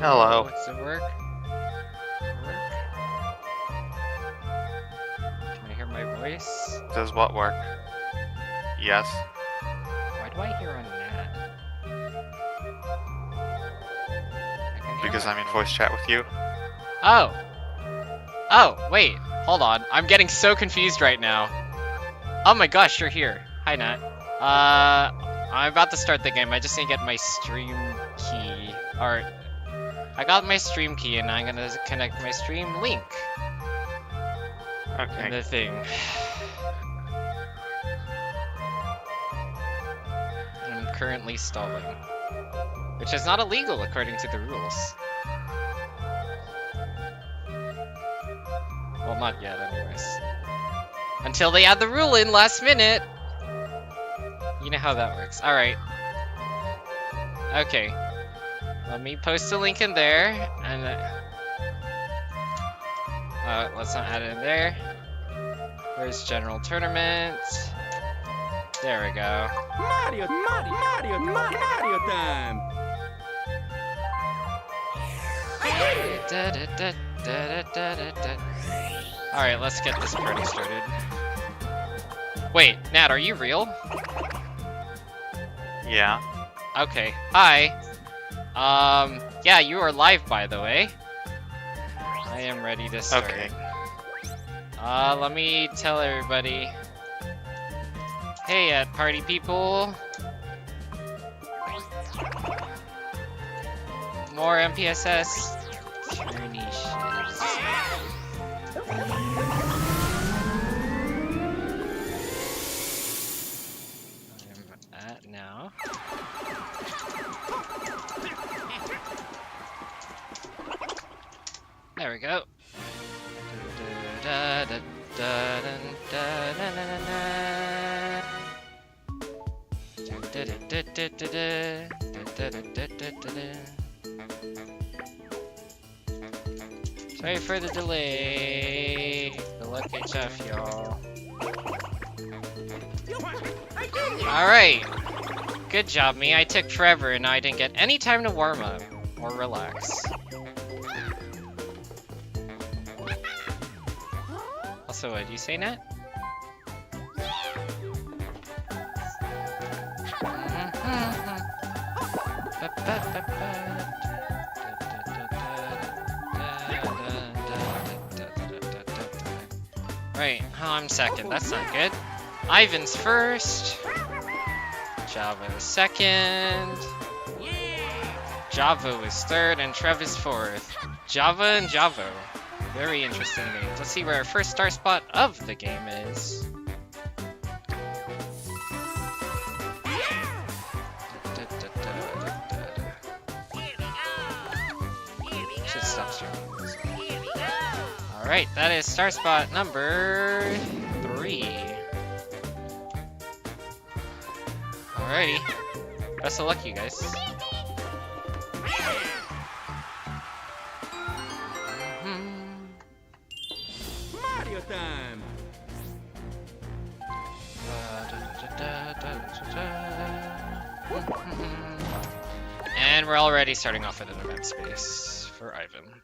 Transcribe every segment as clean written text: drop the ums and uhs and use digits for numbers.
Hello. Does it work? Can I hear my voice? Does what work? Yes. Why do I hear on that? I can hear Because my I'm in voice chat with you. Oh! Oh, wait. Hold on. I'm getting so confused right now. Oh my gosh, you're here. Hi, Nat. I'm about to start the game. I just need to get my stream key. Or, I got my stream key and I'm gonna connect my stream link. Okay. And the thing. I'm currently stalling. Which is not illegal according to the rules. Well, not yet, anyways. Until they add the rule in last minute! You know how that works. Alright. Okay. Let me post a link in there, and let's not add it in there. Where's General Tournament? There we go. Mario time! Alright, let's get this party started. Wait, Nat, are you real? Yeah. Okay, hi. Yeah, you are live, by the way. I am ready to start. Okay. Let me tell everybody. Hey, party people. More MPSS. I'm at now. There we go. Sorry for the delay. Good luck, HF, y'all. Alright. Good job, me. I took forever and I didn't get any time to warm up or relax. Also, what did you say, Nat? Right, I'm second. That's not good. Ivan's first. Java is second. Javo is third, and Trev is fourth. Java and Javo. Very interesting names. Let's see where our first star spot of the game is. Should stop streaming this. Alright, that is star spot number 3. Alrighty. Best of luck, you guys. Mario time! And we're already starting off at an event space for Ivan.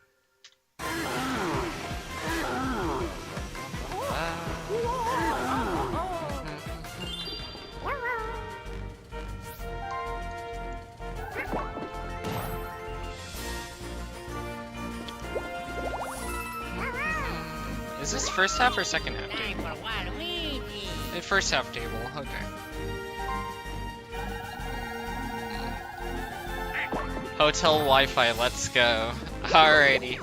Is this first half or second half table? The first half table, okay. Hotel Wi-Fi, let's go. Alrighty.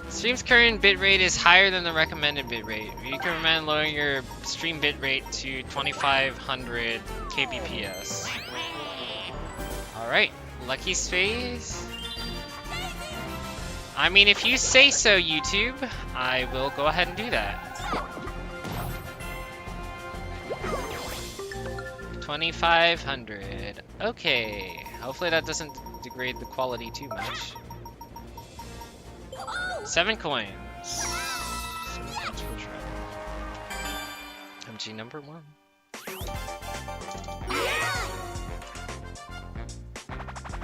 Stream's current bitrate is higher than the recommended bitrate. We recommend lowering your stream bitrate to 2500 kbps. Alright, Lucky Space. I mean, if you say so, YouTube, I will go ahead and do that. 2500. Okay. Hopefully that doesn't degrade the quality too much. 7 coins. 7 coins for Trove. MG number 1.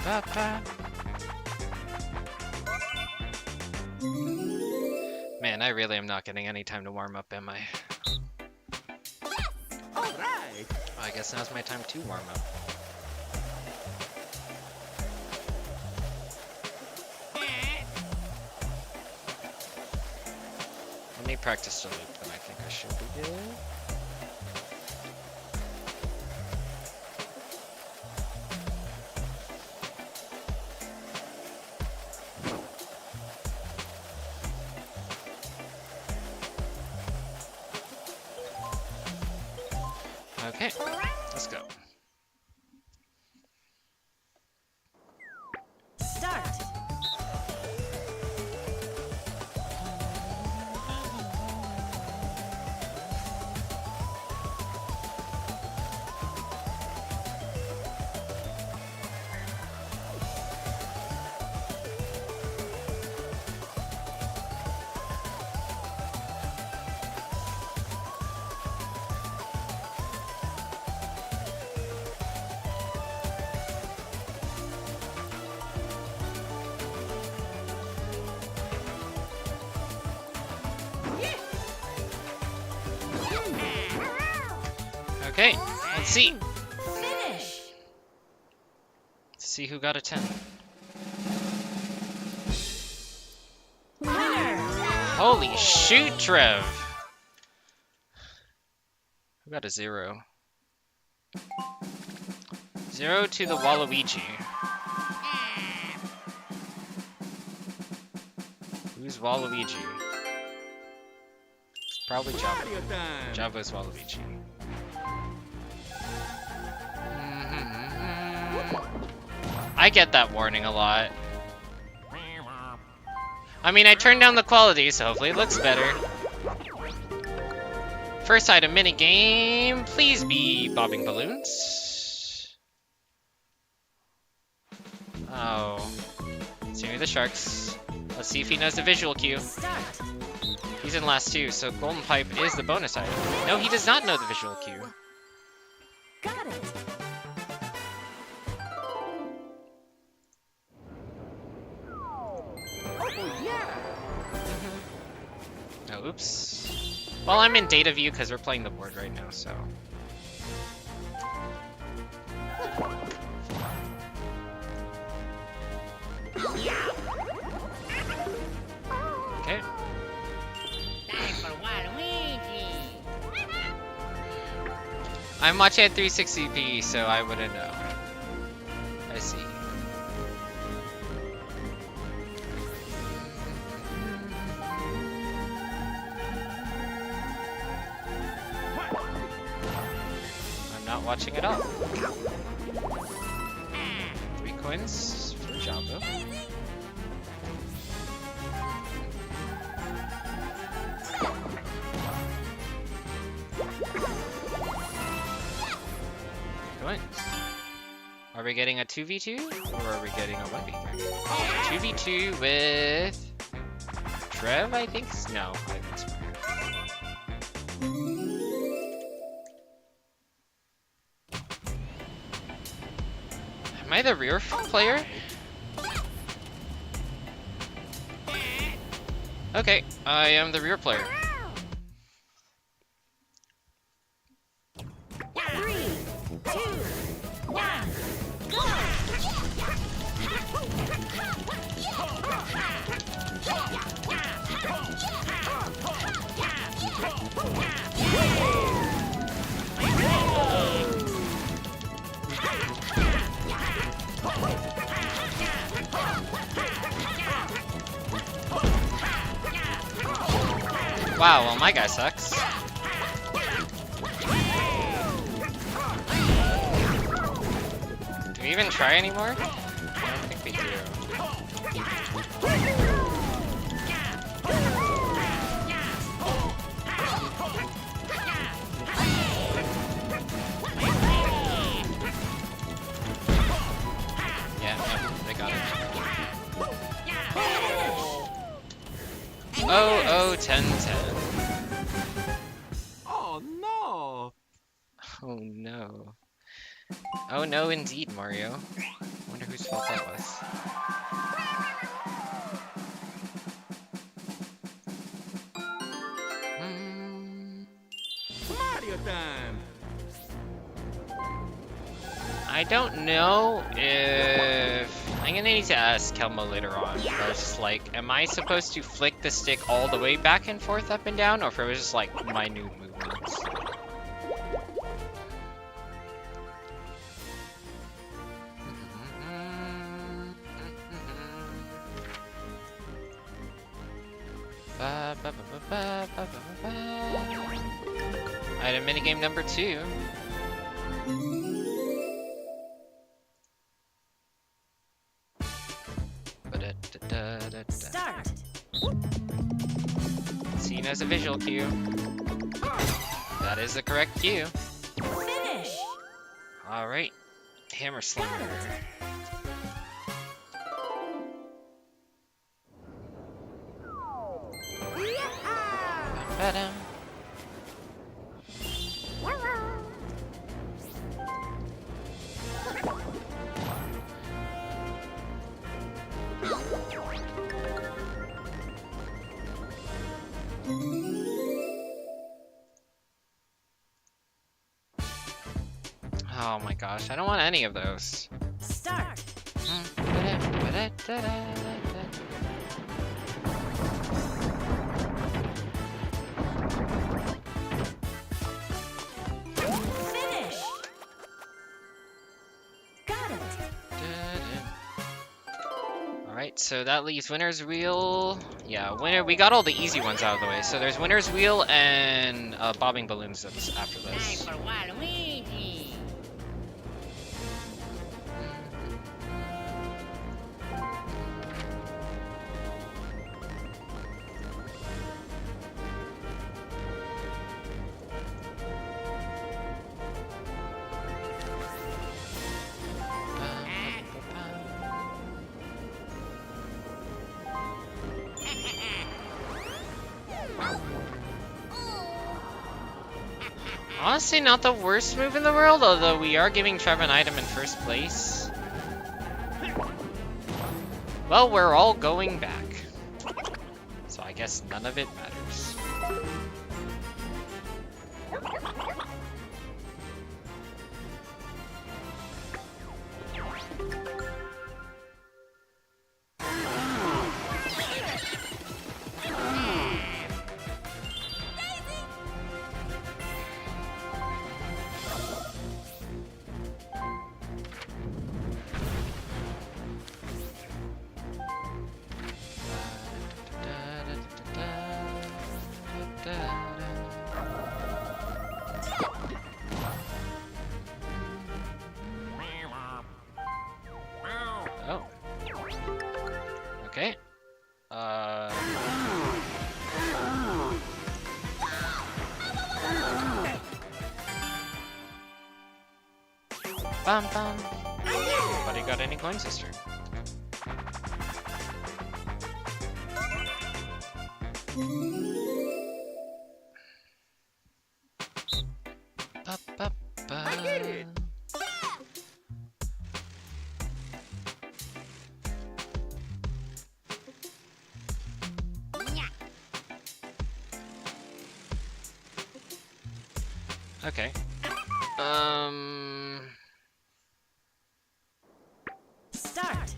Ba -ba. Man, I really am not getting any time to warm up, am I? All right. Oh, I guess now's my time to warm up. Let me practice the loop, then I think I should be good. Okay, let's go. Start. Okay, let's see. Finish. Let's see who got a 10. Winner. Holy shoot, Trev! Who got a 0? 0 to the Waluigi. Who's Waluigi? Probably Java. Mario time. Java's Waluigi. I get that warning a lot. I mean, I turned down the quality, so hopefully it looks better. First item minigame, please be bobbing balloons. Oh. See the sharks. Let's see if he knows the visual cue. Start. He's in last two, so golden pipe is the bonus item. No, he does not know the visual cue. Got it. Oh yeah. Oh, oops. Well, I'm in data view because we're playing the board right now, so. Okay. I'm watching at 360p, so I wouldn't know. I see. I'm not watching at all. 3 coins for Java. Coins. Are we getting a 2v2 or are we getting a 1v3? 2v2 with Trev, I think? No, I think it's Am I the rear player? Okay, I am the rear player. 3, 2, 1, Wow, well my guy sucks. Do we even try anymore? I don't think we do. Yeah, they got it. Oh, 10, 10. Oh no. Oh no. Oh no indeed, Mario. Wonder whose fault that was. I don't know if... I'm gonna need to ask Kelmo later on. But I was just like, am I supposed to flick the stick all the way back and forth, up and down? Or if it was just like minute movements? Item minigame number 2. Start. Seen as a visual cue. That is the correct cue. Finish. Alright. Hammer Slinger. Ba-dum. Oh my gosh, I don't want any of those. Start. Finish. Got it. Alright, so that leaves winner's wheel. Yeah, winner. We got all the easy ones out of the way. So there's winner's wheel and bobbing balloons that's after this. Time for Waluigi. Honestly, not the worst move in the world, although we are giving Trove an item in first place. Well, we're all going back. So I guess none of it matters. Oh. Okay. Bum bum. Nobody got any coins this turn. Ba, ba, ba. I did it. Okay. Start.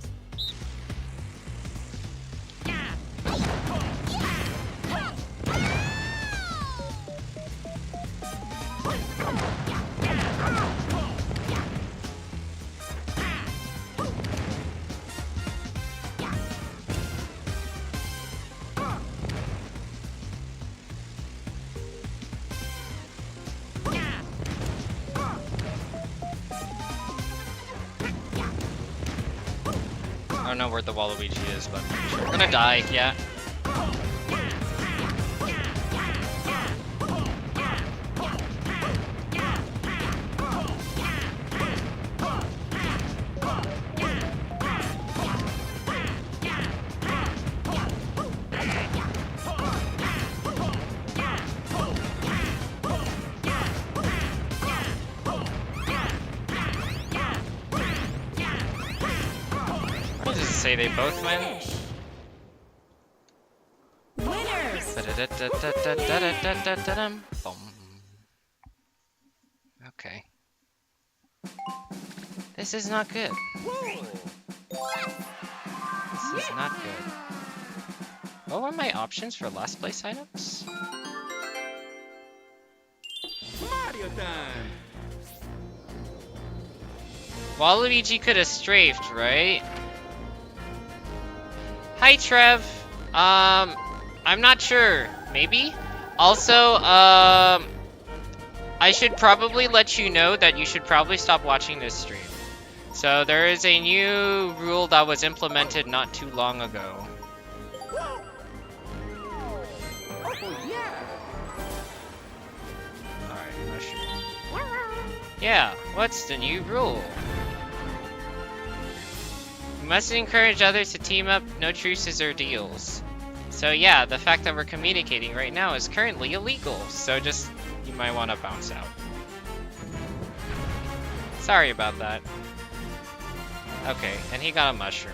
I don't know where the Waluigi is, but I'm pretty sure we're gonna die, yeah. What does it say they both win? Finish. Winners. Boom. Okay. This is not good. Whoa. This is not good. What were my options for last place items? Mario time. Waluigi could have strafed, right? Hi, Trev. I'm not sure. Maybe? Also, I should probably let you know that you should probably stop watching this stream. So there is a new rule that was implemented not too long ago. Oh yeah. Alright, mushroom. Yeah, what's the new rule? You must encourage others to team up, no truces or deals. So yeah, the fact that we're communicating right now is currently illegal, so just, you might want to bounce out. Sorry about that. Okay, and he got a mushroom.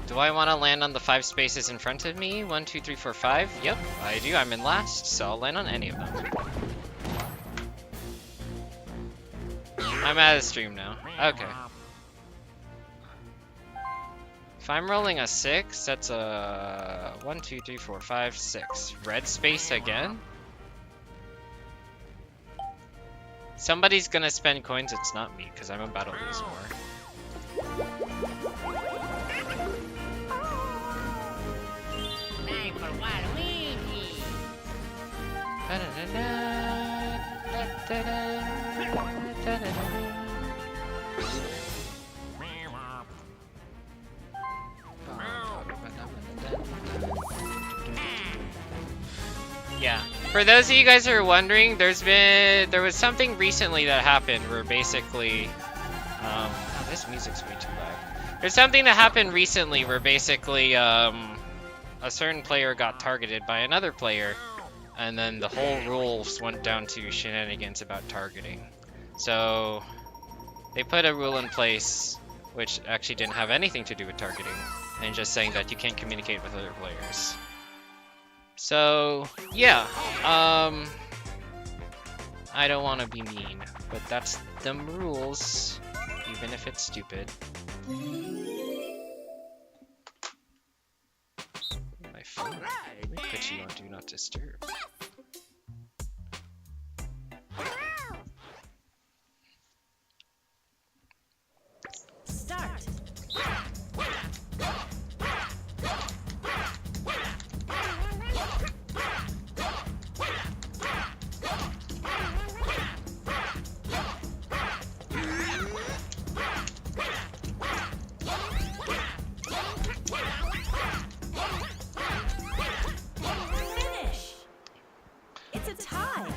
Do I want to land on the 5 spaces in front of me? 1, 2, 3, 4, 5? Yep, I do. I'm in last, so I'll land on any of them. I'm out of stream now. Okay. If I'm rolling a 6, that's a 1, 2, 3, 4, 5, 6. Red space again? Somebody's gonna spend coins, it's not me, because I'm about to lose more. Time for Waluigi. Yeah. For those of you guys who are wondering, there was something recently that happened where basically, oh, this music's way too loud. There's something that happened recently where basically, a certain player got targeted by another player, and then the whole rules went down to shenanigans about targeting. So, they put a rule in place which actually didn't have anything to do with targeting, and just saying that you can't communicate with other players. So, yeah, I don't want to be mean, but that's the rules, even if it's stupid. My phone, let me put you on Do Not Disturb. Start. Finish. It's a tie.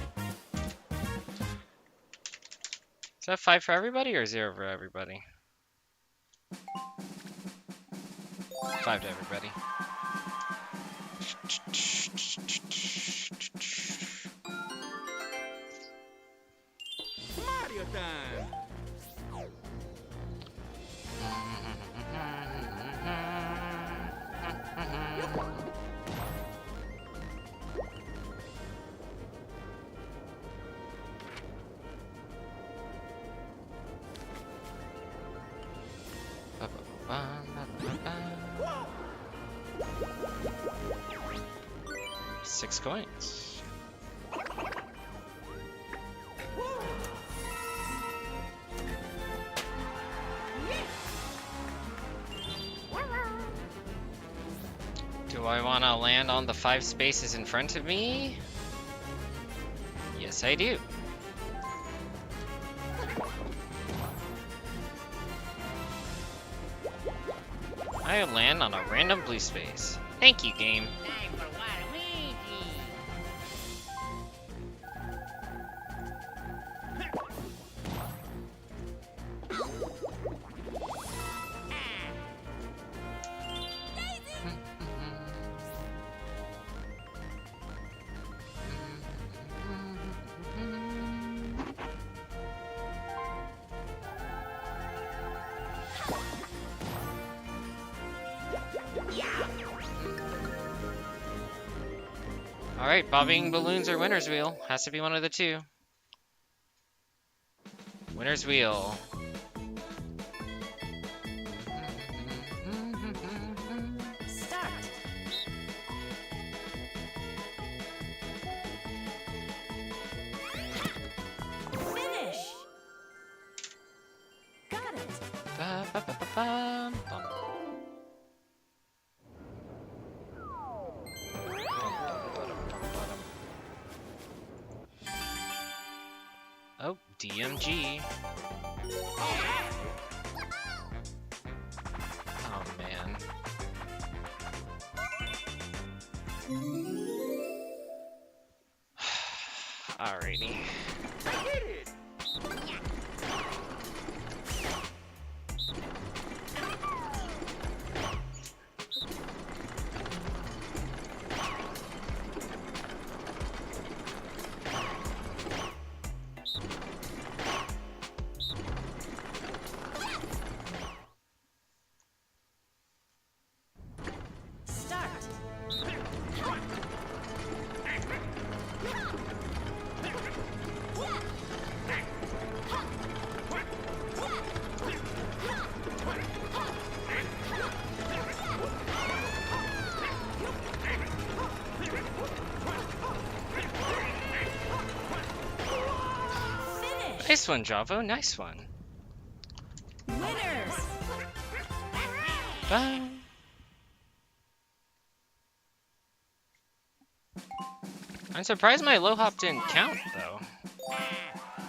Is that 5 for everybody or 0 for everybody? 5 to everybody. Mario time. Six coins. Do I want to land on the 5 spaces in front of me? Yes, I do. I land on a random blue space. Thank you, game. Time for Waluigi. Alright, bobbing balloons or winner's wheel. Has to be one of the two. Winner's wheel. Start. Finish. Got it. Ba, ba, ba, ba, bum, bum. Oh, DMG. Oh man. Alrighty. Start. Finish. Nice one, Javo. Nice one. Winners. Bye. I'm surprised my low hop didn't count though.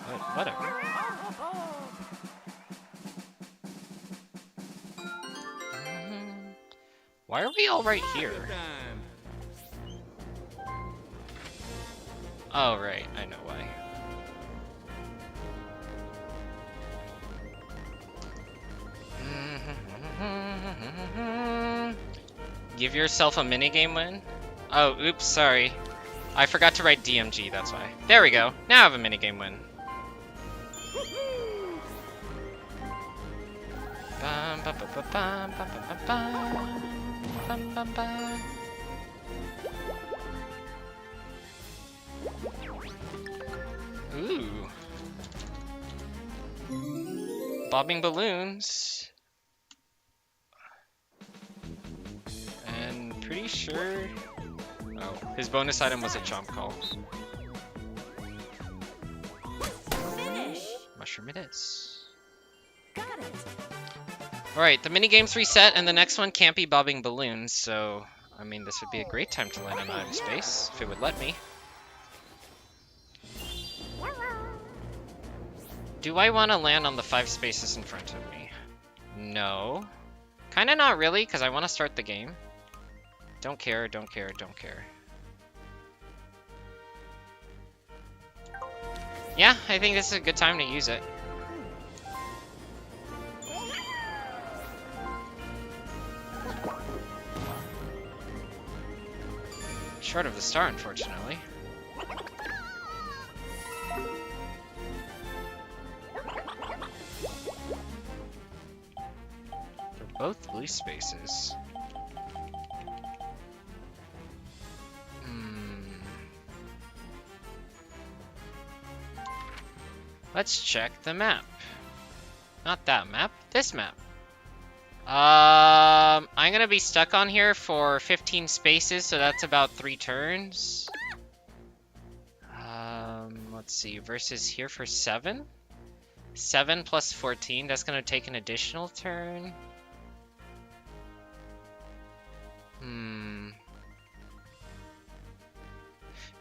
But whatever. Why are we all right here? Time. Oh right, I know why. Give yourself a minigame win? Oh, oops, sorry. I forgot to write DMG, that's why. There we go. Now I have a minigame win. Bum, ba, ba, ba, bum, ba, ba, ba, bum. Bum, bum, bum. Ooh. Bobbing balloons. And pretty sure... Oh, his bonus item was a chomp call. Finish. Mushroom it is. Got it. Alright, the minigame's reset, and the next one can't be bobbing balloons, so... I mean, this would be a great time to land on outer space, if it would let me. Do I want to land on the 5 spaces in front of me? No. Kinda not really, because I want to start the game. Don't care, don't care, don't care. Yeah, I think this is a good time to use it. Short of the star, unfortunately. For both blue spaces. Let's check the map. Not that map, this map. I'm gonna be stuck on here for 15 spaces, so that's about 3 turns. Let's see, versus here for 7? 7 plus 14, that's gonna take an additional turn.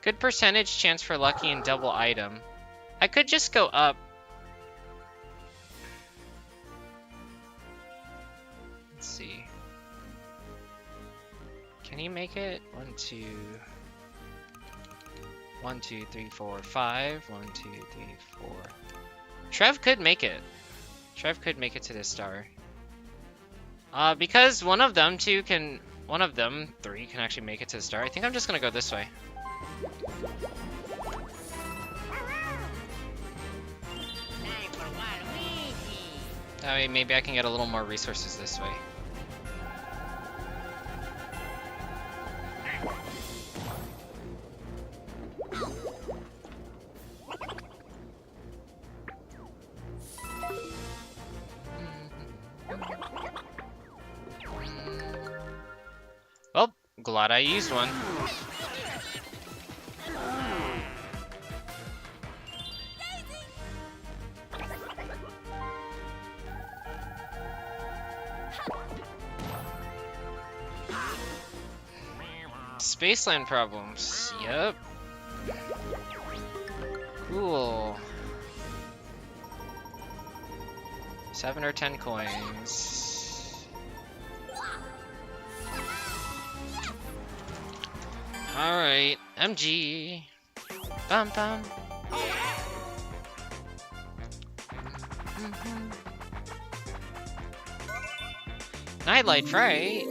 Good percentage chance for lucky and double item. I could just go up. Let's see. Can he make it? 1, 2. 1, 2, 3, 4, 5. 1, 2, 3, 4. Trev could make it. Trev could make it to this star. Because one of them 3 can actually make it to the star. I think I'm just gonna go this way. Time for Waluigi. That way maybe I can get a little more resources this way. Glad I used one. Spaceland problems. Yep. Cool. 7 or 10 coins. Alright, MG. Bum bum. Nightlight Fright.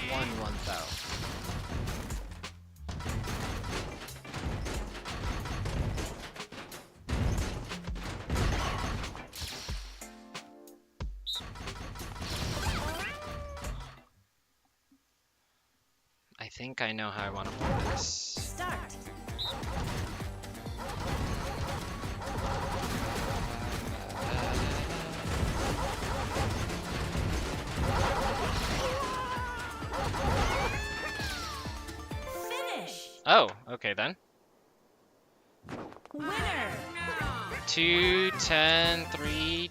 One though. I think I know how I want to play this. Start. Finish. Oh, okay then. Winner. 2, 10, 3.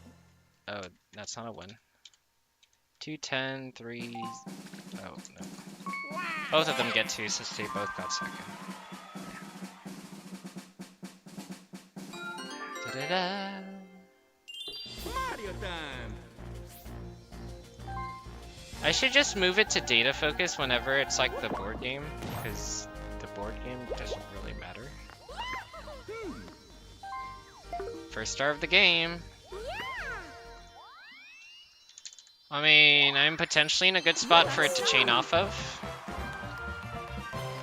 Oh, that's not a win. 2, 10, 3. Oh, no. Both of them get 2, since they both got second. Da-da-da. Mario time. I should just move it to data focus whenever it's like the board game, because the board game doesn't really matter. First star of the game. I mean, I'm potentially in a good spot for it to chain off of.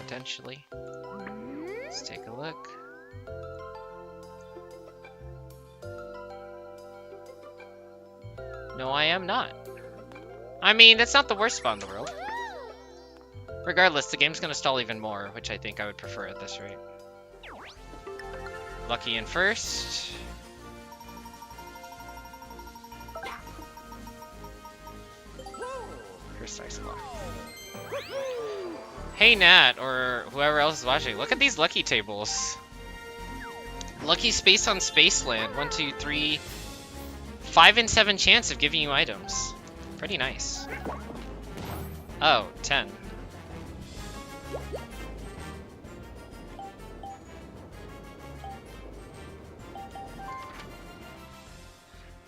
Potentially. Let's take a look. No, I am not. I mean, that's not the worst spot in the world. Regardless, the game's gonna stall even more, which I think I would prefer at this rate. Lucky in first. First ice block. Hey Nat, or whoever else is watching, look at these lucky tables. Lucky space on Spaceland. 1, 2, 3. 5 in 7 chance of giving you items. Pretty nice. Oh, 10.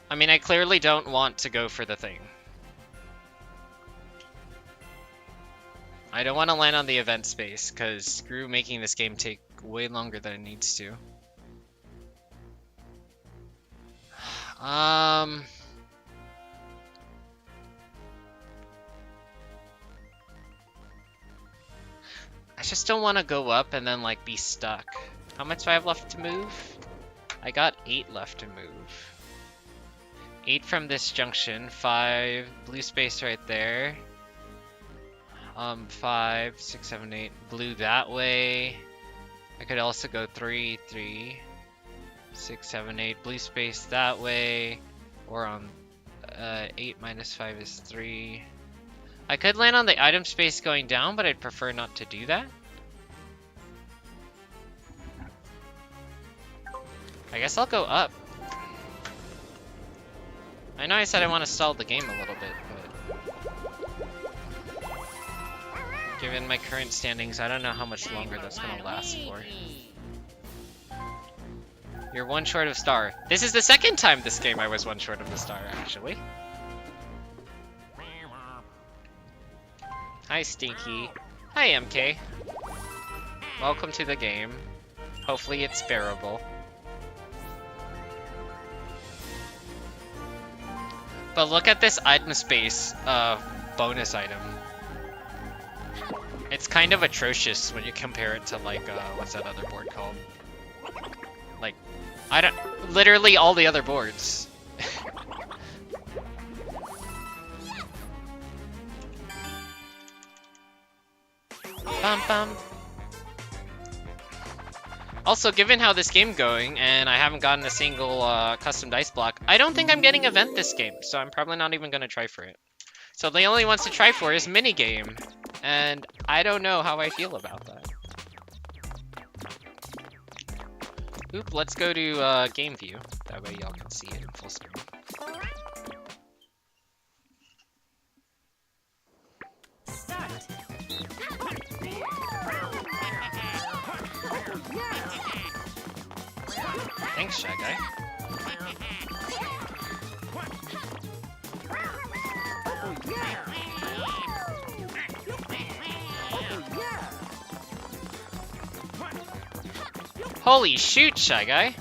I mean, I clearly don't want to go for the thing. I don't want to land on the event space, because screw making this game take way longer than it needs to. I just don't want to go up and then like be stuck. How much do I have left to move? I got 8 left to move. 8 from this junction, 5 blue space right there. 5, 6, 7, 8 blue that way. I could also go 3, 3, 6, 7, 8 blue space that way, or on 8 minus 5 is 3. I could land on the item space going down, but I'd prefer not to do that. I guess I'll go up. I know I said I want to stall the game a little bit, but given my current standings, I don't know how much longer that's gonna last for. You're 1 short of star. This is the second time this game I was 1 short of the star, actually. Hi, Stinky. Hi, MK. Welcome to the game. Hopefully it's bearable. But look at this item space bonus item. It's kind of atrocious when you compare it to like, what's that other board called? Like, literally all the other boards. Bum bum. Also, given how this game's going, and I haven't gotten a single custom dice block, I don't think I'm getting event this game, so I'm probably not even gonna try for it. So the only ones to try for is minigame, and I don't know how I feel about that. Oop, let's go to game view. That way y'all can see it in full screen. Start. Thanks, Shy Guy. Holy shoot, Shy Guy.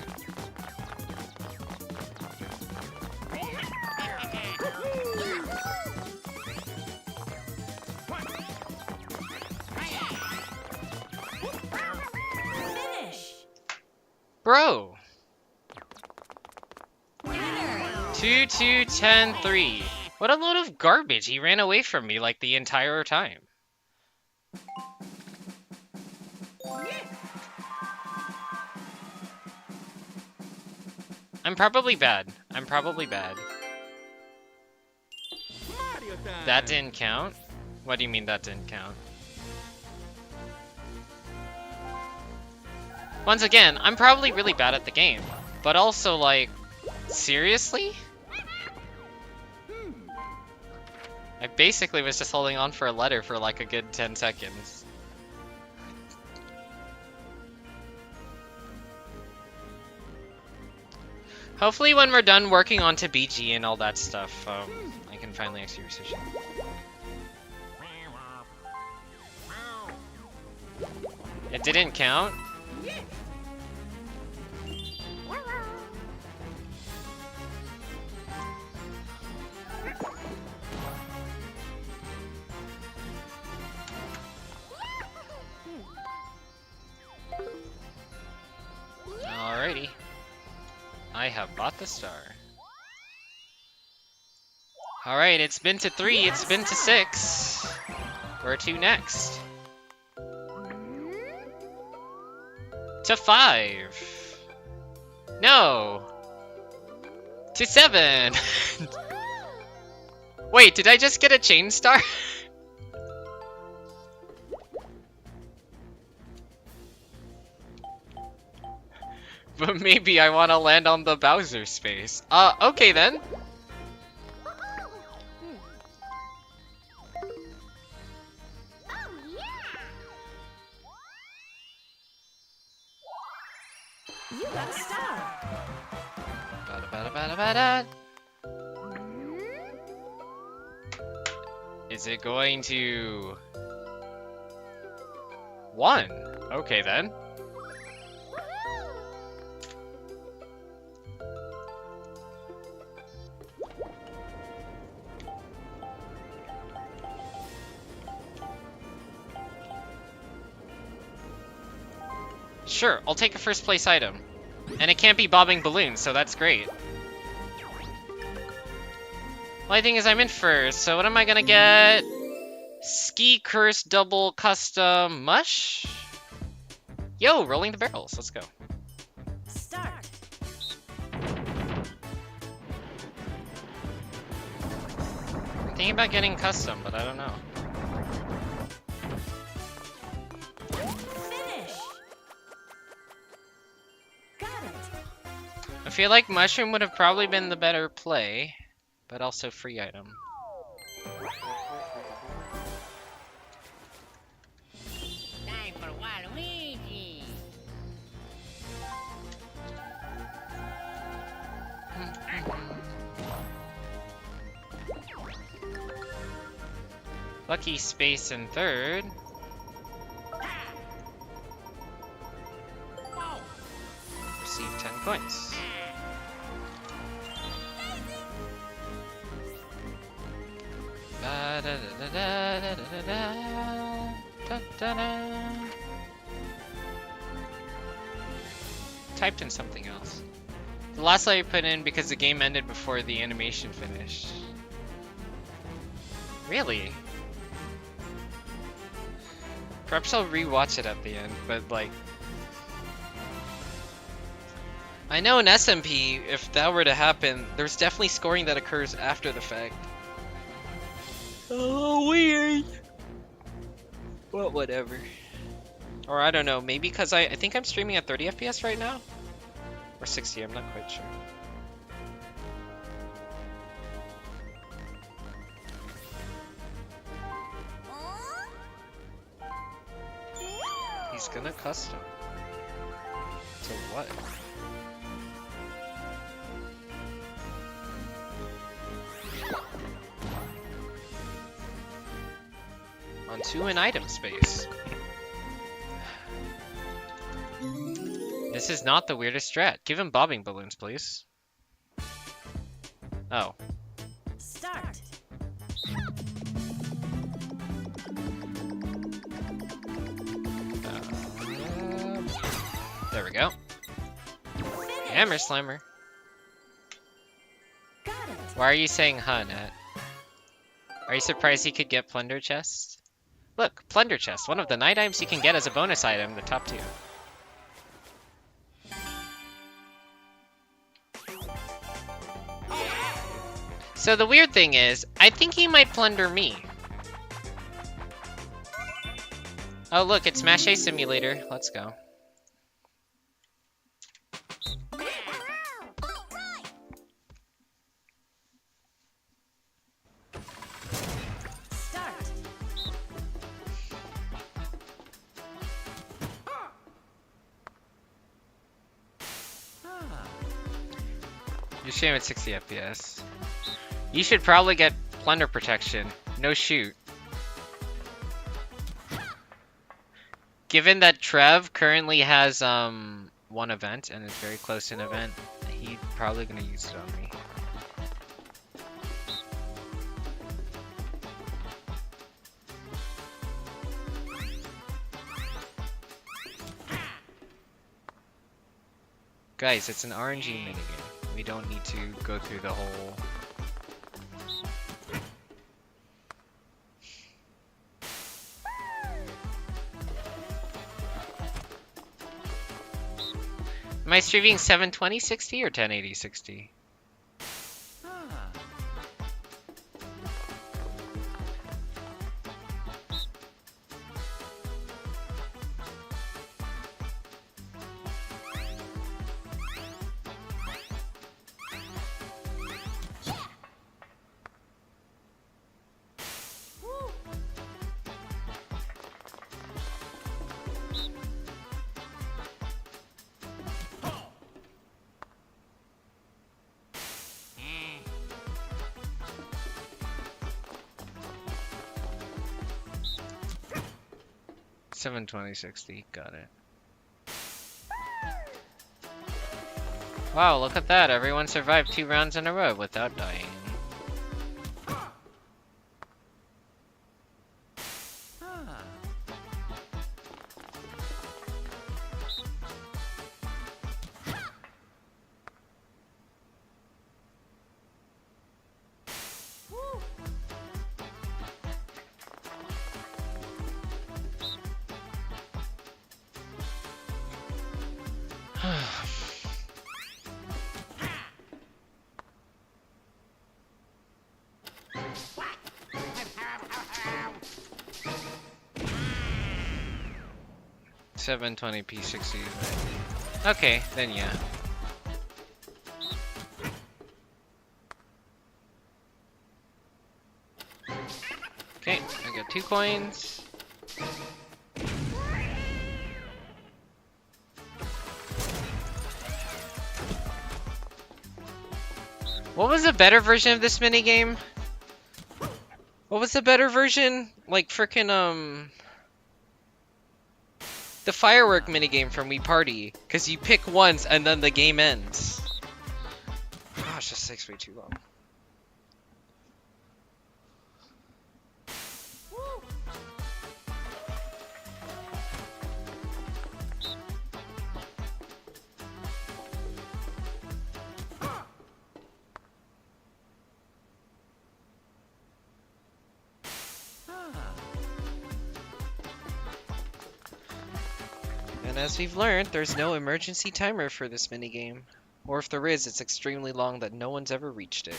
Finish. Bro. Winner. 2, 2, 10, 3. What a load of garbage. He ran away from me like the entire time. I'm probably bad. I'm probably bad. Mario time. That didn't count? What do you mean that didn't count? Once again, I'm probably really bad at the game. But also, like, seriously? I basically was just holding on for a letter for like a good 10 seconds. Hopefully when we're done working on to BG and all that stuff, I can finally actually research it. It didn't count? Alrighty. I have bought the star. Alright, it's been to 3, it's been to 6. Where to next? To 5. No! To 7! Wait, did I just get a chain star? But maybe I want to land on the Bowser space. Okay then. You got a star. Ba-da-ba-da-ba-da-ba-da. Is it going to... 1? Okay then. Sure, I'll take a first place item. And it can't be bobbing balloons, so that's great. Well, the thing is I'm in first, so what am I gonna get? Ski Curse Double Custom Mush? Yo, rolling the barrels, let's go. Start. I'm thinking about getting custom, but I don't know. Finish. Got it. I feel like Mushroom would have probably been the better play, but also free item. Time for Waluigi. Lucky Space in third. Receive 10 coins. Typed in something else. The last line I put in because the game ended before the animation finished. Really? Perhaps I'll rewatch it at the end, but like... I know in SMP, if that were to happen, there's definitely scoring that occurs after the fact. Oh, weird. Well, whatever. Or I don't know, maybe because I think I'm streaming at 30 FPS right now? Or 60, I'm not quite sure. He's gonna custom. To what? Onto an item space. This is not the weirdest strat. Give him bobbing balloons, please. Oh. Start. There we go. Hammer Slammer. Got it. Why are you saying huh, Nat? Are you surprised he could get Plunder Chest? Look, Plunder Chest, one of the 9 items you can get as a bonus item, the top 2. So the weird thing is, I think he might plunder me. Oh look, it's Smash A Simulator. Let's go. Start. You stream at 60 FPS. You should probably get plunder protection. No shoot. Given that Trove currently has one event and is very close to an event, he's probably gonna use it on me. Guys, it's an RNG minigame. We don't need to go through the whole... Am I streaming 720 60 or 1080 60? Woo. 720 60, got it. Wow, look at that. Everyone survived 2 rounds in a row without dying. Woo. Seven 720p 60. Okay, then yeah. Okay, I got 2 coins. What was a better version of this minigame? What was the better version? Like frickin' the firework minigame from Wii Party. Cause you pick once and then the game ends. Gosh, this takes way too long. Woo. And as we've learned, there's no emergency timer for this minigame. Or if there is, it's extremely long that no one's ever reached it.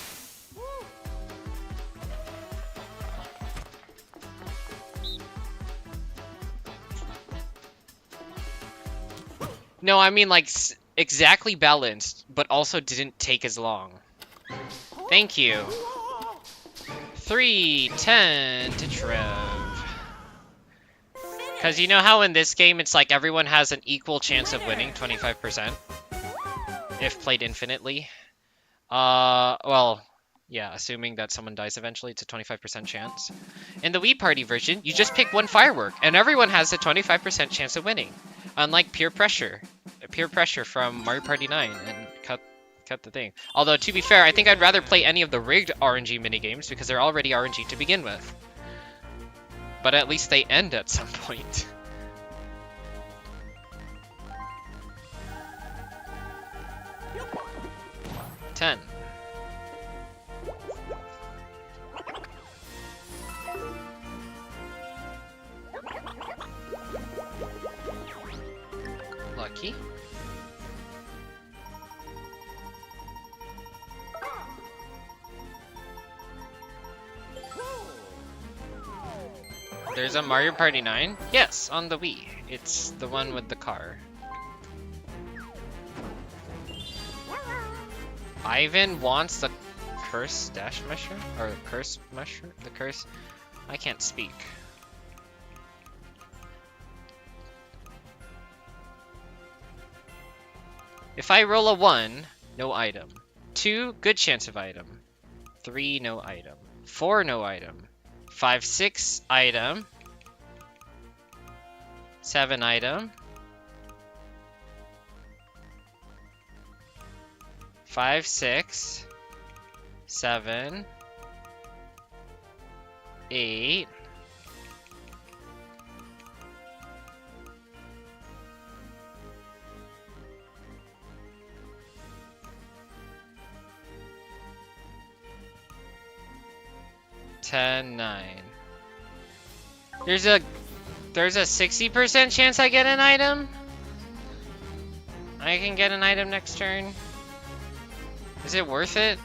No, I mean like exactly balanced, but also didn't take as long. Thank you. 310 to Trove. Because you know how in this game it's like everyone has an equal chance of winning, 25%? If played infinitely. Well, yeah, assuming that someone dies eventually, it's a 25% chance. In the Wii Party version, you just pick one firework, and everyone has a 25% chance of winning. Unlike peer pressure. Peer pressure from Mario Party 9, and cut the thing. Although, to be fair, I think I'd rather play any of the rigged RNG minigames, because they're already RNG to begin with. But at least they end at some point. Ten. Lucky. There's a Mario Party 9? Yes, on the Wii. It's the one with the car. Ivan wants the curse dash mushroom? Or the curse mushroom? The curse? I can't speak. If I roll a 1, no item. 2, good chance of item. 3, no item. 4, no item. 5, 6, item. 7, item. 5, 6, 7, 8. Ten, 9. There's a 60% chance I get an item. I can get an item next turn. Is it worth it?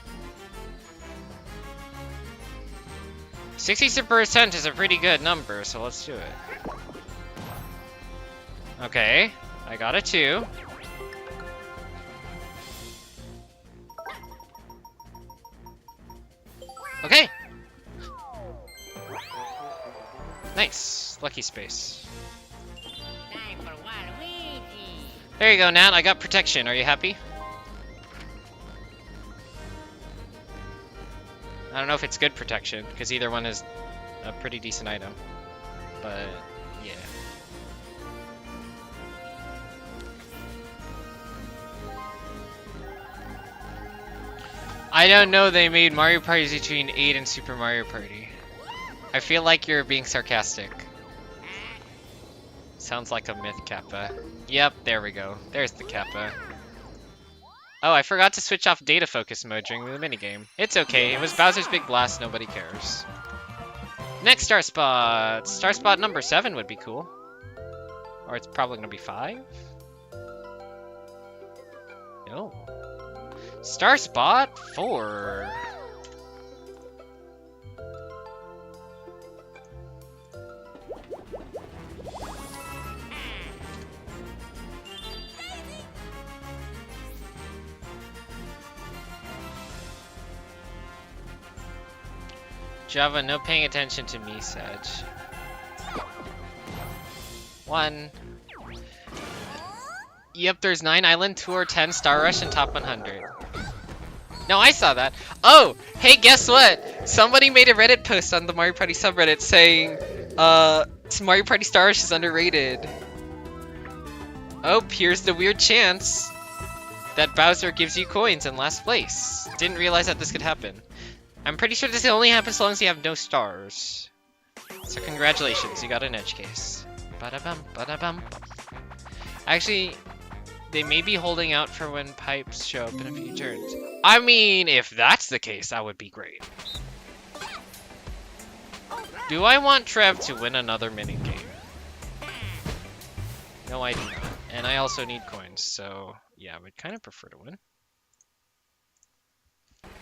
60% is a pretty good number, so let's do it. Okay, I got a 2. Okay. Nice. Lucky space. Time for Waluigi. There you go, Nat. I got protection. Are you happy? I don't know if it's good protection, because either one is a pretty decent item. But, yeah. I don't know they made Mario Party between 8 and Super Mario Party. I feel like you're being sarcastic. Sounds like a myth, Kappa. Yep, there we go. There's the Kappa. Oh, I forgot to switch off data focus mode during the minigame. It's okay, it was Bowser's Big Blast, nobody cares. Next star spot! Star spot number 7 would be cool. Or it's probably gonna be 5? No. Star spot 4. Java, no paying attention to me, Sedge. 1. Yep, there's 9 Island Tour, 10 Star Rush, and Top 100. No, I saw that. Oh, hey, guess what? Somebody made a Reddit post on the Mario Party subreddit saying, Mario Party Star Rush is underrated. Oh, here's the weird chance that Bowser gives you coins in last place. Didn't realize that this could happen. I'm pretty sure this only happens as long as you have no stars. So congratulations, you got an edge case. Ba-da-bum, ba-da-bum. Actually, they may be holding out for when pipes show up in a few turns. I mean, if that's the case, that would be great. Do I want Trev to win another minigame? No, I do not. And I also need coins, so yeah, I would kind of prefer to win.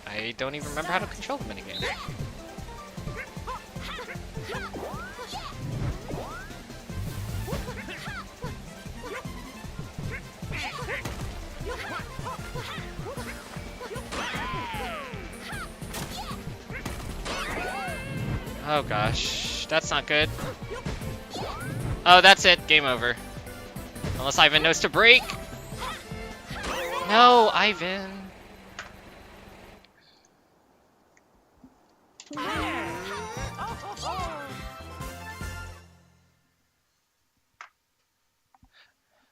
I don't even remember how to control the minigame. Oh gosh, that's not good. Oh, that's it. Game over. Unless Ivan knows to break. No, Ivan.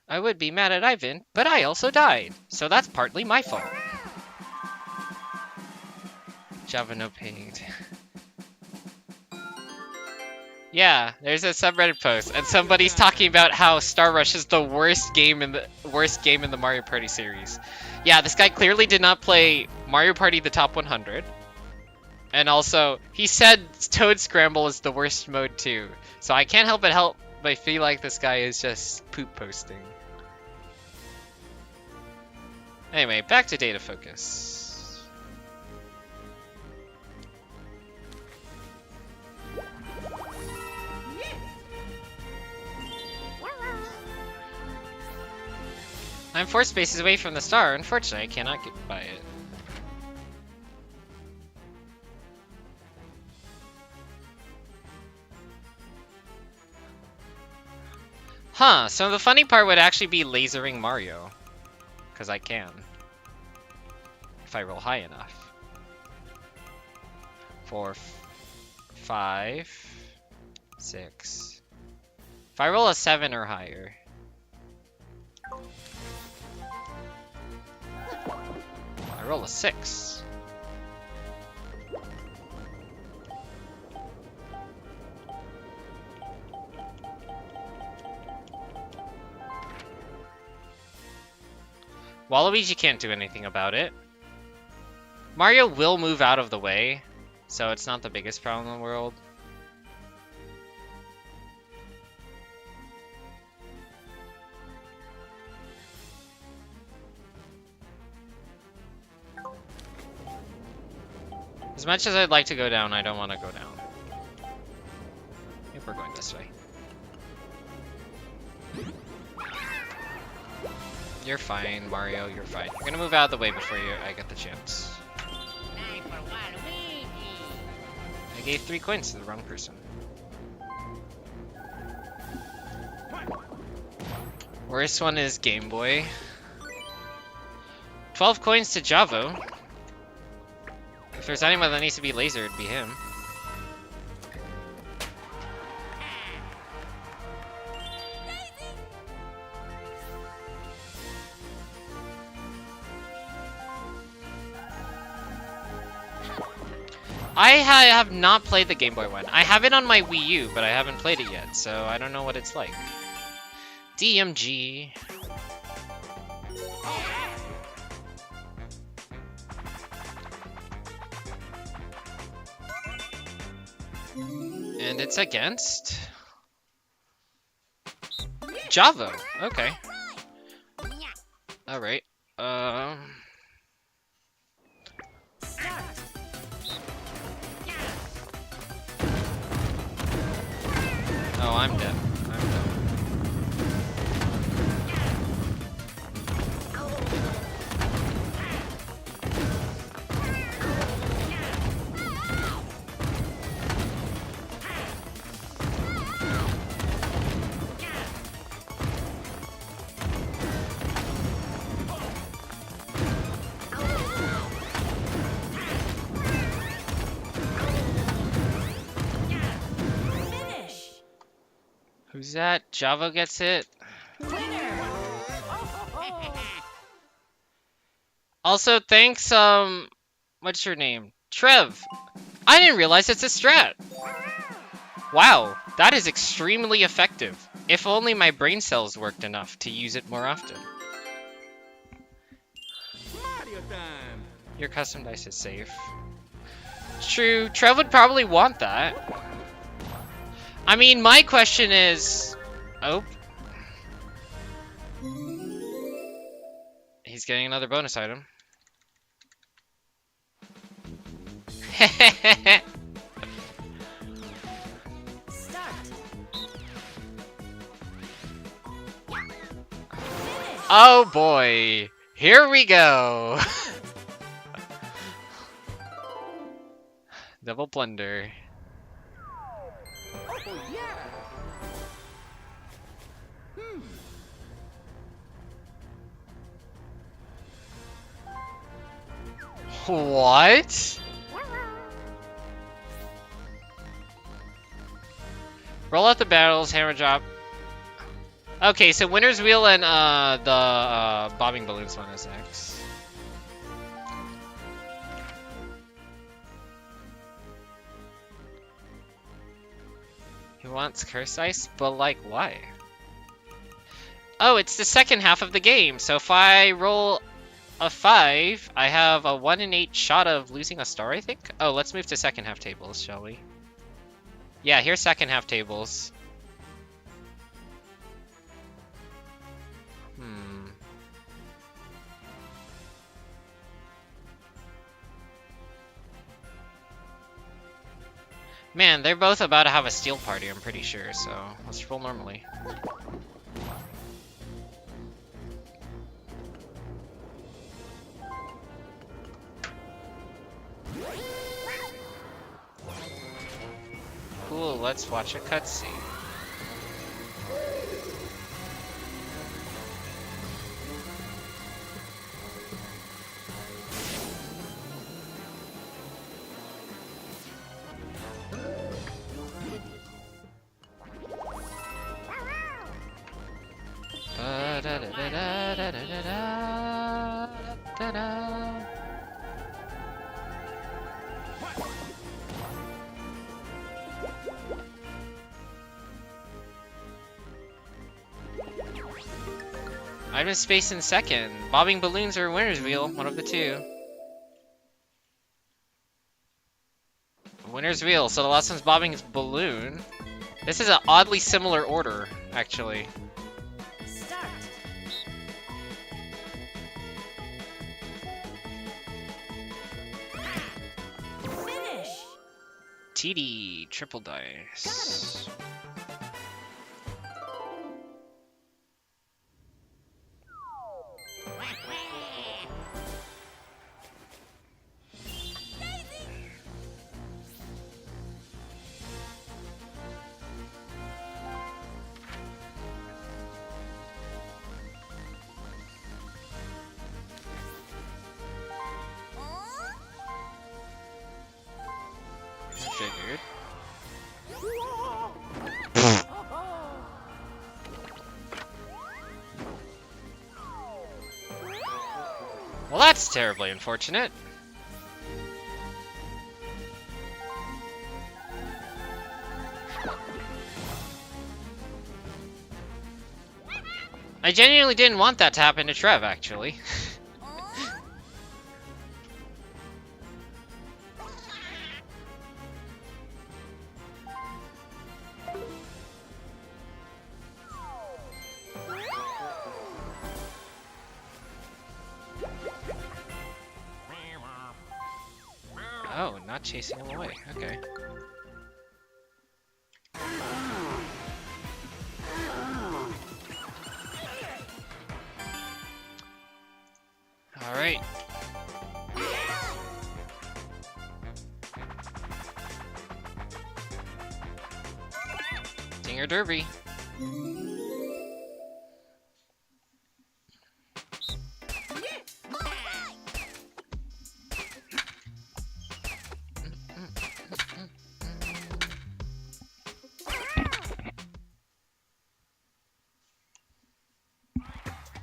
I would be mad at Ivan, but I also died, so that's partly my fault. Java no pinged. Yeah, there's a subreddit post, and somebody's talking about how Star Rush is the worst game in the Mario Party series. Yeah, this guy clearly did not play Mario Party the Top 100. And also, he said Toad Scramble is the worst mode too. So I can't help but feel like this guy is just poop posting. Anyway, back to data focus. I'm 4 spaces away from the star. Unfortunately, I cannot get by it. Huh, so the funny part would actually be lasering Mario. Because I can. If I roll high enough. 4, 5, 6. If I roll a 7 or higher. I roll a 6. Waluigi can't do anything about it. Mario will move out of the way, so it's not the biggest problem in the world. As much as I'd like to go down, I don't want to go down. I think we're going this way. You're fine, Mario, you're fine. You're gonna move out of the way before I get the chance. Time for Waluigi. I gave 3 coins to the wrong person. Worst one is Game Boy. 12 coins to Javo. If there's anyone that needs to be lasered, it'd be him. I have not played the Game Boy one. I have it on my Wii U, but I haven't played it yet, so I don't know what it's like. DMG. And it's against Java. Okay. All right. Oh, I'm dead. I'm dead. Who's that? Java gets it. Also, thanks, what's your name? Trove. I didn't realize it's a strat. Wow, that is extremely effective. If only my brain cells worked enough to use it more often. Mario time. Your custom dice is safe. True, Trev would probably want that. I mean, my question is... Oh. he's getting another bonus item. Start. Oh boy, here we go. Double plunder. Oh yeah. What? Roll out the battles, hammer drop. Okay, so winner's wheel and the bobbing balloons one is next. He wants curse ice, but like why? Oh, it's the second half of the game. So if I roll a 5, I have a 1 in 8 shot of losing a star, I think? Oh, let's move to second half tables, shall we? Yeah, here's second half tables. Man, they're both about to have a steel party, I'm pretty sure, so let's roll normally. Cool, let's watch a cutscene. I'm in space in second. Bobbing balloons or winner's wheel, one of the two. Winner's wheel, so the last one's bobbing balloon. This is an oddly similar order, actually. Start. Finish. TD, triple dice. Figured. Well, that's terribly unfortunate. I genuinely didn't want that to happen to Trev, actually. Oh, not chasing him away. Okay. All right. Dinger Derby.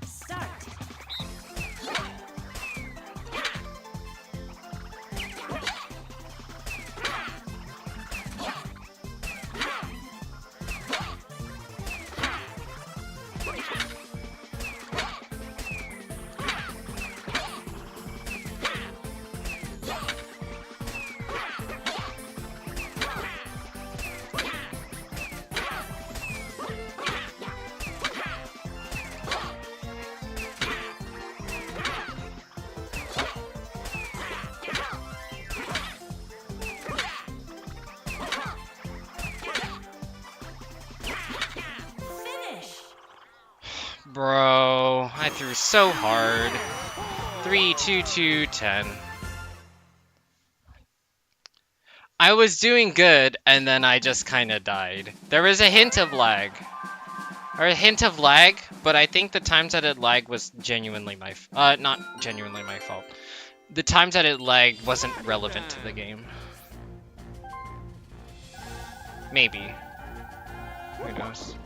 Start. Bro, I threw so hard. 3, 2, 2, 10. I was doing good, and then I just kind of died. There was a hint of lag. Or a hint of lag, but I think the times that it lagged was genuinely my not genuinely my fault. The times that it lagged wasn't relevant to the game. Maybe. Who knows?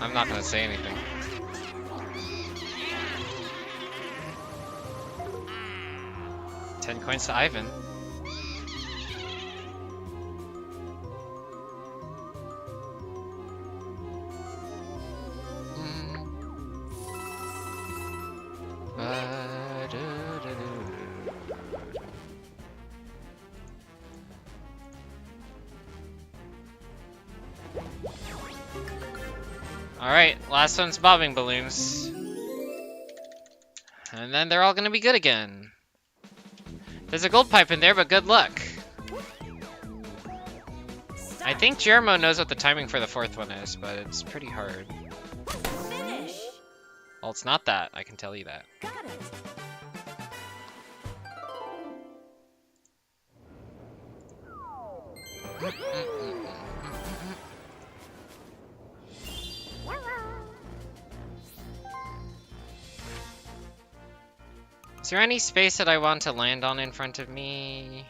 I'm not gonna say anything. $10 to Ivan. Alright, last one's bobbing balloons. And then they're all gonna be good again. There's a gold pipe in there, but good luck. I think Jeremo knows what the timing for the fourth one is, but it's pretty hard. Finish. Well, it's not that, I can tell you that. Got it. Is there any space that I want to land on in front of me?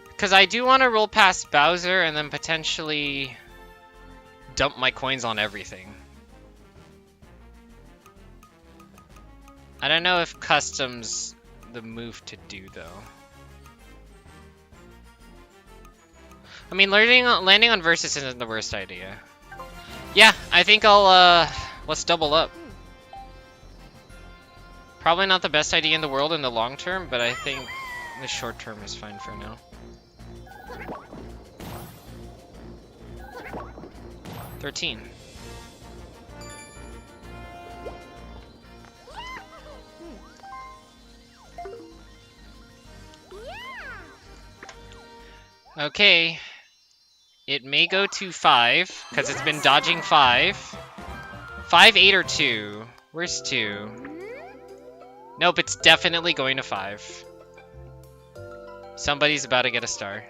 Because I do want to roll past Bowser and then potentially dump my coins on everything. I don't know if custom's the move to do, though. I mean, landing on Versus isn't the worst idea. Yeah, I think I'll, let's double up. Probably not the best idea in the world in the long term, but I think the short term is fine for now. 13. Okay. It may go to 5, because it's been dodging 5. 5, 8, or 2. Where's 2? Nope, it's definitely going to 5. Somebody's about to get a star.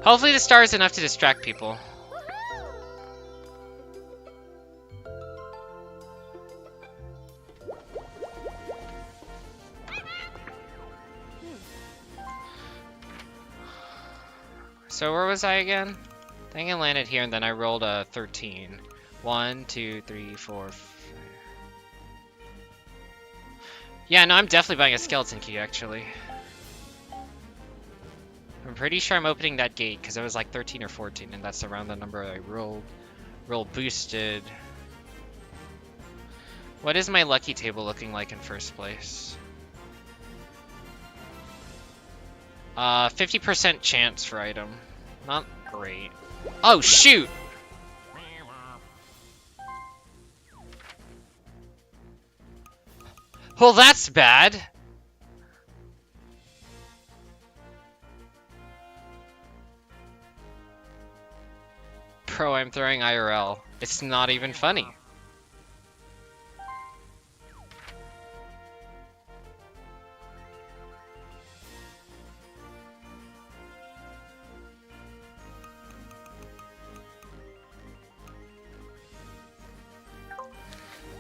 Hopefully the star is enough to distract people. So where was I again? I think I landed here and then I rolled a 13. 1, 2, 3, 4, 5. Yeah, no, I'm definitely buying a skeleton key, actually. I'm pretty sure I'm opening that gate because it was like 13 or 14, and that's around the number I rolled. Roll boosted. What is my lucky table looking like in first place? 50% chance for item. Not great. Oh, shoot! Well, that's bad. Bro, I'm throwing IRL. It's not even funny.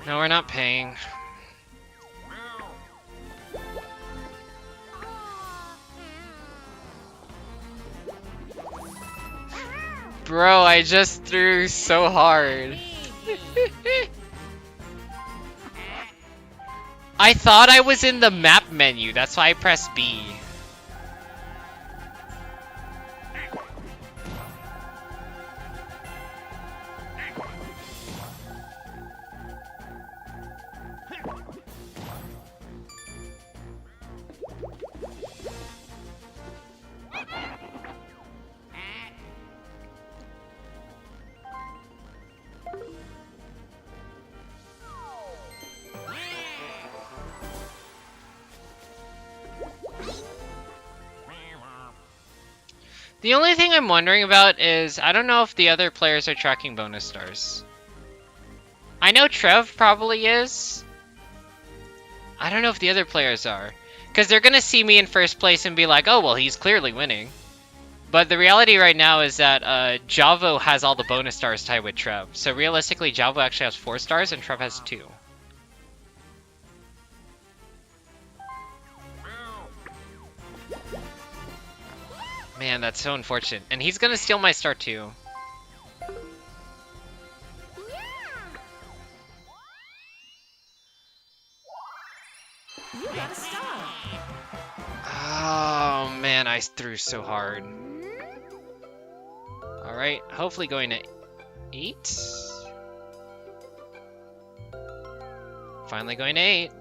No, we're not paying. Bro, I just threw so hard. I thought I was in the map menu, that's why I pressed B. The only thing I'm wondering about is, I don't know if the other players are tracking bonus stars. I know Trove probably is. I don't know if the other players are. Because they're going to see me in first place and be like, oh, well, he's clearly winning. But the reality right now is that Javo has all the bonus stars tied with Trove. So realistically, Javo actually has 4 stars and Trove has 2. Man, that's so unfortunate. And he's gonna steal my star too. You got a star. Oh man, I threw so hard. Alright, hopefully going to 8. Finally going to 8.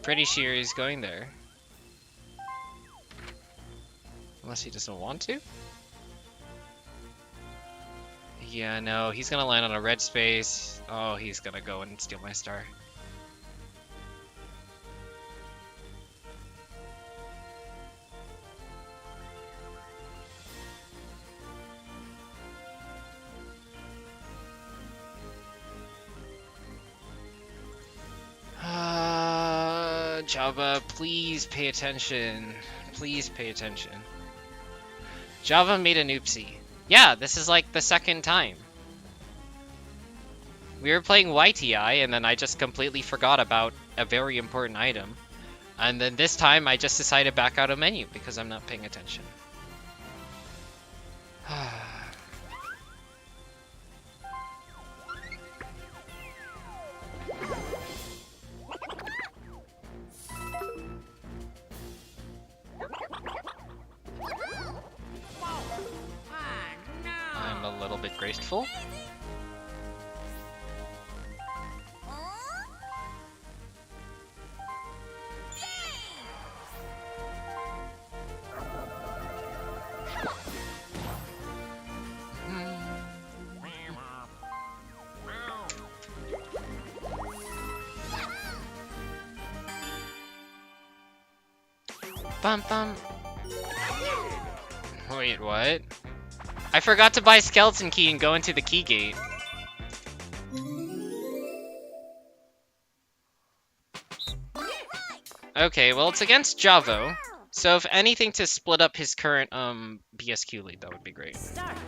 Pretty sure he's going there. Unless he doesn't want to? Yeah, no, he's gonna land on a red space. Oh, he's gonna go and steal my star. Java, please pay attention. Please pay attention. Java made an oopsie. Yeah, this is like the second time. We were playing YTI and then I just completely forgot about a very important item. And then this time I just decided to back out of menu because I'm not paying attention. I'm a little bit graceful. Bum bum. Wait, what? I forgot to buy skeleton key and go into the key gate. Okay, well it's against Javo. So if anything to split up his current BSQ lead, that would be great. Start.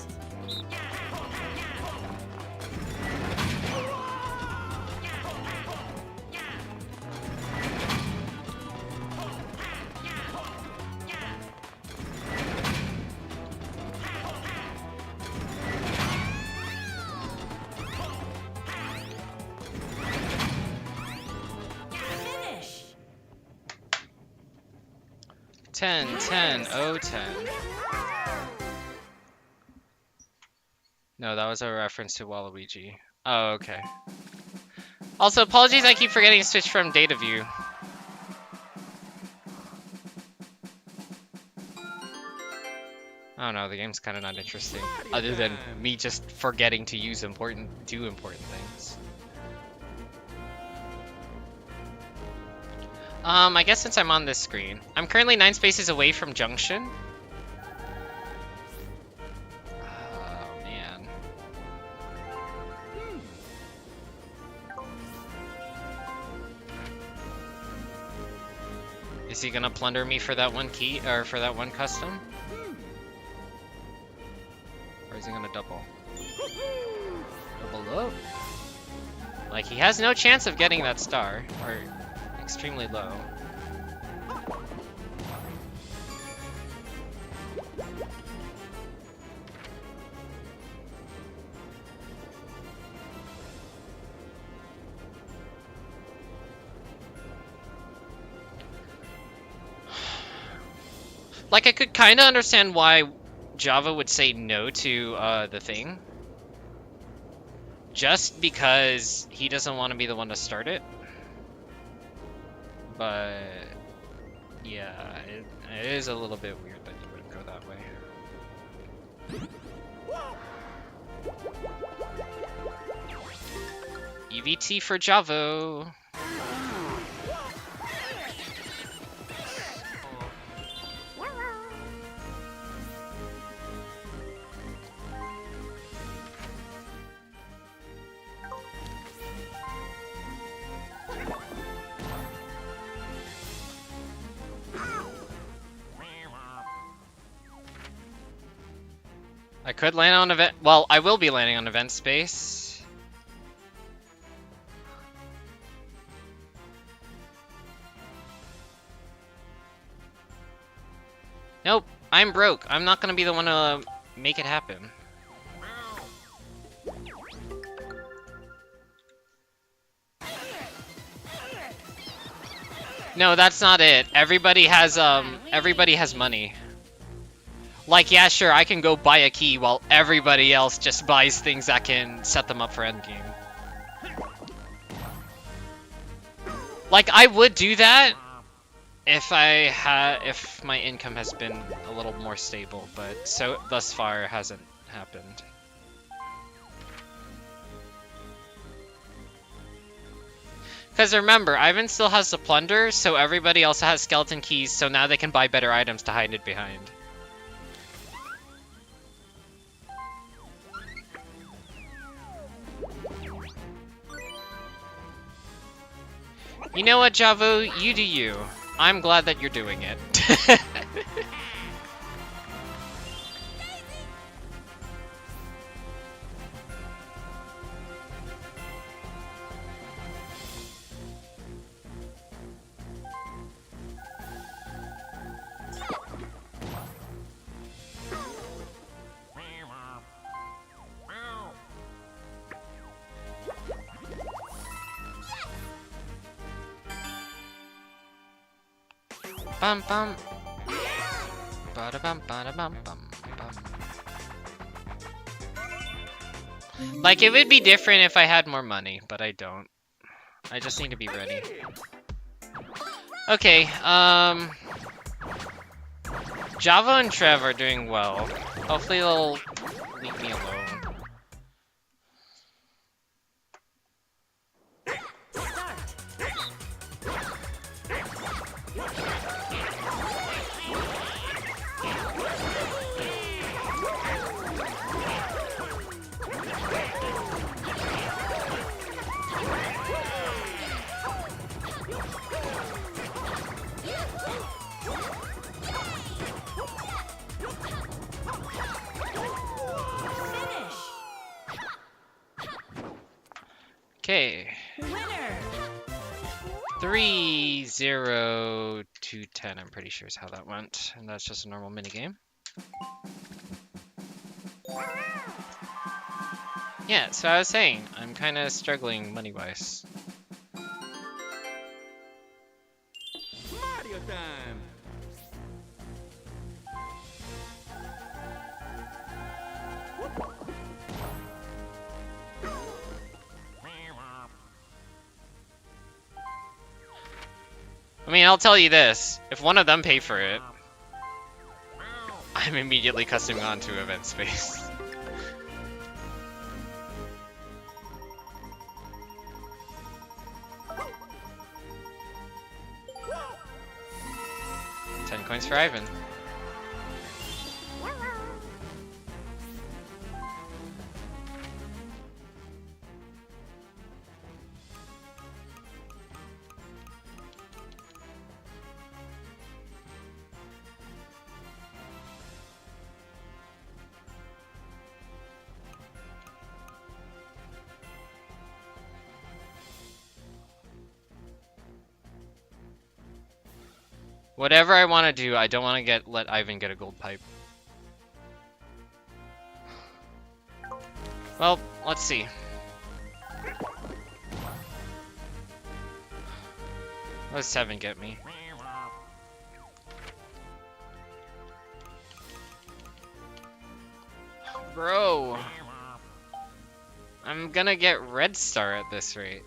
10, 10, 0, 10. No, that was a reference to Waluigi. Oh, okay. Also, apologies I keep forgetting to switch from data view. I don't know, the game's kind of not interesting. Other than me just forgetting to use do important things. I guess since I'm on this screen, I'm currently 9 spaces away from Junction. Oh, man. Is he gonna plunder me for that one key, or for that one custom? Or is he gonna double? Double up? Like, he has no chance of getting that star, or extremely low. Like, I could kind of understand why Java would say no to the thing. Just because he doesn't want to be the one to start it. But yeah, it is a little bit weird that you wouldn't go that way. EVT for Javo. I could land on event. Well, I will be landing on event space. Nope, I'm broke. I'm not gonna be the one to make it happen. No, that's not it. Everybody has money. Like, yeah, sure, I can go buy a key while everybody else just buys things that can set them up for endgame. Like, I would do that if if my income has been a little more stable, but so thus far it hasn't happened. Because remember, Ivan still has the plunder, so everybody else has skeleton keys, so now they can buy better items to hide it behind. You know what, Javo? You do you. I'm glad that you're doing it. Bum bum. Bada bum bada bum bum bum. Like, it would be different if I had more money, but I don't. I just need to be ready. Okay, Java and Trove are doing well. Hopefully they'll leave me alone. Okay. Winner. 3-0-2-10, I'm pretty sure is how that went. And that's just a normal minigame. Yeah, so I was saying, I'm kind of struggling money-wise. Mario time. I mean, I'll tell you this. If one of them pay for it, I'm immediately customing on to event space. $10 for Ivan. Whatever I want to do, I don't want to let Ivan get a gold pipe. Well, let's see. What does 7 get me? Bro, I'm gonna get red star at this rate.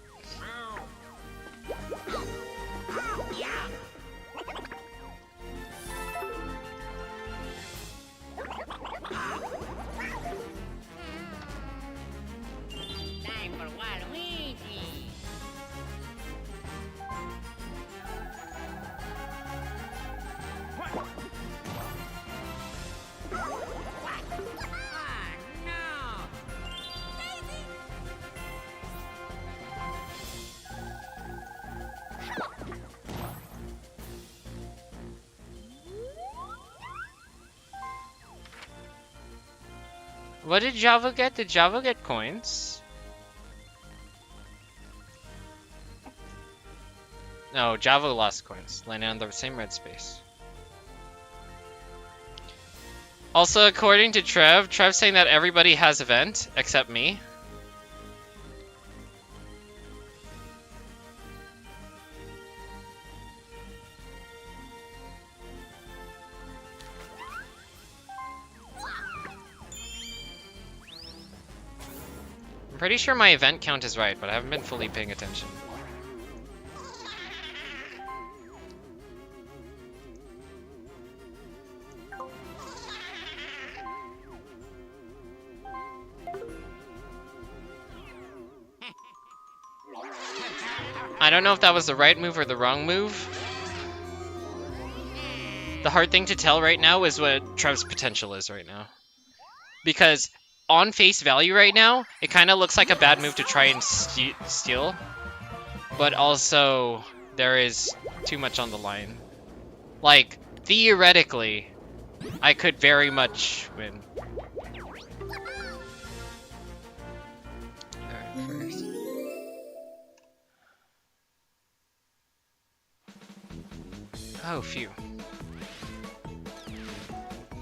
Time for Waluigi. Ah, no! What did Java get? Did Java get coins? No, Java lost coins, landing on the same red space. Also, according to Trev's saying that everybody has event except me. I'm pretty sure my event count is right, but I haven't been fully paying attention. I don't know if that was the right move or the wrong move. The hard thing to tell right now is what Trev's potential is right now. Because on face value right now, it kind of looks like a bad move to try and steal. But also, there is too much on the line. Like, theoretically, I could very much win. Alright, first. Oh, phew.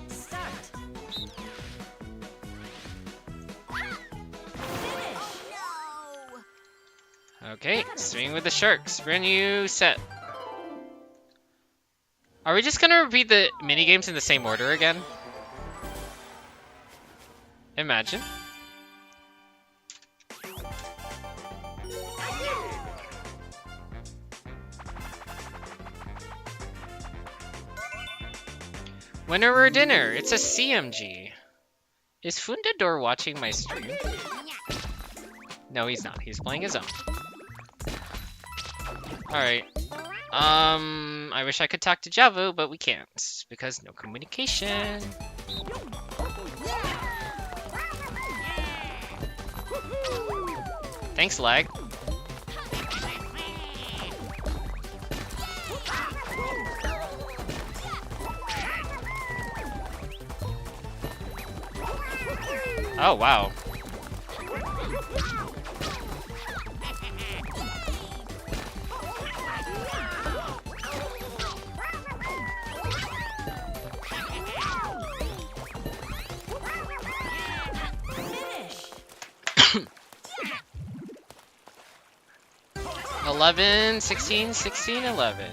Start. Okay, swing with the sharks. Brand new set. Are we just gonna repeat the minigames in the same order again? Imagine. Winner or dinner? It's a CMG. Is Fundador watching my stream? No, he's not. He's playing his own. Alright. I wish I could talk to Javu, but we can't. Because no communication. Thanks, lag. Oh, wow. Finish. 11, 16, 16, 11.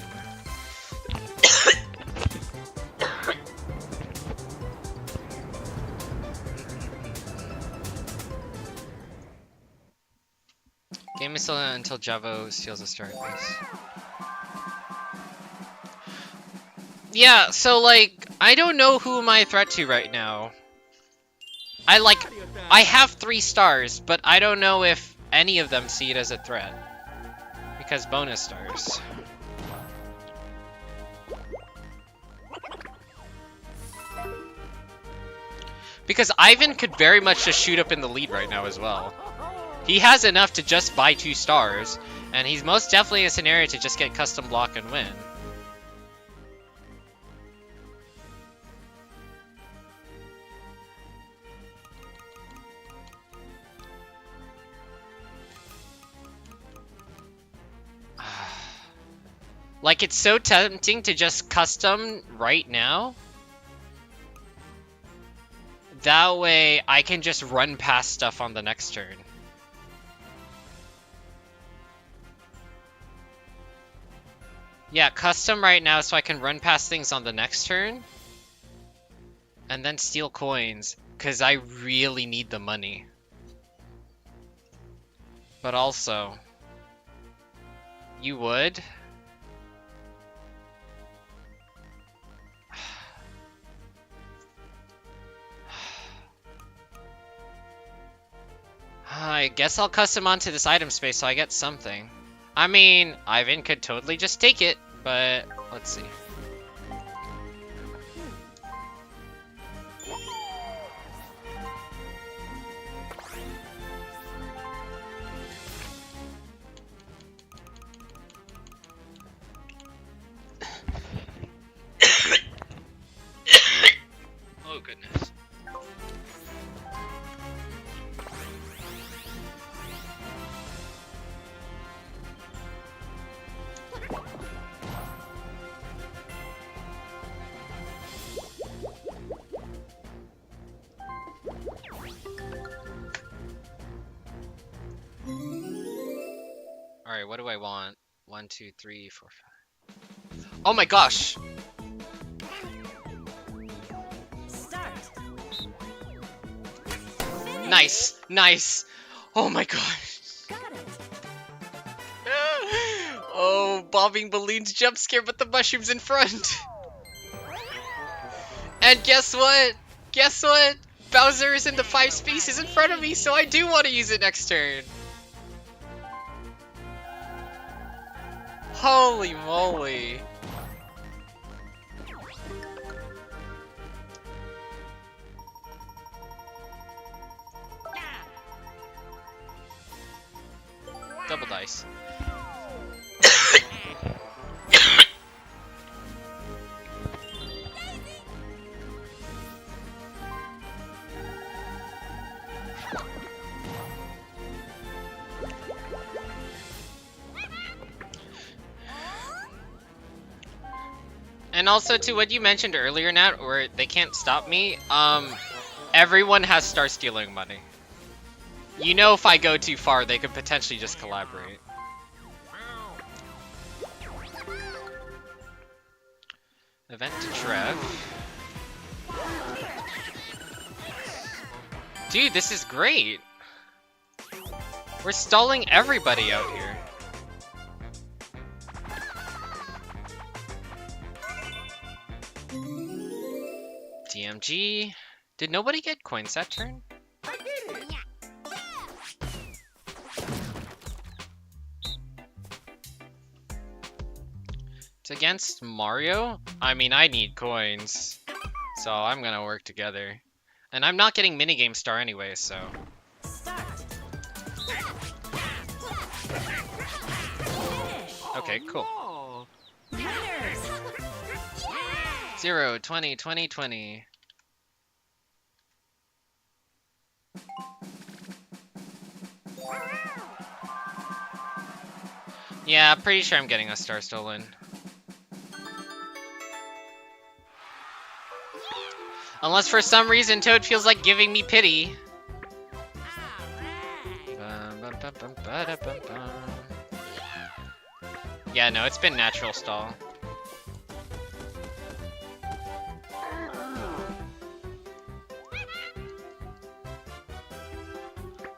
Game is still until Javo steals a star at least. Yeah, so like, I don't know who am I a threat to right now. I have 3 stars, but I don't know if any of them see it as a threat. Because bonus stars. Because Ivan could very much just shoot up in the lead right now as well. He has enough to just buy 2 stars, and he's most definitely in a scenario to just get custom block and win. Like, it's so tempting to just custom right now. That way, I can just run past stuff on the next turn. Yeah, custom right now so I can run past things on the next turn. And then steal coins, because I really need the money. But also, you would? I guess I'll custom onto this item space so I get something. I mean, Ivan could totally just take it, but let's see. Oh goodness. Alright, what do I want? 1, 2, 3, 4, 5. Oh my gosh! Start. Nice! Nice! Oh my gosh! Got it. Oh, bobbing balloons jump scare, but the mushroom's in front! And guess what? Guess what? Bowser is in the 5 spaces in front of me, so I do want to use it next turn! Holy moly! Double dice. And also to what you mentioned earlier, Nat, where they can't stop me, everyone has star stealing money. You know if I go too far, they could potentially just collaborate. Event to Trove. Dude, this is great! We're stalling everybody out here. DMG. Did nobody get coins that turn? It's against Mario? I mean, I need coins. So I'm gonna work together. And I'm not getting minigame star anyway, so. Start. Okay, cool. Oh, Winners. 0, 20, 20, 20. Yeah, pretty sure I'm getting a star stolen. Unless for some reason Toad feels like giving me pity. Yeah, no, it's been natural stall.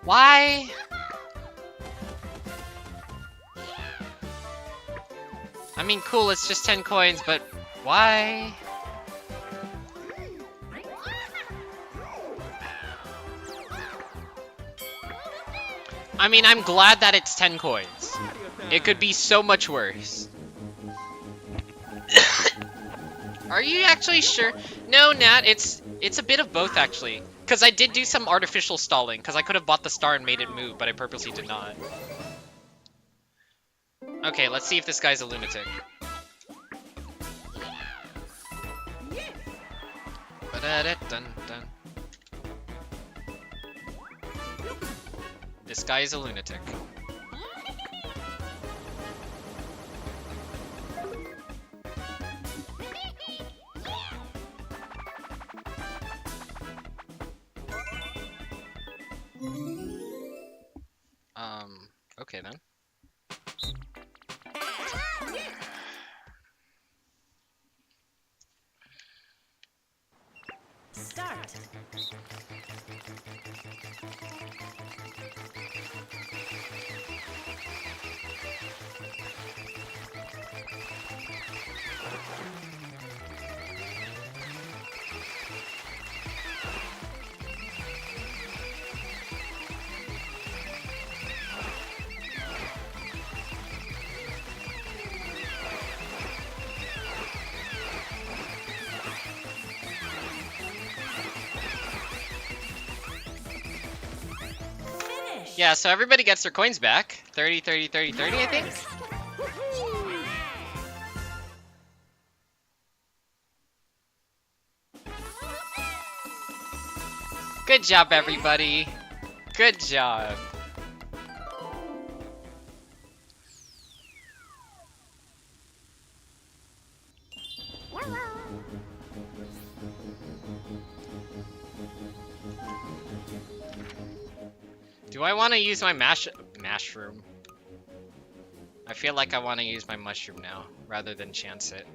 Why? I mean, cool, it's just 10 coins, but why? I mean, I'm glad that it's 10 coins. It could be so much worse. Are you actually sure? No, Nat, it's a bit of both, actually. Because I did do some artificial stalling, because I could have bought the star and made it move, but I purposely did not. Okay, let's see if this guy's a lunatic. Ba-da-da-dun-dun. This guy is a lunatic. Okay then. Start. Finish. Yeah, so everybody gets their coins back. 30, 30, 30, 30, I think? Good job, everybody. Good job. Do I want to use my mushroom? I feel like I want to use my mushroom now, rather than chance it.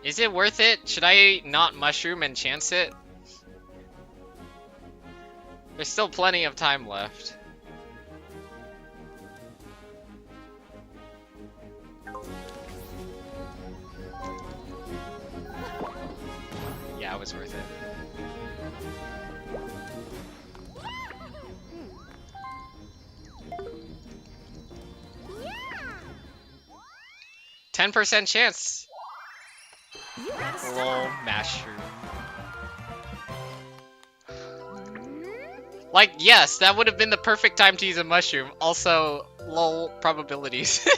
Is it worth it? Should I not mushroom and chance it? There's still plenty of time left. Yeah, it was worth it. Yeah. 10% chance. You got a Lol, star. mushroom. Like, yes, that would have been the perfect time to use a mushroom. Also, lol, probabilities.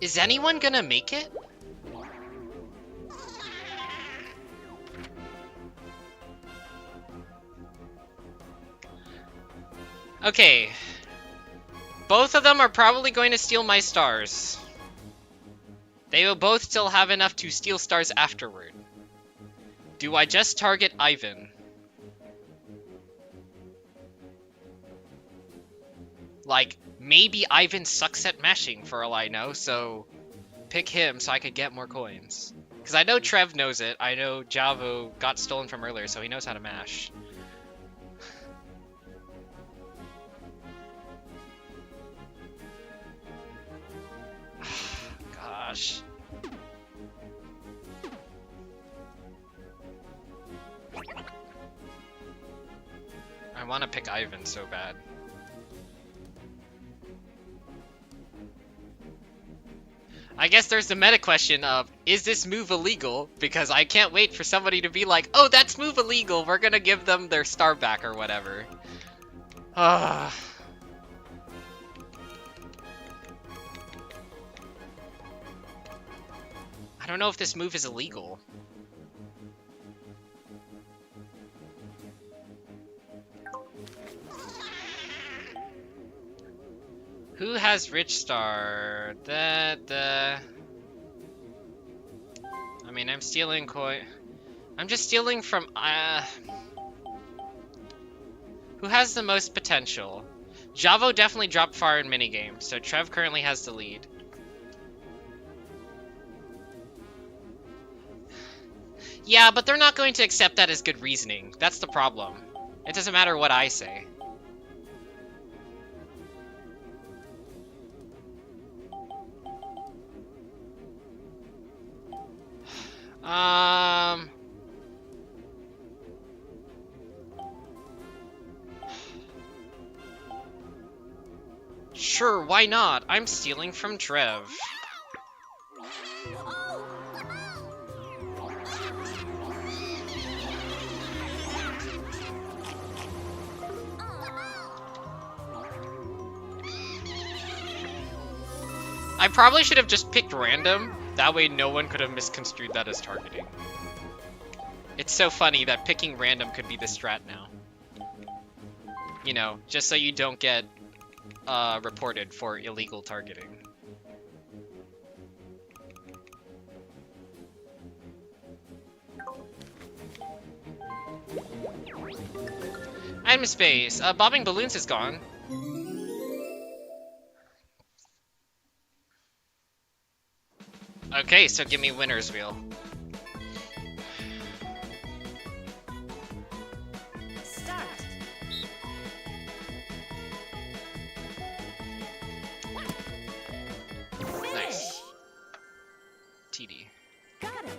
Is anyone gonna make it? Okay. Both of them are probably going to steal my stars. They will both still have enough to steal stars afterward. Do I just target Ivan? Like, maybe Ivan sucks at mashing for all I know, so pick him so I could get more coins. Because I know Trev knows it. I know Javo got stolen from earlier, so he knows how to mash. Gosh. I want to pick Ivan so bad. I guess there's the meta question of, is this move illegal? Because I can't wait for somebody to be like, oh, that's move illegal, we're gonna give them their star back or whatever. Ah. I don't know if this move is illegal. Who has rich star? I mean, I'm stealing coin. I'm just stealing from. Who has the most potential? Javo definitely dropped far in minigames, so Trev currently has the lead. Yeah, but they're not going to accept that as good reasoning. That's the problem. It doesn't matter what I say. Sure, why not? I'm stealing from Trev. I probably should have just picked random. That way no one could have misconstrued that as targeting. It's so funny that picking random could be the strat now. You know, just so you don't get reported for illegal targeting. Item space. Bobbing balloons is gone. Okay, so give me winner's wheel. Start. Finish. Nice. TD. Got it.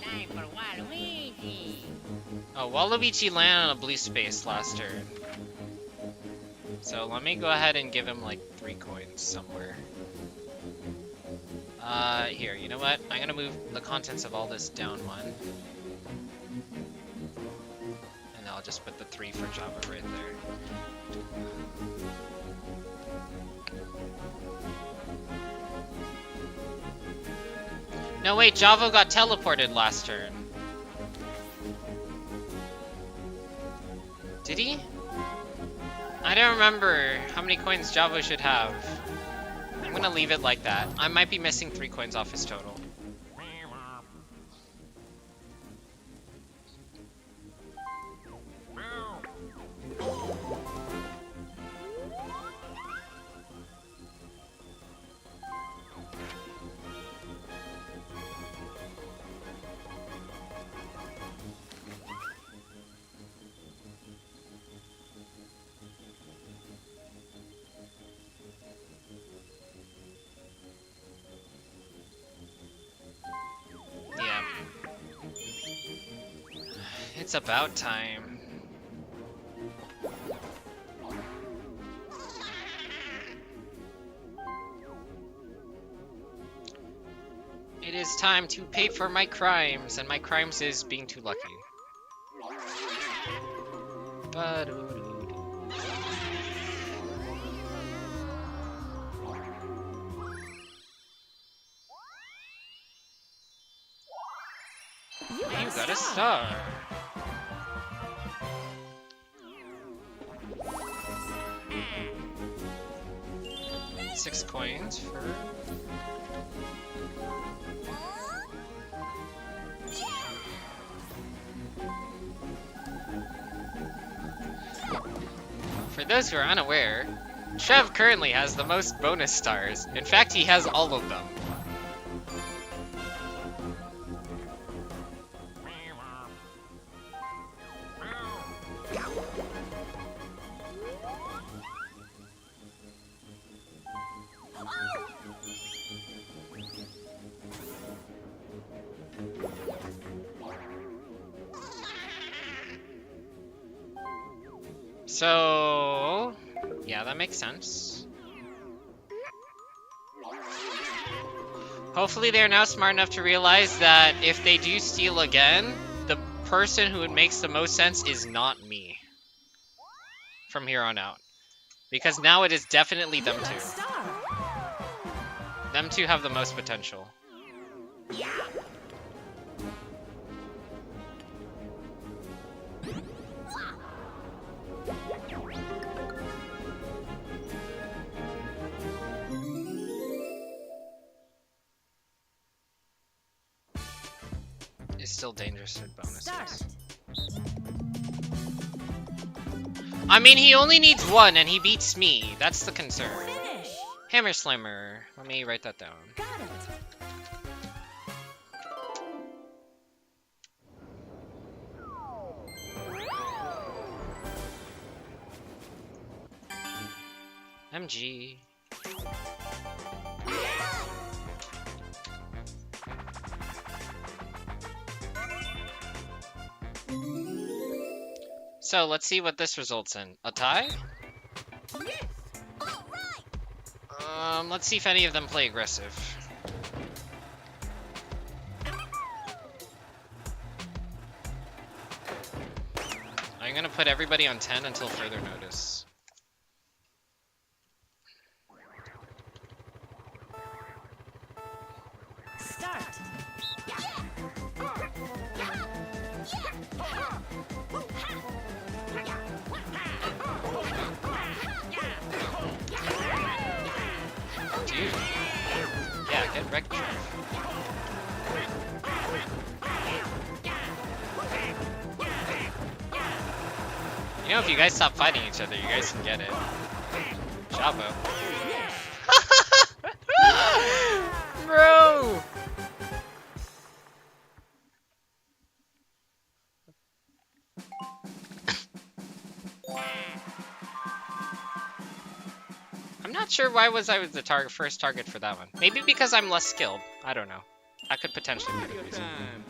Time for Waluigi. Oh, Waluigi landed on a blue space last turn. So let me go ahead and give him like 3 coins somewhere. Here, you know what? I'm gonna move the contents of all this down 1. And I'll just put the 3 for Java right there. No, wait, Javo got teleported last turn. Did he? I don't remember how many coins Javo should have. I'm gonna leave it like that. I might be missing 3 coins off his total. Yeah. It's about time. It is time to pay for my crimes, and my crimes is being too lucky. Ba-doo-doo-doo. You You got a star. Six coins for... For those who are unaware, Trev currently has the most bonus stars. In fact, he has all of them. So, yeah, that makes sense. Hopefully they're now smart enough to realize that if they do steal again, the person who it makes the most sense is not me. From here on out. Because now it is definitely them got a two. star. Them two have the most potential. It's still dangerous with bonuses. Start. I mean, he only needs 1 and he beats me. That's the concern. Finish. Hammer Slammer. Let me write that down. Got it. MG. So let's see what this results in. A tie? Let's see if any of them play aggressive. I'm gonna put everybody on 10 until further notice. Start. Dude. You know, if you guys stop fighting each other, you guys can get it. Javo. Bro! I'm not sure why I was the first target for that one. Maybe because I'm less skilled. I don't know. That could potentially be the Mario reason. time.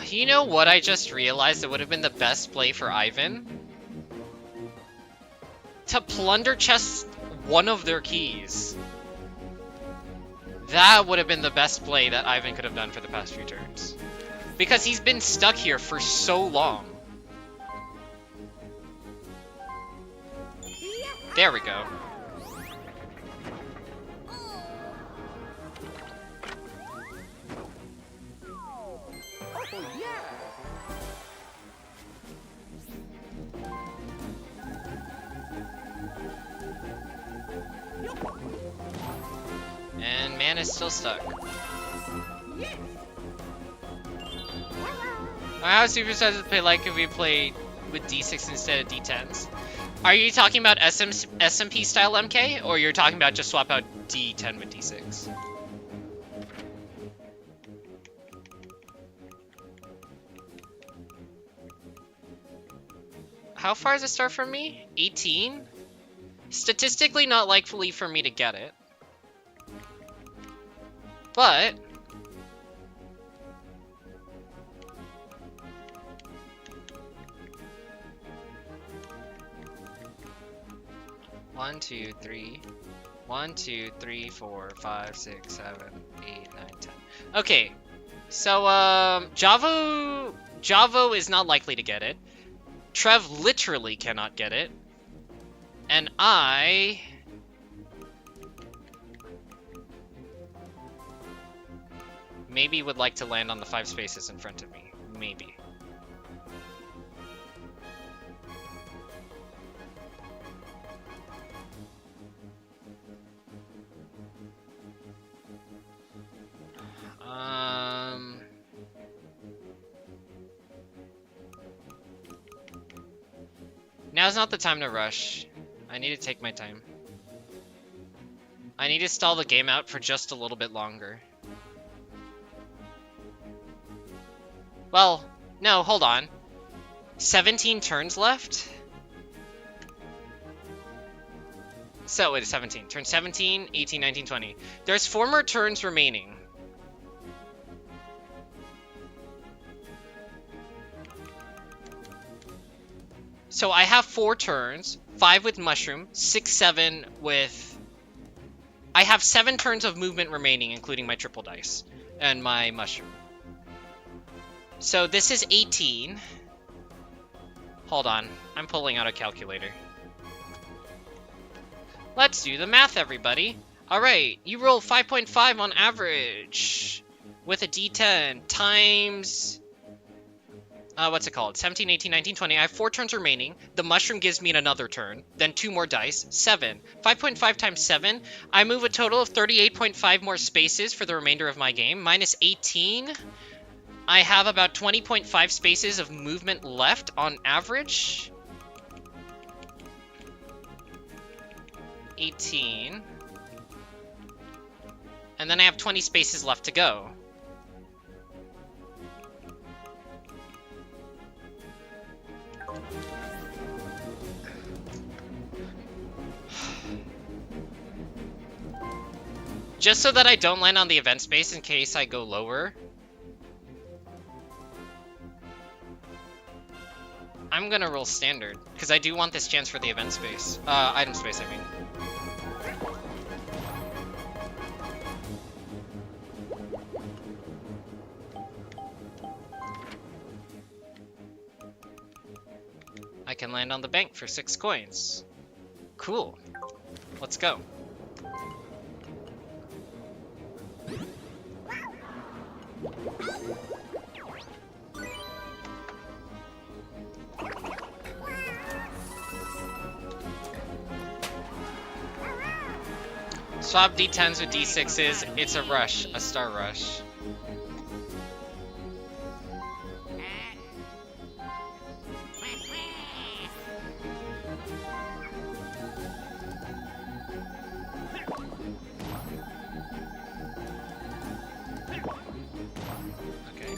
You know what I just realized that would have been the best play for Ivan? To plunder chest one of their keys. That would have been the best play that Ivan could have done for the past few turns. Because he's been stuck here for so long. There we go. And man is still stuck. How super size would play like if we played with D6 instead of D10s? Are you talking about SMP style MK, or you're talking about just swap out D10 with D6? How far does it start from me? 18? Statistically not likely for me to get it. But... One, two, three. 1, 2, 3, 4, 5, 6, 7, 8, 9, 10. Okay. So, Javo is not likely to get it. Trev literally cannot get it. And I... maybe would like to land on the 5 spaces in front of me. Maybe. Now's not the time to rush. I need to take my time. I need to stall the game out for just a little bit longer. Well, no, hold on. 17 turns left? So, wait, 17. Turn 17, 18, 19, 20. There's 4 more turns remaining. So I have 4 turns, 5 with mushroom, 6, 7 with... I have 7 turns of movement remaining, including my triple dice and my mushroom. So this is 18. Hold on, I'm pulling out a calculator. Let's do the math, everybody. Alright, you roll 5.5 on average with a d10 times... what's it called? 17, 18, 19, 20. I have 4 turns remaining. The mushroom gives me another turn. Then 2 more dice. 7. 5.5 times 7. I move a total of 38.5 more spaces for the remainder of my game. Minus 18. I have about 20.5 spaces of movement left on average. 18. And then I have 20 spaces left to go. Just so that I don't land on the event space in case I go lower, I'm gonna roll standard, because I do want this chance for the event space. Item space, I mean. I can land on the bank for 6 coins. Cool. Let's go. Swap D10s with D6s. It's a rush, a star rush. Okay.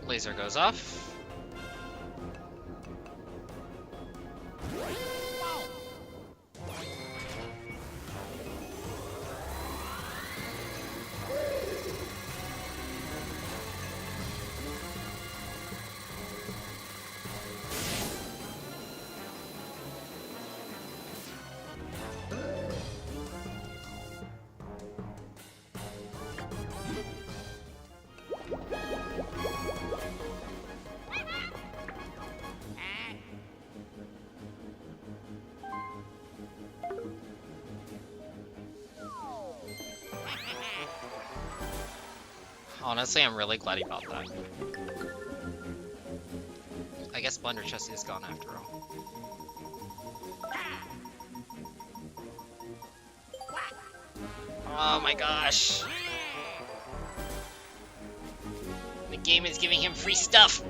Laser goes off. Honestly, I'm really glad he bought that. I guess Blunder Chest is gone after all. Oh my gosh! The game is giving him free stuff!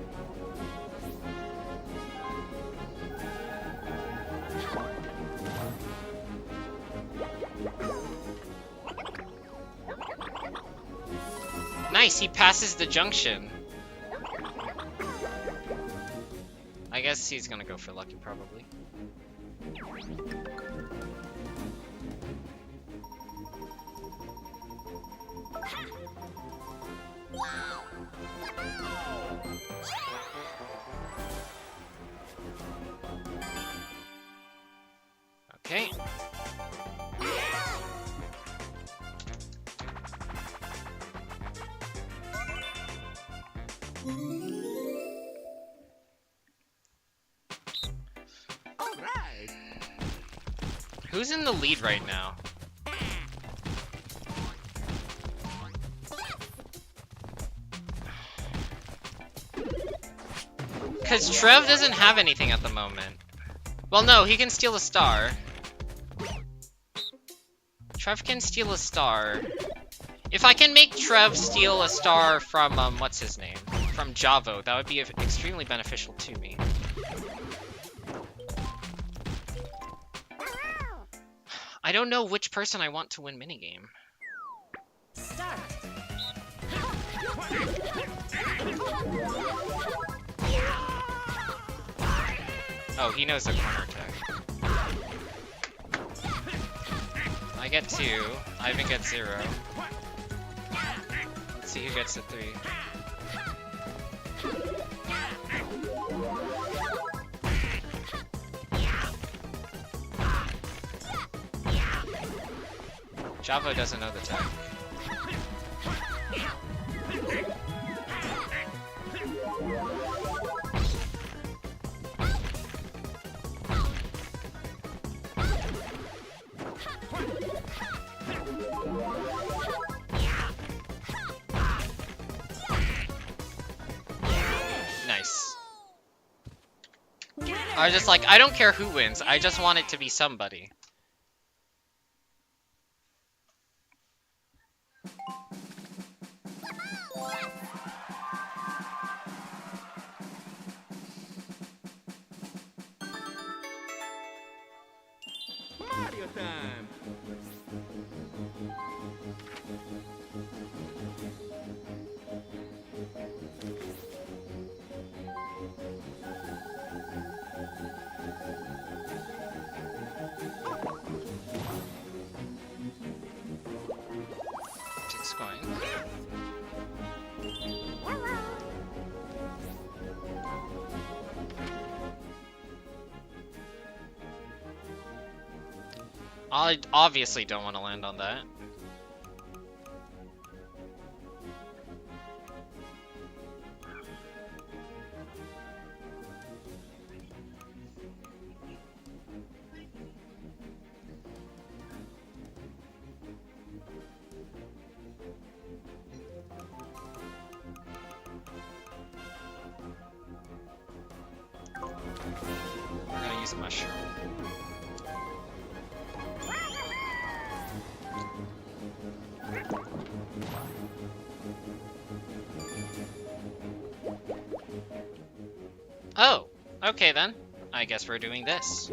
Nice, he passes the junction. I guess he's gonna go for lucky, probably. Okay. Alright. Who's in the lead right now? Because Trove doesn't have anything at the moment. Well, no, he can steal a star. Trev can steal a star. If I can make Trev steal a star from, what's his name? From Javo, that would be extremely beneficial to me. I don't know which person I want to win minigame. Start. Oh, he knows the corner attack. I get 2. Ivan gets 0. Let's see who gets the 3. Javo doesn't know the tech. Nice. I was just like, I don't care who wins, I just want it to be somebody. Mario time. Six coins. I obviously don't want to land on that. We're gonna use a mushroom. Oh, okay then. I guess we're doing this.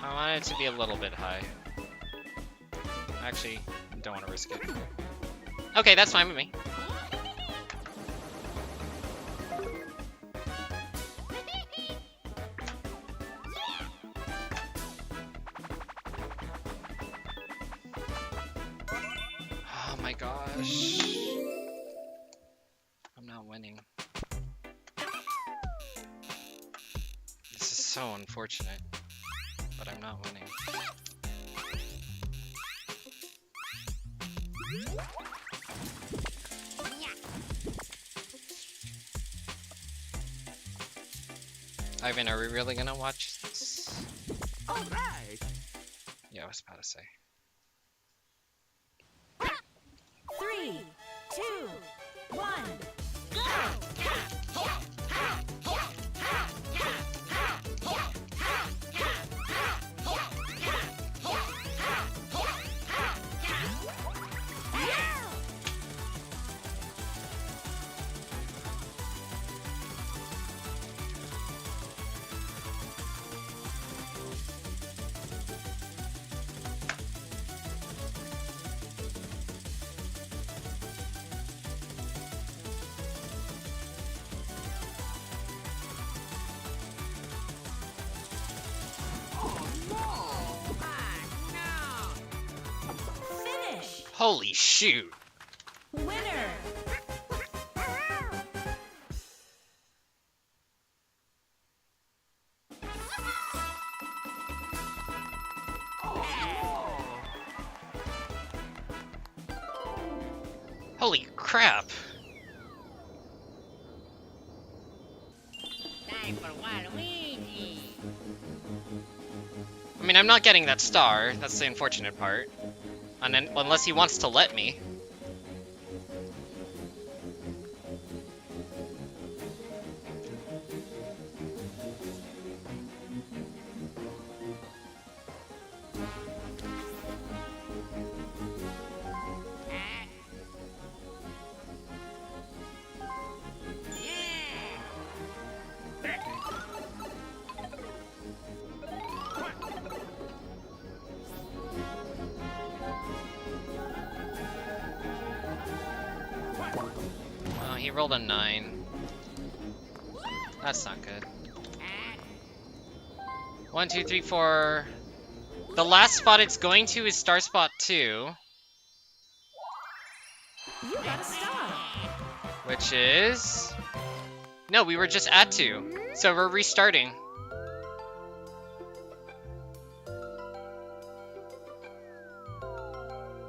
I want it to be a little bit high. Actually, don't want to risk it. Okay, that's fine with me. Oh my gosh. I'm not winning. This is so unfortunate, but I'm not winning. Ivan, are we really gonna watch this? All right. Yeah, I was about to say. 3, 2, 1, go! Finish! Holy shoot! Winner! Holy crap! Time for Waluigi. I mean, I'm not getting that star. That's the unfortunate part. And then, unless he wants to let me. Oh, he rolled a 9. That's not good. 1, 2, 3, 4. The last spot it's going to is star spot 2, You got a star! which is... No, we were just at 2, so we're restarting.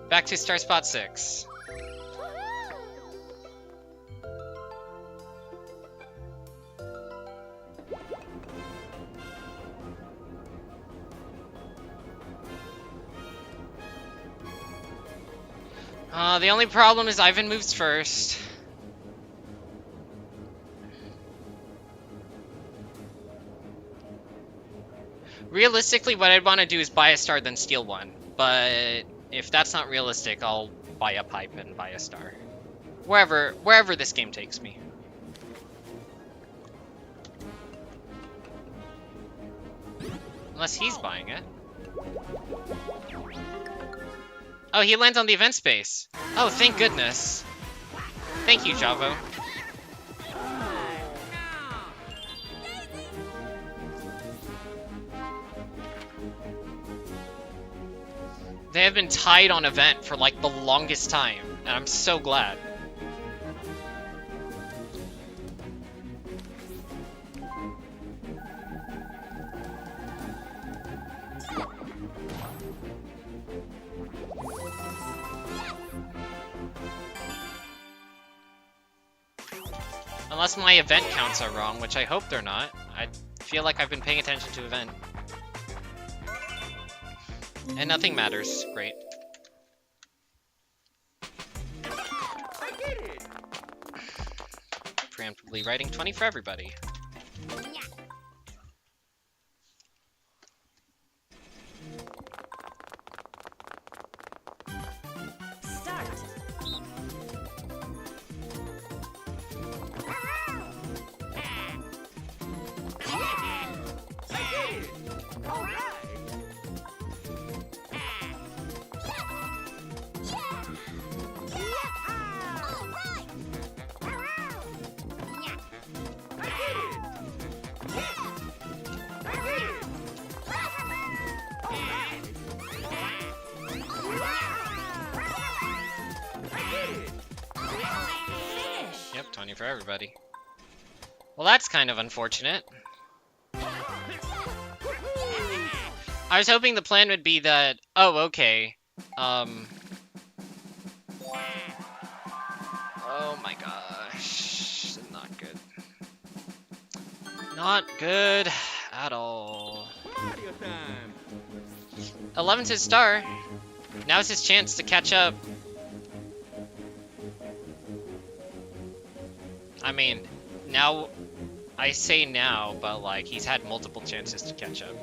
Back to star spot 6. The only problem is Ivan moves first. Realistically, what I'd want to do is buy a star, then steal one. But if that's not realistic, I'll buy a pipe and buy a star. Wherever this game takes me. Unless he's buying it. Oh, he lands on the event space. Oh, thank goodness. Thank you, Javo. They have been tied on event for like the longest time, and I'm so glad. Unless my event counts are wrong, which I hope they're not. I feel like I've been paying attention to event. And nothing matters. Great. I did it. Preemptively writing 20 for everybody. Yeah. 20 for everybody. Well, that's kind of unfortunate. I was hoping the plan would be that... Oh, okay. Oh my gosh. Not good. Not good at all. Mario time. 11's his star. Now's his chance to catch up. I mean, now... I say now, but like, he's had multiple chances to catch up.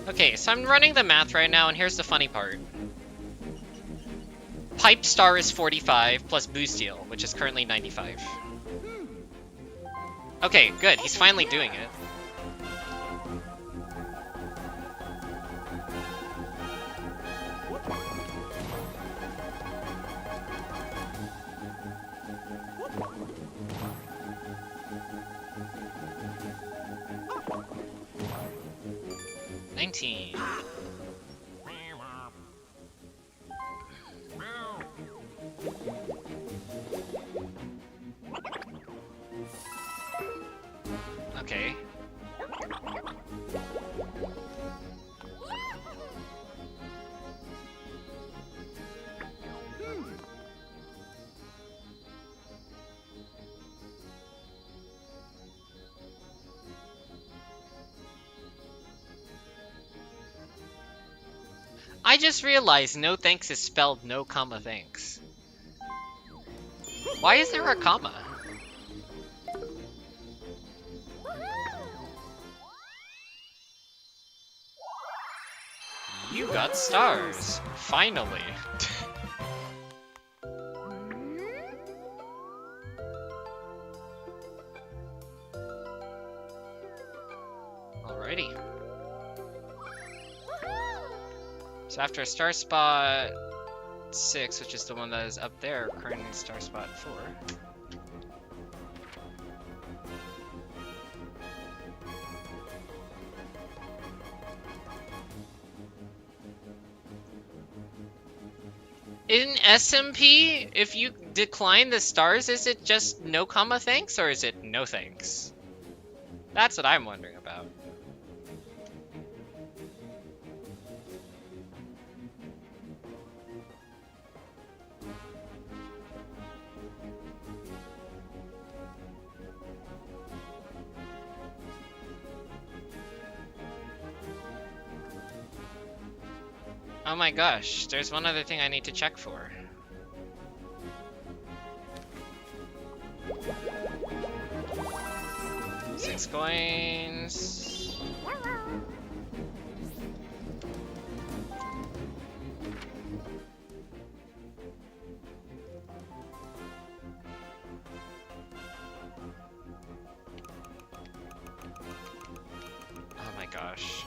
Okay, so I'm running the math right now, and here's the funny part. Pipe Star is 45, plus Boost Deal, which is currently 95. Okay, good, he's finally doing it. Okay. I just realized no thanks is spelled no comma thanks. Why is there a comma? You got stars. Finally. Alrighty. So after star spot 6, which is the one that is up there, currently star spot 4. In SMP, if you decline the stars, is it just no comma thanks, or is it no thanks? That's what I'm wondering about. Oh my gosh, there's one other thing I need to check for. Six coins. Oh my gosh.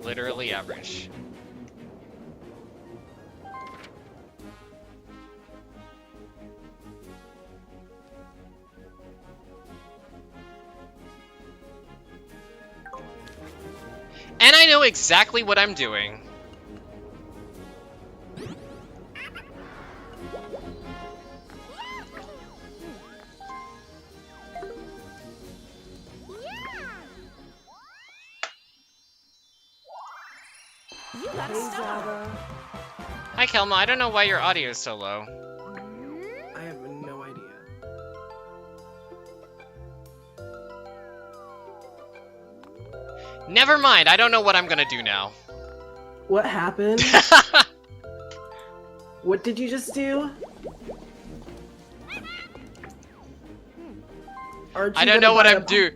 Literally average. And I know exactly what I'm doing. You got a star. Hi Kelma, I don't know why your audio is so low. I have no idea. Never mind, I don't know what I'm gonna do now. What happened? What did you just do? I don't know what I'm doing.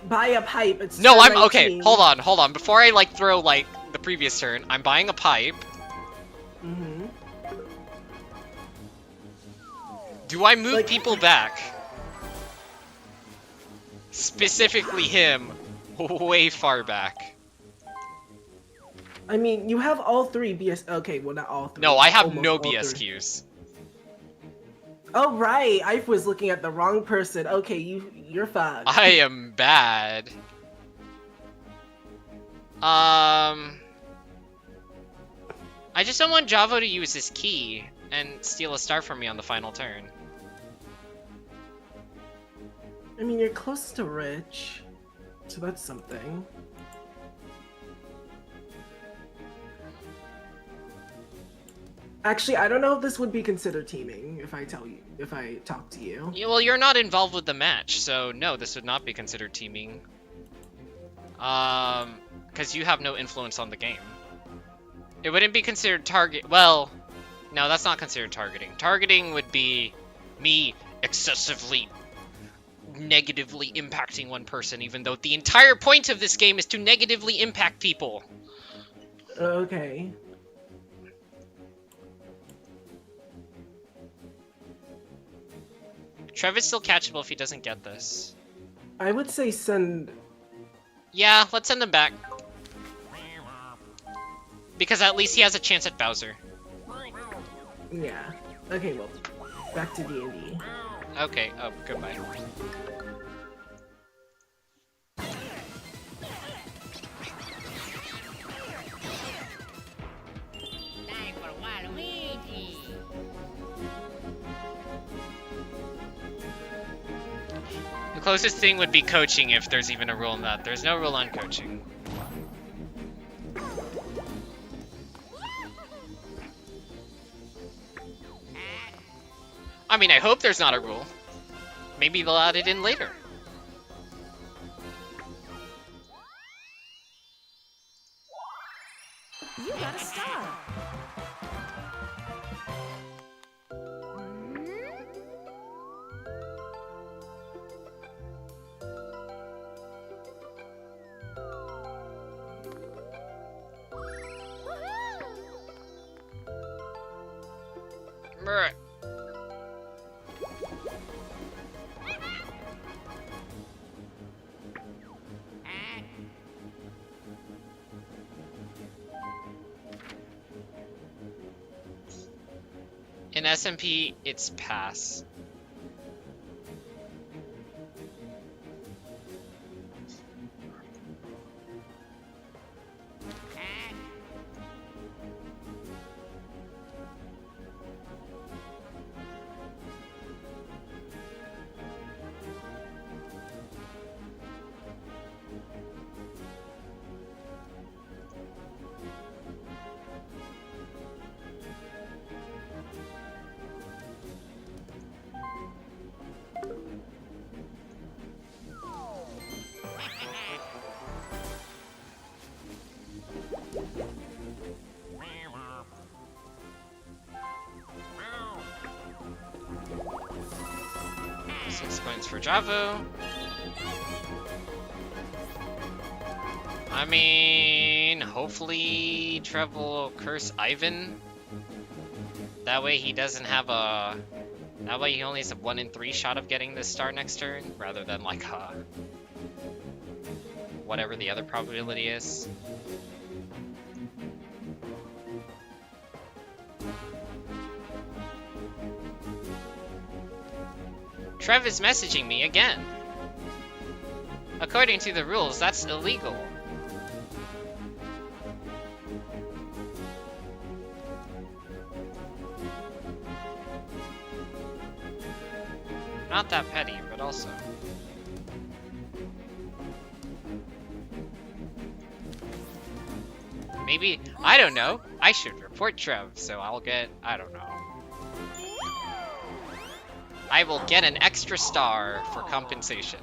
Buy a pipe. It's No, turn I'm okay. 19. Hold on. Before I like throw like the previous turn, I'm buying a pipe. Mm-hmm. Do I move Like- people back? Specifically him, way far back. I mean, you have all 3 BS. Okay, well not all 3. No, I have almost no all 3. BSQs. Oh right, I was looking at the wrong person. Okay, you're fucked. I am bad. I just don't want Javo to use his key and steal a star from me on the final turn. I mean, you're close to rich, so that's something. Actually, I don't know if this would be considered teaming if I talk to you. Yeah, well, you're not involved with the match, so no, this would not be considered teaming. Because you have no influence on the game. It wouldn't be considered target. Well, no, that's not considered targeting. Targeting would be me excessively negatively impacting one person, even though the entire point of this game is to negatively impact people. Okay. Trove is still catchable if he doesn't get this. I would say send. Yeah, let's send him back. Because at least he has a chance at Bowser. Yeah. Okay, well, back to D&D. Okay, oh, goodbye. Time for Waluigi. The closest thing would be coaching if there's even a rule in that. There's no rule on coaching. I mean, I hope there's not a rule. Maybe they'll add it in later. You got a star. Brr. In SMP, it's pass. For Javo. I mean, hopefully Trove will curse Ivan. That way he doesn't have a... That way he only has a 1 in 3 shot of getting this star next turn, rather than like whatever the other probability is. Trove is messaging me again. According to the rules, that's illegal. Not that petty, but also. Maybe, I don't know, I should report Trove, so I'll get, I don't know. I will get an extra star for compensation.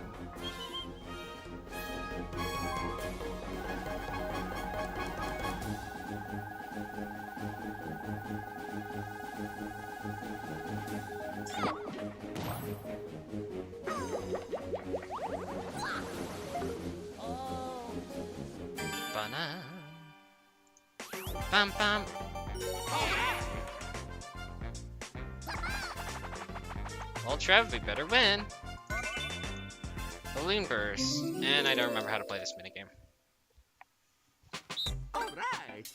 Bum bum. Well, Trev, we better win. Balloon burst, and I don't remember how to play this minigame. All right.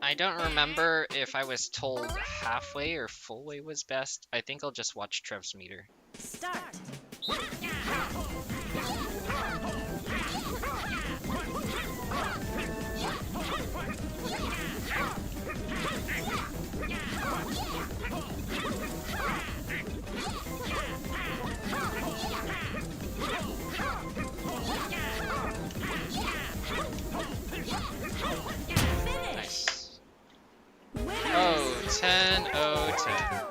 I don't remember if I was told halfway or full way was best. I think I'll just watch Trev's meter. Start. Nice. Oh, 10, oh, 10.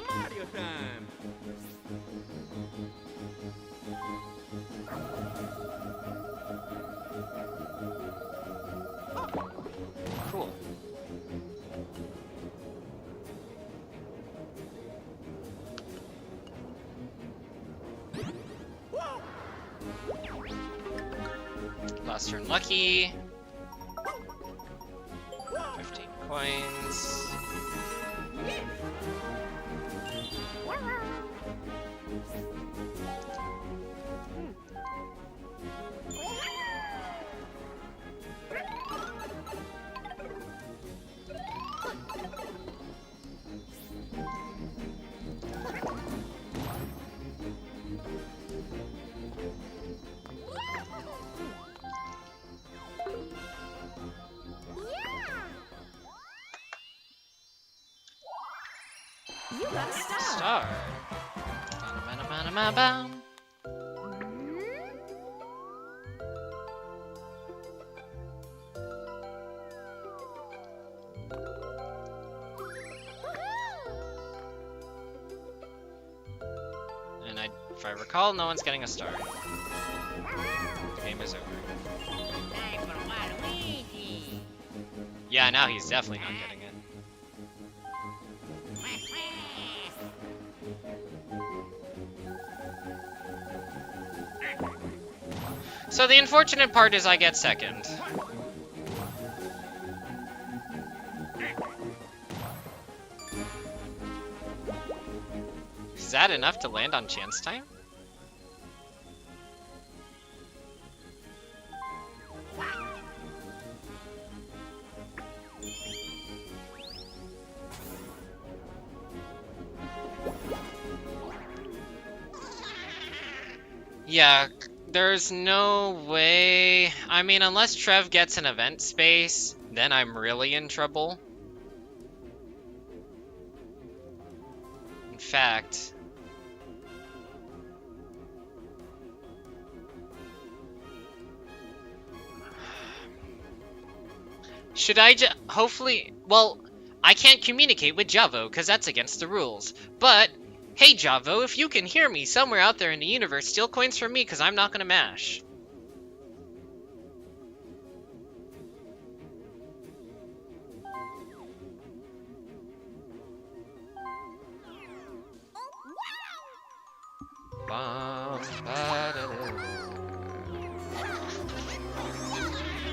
Mario time. Cool. Last turn lucky. 15 coins. You got a star. Star. Ba-da-ba-da-ba-da-ba-bam. And if I recall, no one's getting a star. The game is over. Time for Waluigi. Yeah, now he's definitely not getting it. So the unfortunate part is I get second. Is that enough to land on chance time? Yeah, there's no way. I mean, unless Trev gets an event space, then I'm really in trouble. In fact, should I hopefully, well, I can't communicate with Javo because that's against the rules. But hey Javo, if you can hear me somewhere out there in the universe, steal coins from me because I'm not gonna mash.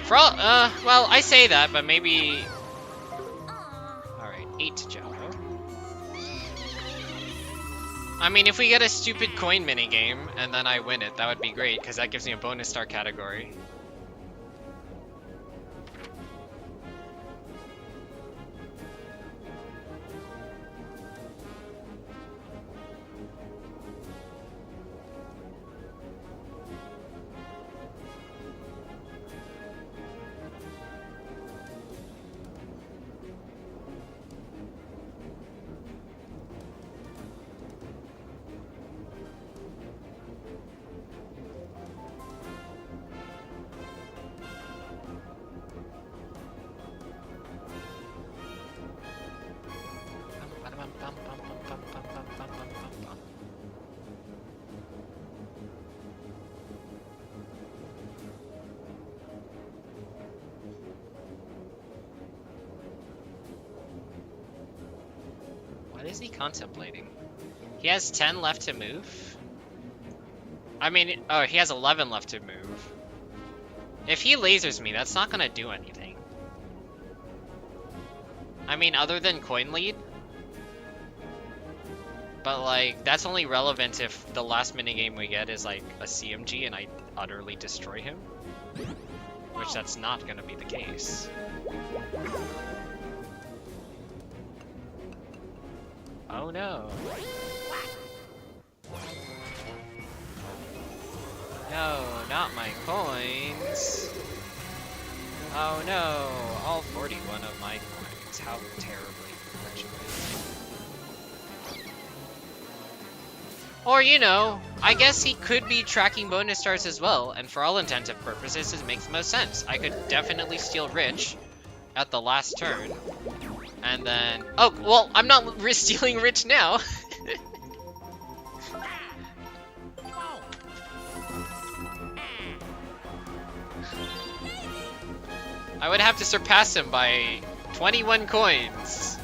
For all, well, I say that, but maybe. Alright, 8 to Javo. I mean, if we get a stupid coin minigame and then I win it, that would be great, because that gives me a bonus star category. What is he contemplating? He has 10 left to move? I mean, oh, he has 11 left to move. If he lasers me, that's not gonna do anything. I mean, other than coin lead. But, like, that's only relevant if the last minigame we get is, like, a CMG and I utterly destroy him. Which that's not gonna be the case. Oh no. No, not my coins. Oh no, all 41 of my coins. How terribly unfortunate. Or, you know, I guess he could be tracking bonus stars as well, and for all intents and purposes, it makes the most sense. I could definitely steal Rich at the last turn, and then... Oh, well, I'm not stealing Rich now. I would have to surpass him by 21 coins.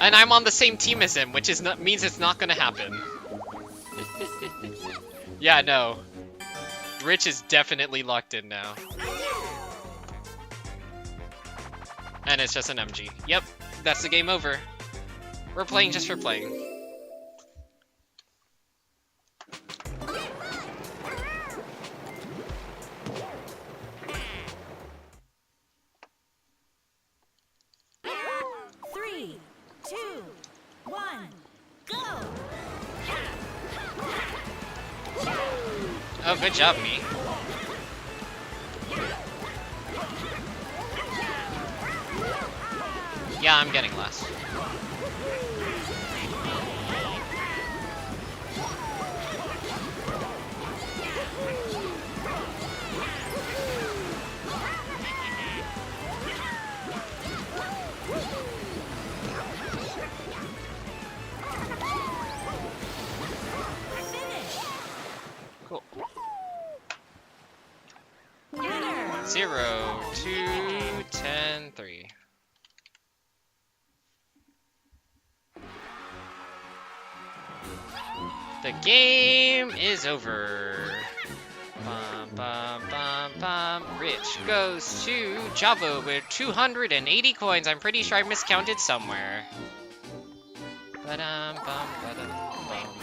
And I'm on the same team as him, which is not, means it's not gonna happen. Yeah, no. Rich is definitely locked in now. And it's just an MG. Yep, that's the game over. We're playing just for playing. Oh, good job, me. Yeah, I'm getting last. Cool. 0, 2, 10, 3. The game is over. Bum, bum, bum, bum. Rich goes to Java with 280 coins. I'm pretty sure I miscounted somewhere. Ba-dum, bum, ba-dum, bum,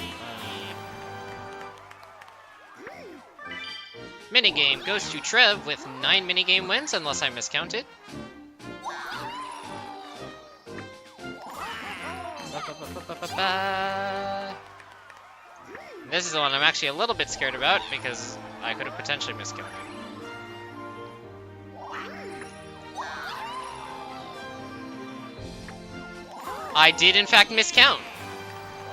Minigame goes to Trove with 9 minigame wins, unless I miscounted. This is the one I'm actually a little bit scared about, because I could have potentially miscounted. I did in fact miscount,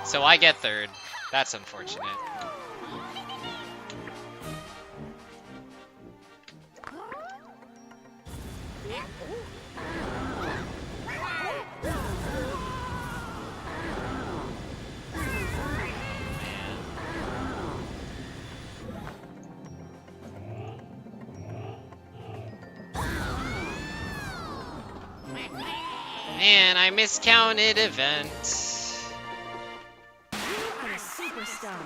so I get third. That's unfortunate. Man, I miscounted event. You are a superstar.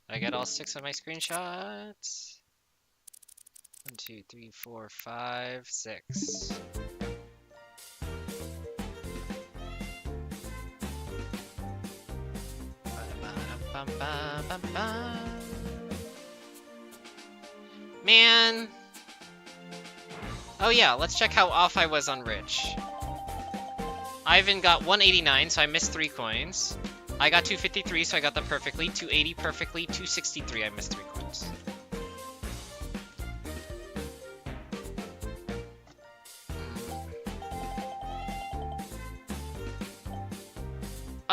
I get all 6 of my screenshots. 1, 2, 3, 4, 5, 6. Man. Oh yeah, let's check how off I was on Rich. Ivan got 189, so I missed 3 coins. I got 253, so I got them perfectly. 280 perfectly. 263, I missed 3 coins.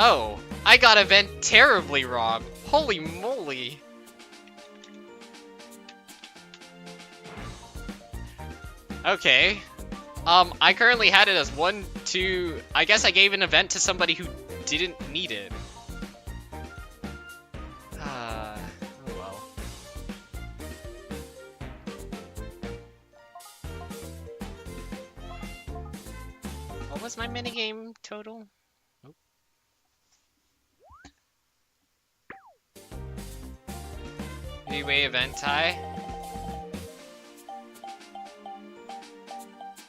Oh, I got event terribly wrong. Holy moly. Okay. I currently had it as 1, 2... I guess I gave an event to somebody who didn't need it. Oh well. What was my minigame total? Nope. Three-way event tie?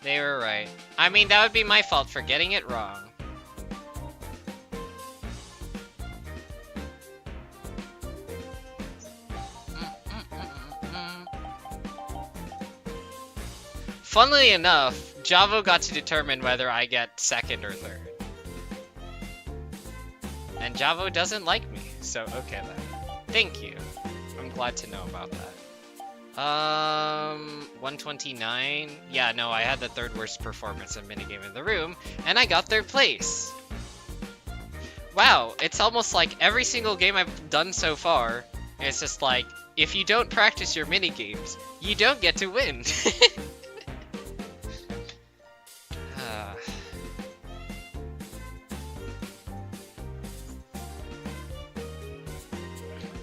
They were right. I mean, that would be my fault for getting it wrong. Funnily enough, Javo got to determine whether I get second or third. And Javo doesn't like me, so okay then. Thank you. I'm glad to know about that. 129. Yeah, no, I had the third worst performance in minigame in the room, and I got third place. Wow, it's almost like every single game I've done so far, it's just like, if you don't practice your minigames, you don't get to win.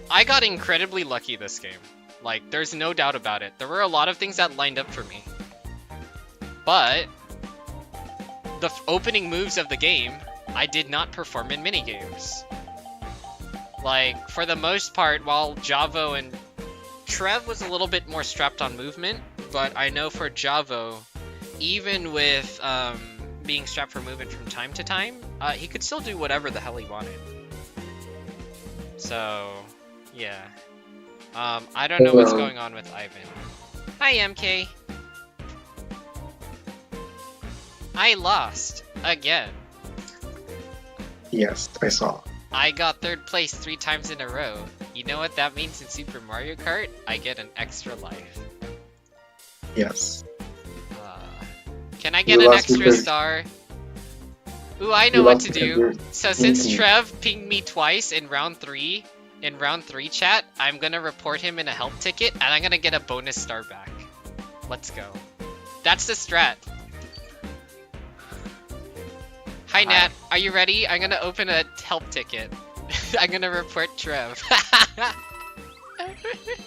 I got incredibly lucky this game. Like, there's no doubt about it. There were a lot of things that lined up for me. But the opening moves of the game, I did not perform in minigames. Like, for the most part, while Javo and Trev was a little bit more strapped on movement, but I know for Javo, even with being strapped for movement from time to time, he could still do whatever the hell he wanted. So, yeah. I don't know what's going on with Ivan. Hi, MK. I lost. Again. Yes, I saw. I got third place 3 times in a row. You know what that means in Super Mario Kart? I get an extra life. Yes. Can I get an extra star? Ooh, I know what to do. So since Trev pinged me twice in round 3, chat, I'm gonna report him in a help ticket, and I'm gonna get a bonus star back. Let's go. That's the strat. Hi, Nat. Are you ready? I'm gonna open a help ticket. I'm gonna report Trev.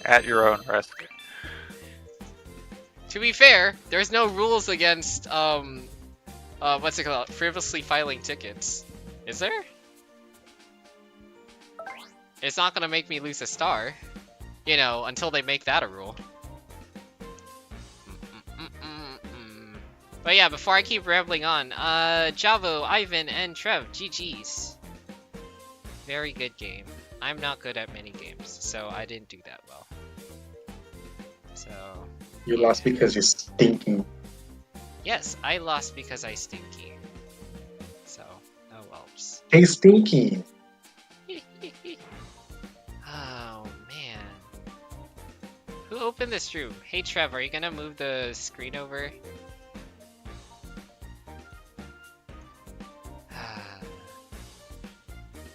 At your own risk. To be fair, there's no rules against, what's it called? Frivolously filing tickets. Is there? It's not gonna make me lose a star. You know, until they make that a rule. But yeah, before I keep rambling on, Javo, Ivan, and Trev, GG's. Very good game. I'm not good at mini games, so I didn't do that well. So... You lost because you're stinking. Yes, I lost because I stinky. So, oh well. Hey, stinky! Oh, man. Who opened this room? Hey, Trev, are you gonna move the screen over?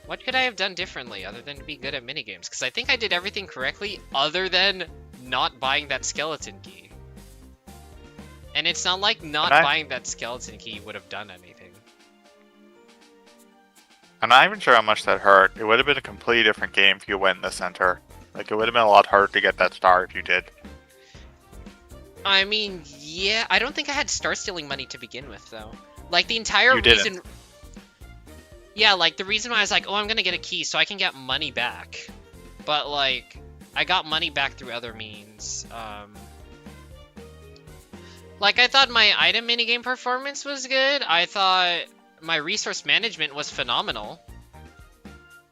What could I have done differently other than to be good at minigames? Because I think I did everything correctly other than not buying that skeleton key. And it's not like not buying that skeleton key would have done anything. I'm not even sure how much that hurt. It would have been a completely different game if you went in the center. Like, it would have been a lot harder to get that star if you did. I mean, yeah, I don't think I had star stealing money to begin with, though. Like, the entire reason... Didn't. Yeah, like, the reason why I was like, oh, I'm gonna get a key so I can get money back. But, like, I got money back through other means. Like, I thought my item minigame performance was good. I thought my resource management was phenomenal.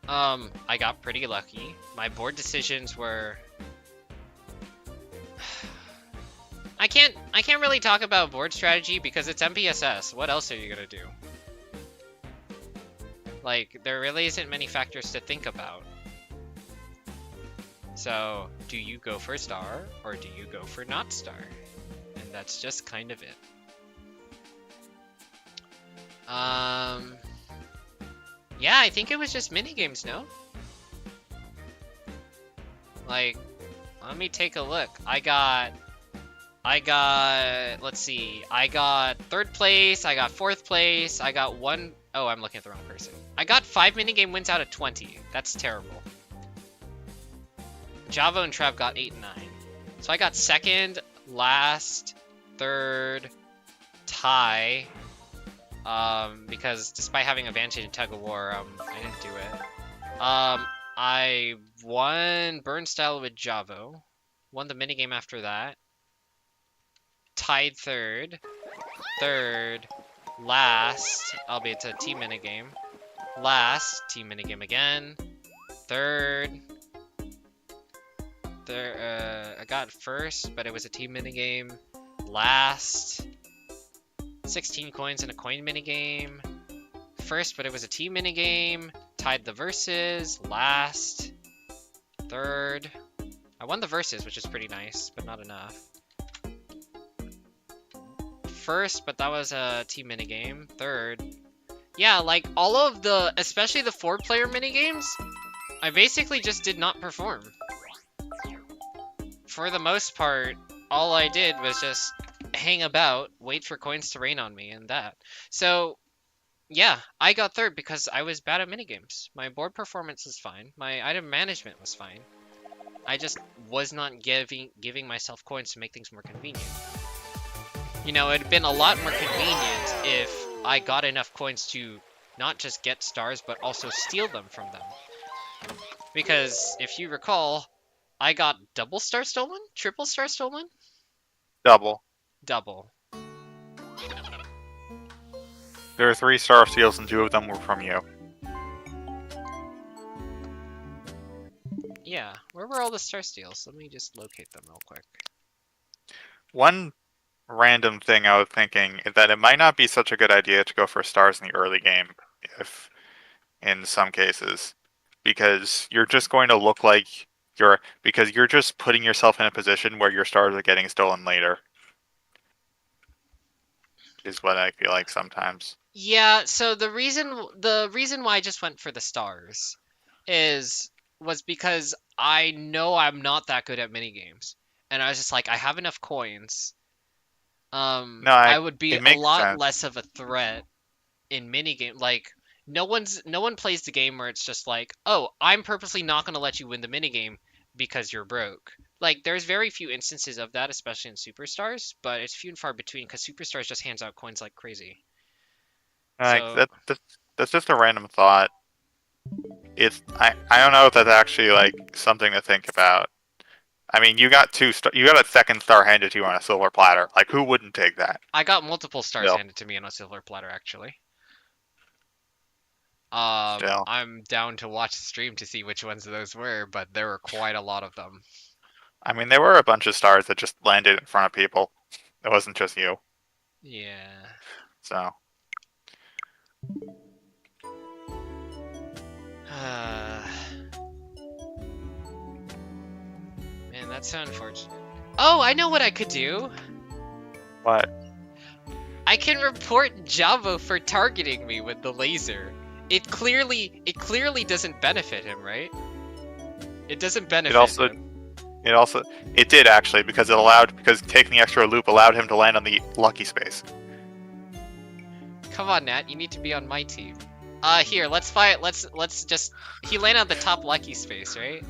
I got pretty lucky. My board decisions were... I can't really talk about board strategy because it's MPSS. What else are you gonna do? Like, there really isn't many factors to think about. So, do you go for star, or do you go for not star? And that's just kind of it. Yeah, I think it was just minigames, no? Like, let me take a look. I got, let's see. I got 3rd place, I got 4th place, I got oh, I'm looking at the wrong person. I got 5 minigame wins out of 20. That's terrible. Javo and Trev got 8 and 9. So I got 2nd, last, 3rd, tie. Because despite having advantage in tug of war, I didn't do it. I won Burn Style with Javo. Won the minigame after that. Tied 3rd. 3rd. Last. Albeit it's a team minigame. Last. Team minigame again. 3rd. I got 1st, but it was a team minigame. Last. 16 coins in a coin minigame. 1st, but it was a team minigame. Tied the verses. Last. 3rd. I won the verses, which is pretty nice, but not enough. 1st, but that was a team minigame. 3rd. Yeah, like all of the, especially the 4-player minigames, I basically just did not perform. For the most part, all I did was just hang about, wait for coins to rain on me, and that. So, yeah, I got 3rd because I was bad at minigames. My board performance was fine. My item management was fine. I just was not giving myself coins to make things more convenient. You know, it'd been a lot more convenient if I got enough coins to not just get stars, but also steal them from them. Because, if you recall, I got double star stolen? Triple star stolen? Double. Double. There are 3 star steals and 2 of them were from you. Yeah, where were all the star steals? Let me just locate them real quick. One random thing I was thinking is that it might not be such a good idea to go for stars in the early game, if in some cases, because you're just going to look like because you're just putting yourself in a position where your stars are getting stolen later. Is what I feel like sometimes. Yeah, so the reason why I just went for the stars was because I know I'm not that good at minigames. And I was just like, I have enough coins. I would be a lot less of a threat in minigame. Like, no one plays the game where it's just like, oh, I'm purposely not going to let you win the minigame because you're broke. Like, there's very few instances of that, especially in Superstars, but it's few and far between because Superstars just hands out coins like crazy. Like, So, that's just a random thought. I don't know if that's actually like something to think about. I mean, you got a 2nd star handed to you on a silver platter. Like, who wouldn't take that? I got multiple stars Still. handed to me on a silver platter, actually. Still. I'm down to watch the stream to see which ones those were, but there were quite a lot of them. I mean, there were a bunch of stars that just landed in front of people. It wasn't just you. Yeah. So. Man, that's so unfortunate. Oh, I know what I could do. What? I can report Javo for targeting me with the laser. It clearly doesn't benefit him, right? It doesn't benefit him. It did actually, because taking the extra loop allowed him to land on the lucky space. Come on, Nat, you need to be on my team. Here, let's fight. Let's just. He landed on the top lucky space, right?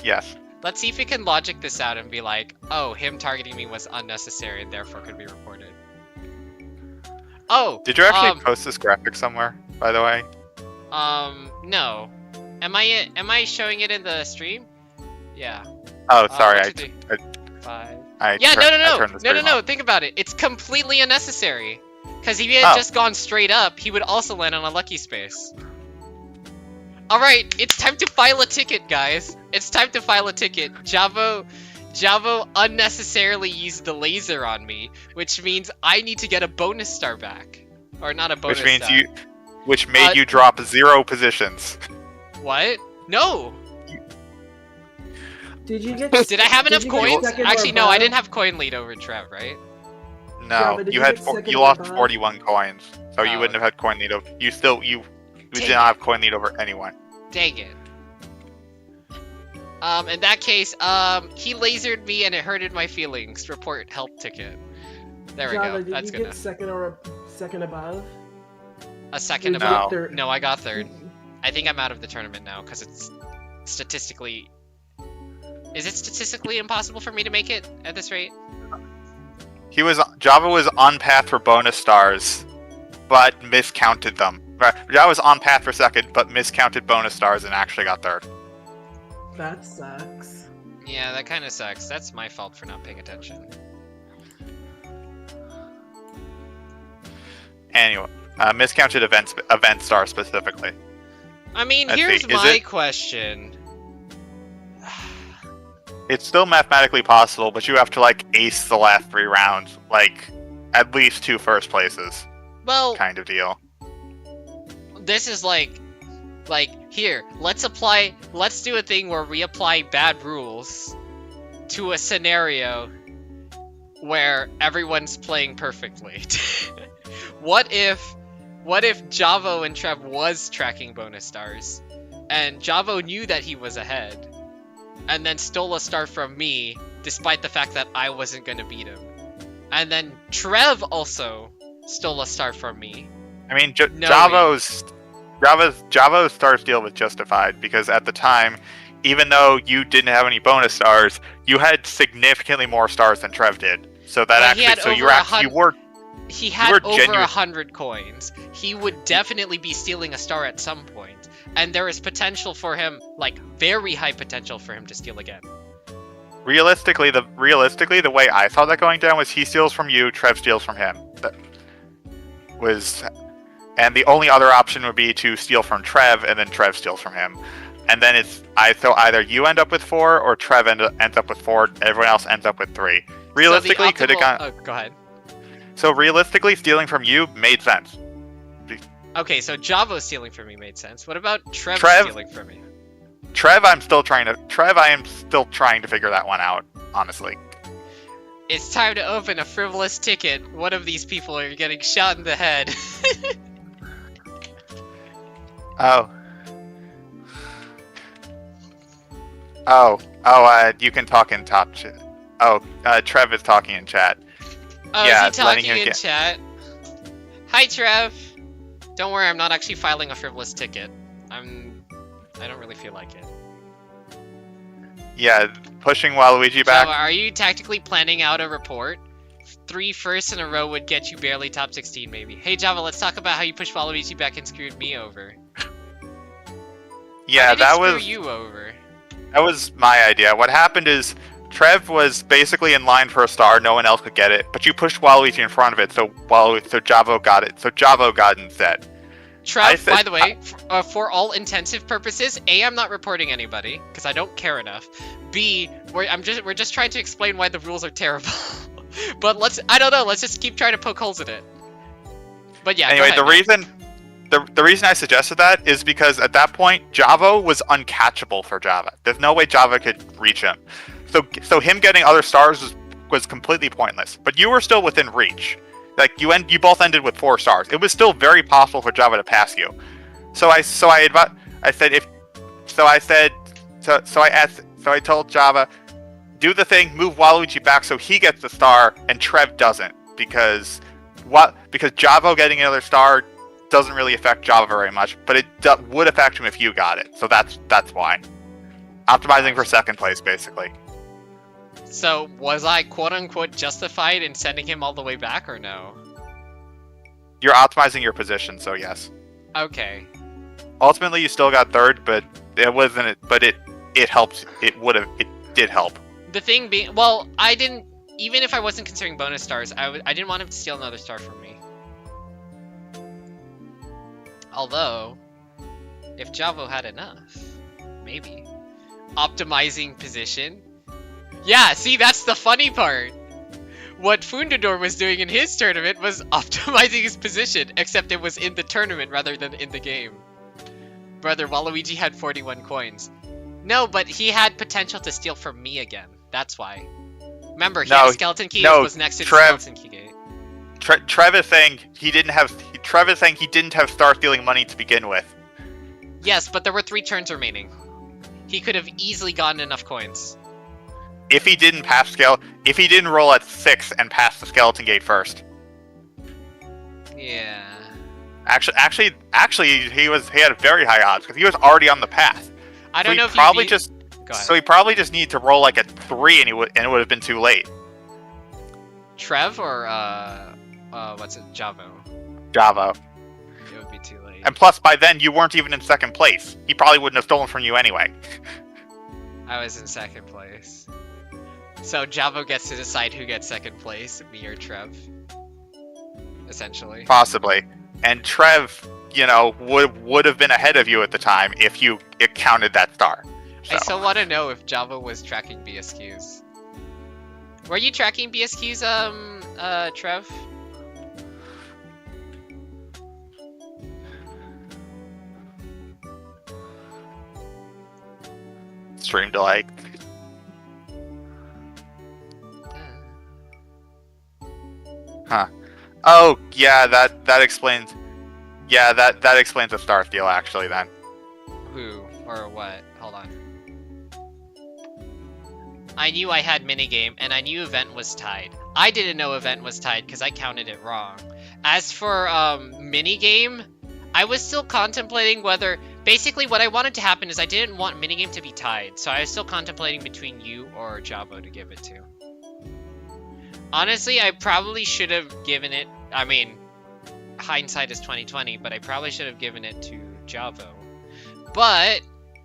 Yes. Let's see if we can logic this out and be like, oh, him targeting me was unnecessary and therefore could be reported. Oh! Did you actually post this graphic somewhere, by the way? No. Am I showing it in the stream? Yeah. Oh, sorry. No. Think about it. It's completely unnecessary. Because if he had just gone straight up, he would also land on a lucky space. Alright, it's time to file a ticket, guys. It's time to file a ticket. Javo unnecessarily used the laser on me, which means I need to get a bonus star back. Or not a bonus star. Which made you drop 0 positions. What? No! Did you get? Did I have enough coins? Actually, no, I bottom? didn't have coin lead over Trev, right? No, Yeah, you lost 41 coins, so you wouldn't have had coin lead. We did not have coin lead over anyone. Dang it. In that case, he lasered me and it hurted my feelings. Report help ticket. There we Java, go. did That's you good get enough. second or a second above? A second Did you above. get third? No, I got third. I think I'm out of the tournament now because it's statistically. Is it statistically impossible for me to make it at this rate? Java was on path for bonus stars, but miscounted them. Java was on path for second, but miscounted bonus stars and actually got third. That sucks. Yeah, that kind of sucks. That's my fault for not paying attention. Anyway, miscounted event star specifically. I mean, Let's here's see, is my it- question. It's still mathematically possible, but you have to like ace the last 3 rounds, like at least 2 first places, Well, kind of deal. this is like here, let's do a thing where we apply bad rules to a scenario where everyone's playing perfectly. What if Javo and Trev was tracking bonus stars, and Javo knew that he was ahead, and then stole a star from me, despite the fact that I wasn't gonna beat him, and then Trev also stole a star from me. I mean, No Javo's star steal was justified because at the time, even though you didn't have any bonus stars, you had significantly more stars than Trev did. So that But he had actually, so over you were He You had were over genuine- 100 coins. He would definitely be stealing a star at some point, and there is potential for him, like very high potential for him to steal again. realistically the way I saw that going down was he steals from you, Trev steals from him. That was, and the only other option would be to steal from Trev, and then Trev steals from him. And then so either you end up with 4 or Trev ends up with 4. Everyone else ends up with 3. Realistically, could have gone. Go ahead. So realistically, stealing from you made sense. Okay, so Javo stealing from me made sense. What about Trev stealing from me? Trev, I am still trying to figure that one out, honestly. It's time to open a frivolous ticket. One of these people are getting shot in the head. You can talk in top chat. Trev is talking in chat. Oh, Yeah, is he letting talking him in get- chat? Hi, Trev. Don't worry, I'm not actually filing a frivolous ticket. I don't really feel like it. Yeah, pushing Waluigi back. Java, are you tactically planning out a report? 3 firsts in a row would get you barely top 16, maybe. Hey, Java, let's talk about how you pushed Waluigi back and screwed me over. Yeah, How did it that screw was you over. my idea. What happened is Trev was basically in line for a star. No one else could get it, but you pushed Waluigi in front of it, so Javo got it. So Javo got it instead. Trev, said- by the way, for all intensive purposes, A, I'm not reporting anybody because I don't care enough. B, we're just trying to explain why the rules are terrible. But let's just keep trying to poke holes in it. But yeah. Anyway, go ahead, the reason I suggested that is because at that point Javo was uncatchable for Java. There's no way Java could reach him. So him getting other stars was completely pointless. But you were still within reach. Like you both ended with 4 stars. It was still very possible for Java to pass you. So I told Java, do the thing, move Waluigi back so he gets the star and Trev doesn't, because Javo getting another star doesn't really affect Java very much, but it would affect him if you got it. So that's why. Optimizing for second place, basically. So was I quote unquote justified in sending him all the way back or no? You're optimizing your position, so yes. Okay. Ultimately, you still got third, but it wasn't. But it helped. It did help. The thing being, well, I didn't. Even if I wasn't considering bonus stars, I didn't want him to steal another star from me. Although, if Javo had enough, maybe. Optimizing position. Yeah, see, that's the funny part. What Fundador was doing in his tournament was optimizing his position, except it was in the tournament rather than in the game. Brother, Waluigi had 41 coins. No, but he had potential to steal from me again. That's why. Remember, he had a skeleton key that was next to the skeleton key gate. Trev is saying he didn't have star stealing money to begin with. Yes, but there were 3 turns remaining. He could have easily gotten enough coins. If he didn't roll at 6 and pass the skeleton gate first. Yeah. Actually, he had very high odds because he was already on the path. I don't know if probably you just Go ahead. so he probably just needed to roll like a 3 and it would have been too late. Trev or what's it? Javo. Java. It would be too late. And plus, by then you weren't even in second place. He probably wouldn't have stolen from you anyway. I was in second place. So Javo gets to decide who gets second place, me or Trev. Essentially. Possibly. And Trev, would have been ahead of you at the time if it counted that star. I still want to know if Javo was tracking BSQs. Were you tracking BSQs, Trev? Stream delay. Huh. Oh, yeah, that explains. Yeah, that explains the star steal actually then. Who or what? Hold on. I knew I had minigame, and I knew event was tied. I didn't know event was tied because I counted it wrong. As for minigame, I was still contemplating whether... Basically, what I wanted to happen is I didn't want minigame to be tied, so I was still contemplating between you or Javo to give it to. Honestly, I probably should have given it... I mean, hindsight is 2020, but I probably should have given it to Javo. But...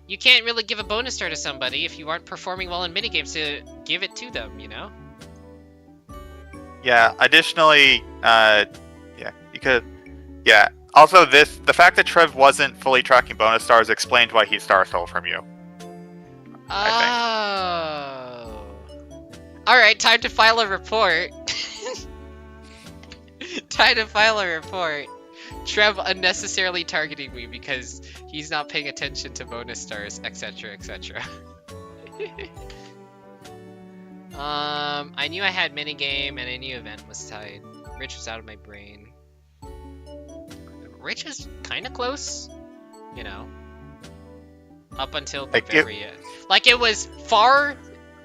you can't really give a bonus star to somebody if you aren't performing well in minigames to give it to them, you know? Yeah, additionally, also the fact that Trev wasn't fully tracking bonus stars explained why he star stole from you. Oh. Alright, time to file a report. Time to file a report. Trev unnecessarily targeting me because he's not paying attention to bonus stars, etc, etc. I knew I had minigame and I knew event was tied. Rich was out of my brain. Rich is kind of close, you know. Up until the very end. Like, it was far,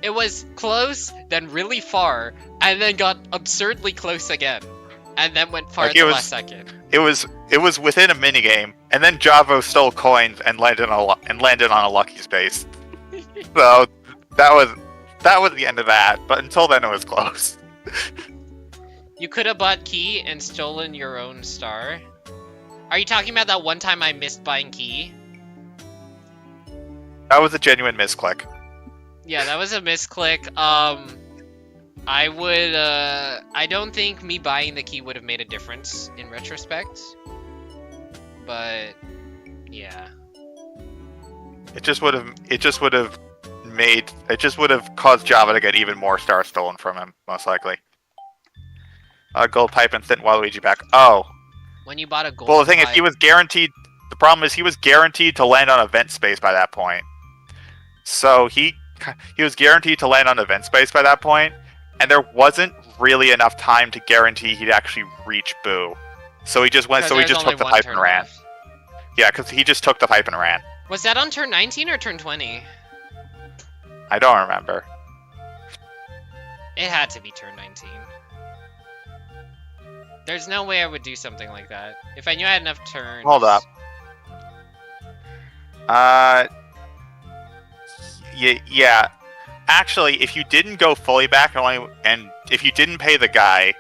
it was close, then really far, and then got absurdly close again. And then went far at the last second. It was within a minigame, and then Javo stole coins and landed on a lucky space. So that was the end of that. But until then, it was close. You could have bought key and stolen your own star. Are you talking about that one time I missed buying key? That was a genuine misclick. Yeah, that was a misclick. I don't think me buying the key would have made a difference in retrospect. But, yeah. It just would have caused Java to get even more stars stolen from him, most likely. Gold pipe and sent Waluigi back. Oh. When you bought a gold Well, the thing pipe... is, the problem is he was guaranteed to land on event space by that point. So he was guaranteed to land on event space by that point. And there wasn't really enough time to guarantee he'd actually reach Boo. So he just took the pipe and ran. Left. Yeah, because he just took the pipe and ran. Was that on turn 19 or turn 20? I don't remember. It had to be turn 19. There's no way I would do something like that. If I knew I had enough turns... Hold up. Yeah. Actually, if you didn't go fully back and if you didn't pay the guy,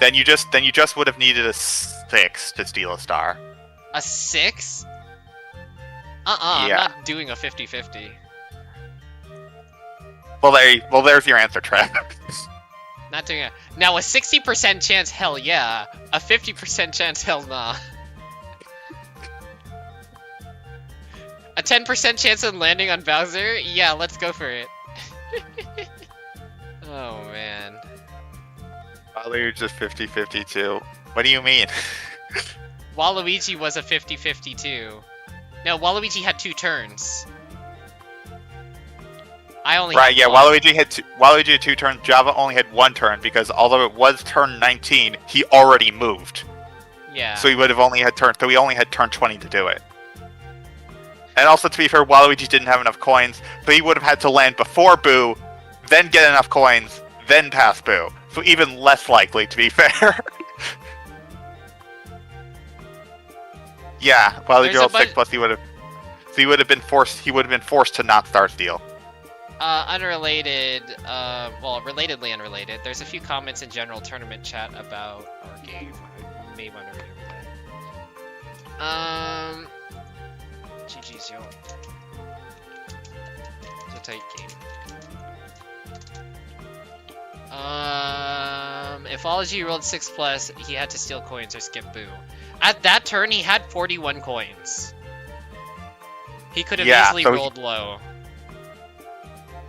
then you just would have needed a 6 to steal a star. A 6? Yeah. I'm not doing a 50-50. Well, there's your answer, Trev. Not doing it. Now, a 60% chance, hell yeah. A 50% chance, hell nah. A 10% chance of landing on Bowser? Yeah, let's go for it. Oh, man. Waluigi's just 50-50 too. What do you mean? Waluigi was a 50-50 too. No, Waluigi had 2 turns. I only right, had yeah, one. Waluigi had 2 turns, Java only had 1 turn, because although it was turn 19, he already moved. Yeah. So he would have only had turn 20 to do it. And also, to be fair, Waluigi didn't have enough coins, so he would have had to land before Boo, then get enough coins, then pass Boo. So even less likely, to be fair. Yeah, Waluigi rolled 6 plus he would have. So he would have been forced. He would have been forced to not Star Steal. Unrelated, well, relatedly unrelated. There's a few comments in general tournament chat about our game. I may want to read everything. GG's, yo. It's a tight game. If Ology rolled 6 plus, he had to steal coins or skip Boo. At that turn, he had 41 coins. He could have easily rolled low.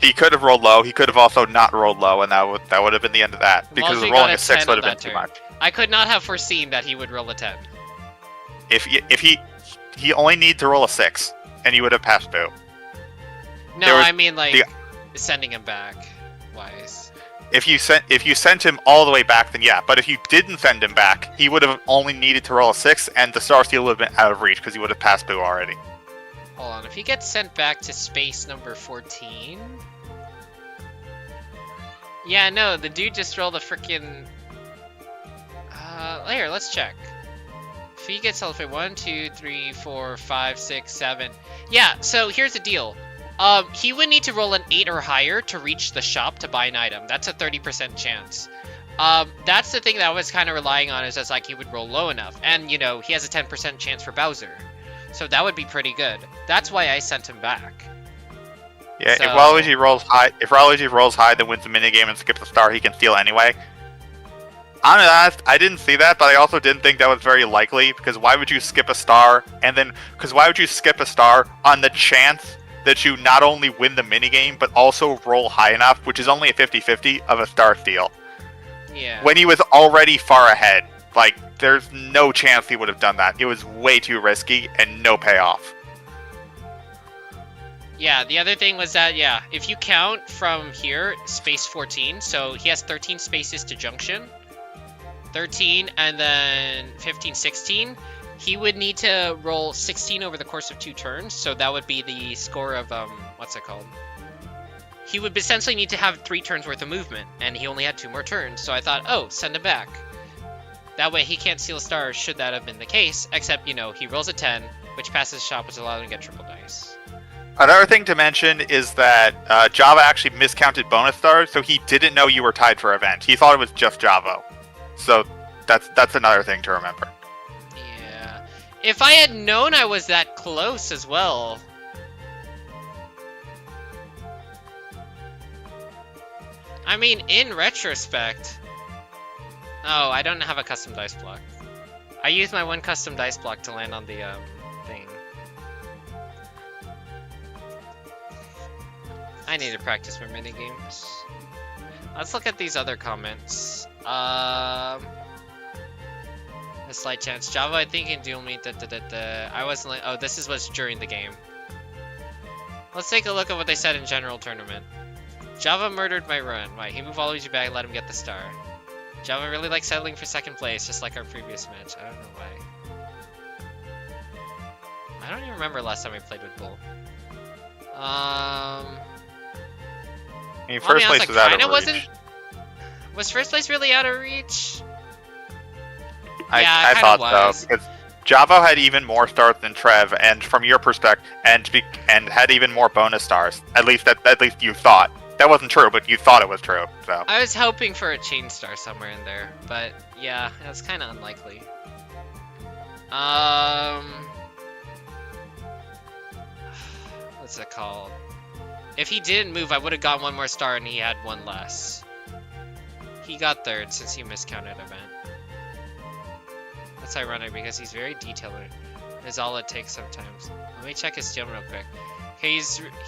He could have rolled low. He could have also not rolled low, and that would have been the end of that. Because rolling a 6 would have been too much. I could not have foreseen that he would roll a 10. If he only needed to roll a 6, and he would have passed Boo. No, I mean like sending him back wise. If you sent him all the way back, then yeah. But if you didn't send him back, he would have only needed to roll a 6, and the Star Steal would have been out of reach because he would have passed Boo already. Hold on, if he gets sent back to space number 14... Yeah, no, the dude just rolled a frickin'... here, let's check. If he gets elevated 1, 2, 3, 4, 5, 6, 7... Yeah, so here's the deal. He would need to roll an 8 or higher to reach the shop to buy an item. That's a 30% chance. That's the thing that I was kind of relying on, is just like he would roll low enough. And, you know, he has a 10% chance for Bowser. So that would be pretty good. That's why I sent him back. Yeah, So... if Waluigi rolls high, then wins the minigame and skips the star, he can steal anyway. I'm honest, I didn't see that, but I also didn't think that was very likely, because why would you skip a star, why would you skip a star on the chance that you not only win the minigame, but also roll high enough, which is only a 50-50 of a star steal. Yeah. When he was already far ahead. Like, there's no chance he would have done that. It was way too risky and no payoff. Yeah, the other thing was that, yeah, if you count from here, space 14, so he has 13 spaces to junction, 13, and then 15, 16, he would need to roll 16 over the course of 2 turns, so that would be the score of, what's it called? He would essentially need to have 3 turns worth of movement, and he only had 2 more turns, so I thought, oh, send him back. That way he can't steal stars should that have been the case, except, you know, he rolls a 10, which passes shop, which allows him to get triple dice. Another thing to mention is that Java actually miscounted bonus stars, so he didn't know you were tied for event. He thought it was just Javo. So that's another thing to remember. Yeah. If I had known I was that close as well... I mean, in retrospect... Oh, I don't have a custom dice block. I used my one custom dice block to land on the, thing. I need to practice my minigames. Let's look at these other comments. A slight chance. Java, I think, can duel me. I wasn't like... Oh, this was during the game. Let's take a look at what they said in general tournament. Java murdered my run. Why? He moved Waluigi back, let him get the star. Java really likes settling for second place, just like our previous match. I don't know why. I don't even remember last time I played with Bull. I mean, first place was out of reach. Was first place really out of reach? I thought so, because Javo had even more stars than Trev, and from your perspective, and had even more bonus stars. At least you thought. That wasn't true, but you thought it was true, so. I was hoping for a chain star somewhere in there, but yeah, that's kind of unlikely. What's it called? If he didn't move, I would have gotten 1 more star and he had 1 less. He got 3rd since he miscounted event. That's ironic because he's very detailed. Is all it takes sometimes. Let me check his steal real quick. Okay,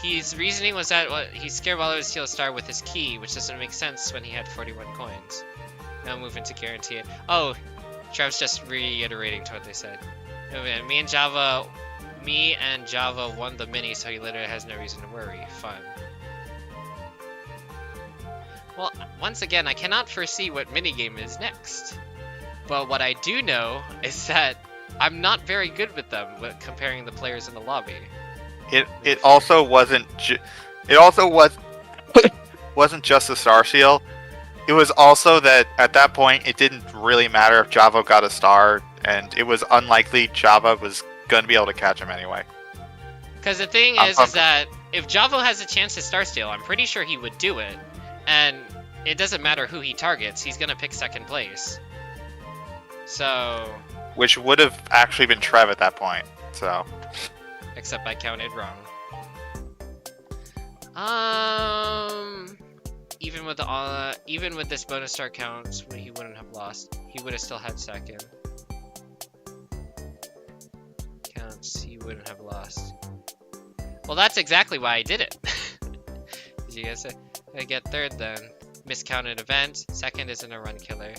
his reasoning was that he's scared while he would steal a star with his key, which doesn't make sense when he had 41 coins. Now moving to guarantee it. Oh, Trev's just reiterating to what they said. Oh, man, me and Java won the mini, so he literally has no reason to worry. Fun. Well, once again, I cannot foresee what minigame is next. But what I do know is that I'm not very good with them comparing the players in the lobby. It also wasn't it also wasn't just the star seal. It was also that at that point it didn't really matter if Java got a star, and it was unlikely Java was gonna be able to catch him anyway. Because the thing is that if Javo has a chance to star steal, I'm pretty sure he would do it, and it doesn't matter who he targets, he's gonna pick second place. So, which would have actually been Trev at that point. So, except I counted wrong. Even with this bonus star counts, he wouldn't have lost. He would have still had second. Counts, he wouldn't have lost. Well, that's exactly why I did it. Did you guys say? I get third then. Miscounted event. Second isn't a run killer.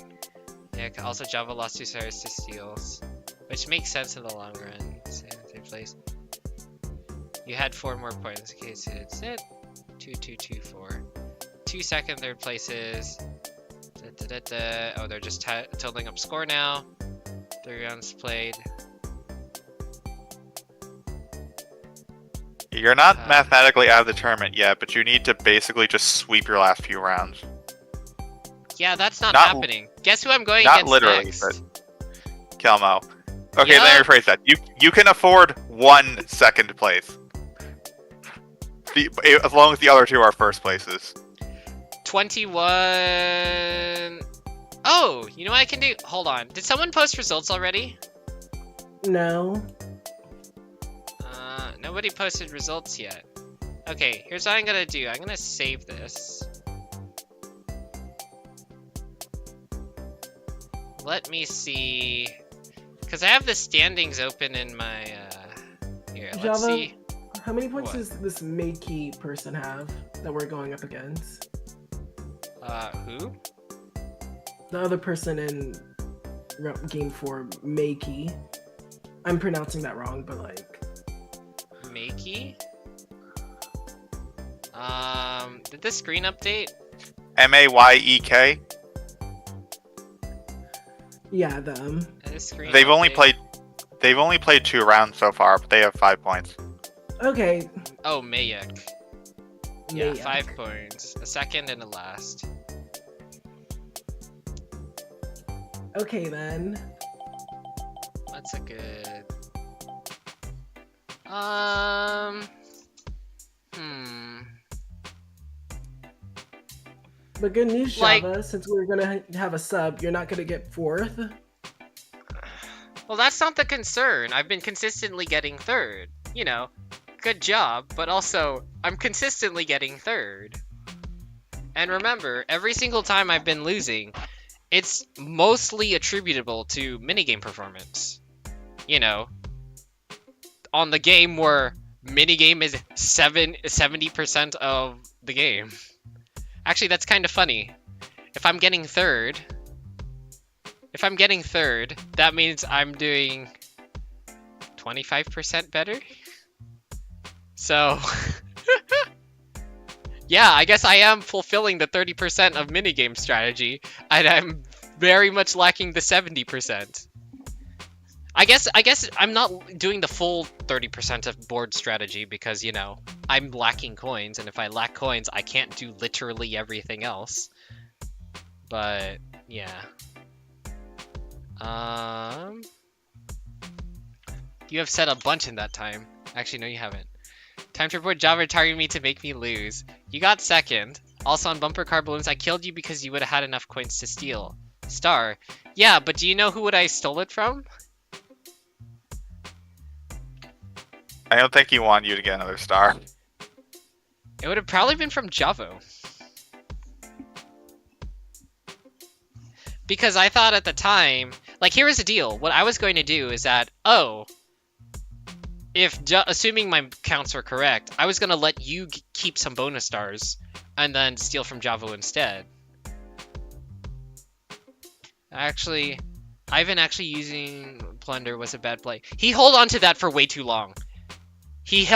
Yeah, also Java lost 2 stars to steals. Which makes sense in the long run. Third place. You had 4 more points. Okay, so it's it. 2, 2, 2, 4. 2 second, third places. Oh, they're just totaling up score now. 3 rounds played. You're not mathematically out of the tournament yet, but you need to basically just sweep your last few rounds. Yeah, that's not happening. Guess who I'm going not against literally, next? but Kelmo. Okay, Yeah. let me rephrase that. You can afford 1 second place. As long as the other 2 are first places. 21. Oh, you know what I can do? Hold on. Did someone post results already? No. Nobody posted results yet. Okay, here's what I'm gonna do. I'm gonna save this. Let me see. Because I have the standings open in my, here, let's Java, see. how many points What? does this Makey person have that we're going up against? Who? The other person in game 4, Makey. I'm pronouncing that wrong, but like... Makey? Did the screen update? Mayek. Yeah, them. Did the screen They've only update? played 2 rounds so far, but they have 5 points. Okay. Oh, Mayek. Yeah, Mayek. 5 points. A second and a last. Okay, then. That's a good... But good news, Like- Java, since we're gonna have a sub, you're not gonna get 4th. Well, that's not the concern. I've been consistently getting third. You know, good job, but also, I'm consistently getting third. And remember, every single time I've been losing, it's mostly attributable to minigame performance. You know, on the game where minigame is 70% of the game. Actually, that's kind of funny. If I'm getting third, that means I'm doing 25% better. So, yeah, I guess I am fulfilling the 30% of minigame strategy, and I'm very much lacking the 70%. I guess I'm not doing the full 30% of board strategy because, you know, I'm lacking coins, and if I lack coins, I can't do literally everything else. But, yeah. You have said a bunch in that time. Actually, no, you haven't. Time to report Java targeting me to make me lose. You got second. Also on bumper car balloons, I killed you because you would have had enough coins to steal. Star. Yeah, but do you know who would I stole it from? I don't think he wanted you to get another star. It would have probably been from Javo. Because I thought at the time, like, here was the deal. What I was going to do is that, assuming my counts are correct, I was going to let you keep some bonus stars and then steal from Javo instead. Actually, Ivan actually using plunder was a bad play. He held on to that for way too long. He's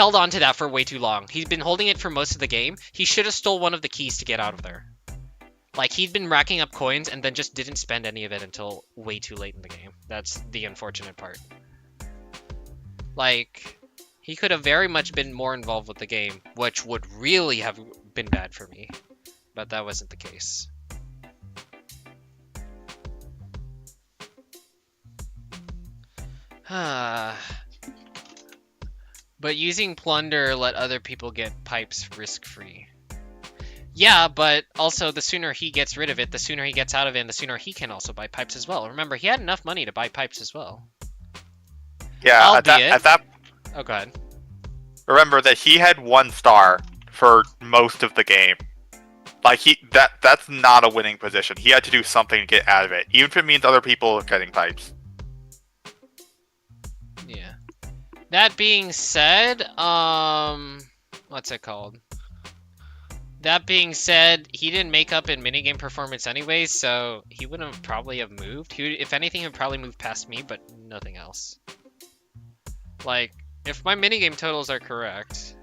been holding it for most of the game. He should have stole one of the keys to get out of there. Like, he'd been racking up coins and then just didn't spend any of it until way too late in the game. That's the unfortunate part. Like, He could have very much been more involved with the game, which would really have been bad for me. But that wasn't the case. But using plunder let other people get pipes risk-free. Yeah, but also the sooner he gets rid of it, the sooner he gets out of it, and the sooner he can also buy pipes as well. Remember, he had enough money to buy pipes as well. Yeah, Albeit- at that Oh, go ahead. remember that he had 1 star for most of the game. Like that's not a winning position. He had to do something to get out of it, even if it means other people are getting pipes. Yeah. That being said, what's it called? That being said, he didn't make up in minigame performance anyway, so he wouldn't probably have moved. He would, if anything, he would probably move past me, but nothing else. Like, if my minigame totals are correct,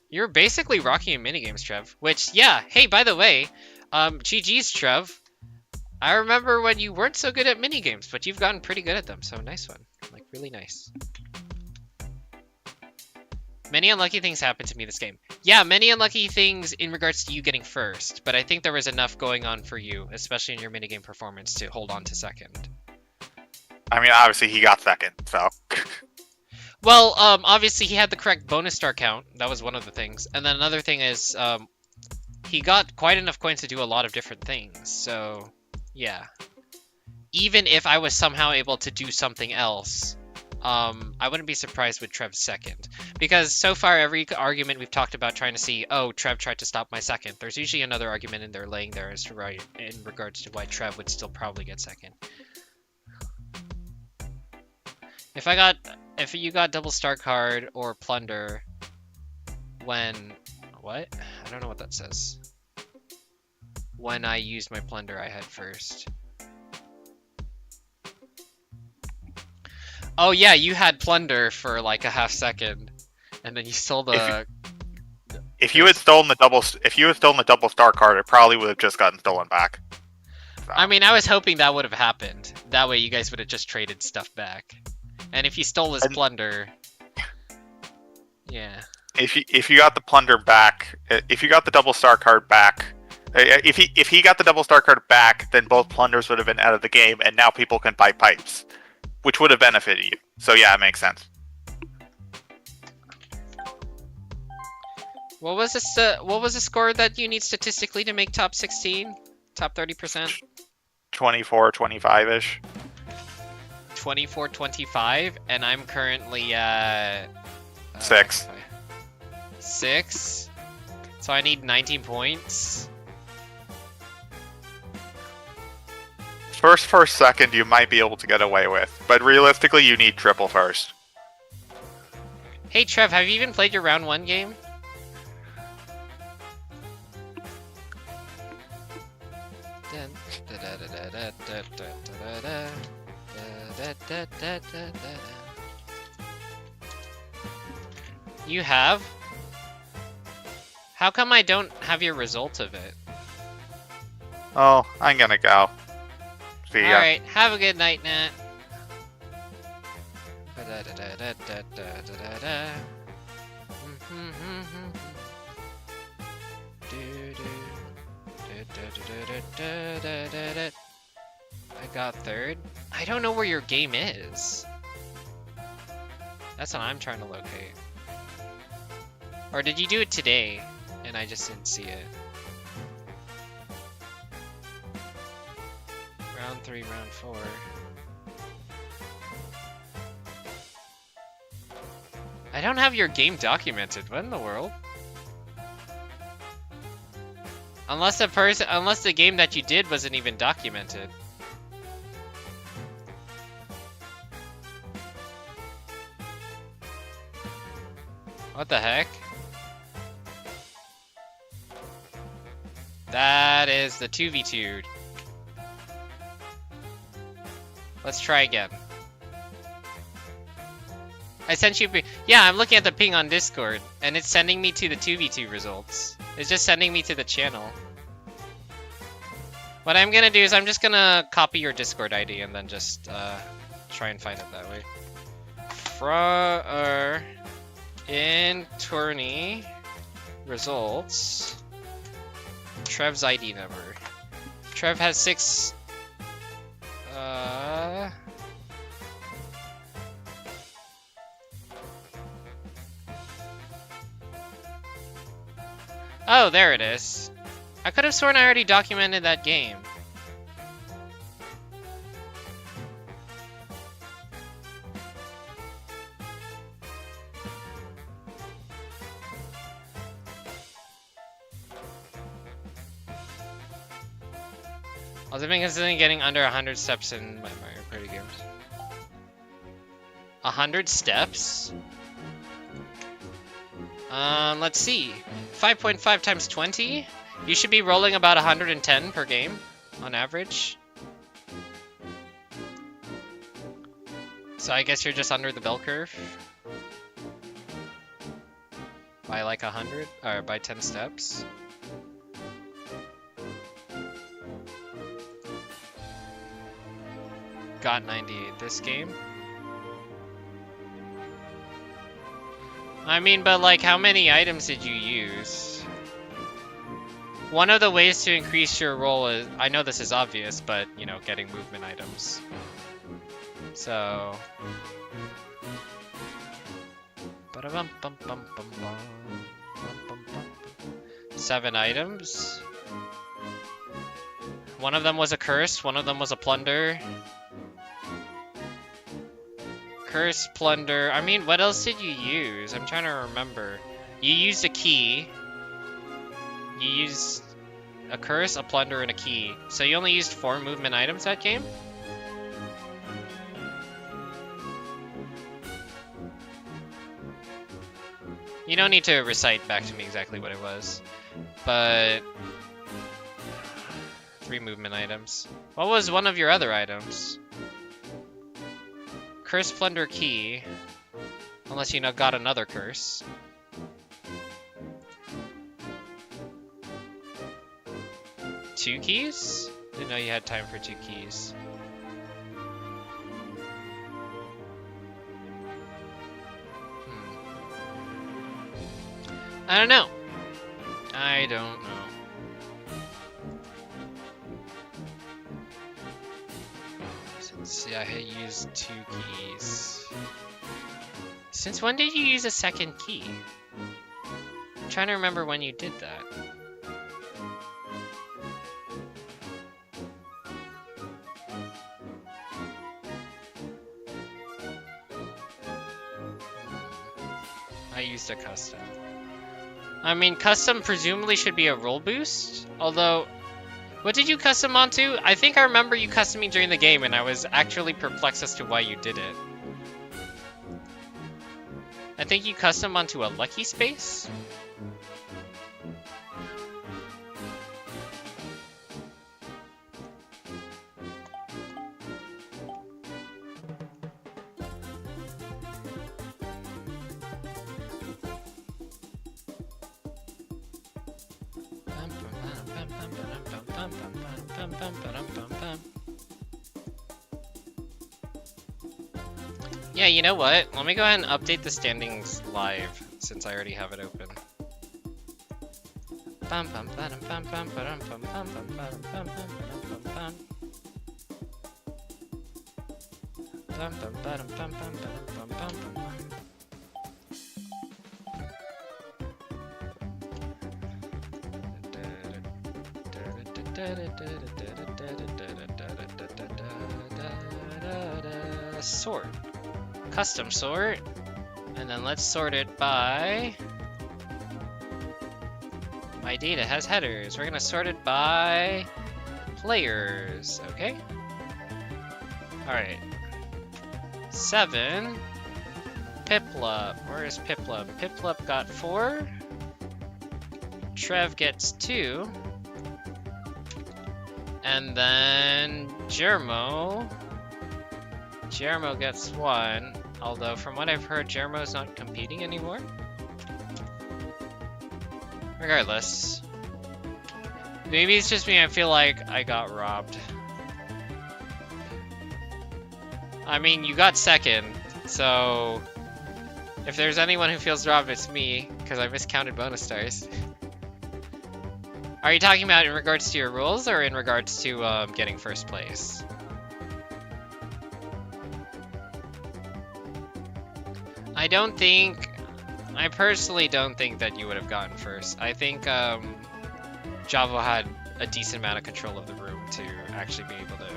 you're basically rocking in minigames, Trev. Which, yeah, hey, by the way, GG's, Trev. I remember when you weren't so good at minigames, but you've gotten pretty good at them, so nice one. Like, really nice. Many unlucky things happened to me this game. Yeah, many unlucky things in regards to you getting first, but I think there was enough going on for you, especially in your minigame performance, to hold on to second. I mean, obviously he got second, so. Well, obviously he had the correct bonus star count. That was one of the things. And then another thing is, he got quite enough coins to do a lot of different things, so, yeah. Even if I was somehow able to do something else, I wouldn't be surprised with Trev's second. Because so far, every argument we've talked about trying to see, oh, Trev tried to stop my second, there's usually another argument in there laying there as to why, in regards to why Trev would still probably get second. If you got double star card or plunder when, what? I don't know what that says. When I used my plunder, I had first. Oh yeah, you had plunder for like a half second, and then you stole the. If you had stolen the double star card, it probably would have just gotten stolen back. So. I mean, I was hoping that would have happened. That way, you guys would have just traded stuff back. And if you stole his plunder, yeah. If you got the plunder back, if you got the double star card back, if he got the double star card back, then both plunders would have been out of the game, and now people can buy pipes, which would have benefited you. So yeah, it makes sense. What was this? What was the score that you need statistically to make top 16? Top 30%? 24, 25-ish. 24, 25, and I'm currently at 6. 6. So I need 19 points. First, second, you might be able to get away with, but realistically, you need triple first. Hey Trev, have you even played your round 1 game? You have? How come I don't have your result of it? Oh, I'm gonna go. See ya. Alright, have a good night, Nat. I got third. I don't know where your game is. That's what I'm trying to locate. Or did you do it today and I just didn't see it? Round 3, round 4. I don't have your game documented. What in the world? Unless the game that you did wasn't even documented. What the heck? That is the 2v2. Let's try again. I sent you... Yeah, I'm looking at the ping on Discord, and it's sending me to the 2v2 results. It's just sending me to the channel. What I'm gonna do is I'm just gonna copy your Discord ID and then just try and find it that way. in tourney results, Trev's ID number. Trev has 6. Oh, there it is. I could have sworn I already documented that game. I was considering getting under 100 steps in my Mario Party games. 100 steps? Let's see. 5.5 times 20? You should be rolling about 110 per game, on average. So I guess you're just under the bell curve. By like 100, or by 10 steps. Got 98 this game. I mean, but like, how many items did you use? One of the ways to increase your roll is, I know this is obvious, but, you know, getting movement items. So... 7 items. One of them was a curse, one of them was a plunder. Curse, plunder. I mean, what else did you use? I'm trying to remember. You used a key. You used a curse, a plunder, and a key. So you only used 4 movement items that game? You don't need to recite back to me exactly what it was. But... 3 movement items. What was one of your other items? Curse, plunder, key. Unless you got another curse. Two keys? Didn't know you had time for 2 keys. I don't know. I don't know. See, I had used 2 keys. Since when did you use a second key? I'm trying to remember when you did that. I used a custom. I mean, custom presumably should be a roll boost, although... What did you custom onto? I think I remember you customing during the game, and I was actually perplexed as to why you did it. I think you custom onto a lucky space? Yeah, you know what? Let me go ahead and update the standings live, since I already have it open. Sort. Custom sort. And then let's sort it by... My data has headers. We're gonna sort it by... players. Okay? Alright. 7. Piplup. Where is Piplup? Piplup got 4. Trev gets 2. And then Jermo gets 1. Although from what I've heard, Jermo's not competing anymore. Regardless. Maybe it's just me, I feel like I got robbed. I mean, you got second. So, if there's anyone who feels robbed, it's me, because I miscounted bonus stars. Are you talking about in regards to your rules, or in regards to getting first place? I personally don't think that you would have gotten first. I think Javo had a decent amount of control of the room to actually be able to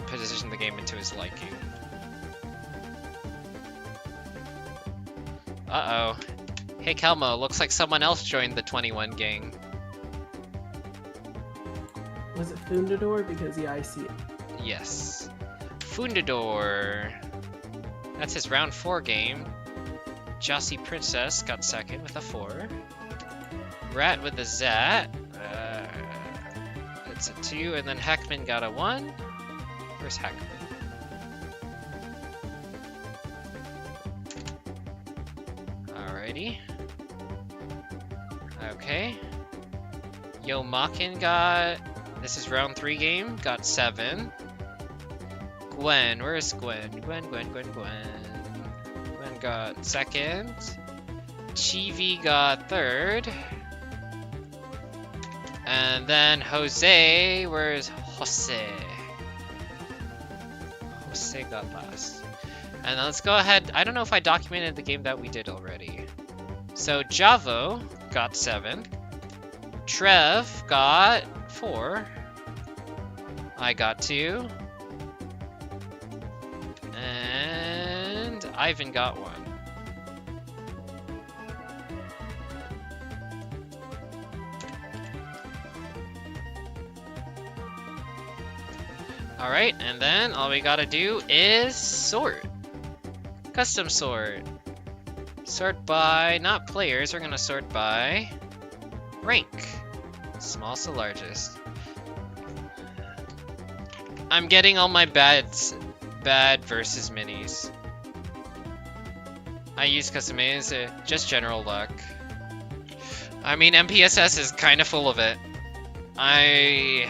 position the game into his liking. Uh-oh. Hey Kelmo, looks like someone else joined the 21 gang. Was it Fundador? Because yeah, I see it. Yes. Fundador. That's his round 4 game. Jossie Princess got second with a 4. Rat with a Zat. That's a 2, and then Heckman got a 1. Where's Heckman? Alrighty. Okay. Yo Makin got... This is round 3 game. Got 7. Gwen. Where's Gwen? Gwen got second. Chivi got third. And then Jose. Where's Jose? Jose got last. And then let's go ahead. I don't know if I documented the game that we did already. So Javo got 7. Trev got 4. I got 2. And Ivan got 1. Alright, and then all we gotta do is sort. Custom sort. Sort by, not players, we're gonna sort by rank. Smallest to largest. I'm getting all my bad versus minis. I use custom minis, just general luck. I mean, MPSS is kind of full of it. I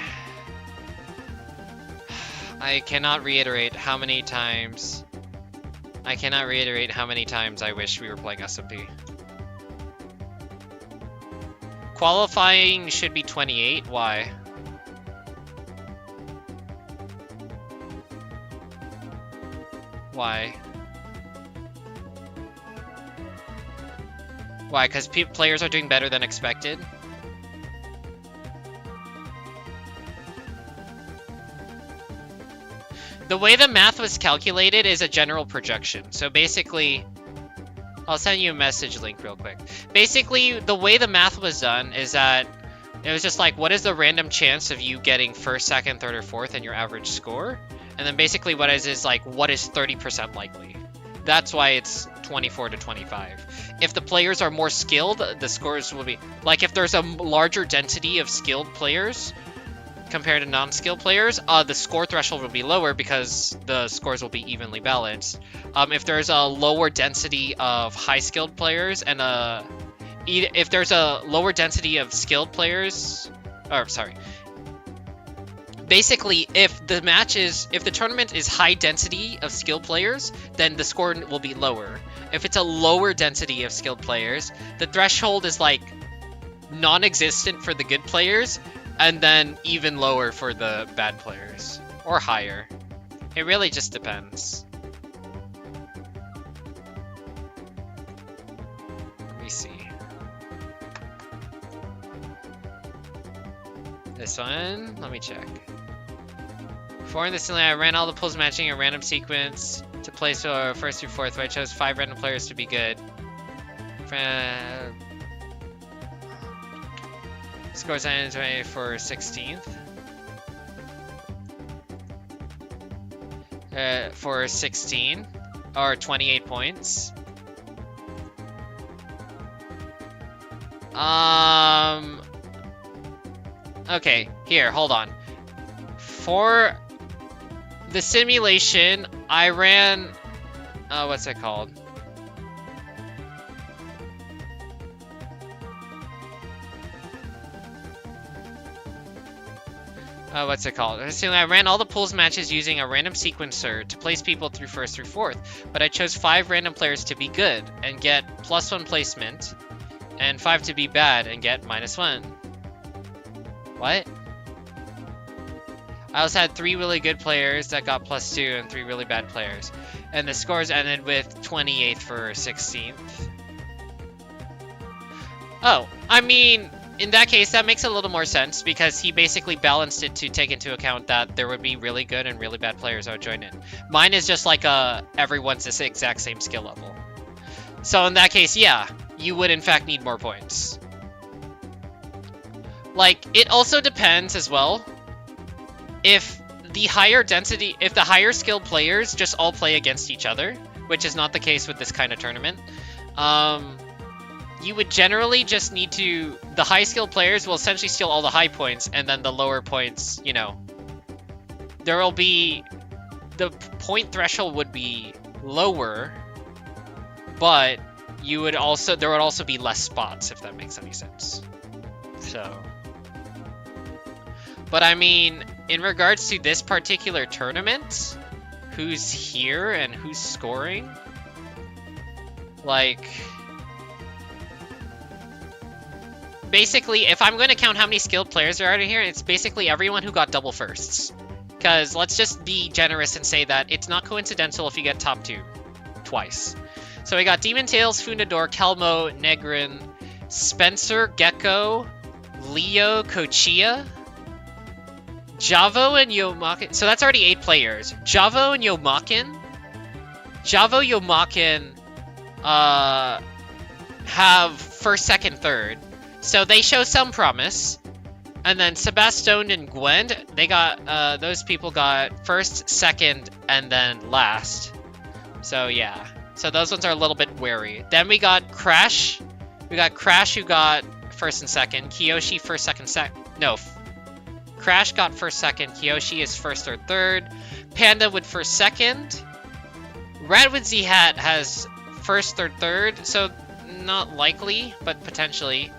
cannot reiterate how many times I wish we were playing SMP. Qualifying should be 28. Why? Why? Why? Because players are doing better than expected? The way the math was calculated is a general projection. So basically, I'll send you a message link real quick. Basically, the way the math was done is that it was just like, what is the random chance of you getting first, second, third, or fourth in your average score? And then basically what is like, what is 30% likely? That's why it's 24 to 25. If the players are more skilled, the scores will be... Like, if there's a larger density of skilled players compared to non-skilled players, the score threshold will be lower because the scores will be evenly balanced. If there's a lower density of high-skilled players and if there's a lower density of skilled players, or sorry, basically if the tournament is high density of skilled players, then the score will be lower. If it's a lower density of skilled players, the threshold is like non-existent for the good players, and then even lower for the bad players, or higher. It really just depends. Let me see. This one, let me check. For in this scenario, I ran all the pulls matching a random sequence to place first through fourth, where I chose 5 random players to be good. Scores 920 for 16th. For 16, or 28 points. Okay, here, hold on. For the simulation, I ran, what's it called? what's it called? So I ran all the pools matches using a random sequencer to place people through first through fourth, but I chose 5 random players to be good and get +1 placement, and 5 to be bad and get -1. What? I also had 3 really good players that got +2 and 3 really bad players. And the scores ended with 28th for 16th. Oh, I mean, in that case, that makes a little more sense because he basically balanced it to take into account that there would be really good and really bad players that would join in. Mine is just like everyone's the exact same skill level. So in that case, yeah, you would in fact need more points. Like, it also depends as well. If the higher skilled players just all play against each other, which is not the case with this kind of tournament, you would generally just need to... The high skilled players will essentially steal all the high points, and then the lower points, you know... There will be... The point threshold would be lower, but there would also be less spots, if that makes any sense. So... But I mean, in regards to this particular tournament, who's here and who's scoring, like, basically, if I'm going to count how many skilled players there are in here, it's basically everyone who got double firsts. Because let's just be generous and say that it's not coincidental if you get top 2 twice. So we got Demon Tales, Fundador, Kelmo, Negrin, Spencer, Gecko, Leo, Kochia, Javo and Yomakin. So that's already 8 players. Javo and Yomakin. Yomakin have first, second, third. So they show some promise. And then Sebastone and Gwend, they got those people got first, second, and then last. So yeah. So those ones are a little bit wary. Then we got Crash. We got Crash who got first and second. Kiyoshi first, second, no. Crash got first, second. Kiyoshi is first or third. Panda with first, second. Radwood Z-Hat has first or third, so not likely, but potentially.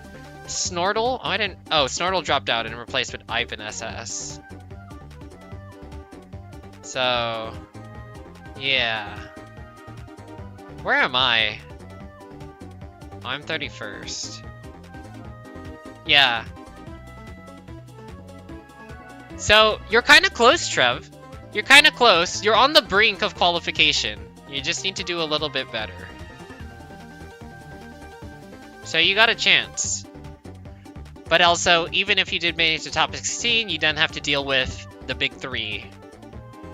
Snortle? Snortle dropped out and replaced with Ivan SS. So, yeah. Where am I? Oh, I'm 31st. Yeah. So, you're kind of close, Trev. You're kind of close. You're on the brink of qualification. You just need to do a little bit better. So you got a chance. But also, even if you did make it to top 16, you then have to deal with the big 3.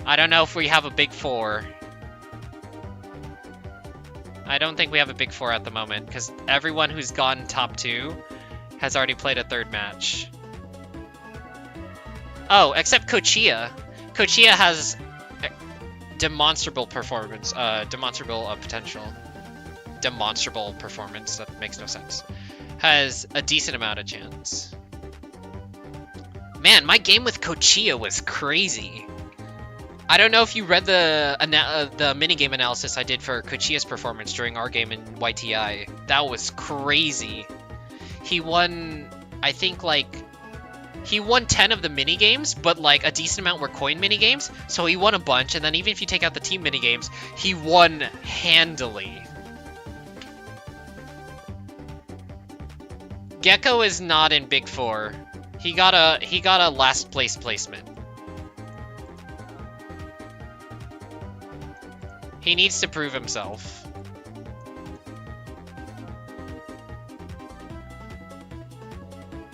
I don't know if we have a big 4. I don't think we have a big 4 at the moment, because everyone who's gone top 2 has already played a third match. Oh, except Kochia. Kochia has demonstrable performance, demonstrable potential. Demonstrable performance, that makes no sense. Has a decent amount of chance. Man, my game with Kochia was crazy. I don't know if you read the minigame analysis I did for Kochia's performance during our game in YTI. That was crazy. He won, I think, he won 10 of the minigames, but like a decent amount were coin minigames, so he won a bunch, and then even if you take out the team minigames, he won handily. Gecko is not in Big 4. He got a last place placement. He needs to prove himself.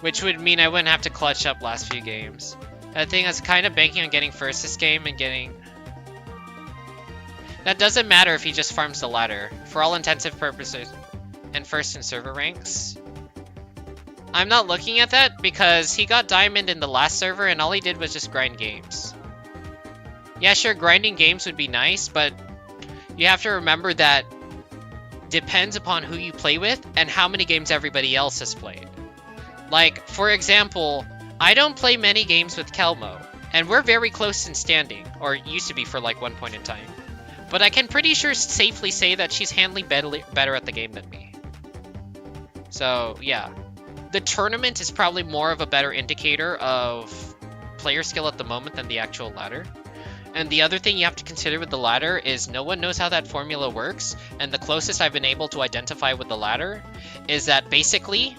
Which would mean I wouldn't have to clutch up last few games. I think I was kind of banking on getting first this game and getting... That doesn't matter if he just farms the ladder. For all intensive purposes. And first in server ranks. I'm not looking at that because he got diamond in the last server and all he did was just grind games. Yeah, sure, grinding games would be nice, but you have to remember that depends upon who you play with and how many games everybody else has played. Like, for example, I don't play many games with Kelmo, and we're very close in standing, or used to be for like one point in time. But I can pretty sure safely say that she's handling better at the game than me. So, yeah. The tournament is probably more of a better indicator of player skill at the moment than the actual ladder. And the other thing you have to consider with the ladder is no one knows how that formula works, and the closest I've been able to identify with the ladder is that basically,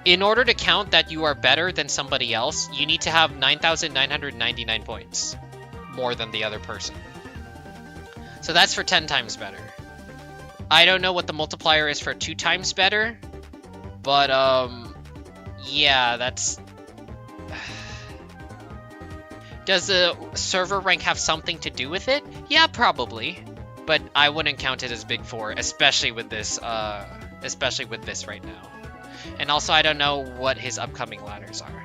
in order to count that you are better than somebody else, you need to have 9,999 points more than the other person. So that's for 10 times better. I don't know what the multiplier is for 2 times better, but yeah, that's... Does the server rank have something to do with it? Yeah, probably. But I wouldn't count it as Big 4, especially with this right now. And also, I don't know what his upcoming ladders are.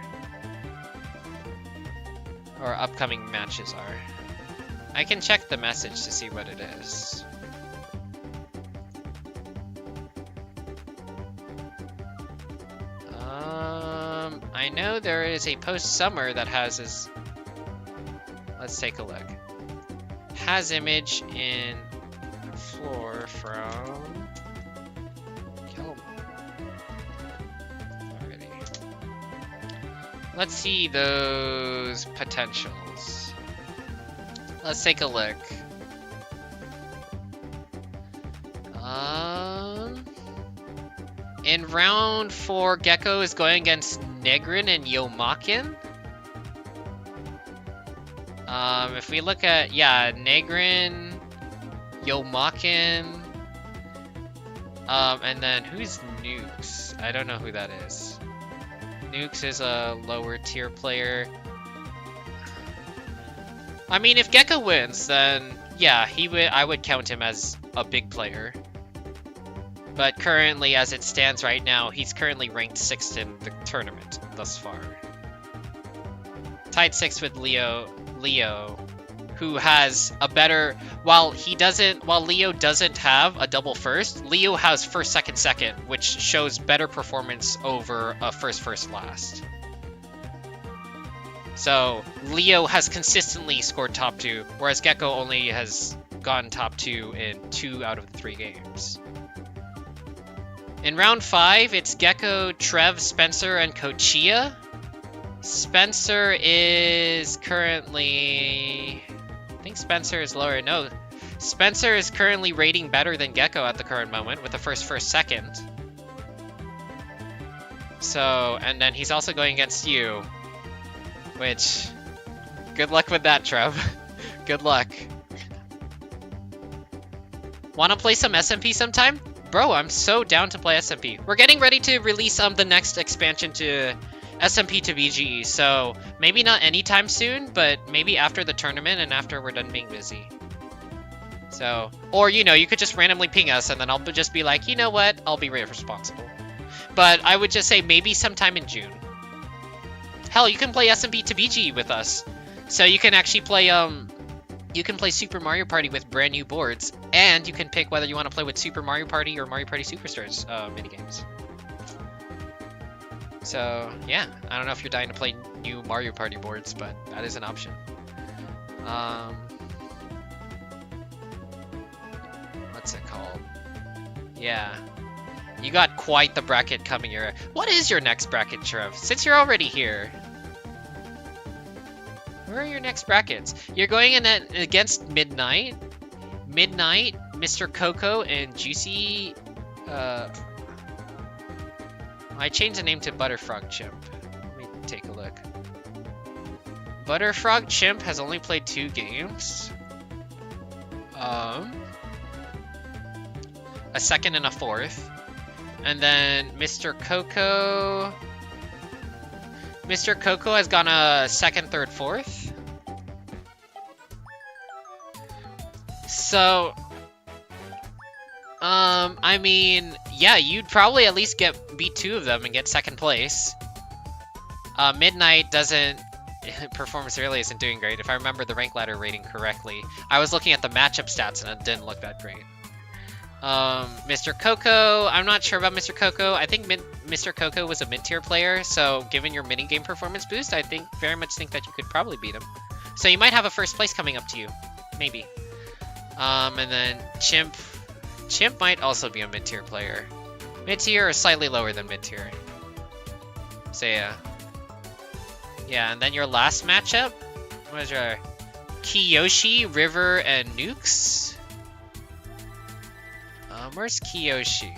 Or upcoming matches are. I can check the message to see what it is. I know there is a post-summer that has his... Let's take a look. Has image in floor from... Alrighty. Let's see those potentials. Let's take a look. In round 4, Gecko is going against Negrin and Yomakin. If we look at, yeah, Negrin, Yomakin, and then who's Nukes? I don't know who that is. Nukes is a lower tier player. I mean, if Gecko wins, then yeah, I would count him as a big player. But currently, as it stands right now, he's currently ranked 6th in the tournament thus far. Tied 6th with Leo, who has a better... While Leo doesn't have a double first, Leo has first, second, second, which shows better performance over a first, first, last. So, Leo has consistently scored top 2, whereas Gecko only has gone top 2 in 2 out of the 3 games. In round 5, it's Gecko, Trove, Spencer, and Kochia. Spencer is currently... I think Spencer is lower. No, Spencer is currently rating better than Gecko at the current moment with the first, second. So, and then he's also going against you. Which, good luck with that, Trove. Good luck. Wanna play some SMP sometime? Bro, I'm so down to play SMP. We're getting ready to release the next expansion to SMP to BGE, so maybe not anytime soon, but maybe after the tournament and after we're done being busy. So, or you know, you could just randomly ping us and then I'll just be like, you know what, I'll be responsible. But I would just say maybe sometime in June. Hell, you can play SMP to BGE with us. So you can actually play, you can play Super Mario Party with brand new boards, and you can pick whether you want to play with Super Mario Party or Mario Party Superstars minigames. So, yeah, I don't know if you're dying to play new Mario Party boards, but that is an option. What's it called? Yeah. You got quite the bracket coming your... What is your next bracket, Trove? Since you're already here. Where are your next brackets? You're going in against Midnight. Midnight, Mr. Coco, and Juicy... I changed the name to Butterfrog Chimp. Let me take a look. Butterfrog Chimp has only played 2 games. A second and a fourth. And then Mr. Coco... Mr. Coco has gone a second, third, fourth. So... I mean, yeah, you'd probably at least beat 2 of them and get second place. Midnight doesn't... Performance really isn't doing great. If I remember the rank ladder rating correctly. I was looking at the matchup stats and it didn't look that great. Mr. Coco, I'm not sure about Mr. Coco. I think Mr. Coco was a mid-tier player, so given your minigame performance boost, I very much think that you could probably beat him. So you might have a first place coming up to you. Maybe. And then Chimp. Chimp might also be a mid-tier player. Mid-tier or slightly lower than mid-tier. So yeah. Yeah, and then your last matchup was your Kiyoshi, River, and Nukes. Where's Kiyoshi?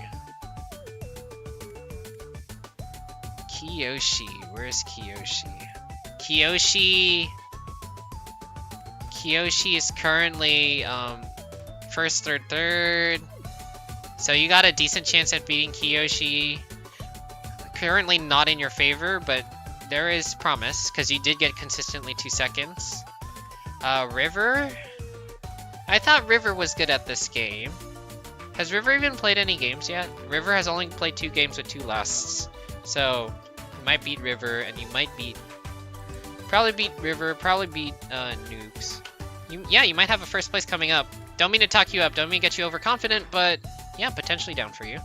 Where's Kiyoshi? Kiyoshi is currently first, third. So you got a decent chance at beating Kiyoshi. Currently not in your favor, but there is promise because you did get consistently 2 seconds. River? I thought River was good at this game. Has River even played any games yet? River has only played 2 games with 2 lasts. So, you might beat River, and you might probably beat River, probably beat Nukes. You might have a first place coming up. Don't mean to talk you up, don't mean to get you overconfident, but yeah, potentially down for you.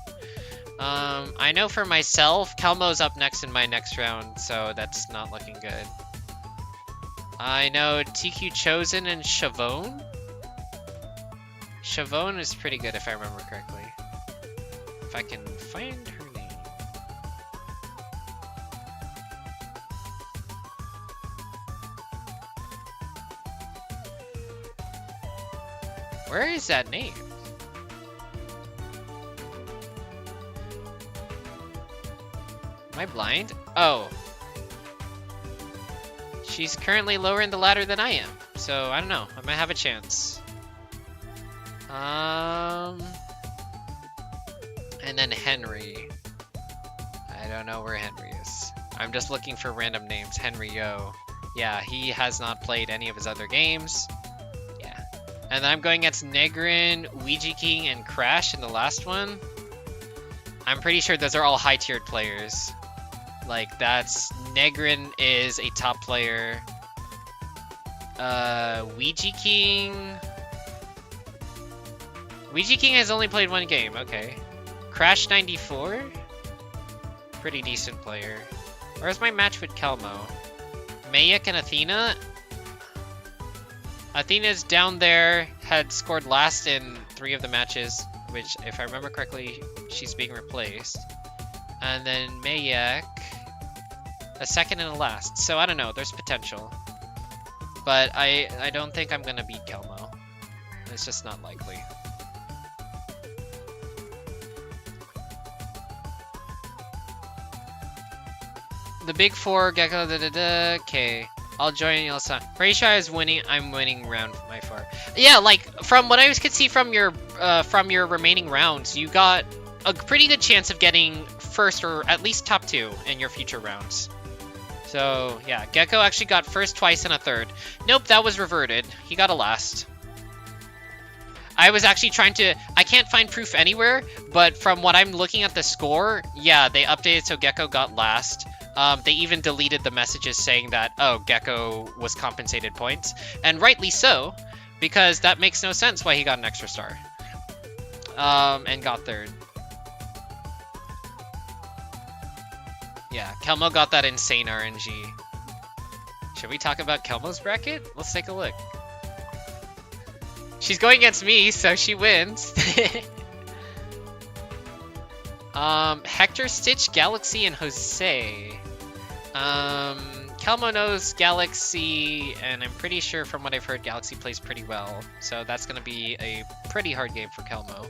I know for myself, Kelmo's up next in my next round, so that's not looking good. I know TQ Chosen and Chavone. Chavone is pretty good if I remember correctly. If I can find her name. Where is that name? Am I blind? Oh. She's currently lower in the ladder than I am, so I don't know. I might have a chance. And then Henry. I don't know where Henry is. I'm just looking for random names. Henry Yo. Yeah, he has not played any of his other games. Yeah. And then I'm going against Negrin, Ouija King, and Crash in the last one. I'm pretty sure those are all high-tiered players. Like, that's... Negrin is a top player. Ouija King... Ouija King has only played 1 game, okay. Crash 94? Pretty decent player. Where's my match with Kelmo? Mayek and Athena? Athena's down there, had scored last in 3 of the matches, which, if I remember correctly, she's being replaced. And then Mayek, a second and a last. So I don't know, there's potential. But I don't think I'm gonna beat Kelmo. It's just not likely. The big 4, Gecko, okay. I'll join you also. Pretty sure I'm winning round by 4. Yeah, like, from what I could see from your remaining rounds, you got a pretty good chance of getting first or at least top 2 in your future rounds. So, yeah, Gecko actually got first twice and a third. Nope, that was reverted. He got a last. I was actually trying to... I can't find proof anywhere, but from what I'm looking at the score, yeah, they updated so Gecko got last. They even deleted the messages saying that, oh, Gecko was compensated points. And rightly so, because that makes no sense why he got an extra star. And got third. Yeah, Kelmo got that insane RNG. Should we talk about Kelmo's bracket? Let's take a look. She's going against me, so she wins. Hector, Stitch, Galaxy, and Jose. Kelmo knows Galaxy, and I'm pretty sure from what I've heard, Galaxy plays pretty well. So that's going to be a pretty hard game for Kelmo.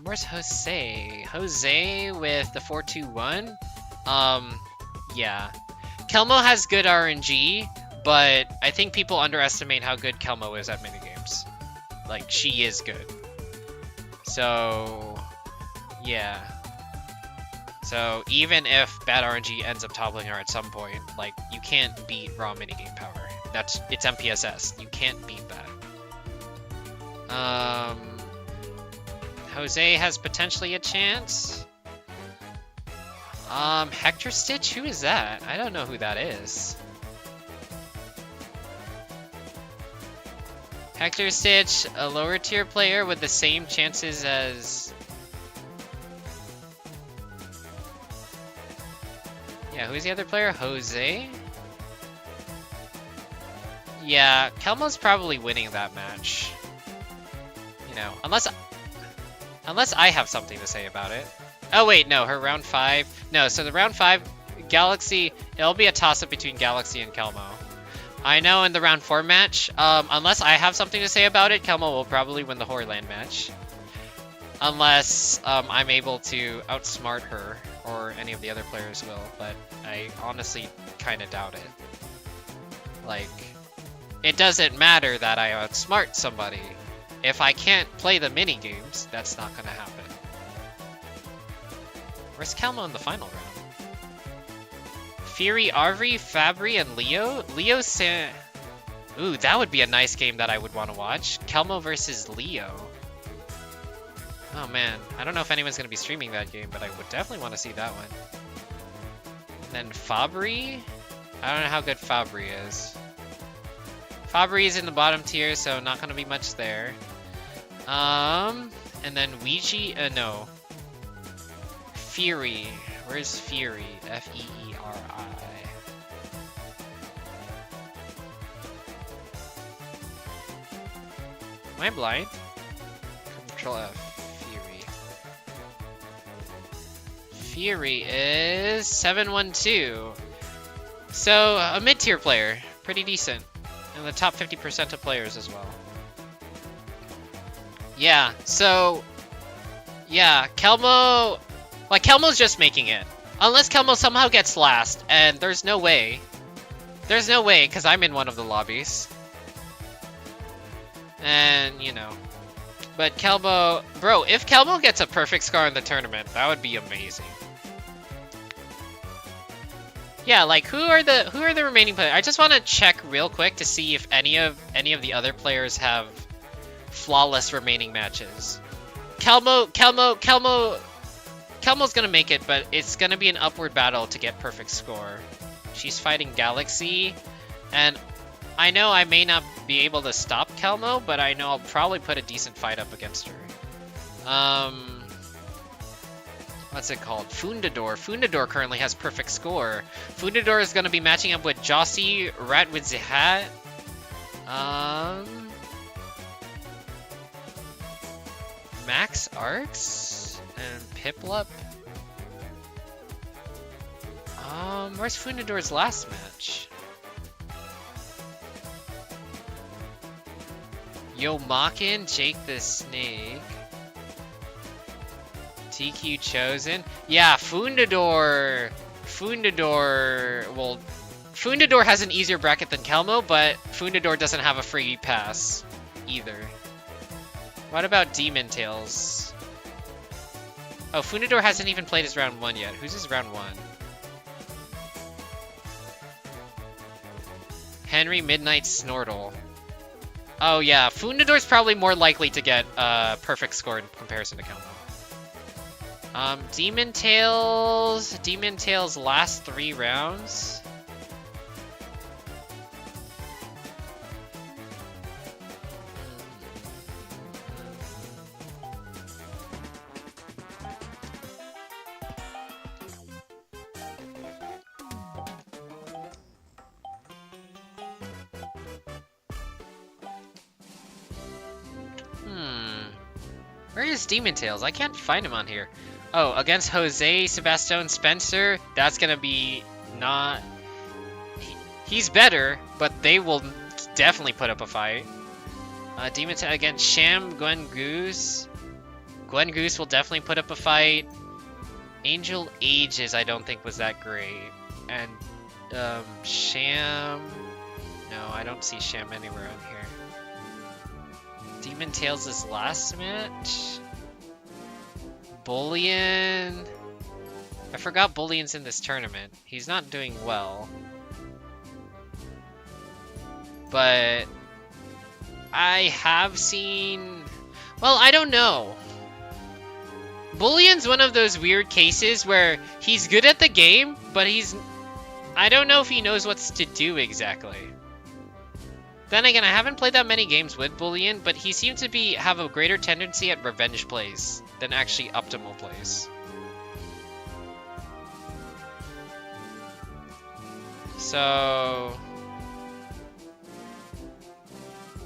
Where's Jose? Jose with the 4-2-1? Yeah. Kelmo has good RNG, but I think people underestimate how good Kelmo is at minigames. Like, she is good. So... yeah. So even if bad RNG ends up toppling her at some point, like, you can't beat raw minigame power. It's MPSS. You can't beat that. Jose has potentially a chance. Hector Stitch? Who is that? I don't know who that is. Hector Stitch, a lower tier player with the same chances as... yeah, who's the other player? Jose? Yeah, Kelmo's probably winning that match. You know, unless I have something to say about it. Oh wait, no, her round 5. No, so the round 5, Galaxy, it'll be a toss-up between Galaxy and Kelmo. I know in the round 4 match, unless I have something to say about it, Kelmo will probably win the Horrorland match. Unless I'm able to outsmart her, or any of the other players will, but I honestly kind of doubt it. Like, it doesn't matter that I outsmart somebody. If I can't play the mini games, that's not gonna happen. Where's Kelmo in the final round? Fury, Arvi, Fabry, and Leo? Ooh, that would be a nice game that I would want to watch. Kelmo versus Leo. Oh man, I don't know if anyone's gonna be streaming that game, but I would definitely want to see that one. And then Fabry? I don't know how good Fabry is. Fabry is in the bottom tier, so not gonna be much there. And then Ouija, no. Fury. Where's Fury? F-E-E-R-I. Am I blind? Control F. Fury. Fury is 712. So, a mid-tier player. Pretty decent. In the top 50% of players as well. Yeah, so... Yeah, Kelmo... Like, Kelmo's just making it. Unless Kelmo somehow gets last, and there's no way. There's no way, because I'm in one of the lobbies. And, you know. But Kelmo... Bro, if Kelmo gets a perfect score in the tournament, that would be amazing. Yeah, like, who are the remaining players? I just want to check real quick to see if any of the other players have flawless remaining matches. Kelmo's gonna make it, but it's gonna be an upward battle to get perfect score. She's fighting Galaxy, and I know I may not be able to stop Kelmo, but I know I'll probably put a decent fight up against her. What's it called? Fundador. Fundador currently has perfect score. Fundador is gonna be matching up with Jossie, Rat with the Hat. Max Arcs and Piplup. Where's Fundador's last match? Yomakin, Jake the Snake. TQ Chosen. Yeah, Fundador. Well, Fundador has an easier bracket than Kelmo, but Fundador doesn't have a free pass either. What about Demon Tales? Oh, Fundador hasn't even played his round 1 yet. Who's his round 1? Henry Midnight Snortle. Oh yeah, Fundador's probably more likely to get a perfect score in comparison to Kelmo. Demon Tales last 3 rounds. Where is Demon Tales? I can't find him on here. Oh, against Jose, Sebastian, Spencer. That's gonna be not... He's better, but they will definitely put up a fight. Demon Tales against Sham, Gwen Goose. Gwen Goose will definitely put up a fight. Angel Ages I don't think was that great. And Sham... No, I don't see Sham anywhere on here. Demon Tales' last match? Bullion... I forgot Bullion's in this tournament. He's not doing well. But... I have seen... Well, I don't know. Bullion's one of those weird cases where he's good at the game, but I don't know if he knows what to do exactly. Then again, I haven't played that many games with Bullion, but he seems to have a greater tendency at revenge plays than actually optimal plays. So...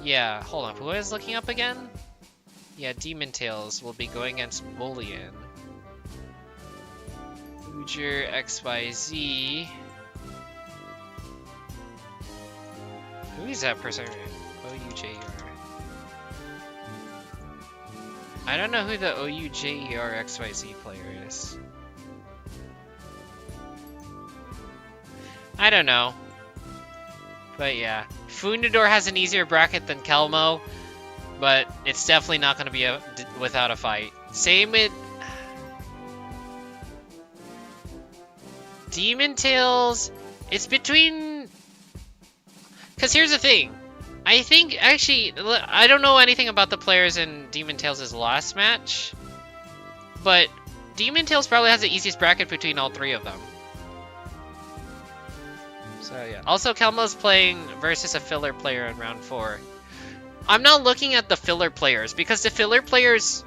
yeah, hold on, who I was looking up again? Yeah, Demon Tales will be going against Bullion. Integer XYZ. Who is that person? OUJER. I don't know who the OUJER XYZ player is. I don't know. But yeah. Fundador has an easier bracket than Kelmo, but it's definitely not going to be without a fight. Same with Demon Tales. It's between... Because here's the thing. I think, actually, I don't know anything about the players in Demon Tales' last match, but Demon Tales probably has the easiest bracket between all three of them. So yeah. Also, Kelmo's playing versus a filler player in round 4. I'm not looking at the filler players, because the filler players...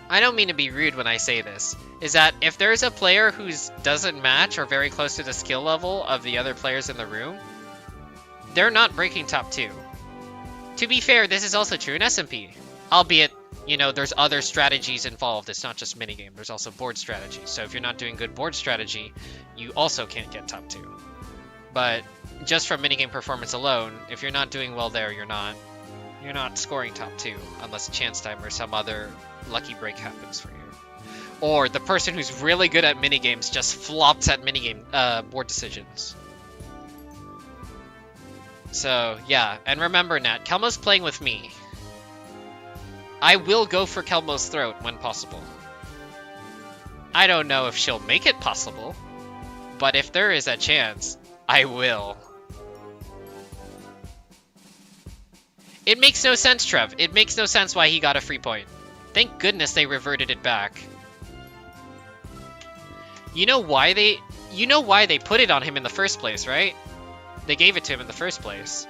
I don't mean to be rude when I say this, is that if there's a player who doesn't match or very close to the skill level of the other players in the room, they're not breaking top 2. To be fair, this is also true in SMP. Albeit, you know, there's other strategies involved. It's not just minigame. There's also board strategy. So if you're not doing good board strategy, you also can't get top 2. But just from minigame performance alone, if you're not doing well there, you're not scoring top 2 unless chance time or some other lucky break happens for you. Or the person who's really good at minigames just flops at minigame board decisions. So, yeah. And remember, Nat, Kelmo's playing with me. I will go for Kelmo's throat when possible. I don't know if she'll make it possible, but if there is a chance, I will. It makes no sense, Trev. It makes no sense why he got a free point. Thank goodness they reverted it back. You know why they put it on him in the first place, right? They gave it to him in the first place.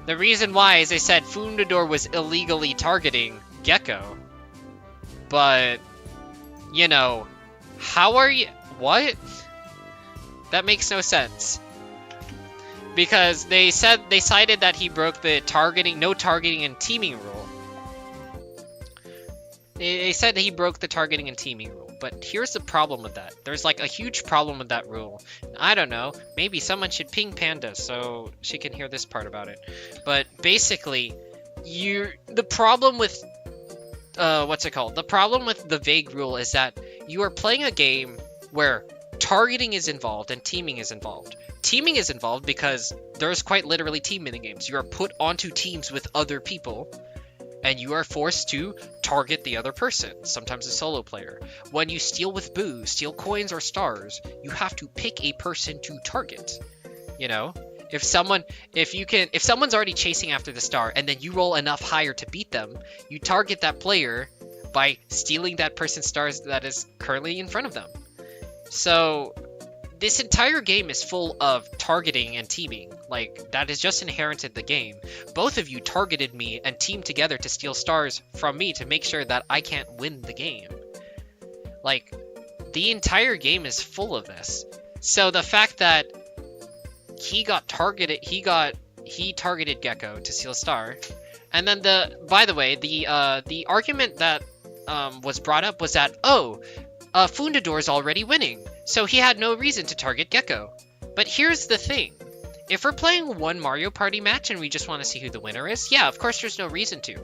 The reason why is they said Fundador was illegally targeting Gecko. But, you know, how are you... What? That makes no sense. Because they cited that he broke the no targeting and teaming rule. They said that he broke the targeting and teaming rule. But here's the problem with that. There's like a huge problem with that rule. I don't know. Maybe someone should ping Panda so she can hear this part about it. But basically, the problem with what's it called? The problem with the vague rule is that you are playing a game where targeting is involved and teaming is involved. Teaming is involved because there's quite literally team minigames. You are put onto teams with other people, and you are forced to target the other person, sometimes a solo player. When you steal with booze, steal coins or stars, you have to pick a person to target. You know? If someone's already chasing after the star, and then you roll enough higher to beat them, you target that player by stealing that person's stars that is currently in front of them. So, this entire game is full of targeting and teaming. Like, that is just inherent in the game. Both of you targeted me and teamed together to steal stars from me to make sure that I can't win the game. Like, the entire game is full of this. So the fact that he targeted Gecko to steal a star. And then by the way, the argument that was brought up was that, Fundador's already winning, so he had no reason to target Gecko. But here's the thing. If we're playing one Mario Party match and we just want to see who the winner is, yeah, of course there's no reason to.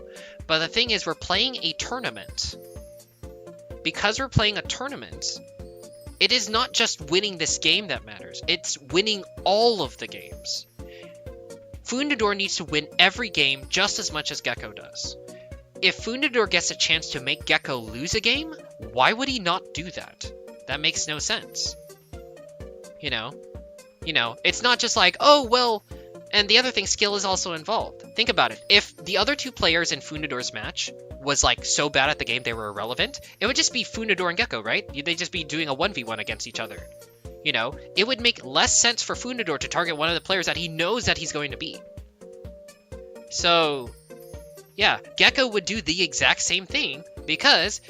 But the thing is, we're playing a tournament. Because we're playing a tournament, it is not just winning this game that matters. It's winning all of the games. Fundador needs to win every game just as much as Gecko does. If Fundador gets a chance to make Gecko lose a game, why would he not do that? That makes no sense. You know, it's not just like, oh, well, and the other thing, skill is also involved. Think about it. If the other two players in Fundador's match was like so bad at the game they were irrelevant, it would just be Fundador and Gecko, right? They'd just be doing a 1v1 against each other. You know, it would make less sense for Fundador to target one of the players that he knows that he's going to beat. So, yeah, Gecko would do the exact same thing because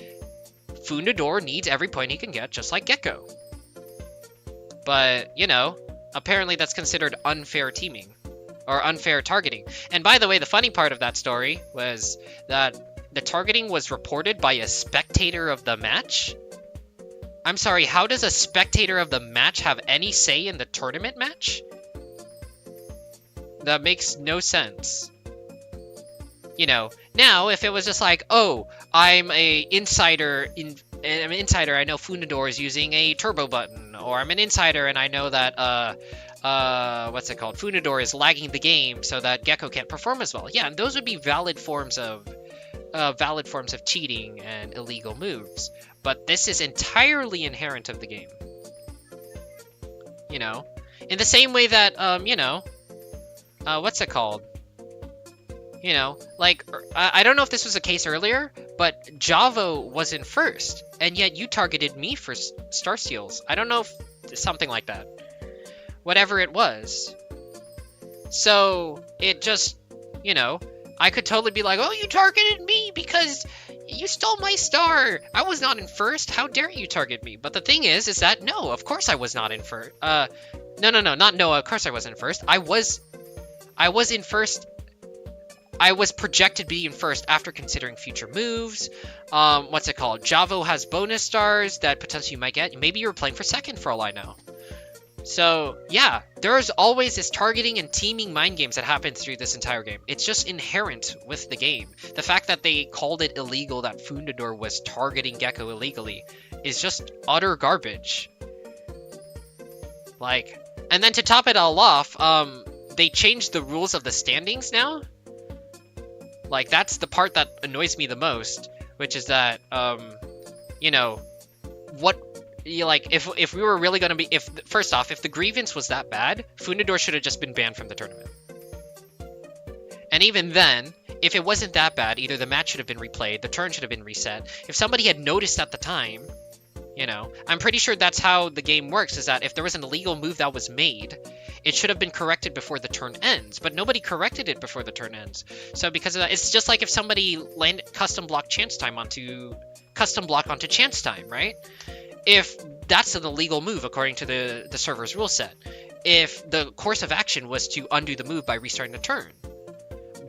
Fundador needs every point he can get, just like Gecko. But, you know, apparently that's considered unfair teaming, or unfair targeting. And by the way, the funny part of that story was that the targeting was reported by a spectator of the match. I'm sorry, how does a spectator of the match have any say in the tournament match? That makes no sense. You know, now if it was just like, oh, I'm an insider, I know Funador is using a turbo button, or I'm an insider and I know that what's it called? Funador is lagging the game so that Gecko can't perform as well. Yeah, and those would be valid forms of cheating and illegal moves. But this is entirely inherent of the game. You know, in the same way that you know, what's it called? You know, like, I don't know if this was the case earlier, but Javo was in first, and yet you targeted me for Star Steals. I don't know if something like that. Whatever it was. So, it just, you know, I could totally be like, oh, you targeted me because you stole my star. I was not in first. How dare you target me? But the thing is that, no, of course I was not in first. No, of course I wasn't in first. I was in first. I was projected being first after considering future moves. What's it called? Javo has bonus stars that potentially you might get. Maybe you were playing for second for all I know. So, yeah, there's always this targeting and teaming mind games that happen through this entire game. It's just inherent with the game. The fact that they called it illegal, that Fundador was targeting Gecko illegally, is just utter garbage. Like, and then to top it all off, they changed the rules of the standings now. Like, that's the part that annoys me the most, which is that, you know, if we were really going to be, first off, if the grievance was that bad, Funador should have just been banned from the tournament. And even then, if it wasn't that bad, either the match should have been replayed, the turn should have been reset. If somebody had noticed at the time, you know, I'm pretty sure that's how the game works, is that if there was an illegal move that was made, it should have been corrected before the turn ends, but nobody corrected it before the turn ends. So because of that, it's just like if somebody custom block onto chance time, right? If that's an illegal move according to the server's rule set. If the course of action was to undo the move by restarting the turn.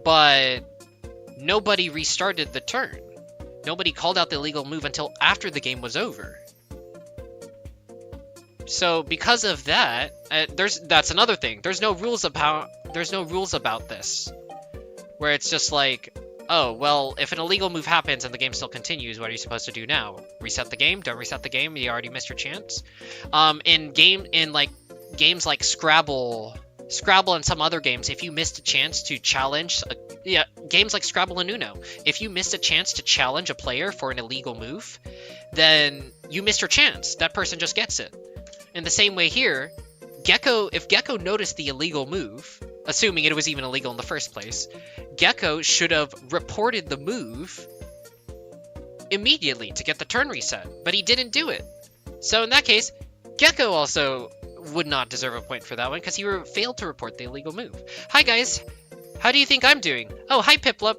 But nobody restarted the turn. Nobody called out the illegal move until after the game was over. So because of that, that's another thing. There's no rules about this, where it's just like, oh well, if an illegal move happens and the game still continues, what are you supposed to do now? Reset the game? Don't reset the game. You already missed your chance. In games like Scrabble and some other games, if you missed a chance to challenge, games like Scrabble and Uno, if you missed a chance to challenge a player for an illegal move, then you missed your chance. That person just gets it. In the same way here, if Gecko noticed the illegal move, assuming it was even illegal in the first place, Gecko should have reported the move immediately to get the turn reset, but he didn't do it. So in that case, Gecko also would not deserve a point for that one because he failed to report the illegal move. Hi guys, how do you think I'm doing? Oh, hi Piplup.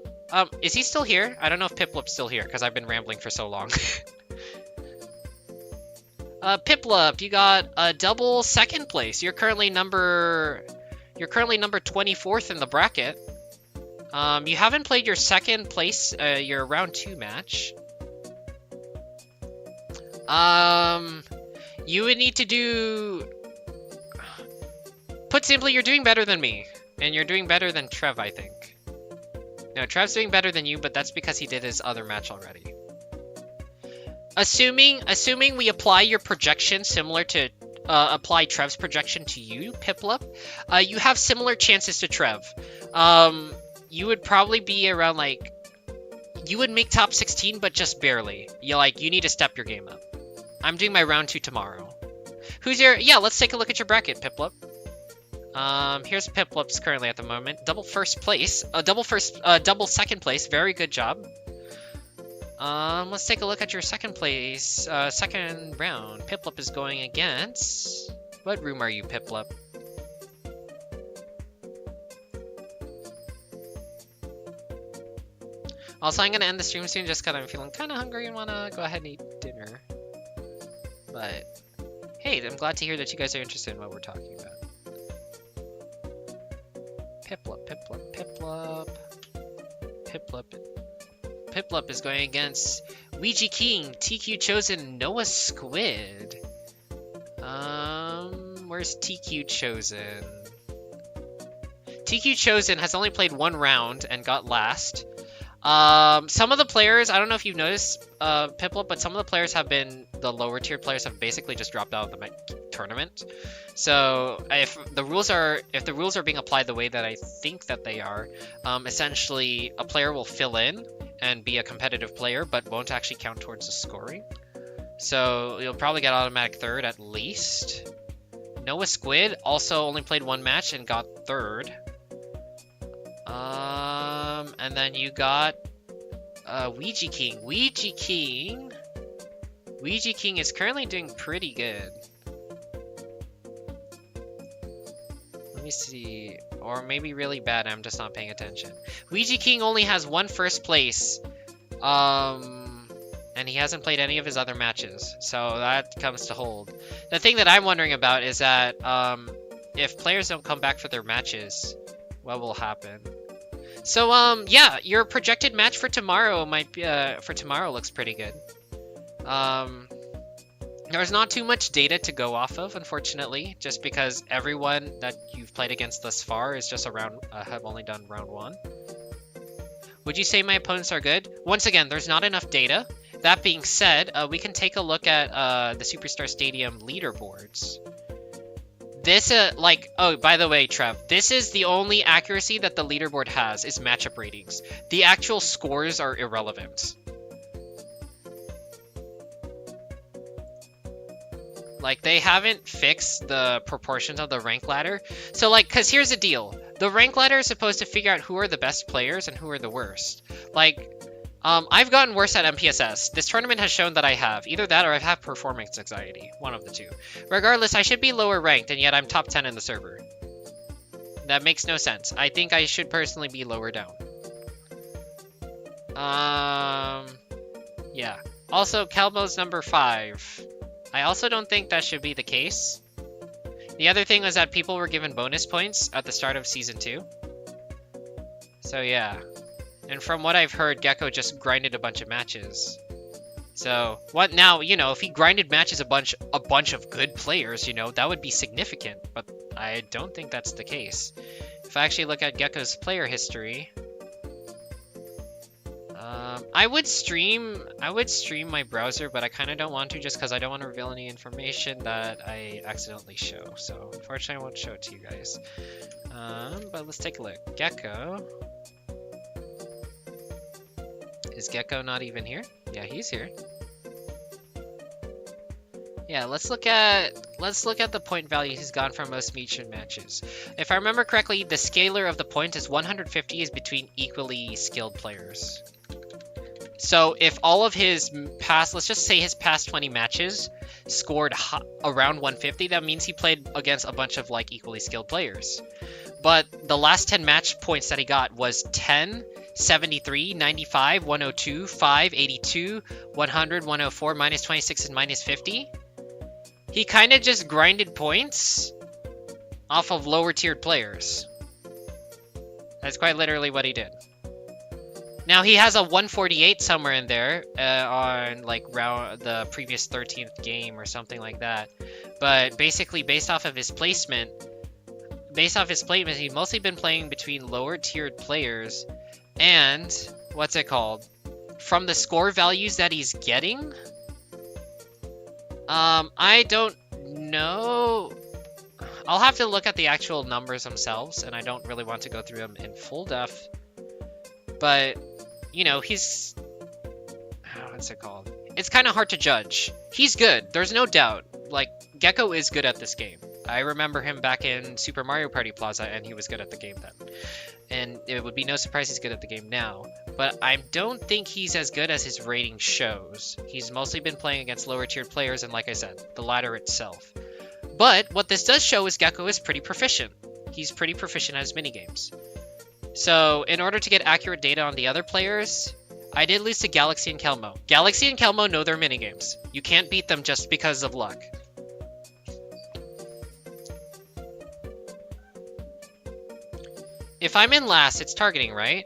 Is he still here? I don't know if Piplup's still here because I've been rambling for so long. Piplup, you got a double second place. You're currently number 24th in the bracket. You haven't played your second place, your round 2 match. You would need to do... Put simply, you're doing better than me. And you're doing better than Trev, I think. No, Trev's doing better than you, but that's because he did his other match already. Assuming we apply your projection similar to apply Trev's projection to you, Piplup, you have similar chances to Trev. You would probably be around like, you would make top 16, but just barely. You need to step your game up. I'm doing my round 2 tomorrow. Yeah, let's take a look at your bracket, Piplup. Here's Piplup's currently at the moment. Double second place. Very good job. Let's take a look at your second place, second round. Piplup is going against... What room are you, Piplup? Also, I'm gonna end the stream soon just because I'm feeling kind of hungry and want to go ahead and eat dinner. But, hey, I'm glad to hear that you guys are interested in what we're talking about. Piplup, Piplup, Piplup. Piplup. Piplup is going against Ouija King, TQ Chosen, Noah Squid. Where's TQ Chosen? TQ Chosen has only played 1 round and got last. Some of the players, I don't know if you've noticed, Piplup, but some of the players have been, the lower tier players have basically just dropped out of the tournament. So if the rules are being applied the way that I think that they are, essentially a player will fill in and be a competitive player, but won't actually count towards the scoring. So you'll probably get automatic 3rd at least. Noah Squid also only played 1 match and got 3rd. And then you got Ouija King. Ouija King is currently doing pretty good. Let me see. Or maybe really bad, I'm just not paying attention. Ouija King only has 1 first place. And he hasn't played any of his other matches. So that comes to hold. The thing that I'm wondering about is that if players don't come back for their matches, what will happen? So yeah, your projected match for tomorrow might be looks pretty good. There's not too much data to go off of, unfortunately, just because everyone that you've played against thus far is just have only done round 1. Would you say my opponents are good? Once again, there's not enough data. That being said, we can take a look at the Superstar Stadium leaderboards. This, oh, by the way, Trev, this is the only accuracy that the leaderboard has, is matchup ratings. The actual scores are irrelevant. Like, they haven't fixed the proportions of the rank ladder. So, like, because here's the deal. The rank ladder is supposed to figure out who are the best players and who are the worst. Like, I've gotten worse at MPSS. This tournament has shown that I have. Either that or I have performance anxiety. One of the two. Regardless, I should be lower ranked, and yet I'm top 10 in the server. That makes no sense. I think I should personally be lower down. Yeah. Also, Calbo's number 5. I also don't think that should be the case. The other thing was that people were given bonus points at the start of Season 2. So yeah. And from what I've heard, Gecko just grinded a bunch of matches. So, what now, you know, if he grinded matches a bunch of good players, you know, that would be significant. But I don't think that's the case. If I actually look at Gecko's player history... I would stream my browser, but I kind of don't want to just because I don't want to reveal any information that I accidentally show. So unfortunately, I won't show it to you guys. But let's take a look. Gecko. Is Gecko not even here? Yeah, he's here. Yeah, let's look at the point value he's gotten from most meet matches. If I remember correctly, the scalar of the point is 150 is between equally skilled players. So if all of his past, let's just say his past 20 matches scored around 150, that means he played against a bunch of like equally skilled players. But the last 10 match points that he got was 10, 73, 95, 102, 5, 82, 100, 104, minus 26, and minus 50. He kind of just grinded points off of lower tiered players. That's quite literally what he did. Now he has a 148 somewhere in there on like the previous 13th game or something like that. But basically based off his placement, he's mostly been playing between lower tiered players and what's it called? From the score values that he's getting, I don't know. I'll have to look at the actual numbers themselves, and I don't really want to go through them in full depth. But, you know, he's... what's it called? It's kind of hard to judge. He's good. There's no doubt. Like, Gecko is good at this game. I remember him back in Super Mario Party Plaza, and he was good at the game then. And it would be no surprise he's good at the game now. But I don't think he's as good as his rating shows. He's mostly been playing against lower tiered players, and like I said, the ladder itself. But what this does show is Gecko is pretty proficient. He's pretty proficient at his minigames. So, in order to get accurate data on the other players, I did lose to Galaxy and Kelmo. Galaxy and Kelmo know their minigames. You can't beat them just because of luck. If I'm in last, it's targeting, right?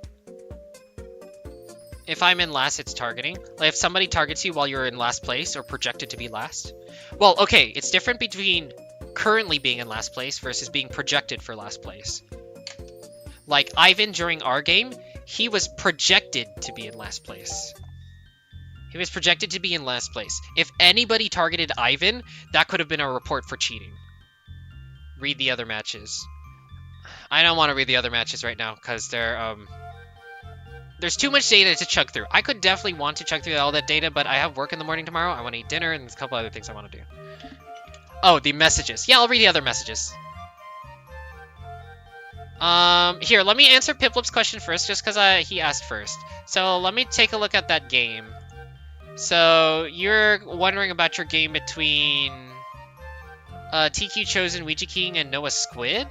If I'm in last, it's targeting. Like if somebody targets you while you're in last place or projected to be last. Well, okay, it's different between currently being in last place versus being projected for last place. Like Ivan during our game, he was projected to be in last place. He was projected to be in last place. If anybody targeted Ivan, that could have been a report for cheating. Read the other matches. I don't want to read the other matches right now because they're there's too much data to chug through. I could definitely want to chug through all that data, but I have work in the morning tomorrow. I want to eat dinner, and there's a couple other things I want to do. Oh, the messages. Yeah, I'll read the other messages. Here, let me answer Piplup's question first, just because he asked first. So let me take a look at that game. So you're wondering about your game between TQ Chosen, Ouija King, and Noah Squid?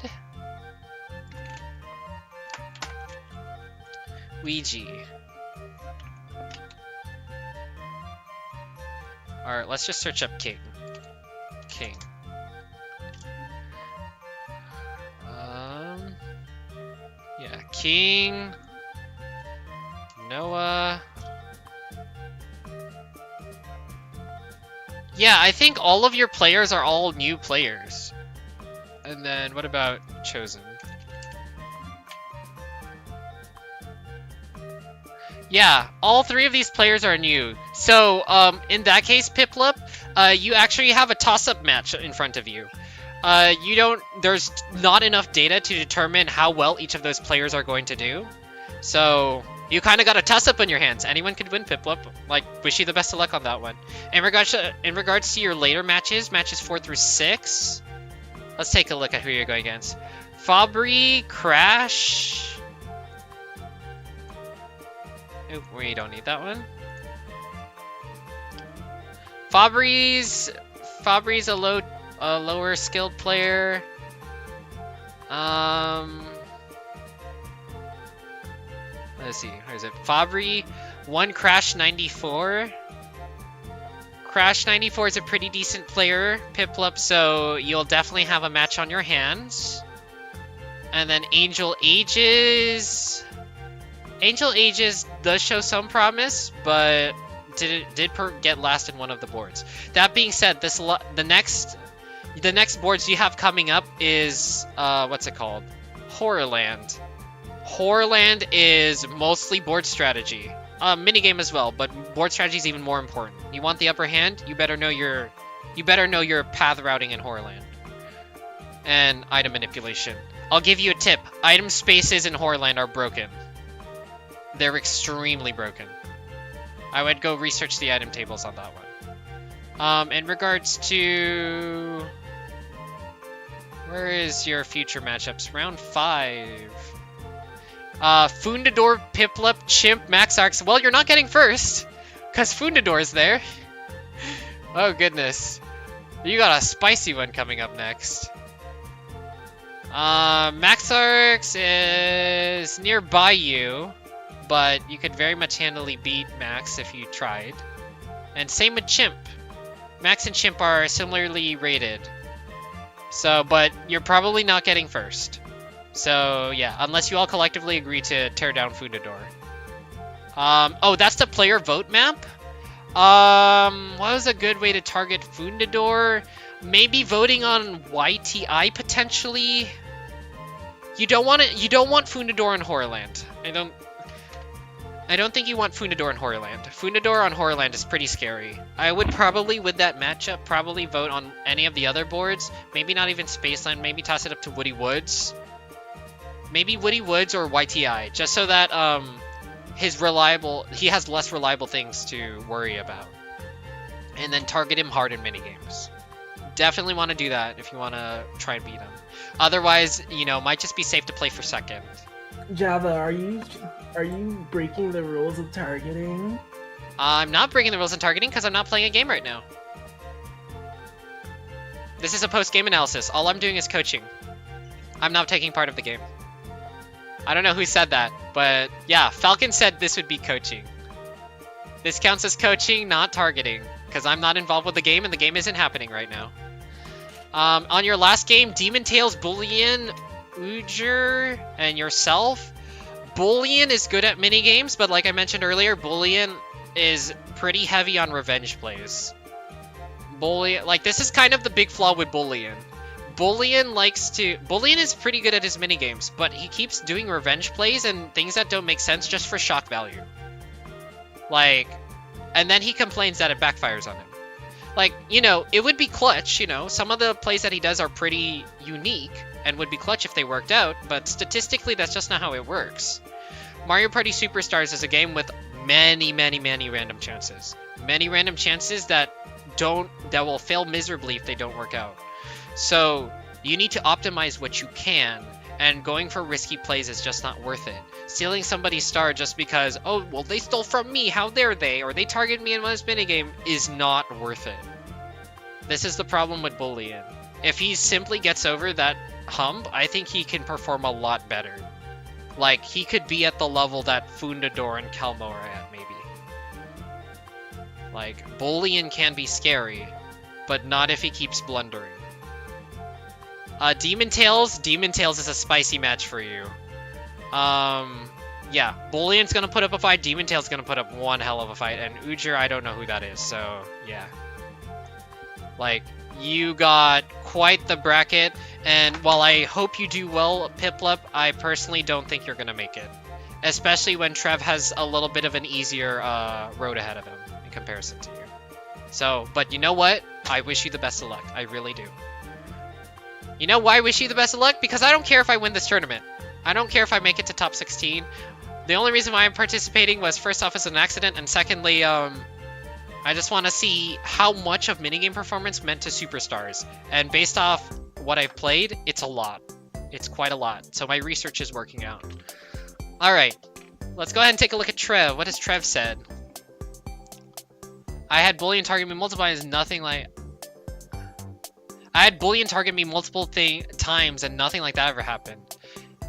Ouija. Alright, let's just search up King. King. Yeah, King. Noah. Yeah, I think all of your players are all new players. And then what about Chosen? Yeah, all three of these players are new. So, in that case, Piplup, you actually have a toss-up match in front of you. There's not enough data to determine how well each of those players are going to do. So, you kind of got a toss-up on your hands. Anyone could win, Piplup. Like, wish you the best of luck on that one. In regards to your later matches 4 through 6, let's take a look at who you're going against. Fabry, Crash. Oop, we don't need that one. Fabry's a lower skilled player. Let's see, where is it? Fabry, 1 Crash 94. Crash 94 is a pretty decent player, Piplup, so you'll definitely have a match on your hands. And then Angel Ages. Angel Ages does show some promise, but did get last in one of the boards. That being said, the next boards you have coming up is what's it called? Horrorland. Horrorland is mostly board strategy, minigame as well, but board strategy is even more important. You want the upper hand, you better know your path routing in Horrorland and item manipulation. I'll give you a tip: item spaces in Horrorland are broken. They're extremely broken. I would go research the item tables on that one. In regards to... Where is your future matchups? Round 5. Fundador, Piplup, Chimp, Max Arcs. Well, you're not getting first, because Fundador's there. Oh, goodness. You got a spicy one coming up next. Max Arcs is nearby you, but you could very much handily beat Max if you tried. And same with Chimp. Max and Chimp are similarly rated. So, but you're probably not getting first. So, yeah, unless you all collectively agree to tear down Fundador. Oh, that's the player vote map? What was a good way to target Fundador? Maybe voting on YTI potentially? You don't want Fundador in Horrorland. I don't think you want Fundador in Horrorland. Fundador on Horrorland is pretty scary. I would probably, with that matchup, probably vote on any of the other boards. Maybe not even Spaceland. Maybe toss it up to Woody Woods. Maybe Woody Woods or YTI, just so that he has less reliable things to worry about. And then target him hard in minigames. Definitely want to do that if you want to try and beat him. Otherwise, might just be safe to play for second. Java, are you breaking the rules of targeting? I'm not breaking the rules of targeting because I'm not playing a game right now. This is a post-game analysis. All I'm doing is coaching. I'm not taking part of the game. I don't know who said that, but yeah, Falcon said this would be coaching. This counts as coaching, not targeting, because I'm not involved with the game and the game isn't happening right now. On your last game, Demon Tails, Bullion, Ujer, and yourself Bullion is good at minigames, but like I mentioned earlier, Bullion is pretty heavy on revenge plays. Bullion, like, this is kind of the big flaw with Bullion. Bullion is pretty good at his minigames, but he keeps doing revenge plays and things that don't make sense just for shock value. Like, and then he complains that it backfires on him. Like, you know, it would be clutch, you know, some of the plays that he does are pretty unique and would be clutch if they worked out, but statistically that's just not how it works. Mario Party Superstars is a game with many random chances. Many random chances that will fail miserably if they don't work out. So you need to optimize what you can, and going for risky plays is just not worth it. Stealing somebody's star just because, oh, well, they stole from me, how dare they, or they targeted me in this minigame, is not worth it. This is the problem with Bullion. If he simply gets over that hump, I think he can perform a lot better. Like, he could be at the level that Fundador and Kelmo are at, maybe. Like, Bullion can be scary, but not if he keeps blundering. Demon Tales is a spicy match for you. Yeah, Bullion's gonna put up a fight, Demon Tales gonna put up one hell of a fight, and Ujer, I don't know who that is, so, yeah. Like, you got quite the bracket, and while I hope you do well, Piplup, I personally don't think you're gonna make it. Especially when Trev has a little bit of an easier road ahead of him in comparison to you. So, but you know what? I wish you the best of luck. I really do. You know why I wish you the best of luck? Because I don't care if I win this tournament. I don't care if I make it to top 16. The only reason why I'm participating was first off as an accident, and secondly, I just want to see how much of minigame performance meant to Superstars. And based off what I've played, it's a lot. It's quite a lot. So my research is working out. Alright, let's go ahead and take a look at Trev. What has Trev said? I had Bullion target me multiple times, nothing like... I had Bullion target me multiple times and nothing like that ever happened.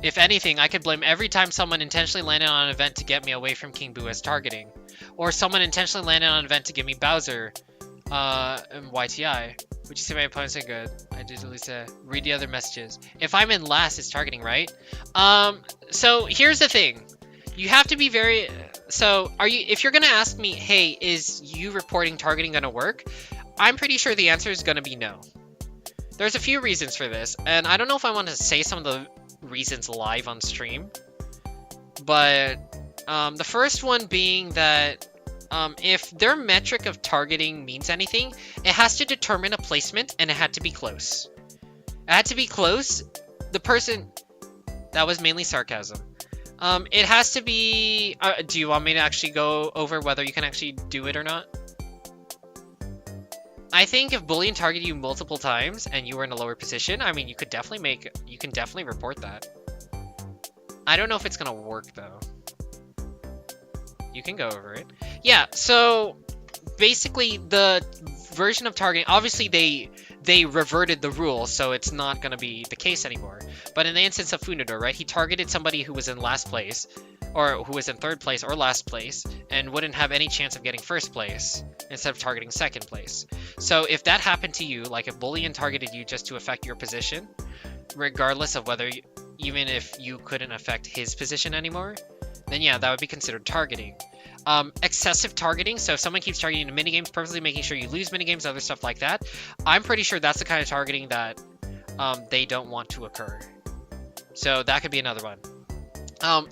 If anything, I could blame every time someone intentionally landed on an event to get me away from King Boo as targeting. Or someone intentionally landed on an event to give me Bowser, and YTI. Would you say my opponents are good? I did at least read the other messages. If I'm in last, it's targeting, right? So here's the thing. You have to be very... So, if you're gonna ask me, hey, is you reporting targeting gonna work? I'm pretty sure the answer is gonna be no. There's a few reasons for this, and I don't know if I want to say some of the reasons live on stream. But the first one being that if their metric of targeting means anything, it has to determine a placement, and it had to be close. It had to be close. The person... That was mainly sarcasm. It has to be... do you want me to actually go over whether you can actually do it or not? I think if Bullion targeted you multiple times and you were in a lower position, I mean, you can definitely report that. I don't know if it's gonna work though. You can go over it. Yeah, so basically the version of targeting, obviously they reverted the rules, so it's not gonna be the case anymore. But in the instance of Funador, right, he targeted somebody who was in last place, or who was in third place or last place, and wouldn't have any chance of getting first place, instead of targeting second place. So if that happened to you, like if Bullion targeted you just to affect your position, regardless of whether, even if you couldn't affect his position anymore, then yeah, that would be considered targeting. Excessive targeting, so if someone keeps targeting the minigames, purposely making sure you lose minigames, other stuff like that, I'm pretty sure that's the kind of targeting that they don't want to occur. So that could be another one.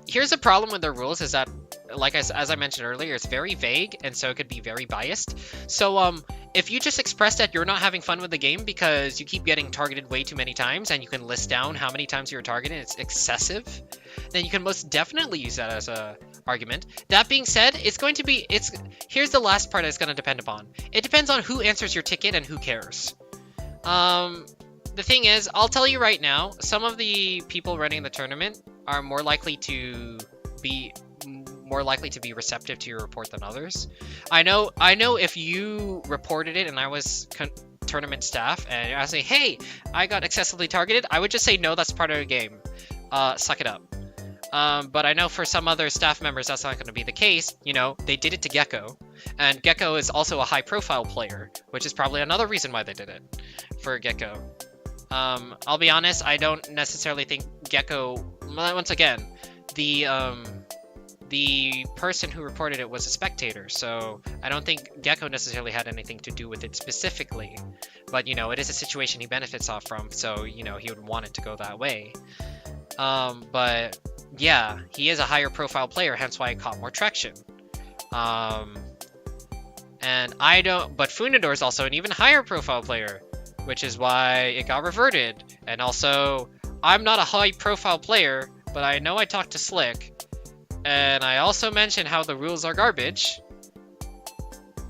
Here's the problem with their rules is that, like as I mentioned earlier, it's very vague, and so it could be very biased. So if you just express that you're not having fun with the game because you keep getting targeted way too many times, and you can list down how many times you were targeted, it's excessive, then you can most definitely use that as a argument. That being said, here's the last part it's going to depend upon. It depends on who answers your ticket and who cares. The thing is, I'll tell you right now, some of the people running the tournament are more likely to be receptive to your report than others. I know if you reported it and I was tournament staff and I say, hey, I got excessively targeted, I would just say, no, that's part of the game. Suck it up. But I know for some other staff members that's not going to be the case. You know, they did it to Gecko, and Gecko is also a high-profile player, which is probably another reason why they did it for Gecko. I'll be honest, I don't necessarily think Gecko... Once again, the person who reported it was a spectator, so I don't think Gecko necessarily had anything to do with it specifically. But, you know, it is a situation he benefits off from, so, you know, he would want it to go that way. But, yeah, he is a higher profile player, hence why it caught more traction. And I don't... But Funador is also an even higher profile player, which is why it got reverted. And also, I'm not a high profile player, but I know I talked to Slick. And I also mentioned how the rules are garbage.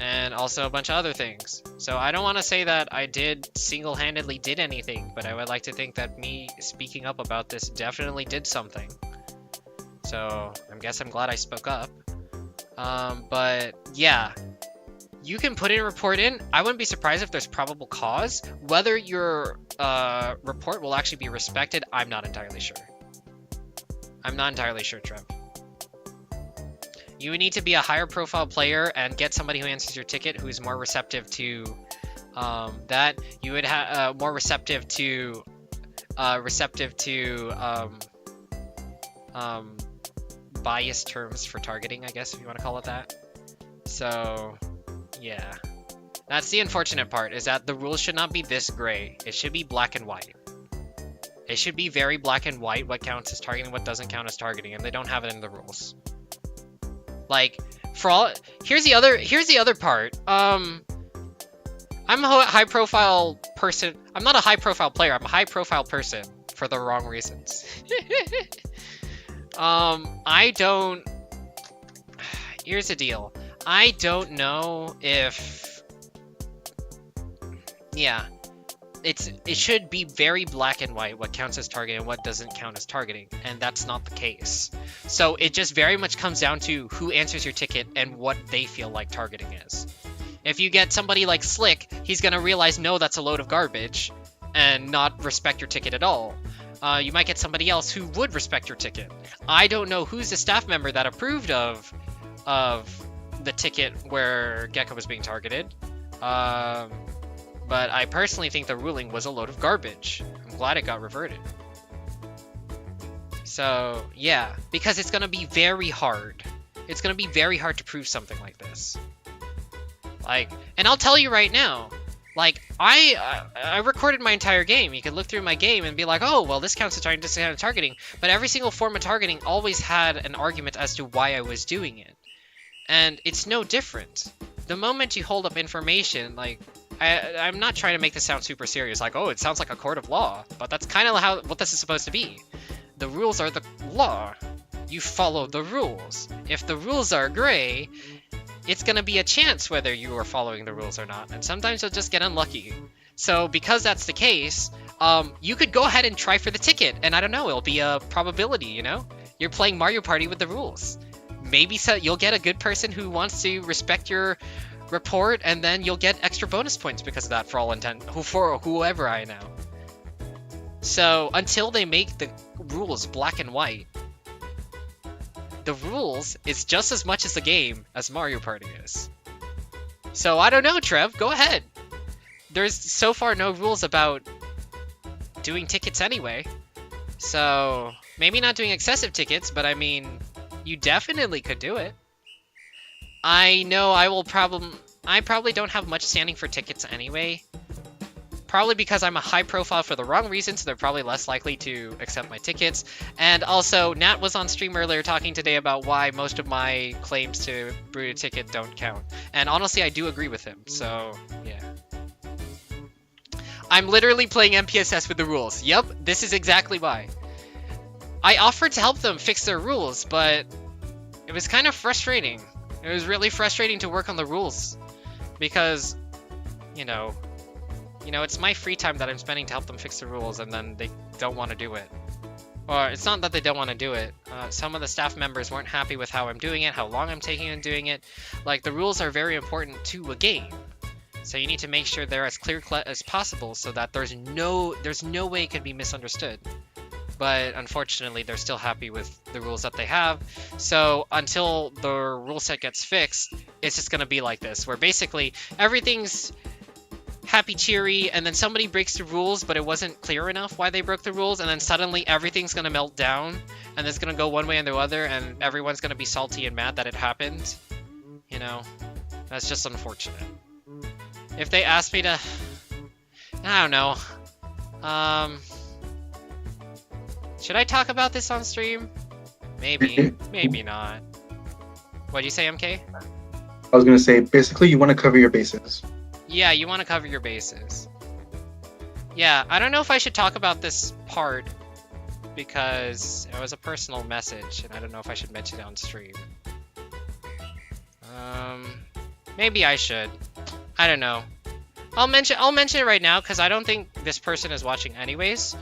And also a bunch of other things. So I don't want to say that I single-handedly did anything, but I would like to think that me speaking up about this definitely did something. So I guess I'm glad I spoke up. But yeah, you can put in a report in. I wouldn't be surprised if there's probable cause. Whether your report will actually be respected, I'm not entirely sure. I'm not entirely sure, Trev. You would need to be a higher profile player and get somebody who answers your ticket who's more receptive to that. You would have more receptive to biased terms for targeting, I guess, if you want to call it that. So yeah, that's the unfortunate part, is that the rules should not be this gray. It should be black and white. It should be very black and white, what counts as targeting, what doesn't count as targeting, and they don't have it in the rules. Like, for all... Here's the other part. I'm a high-profile person. I'm not a high-profile player. I'm a high-profile person for the wrong reasons. I don't... Here's the deal. I don't know if... Yeah. It should be very black and white what counts as targeting and what doesn't count as targeting, and that's not the case. So it just very much comes down to who answers your ticket and what they feel like targeting is. If you get somebody like Slick, he's gonna realize, no, that's a load of garbage, and not respect your ticket at all. You might get somebody else who would respect your ticket. I don't know who's the staff member that approved of the ticket where Gecko was being targeted. But I personally think the ruling was a load of garbage. I'm glad it got reverted. So, yeah, because it's going to be very hard. It's going to be very hard to prove something like this. Like, and I'll tell you right now, like, I recorded my entire game. You can look through my game and be like, oh, well, this counts as targeting, this counts as targeting. But every single form of targeting always had an argument as to why I was doing it. And it's no different. The moment you hold up information, like... I'm not trying to make this sound super serious, like, oh, it sounds like a court of law, but that's kind of what this is supposed to be. The rules are the law. You follow the rules. If the rules are gray, it's going to be a chance whether you are following the rules or not, and sometimes you'll just get unlucky. So because that's the case, you could go ahead and try for the ticket, and I don't know, it'll be a probability, you know? You're playing Mario Party with the rules. Maybe you'll get a good person who wants to respect your report, and then you'll get extra bonus points because of that, for all intent, for whoever I know. So until they make the rules black and white, the rules is just as much as the game as Mario Party is. So I don't know, Trev, go ahead. There's so far no rules about doing tickets anyway. So maybe not doing excessive tickets, but I mean, you definitely could do it. I know I probably don't have much standing for tickets anyway. Probably because I'm a high profile for the wrong reasons, so they're probably less likely to accept my tickets. And also, Nat was on stream earlier talking today about why most of my claims to brew a ticket don't count. And honestly, I do agree with him, so yeah. I'm literally playing MPSS with the rules. Yep, this is exactly why. I offered to help them fix their rules, but it was kind of frustrating. It was really frustrating to work on the rules because, you know, it's my free time that I'm spending to help them fix the rules, and then they don't want to do it. Or it's not that they don't want to do it. Some of the staff members weren't happy with how I'm doing it, how long I'm taking in doing it. Like, the rules are very important to a game. So you need to make sure they're as clear as possible so that there's no way it can be misunderstood. But unfortunately, they're still happy with the rules that they have. So until the rule set gets fixed, it's just going to be like this, where basically everything's happy cheery, and then somebody breaks the rules, but it wasn't clear enough why they broke the rules, and then suddenly everything's gonna melt down, and it's gonna go one way and the other, and everyone's gonna be salty and mad that it happened. You know, that's just unfortunate. If they asked me to, I don't know. Should I talk about this on stream? Maybe, maybe not. What do you say, MK? I was gonna say, basically, you want to cover your bases. Yeah, you want to cover your bases. Yeah, I don't know if I should talk about this part because it was a personal message, and I don't know if I should mention it on stream. Maybe I should. I don't know. I'll mention it right now because I don't think this person is watching anyways.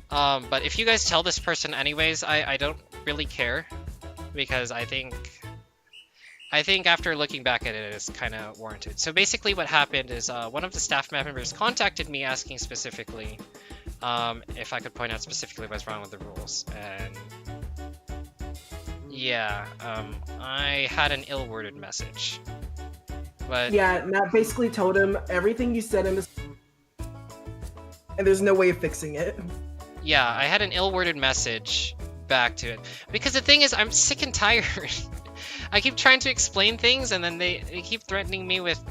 But if you guys tell this person anyways, I don't really care because I think after looking back at it, it's kind of warranted. So basically what happened is one of the staff members contacted me asking specifically if I could point out specifically what's wrong with the rules. And yeah, I had an ill-worded message. But Yeah, Matt basically told him everything you said in this, and there's no way of fixing it. yeah, I had an ill-worded message back to it. Because the thing is, I'm sick and tired. I keep trying to explain things, and then they keep threatening me with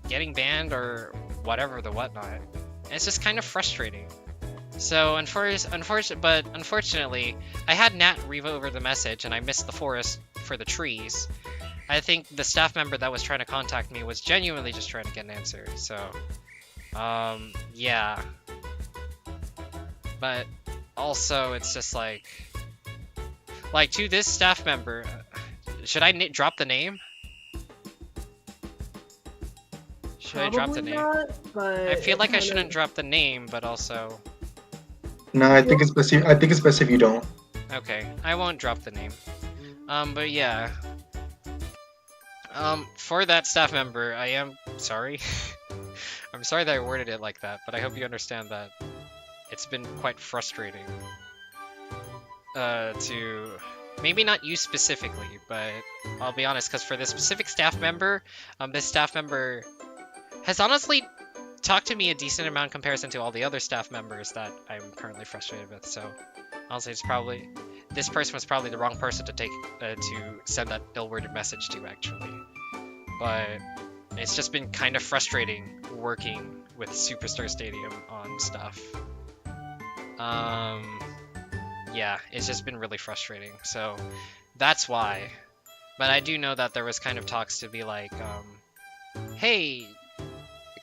getting banned or whatever the whatnot. And it's just kind of frustrating. So unfortunately, I had Nat read over the message, and I missed the forest for the trees. I think the staff member that was trying to contact me was genuinely just trying to get an answer. So, yeah. But also, it's just like to this staff member. Should I drop the name? Should I drop the Probably name? not, but I feel like I kinda- shouldn't drop the name, but also... No, I think it's best. I think it's best if you don't. Okay, I won't drop the name. But yeah. For that staff member, I am sorry. I'm sorry that I worded it like that, but I hope you understand that it's been quite frustrating. To... Maybe not you specifically, but I'll be honest, because for this specific staff member, this staff member has honestly talked to me a decent amount in comparison to all the other staff members that I'm currently frustrated with. So honestly, this person was probably the wrong person to to send that ill-worded message to, actually. But it's just been kind of frustrating working with Superstar Stadium on stuff. Yeah, it's just been really frustrating, so that's why. But I do know that there was kind of talks to be like, hey,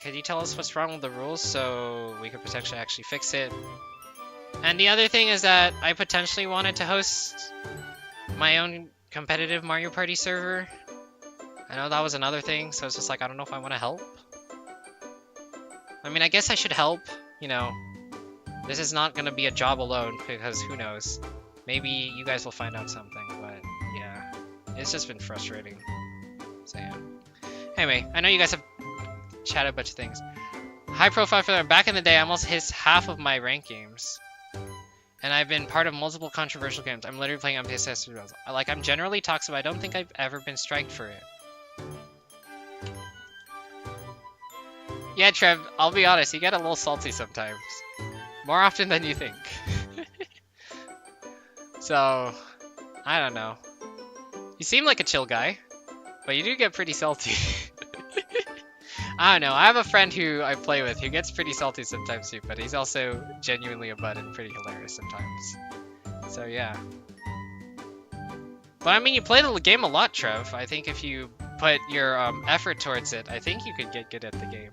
can you tell us what's wrong with the rules so we could potentially actually fix it? And the other thing is that I potentially wanted to host my own competitive Mario Party server. I know that was another thing, so it's just like, I don't know if I want to help. I mean, I guess I should help, you know. This is not going to be a job alone, because who knows. Maybe you guys will find out something, but yeah. It's just been frustrating. So yeah. Anyway, I know you guys have chatted a bunch of things. High profile for them. Back in the day, I almost hit half of my ranked games. And I've been part of multiple controversial games. I'm literally playing MPSS. Like, I'm generally toxic, but I don't think I've ever been striked for it. Yeah, Trev, I'll be honest, you get a little salty sometimes. More often than you think. So, I don't know. You seem like a chill guy, but you do get pretty salty. I don't know, I have a friend who I play with who gets pretty salty sometimes too, but he's also genuinely a bud and pretty hilarious sometimes. So yeah. But I mean, you play the game a lot, Trev. I think if you put your effort towards it, I think you could get good at the game.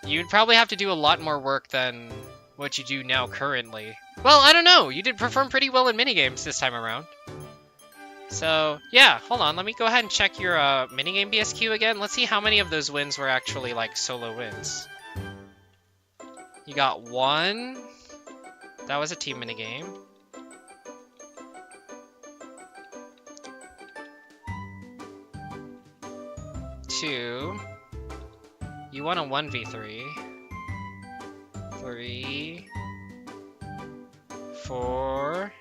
You'd probably have to do a lot more work than what you do now currently. Well, I don't know. You did perform pretty well in minigames this time around. So, yeah, hold on. Let me go ahead and check your minigame BSQ again. Let's see how many of those wins were actually, like, solo wins. You got 1. That was a team minigame. Two. You won a 1v3. 3. 4.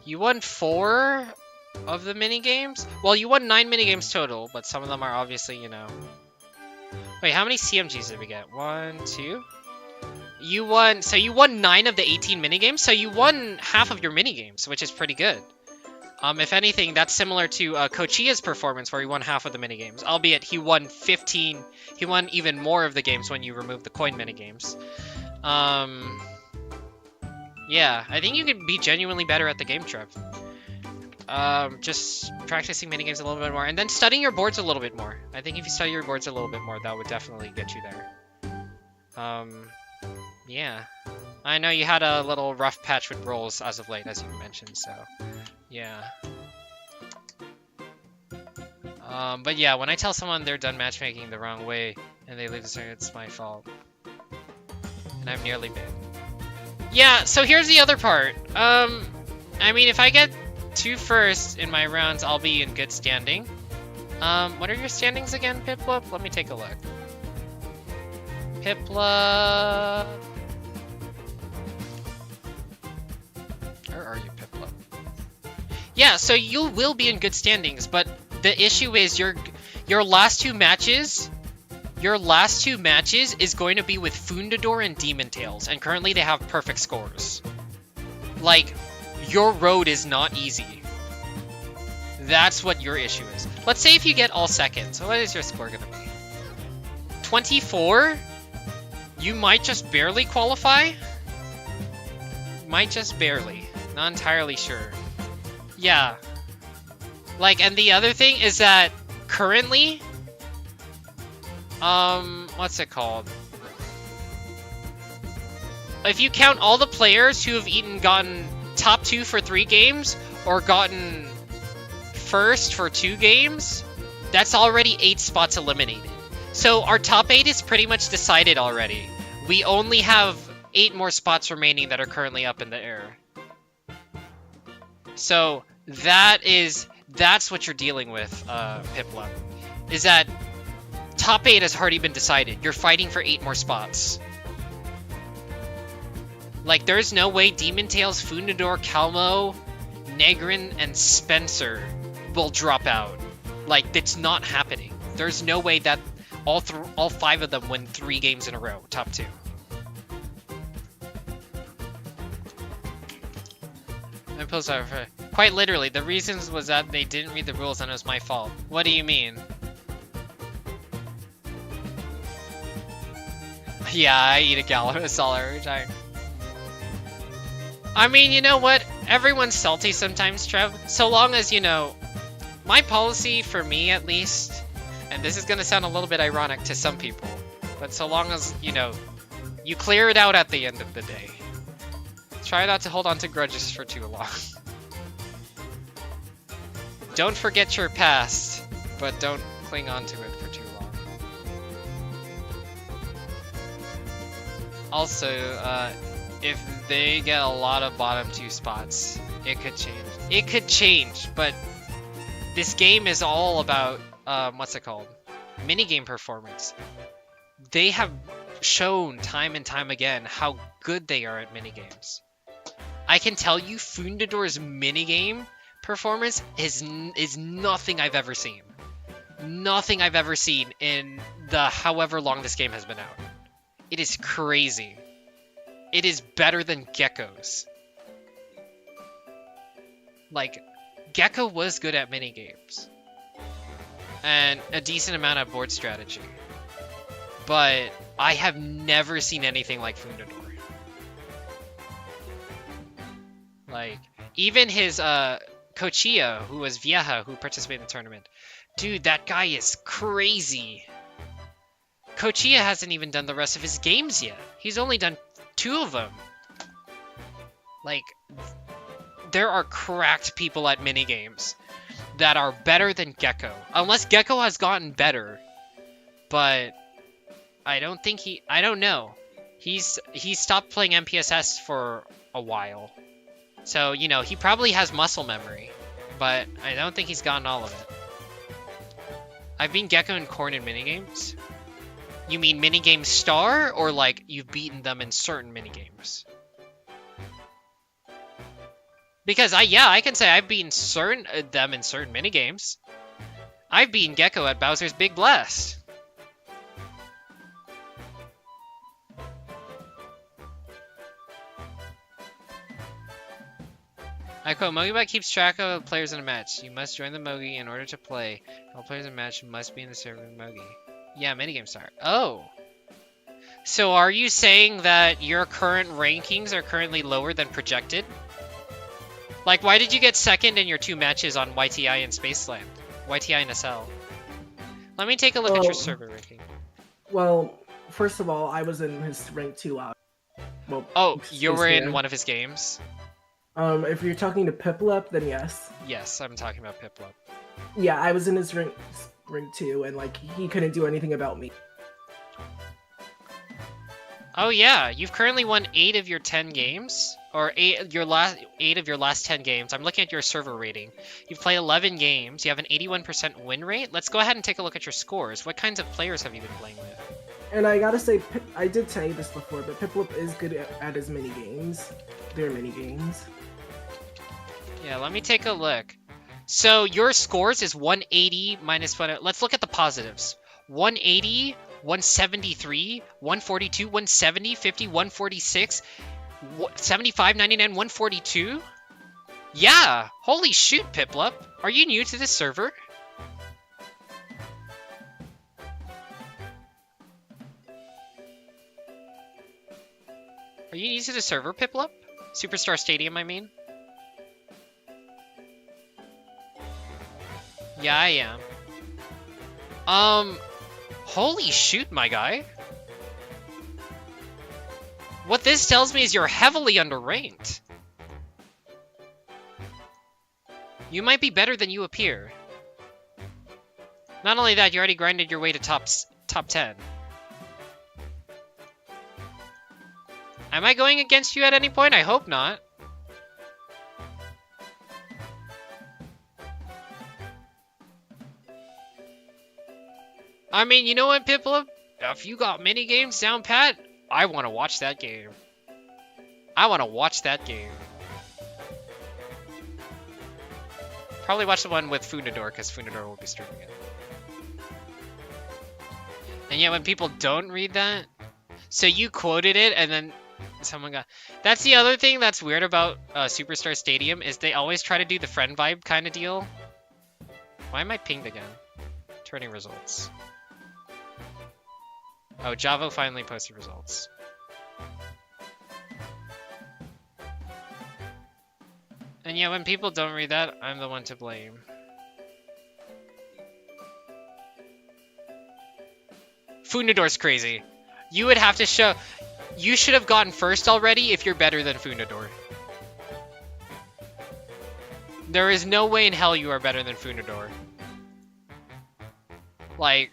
You won 4 of the minigames. Well, you won 9 minigames total, but some of them are obviously, you know... Wait, how many CMGs did we get? 1, 2? You won 9 of the 18 minigames, so you won half of your minigames, which is pretty good. If anything, that's similar to Kochia's performance, where he won half of the minigames. Albeit, he won even more of the games when you remove the coin minigames. Yeah, I think you could be genuinely better at the game, Trev. Just practicing minigames a little bit more, and then studying your boards a little bit more. I think if you study your boards a little bit more, that would definitely get you there. Yeah. I know you had a little rough patch with rolls as of late, as you mentioned, so... Yeah. But yeah, when I tell someone they're done matchmaking the wrong way, and they leave the circuit, it's my fault. And I've nearly been. Yeah, so here's the other part. I mean, if I get 2 first in my rounds, I'll be in good standing. What are your standings again, Piplup? Let me take a look. Piplup... Where are you, Piplup? Yeah, so you will be in good standings, but the issue is your last 2 matches... Your last 2 matches is going to be with Fundador and Demon Tales, and currently they have perfect scores. Like, your road is not easy. That's what your issue is. Let's say if you get all seconds, what is your score gonna be? 24? You might just barely qualify? Might just barely. Not entirely sure. Yeah. Like, and the other thing is that currently... what's it called? If you count all the players who have gotten top 2 for 3 games, or gotten first for 2 games, that's already 8 spots eliminated. So our top 8 is pretty much decided already. We only have 8 more spots remaining that are currently up in the air. So that's what you're dealing with, Piplup. Is that top 8 has already been decided. You're fighting for 8 more spots. Like, there's no way Demon Tales, Fundador, Calmo, Negrin, and Spencer will drop out. Like, it's not happening. There's no way that all 5 of them win 3 games in a row, top 2. Quite literally, the reasons was that they didn't read the rules and it was my fault. What do you mean? Yeah, I eat a Gallimasol every time. I mean, you know what? Everyone's salty sometimes, Trev. So long as, you know, my policy, for me at least, and this is gonna sound a little bit ironic to some people, but so long as, you know, you clear it out at the end of the day. Try not to hold on to grudges for too long. Don't forget your past, but don't cling on to it for too long. Also, if they get a lot of bottom 2 spots, it could change. It could change, but this game is all about, what's it called? Minigame performance. They have shown time and time again how good they are at minigames. I can tell you, Fundador's minigame performance is nothing I've ever seen. Nothing I've ever seen in the however long this game has been out. It is crazy. It is better than Gecko's. Like, Gecko was good at minigames. And a decent amount of board strategy. But I have never seen anything like Fundador. Like, even his, Kochia, who was Vieja, who participated in the tournament. Dude, that guy is crazy. Kochia hasn't even done the rest of his games yet. He's only done 2 of them. Like, there are cracked people at minigames that are better than Gecko. Unless Gecko has gotten better. But I don't think I don't know. He's stopped playing MPSS for a while. So, you know, he probably has muscle memory, but I don't think he's gotten all of it. I've been Gecko and Corn in minigames. You mean minigame star, or like you've beaten them in certain minigames? Because I can say I've beaten them in certain minigames. I've beaten Gecko at Bowser's Big Blast. I quote, Mogibot keeps track of players in a match. You must join the Mogi in order to play. All players in a match must be in the server with Mogi. Yeah, minigame start. Oh. So are you saying that your current rankings are currently lower than projected? Like, why did you get second in your 2 matches on YTI and Spaceland? YTI and SL. Let me take a look at your server ranking. Well, first of all, I was in his rank 2 out. Well, Oh, you were in Spaceman. one of his games? If you're talking to Piplup, then yes. Yes, I'm talking about Piplup. Yeah, I was in his rank 2, and like he couldn't do anything about me. Oh yeah, you've currently won 8 of your 10 games, or 8 of your last 10 games. I'm looking at your server rating. You've played 11 games. You have an 81% win rate. Let's go ahead and take a look at your scores. What kinds of players have you been playing with? And I gotta say, I did tell you this before, but Piplup is good at his mini games. Their mini games. Yeah, let me take a look. So your scores is 180 minus 1. Let's look at the positives. 180, 173, 142, 170, 50, 146, 75, 99, 142? Yeah! Holy shoot, Piplup! Are you new to this server? Are you new to the server, Piplup? Superstar Stadium, I mean? Yeah, I am. Holy shoot, my guy. What this tells me is you're heavily underranked. You might be better than you appear. Not only that, you already grinded your way to top 10. Am I going against you at any point? I hope not. I mean, you know what, Piplup? If you got mini games down pat, I want to watch that game. I want to watch that game. Probably watch the one with Funador, because Funador will be streaming it. And yet when people don't read that, so you quoted it, and then someone got... That's the other thing that's weird about Superstar Stadium, is they always try to do the friend vibe kind of deal. Why am I pinged again? Turning results. Oh, Javo finally posted results. And yeah, when people don't read that, I'm the one to blame. Funador's crazy. You would have to show... You should have gotten first already if you're better than Funador. There is no way in hell you are better than Funador. Like...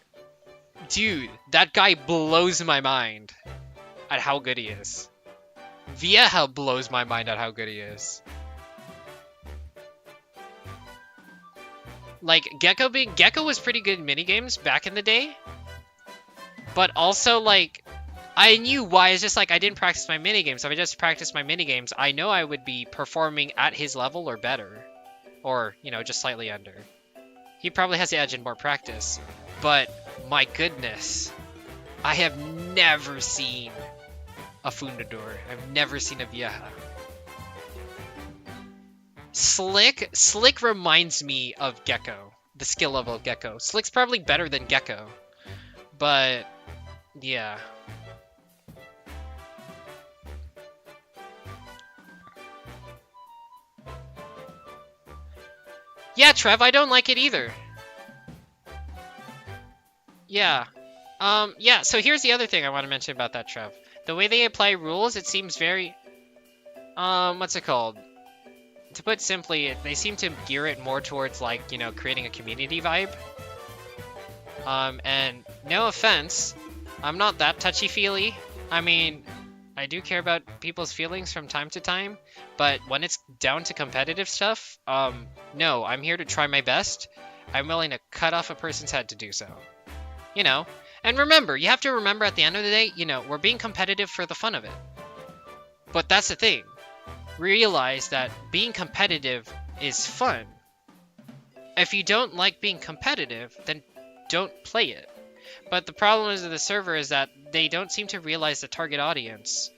Dude, that guy blows my mind at how good he is. Vieja blows my mind at how good he is. Like, Gecko was pretty good in minigames back in the day. But also, like, I knew why. It's just like, I didn't practice my minigames. If I just practiced my minigames, I know I would be performing at his level or better. Or, you know, just slightly under. He probably has the edge in more practice. But... my goodness, I have never seen a Fundador. I've never seen a Vieja. Slick reminds me of Gecko, the skill level of Gecko. Slick's probably better than Gecko, but yeah. Yeah, Trev, I don't like it either. Yeah. Yeah, so here's the other thing I want to mention about that, Trev. The way they apply rules, it seems very... what's it called? To put simply, they seem to gear it more towards, like, you know, creating a community vibe. And no offense, I'm not that touchy-feely. I mean, I do care about people's feelings from time to time, but when it's down to competitive stuff, no, I'm here to try my best. I'm willing to cut off a person's head to do so. You know, and remember, you have to remember at the end of the day, you know, we're being competitive for the fun of it. But that's the thing. realize that being competitive is fun. If you don't like being competitive, then don't play it. But the problem is with the server is that they don't seem to realize the target audience,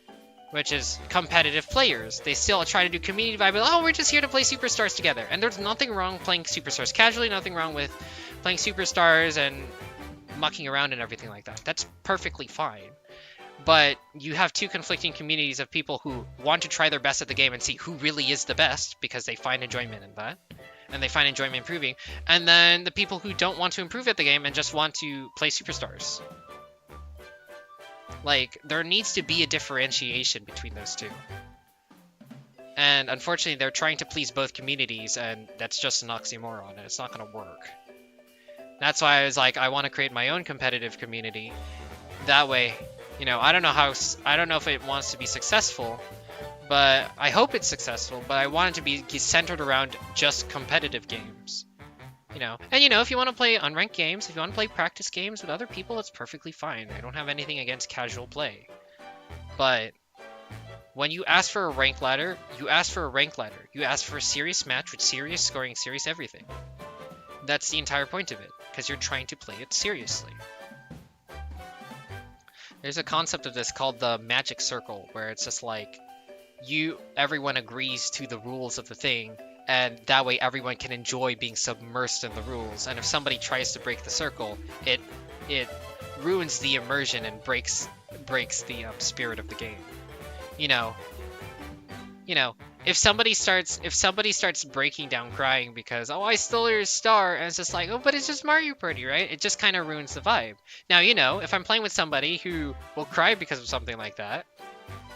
which is competitive players. They still try to do community vibe, oh, we're just here to play Superstars together. And there's nothing wrong playing Superstars casually, nothing wrong with playing Superstars and mucking around and everything like that. That's perfectly fine. But you have two conflicting communities of people who want to try their best at the game and see who really is the best because they find enjoyment in that. And they find enjoyment improving. And then the people who don't want to improve at the game and just want to play Superstars. Like, there needs to be a differentiation between those two. And unfortunately, they're trying to please both communities, and that's just an oxymoron, and it's not going to work. That's why I was like, I want to create my own competitive community. That way, you know, I don't know if it wants to be successful, but I hope it's successful, but I want it to be centered around just competitive games. You know, and you know, if you want to play unranked games, if you want to play practice games with other people, it's perfectly fine. I don't have anything against casual play. But when you ask for a rank ladder, you ask for a rank ladder. You ask for a serious match with serious scoring, serious everything. That's the entire point of it, because you're trying to play it seriously. There's a concept of this called the magic circle, where it's just like, everyone agrees to the rules of the thing, and that way everyone can enjoy being submersed in the rules. And if somebody tries to break the circle, it ruins the immersion and breaks the spirit of the game. You know, if somebody starts breaking down crying because, oh, I stole your star, and it's just like, oh, but it's just Mario Party, right? It just kind of ruins the vibe. Now, you know, if I'm playing with somebody who will cry because of something like that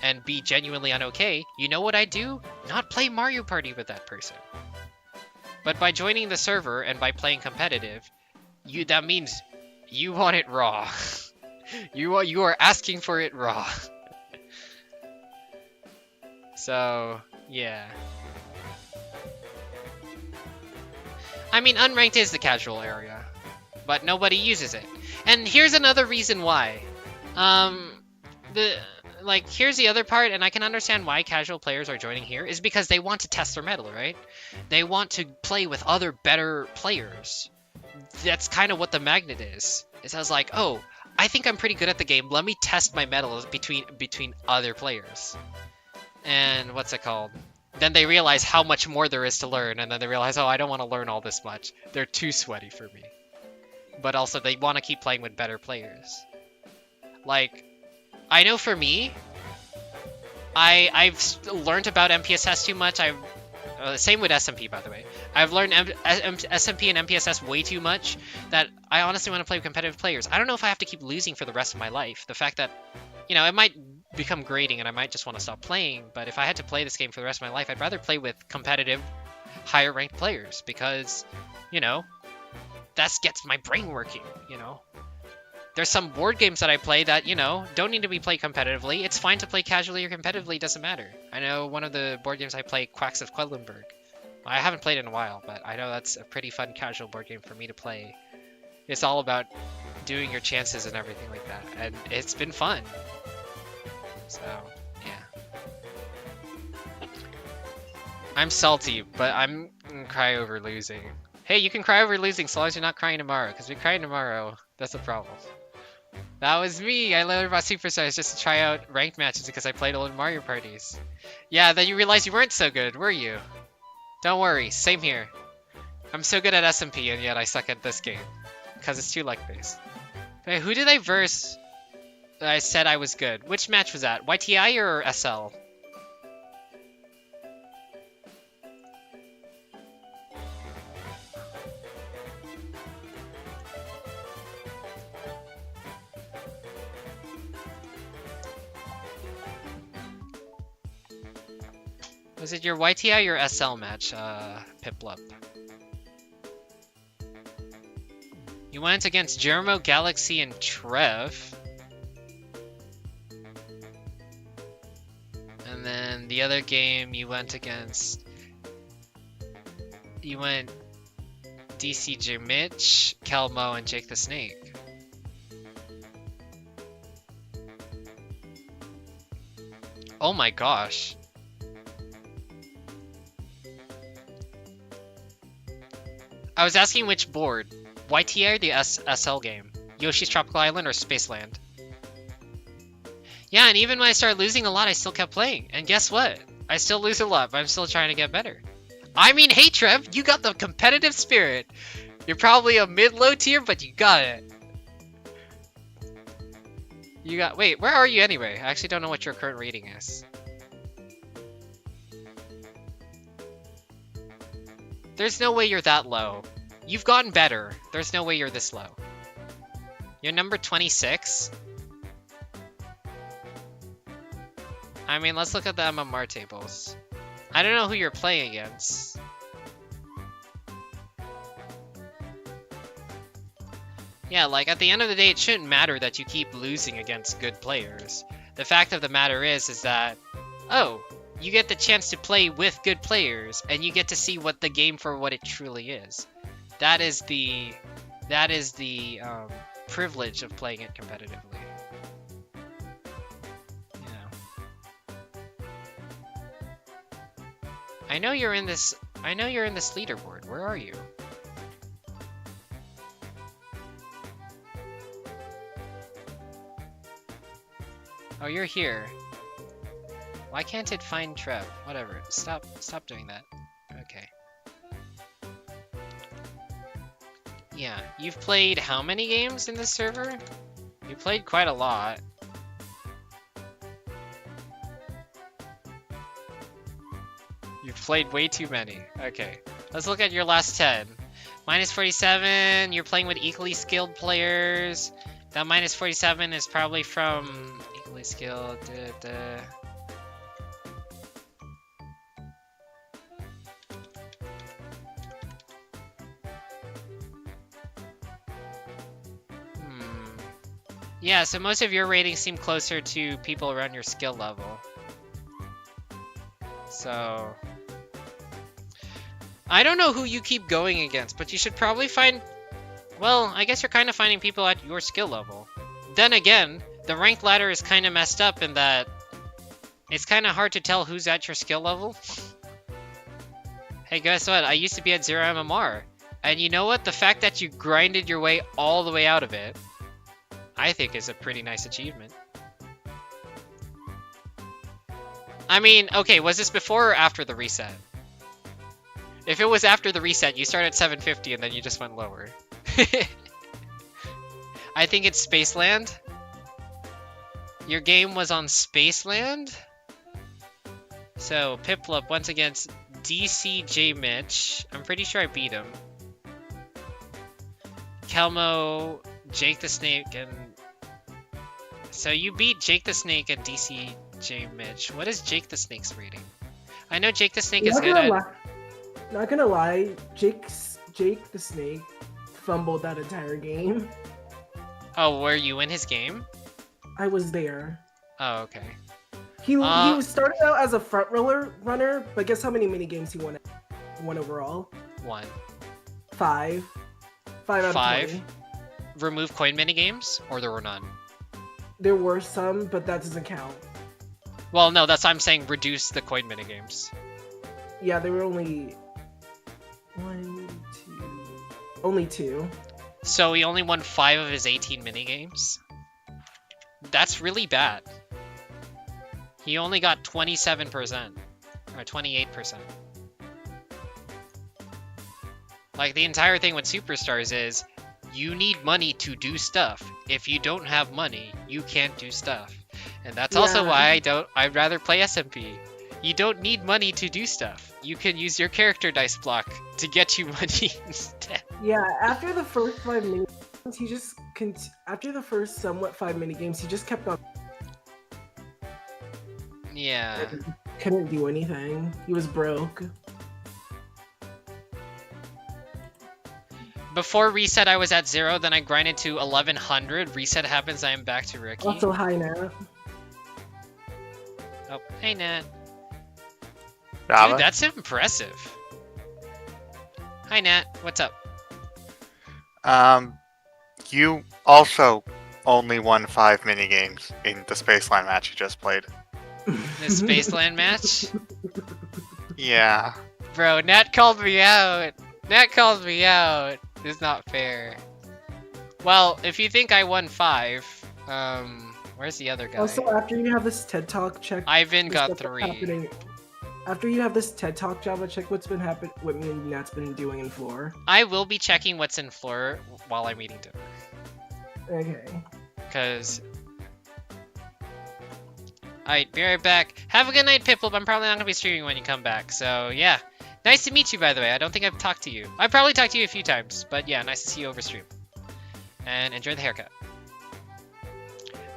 and be genuinely unokay, you know what I do? Not play Mario Party with that person. But by joining the server and by playing competitive, that means you want it raw. you are asking for it raw. So, yeah. I mean, unranked is the casual area, but nobody uses it. And here's another reason why. Here's the other part, and I can understand why casual players are joining here, is because they want to test their mettle, right? They want to play with other better players. That's kind of what the magnet is. It says like, oh, I think I'm pretty good at the game. Let me test my mettle between other players. And what's it called? Then they realize how much more there is to learn, and then they realize, oh, I don't want to learn all this much. They're too sweaty for me. But also, they want to keep playing with better players. Like, I know for me, I've learned about MPSS too much. Same with SMP, by the way. I've learned SMP and MPSS way too much that I honestly want to play with competitive players. I don't know if I have to keep losing for the rest of my life. The fact that, you know, it might become grating and I might just want to stop playing, but if I had to play this game for the rest of my life, I'd rather play with competitive, higher ranked players because, you know, that gets my brain working, you know. There's some board games that I play that, you know, don't need to be played competitively. It's fine to play casually or competitively, it doesn't matter. I know one of the board games I play, Quacks of Quedlinburg. I haven't played in a while, but I know that's a pretty fun casual board game for me to play. It's all about doing your chances and everything like that, and it's been fun. So, yeah. I'm salty, but I'm gonna cry over losing. Hey, you can cry over losing so long as you're not crying tomorrow, because if you're crying tomorrow, that's a problem. That was me! I learned about Superstars just to try out ranked matches because I played old Mario parties. Yeah, then you realized you weren't so good, were you? Don't worry, same here. I'm so good at SMP and yet I suck at this game. Because it's too luck-based. Hey, who did I verse that I said I was good? Which match was that? YTI or SL? Was it your YTI or SL match, Piplup? You went against Germo, Galaxy, and Trove. And then the other game you went against... You went DCJ Mitch, Kelmo, and Jake the Snake. Oh my gosh. I was asking which board. YTA or the SL game? Yoshi's Tropical Island or Spaceland? Yeah, and even when I started losing a lot, I still kept playing. And guess what? I still lose a lot, but I'm still trying to get better. I mean, hey Trev, you got the competitive spirit. You're probably a mid-low tier, but you got it. You got... Wait, where are you anyway? I actually don't know what your current rating is. There's no way you're that low. You've gotten better. There's no way you're this low. You're number 26? I mean, let's look at the MMR tables. I don't know who you're playing against. Yeah, like, at the end of the day, it shouldn't matter that you keep losing against good players. The fact of the matter is that, oh, you get the chance to play with good players, and you get to see what the game for what it truly is. That is the privilege of playing it competitively. You know. I know you're in this leaderboard. Where are you? Oh, you're here. Why can't it find Trev? Whatever. Stop doing that. Okay. Yeah, you've played how many games in this server? You played quite a lot. You've played way too many. Okay, let's look at your last 10. Minus 47, you're playing with equally skilled players. That minus 47 is probably from equally skilled. Yeah, so most of your ratings seem closer to people around your skill level. So... I don't know who you keep going against, but you should probably find... Well, I guess you're kind of finding people at your skill level. Then again, the ranked ladder is kind of messed up in that it's kind of hard to tell who's at your skill level. Hey, guess what? I used to be at 0 MMR. And you know what? The fact that you grinded your way all the way out of it, I think is a pretty nice achievement. I mean, okay, was this before or after the reset? If it was after the reset, you start at 750 and then you just went lower. I think it's Spaceland. Your game was on Spaceland. So, Piplup once against DCJ Mitch. I'm pretty sure I beat him. Kelmo, Jake the Snake, and... So you beat Jake the Snake and DCJ Mitch. What is Jake the Snake's rating? I know Jake the Snake is good at... Not gonna lie, Jake the Snake fumbled that entire game. Oh, were you in his game? I was there. Oh, okay. He started out as a front runner, but guess how many mini games he won? Won overall? 1. 5. 5 out of 20. Remove coin minigames, or there were none? There were some, but that doesn't count. Well, no, that's why I'm saying reduce the coin minigames. Yeah, there were only... Only 2. So he only won 5 of his 18 minigames? That's really bad. He only got 27%. Or 28%. Like, the entire thing with Superstars is, you need money to do stuff. If you don't have money, you can't do stuff. And that's also why I'd rather play SMP. You don't need money to do stuff. You can use your character dice block to get you money instead. Yeah, after the first 5 mini games, he just after the first somewhat 5 mini games, he just kept on. Yeah. Couldn't do anything. He was broke. Before reset, I was at 0. Then I grinded to 1100. Reset happens. I am back to rookie. Also, hi Nat. Oh, hey Nat. Java? Dude, that's impressive. Hi Nat. What's up? You also only won 5 minigames in the Spaceland match you just played. The Spaceland match? Yeah. Bro, Nat called me out. Nat calls me out. It's not fair. Well, if you think I won 5, where's the other guy? Also, after you have this TED Talk, check. Ivan the got stuff that's 3. happening. After you have this TED Talk, Java, check what's been happening. What me and Nat's been doing in floor. I will be checking what's in floor while I'm eating dinner. Okay. Because... Alright, be right back. Have a good night, Piplup. I'm probably not going to be streaming when you come back, so yeah. Nice to meet you, by the way. I don't think I've talked to you. I've probably talked to you a few times, but yeah, nice to see you over stream. And enjoy the haircut.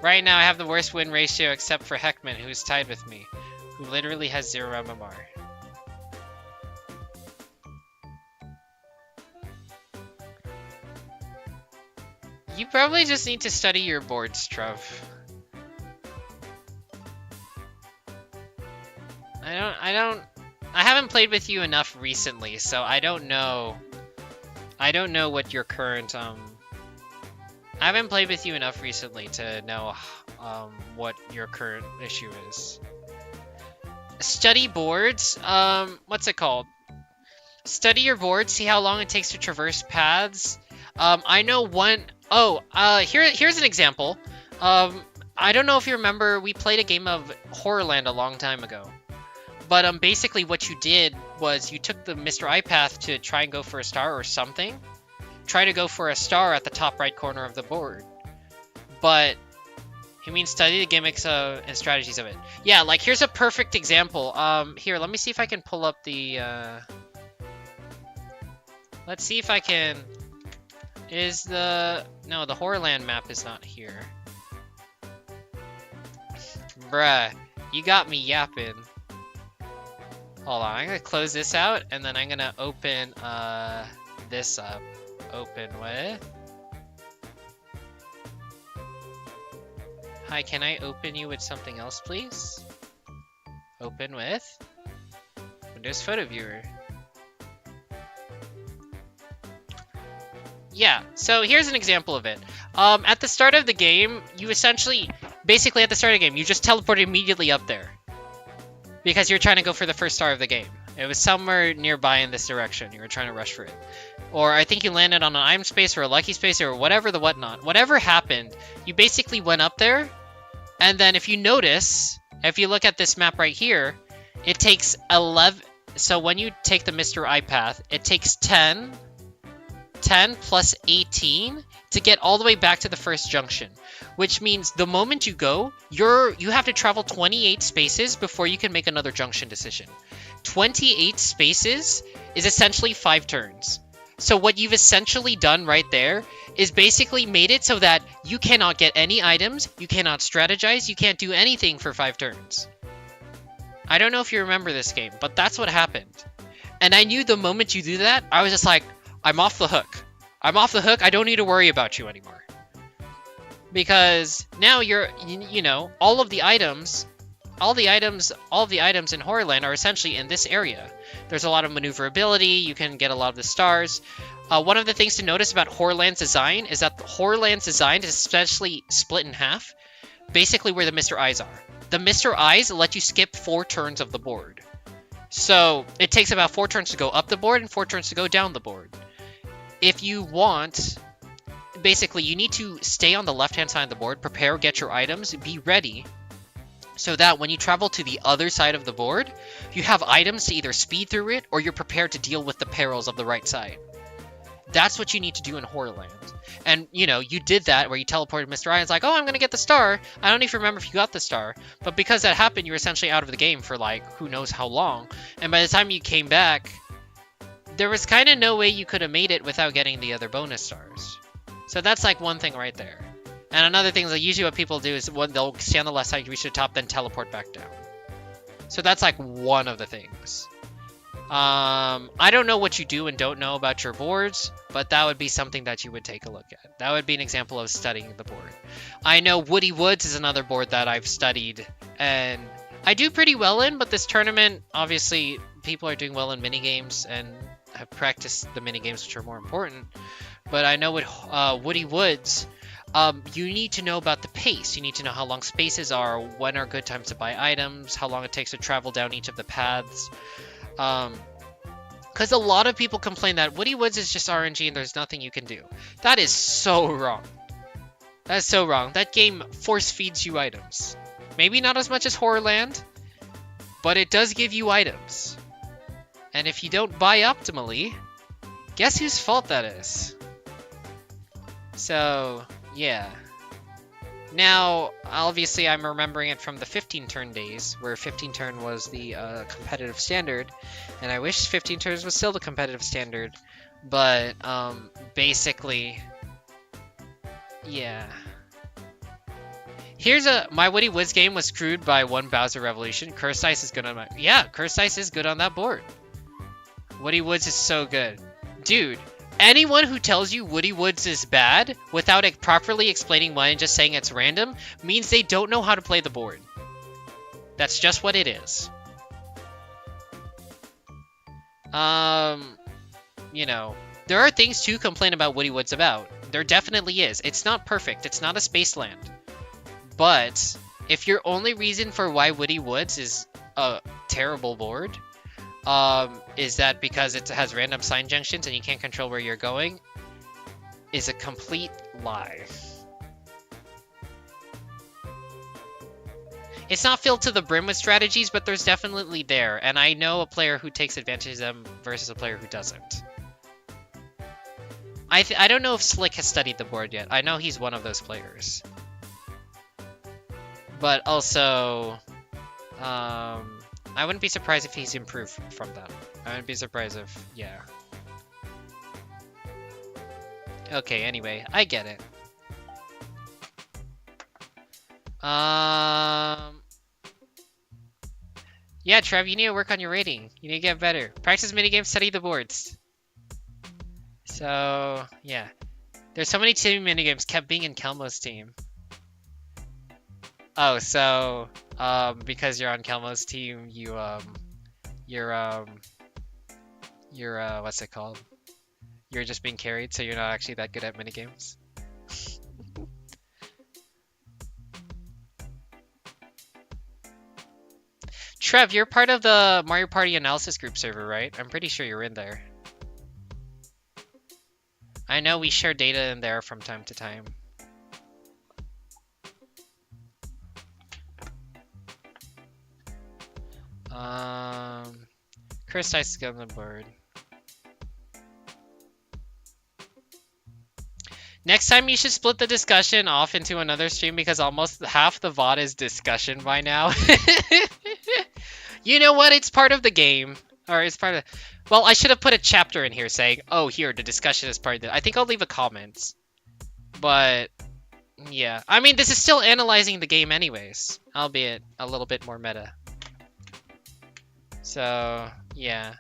Right now, I have the worst win ratio except for Heckman, who is tied with me, who literally has 0 MMR. You probably just need to study your boards, Trove. I haven't played with you enough recently, so I don't know what your current, I haven't played with you enough recently to know, what your current issue is. Study boards, what's it called? Study your board, see how long it takes to traverse paths. I know one, here's an example. I don't know if you remember, we played a game of Horrorland a long time ago. But basically what you did was you took the Mr. I path to try and go for a star or something. Try to go for a star at the top right corner of the board. But, he means study the gimmicks and strategies of it. Yeah, like here's a perfect example. Here, let me see if I can pull up the, let's see if I can, no, the Horrorland map is not here. Bruh, you got me yapping. Hold on, I'm gonna close this out, and then I'm gonna open this up. Open with... Hi, can I open you with something else, please? Open with... Windows Photo Viewer. Yeah, so here's an example of it. At the start of the game, you essentially... Basically, at the start of the game, you just teleport immediately up there. Because you're trying to go for the first star of the game. It was somewhere nearby in this direction. You were trying to rush for it. Or I think you landed on an item space or a lucky space or whatever the whatnot. Whatever happened, you basically went up there. And then if you notice, if you look at this map right here, it takes 11... So when you take the Mr. I path, it takes 10 plus 18 to get all the way back to the first junction. Which means the moment you go, you have to travel 28 spaces before you can make another junction decision. 28 spaces is essentially 5 turns. So what you've essentially done right there is basically made it so that you cannot get any items, you cannot strategize, you can't do anything for 5 turns. I don't know if you remember this game, but that's what happened. And I knew the moment you do that, I was just like, I'm off the hook. I'm off the hook, I don't need to worry about you anymore. Because now you're, you know, all of the items in Horrorland are essentially in this area. There's a lot of maneuverability, you can get a lot of the stars. One of the things to notice about Horrorland's design is that Horrorland's design is especially split in half, basically where the Mr. Eyes are. The Mr. Eyes let you skip 4 turns of the board. So it takes about 4 turns to go up the board and 4 turns to go down the board. If you want... Basically, you need to stay on the left-hand side of the board, prepare, get your items, be ready, so that when you travel to the other side of the board, you have items to either speed through it, or you're prepared to deal with the perils of the right side. That's what you need to do in Horrorland. And, you know, you did that, where you teleported Mr. Ryan's like, oh, I'm gonna get the star. I don't even remember if you got the star. But because that happened, you were essentially out of the game for, like, who knows how long. And by the time you came back, there was kind of no way you could have made it without getting the other bonus stars. So that's like one thing right there. And another thing is that usually what people do is when they'll stay on the left side, reach the top, then teleport back down. So that's like one of the things. I don't know what you do and don't know about your boards, but that would be something that you would take a look at. That would be an example of studying the board. I know Woody Woods is another board that I've studied, and I do pretty well in, but this tournament, obviously, people are doing well in minigames and have practiced the minigames, which are more important. But I know with Woody Woods, you need to know about the pace. You need to know how long spaces are, when are good times to buy items, how long it takes to travel down each of the paths. Because a lot of people complain that Woody Woods is just RNG and there's nothing you can do. That is so wrong. That is so wrong. That game force feeds you items. Maybe not as much as Horrorland, but it does give you items. And if you don't buy optimally, guess whose fault that is? So, yeah. Now, obviously, I'm remembering it from the 15 turn days, where 15 turn was the competitive standard, and I wish 15 turns was still the competitive standard, but basically, yeah. Here's my Woody Woods game was screwed by one Bowser Revolution. Cursed Ice is good on Cursed Ice is good on that board. Woody Woods is so good, dude. Anyone who tells you Woody Woods is bad without properly explaining why and just saying it's random means they don't know how to play the board. That's just what it is. You know, there are things to complain about Woody Woods about. There definitely is. It's not perfect. It's not a Spaceland. But if your only reason for why Woody Woods is a terrible board is that because it has random sign junctions and you can't control where you're going, is a complete lie. It's not filled to the brim with strategies, but there's definitely there, and I know a player who takes advantage of them versus a player who doesn't. I don't know if Slick has studied the board yet. I know he's one of those players. But also, I wouldn't be surprised if he's improved from that. I wouldn't be surprised if, yeah. Okay, anyway, I get it. Yeah, Trev, you need to work on your rating. You need to get better. Practice minigames, study the boards. So, yeah. There's so many team minigames kept being in Kelmo's team. Oh, so, because you're on Kelmo's team, you're what's it called? You're just being carried, so you're not actually that good at minigames? Trev, you're part of the Mario Party analysis group server, right? I'm pretty sure you're in there. I know we share data in there from time to time. Cursed Ice is on the board. Next time you should split the discussion off into another stream because almost half the VOD is discussion by now. You know what? It's part of the game. Or it's part of... Well, I should have put a chapter in here saying, oh, here, the discussion is part of it. I think I'll leave a comment. But, yeah. I mean, this is still analyzing the game anyways. Albeit a little bit more meta. So, yeah.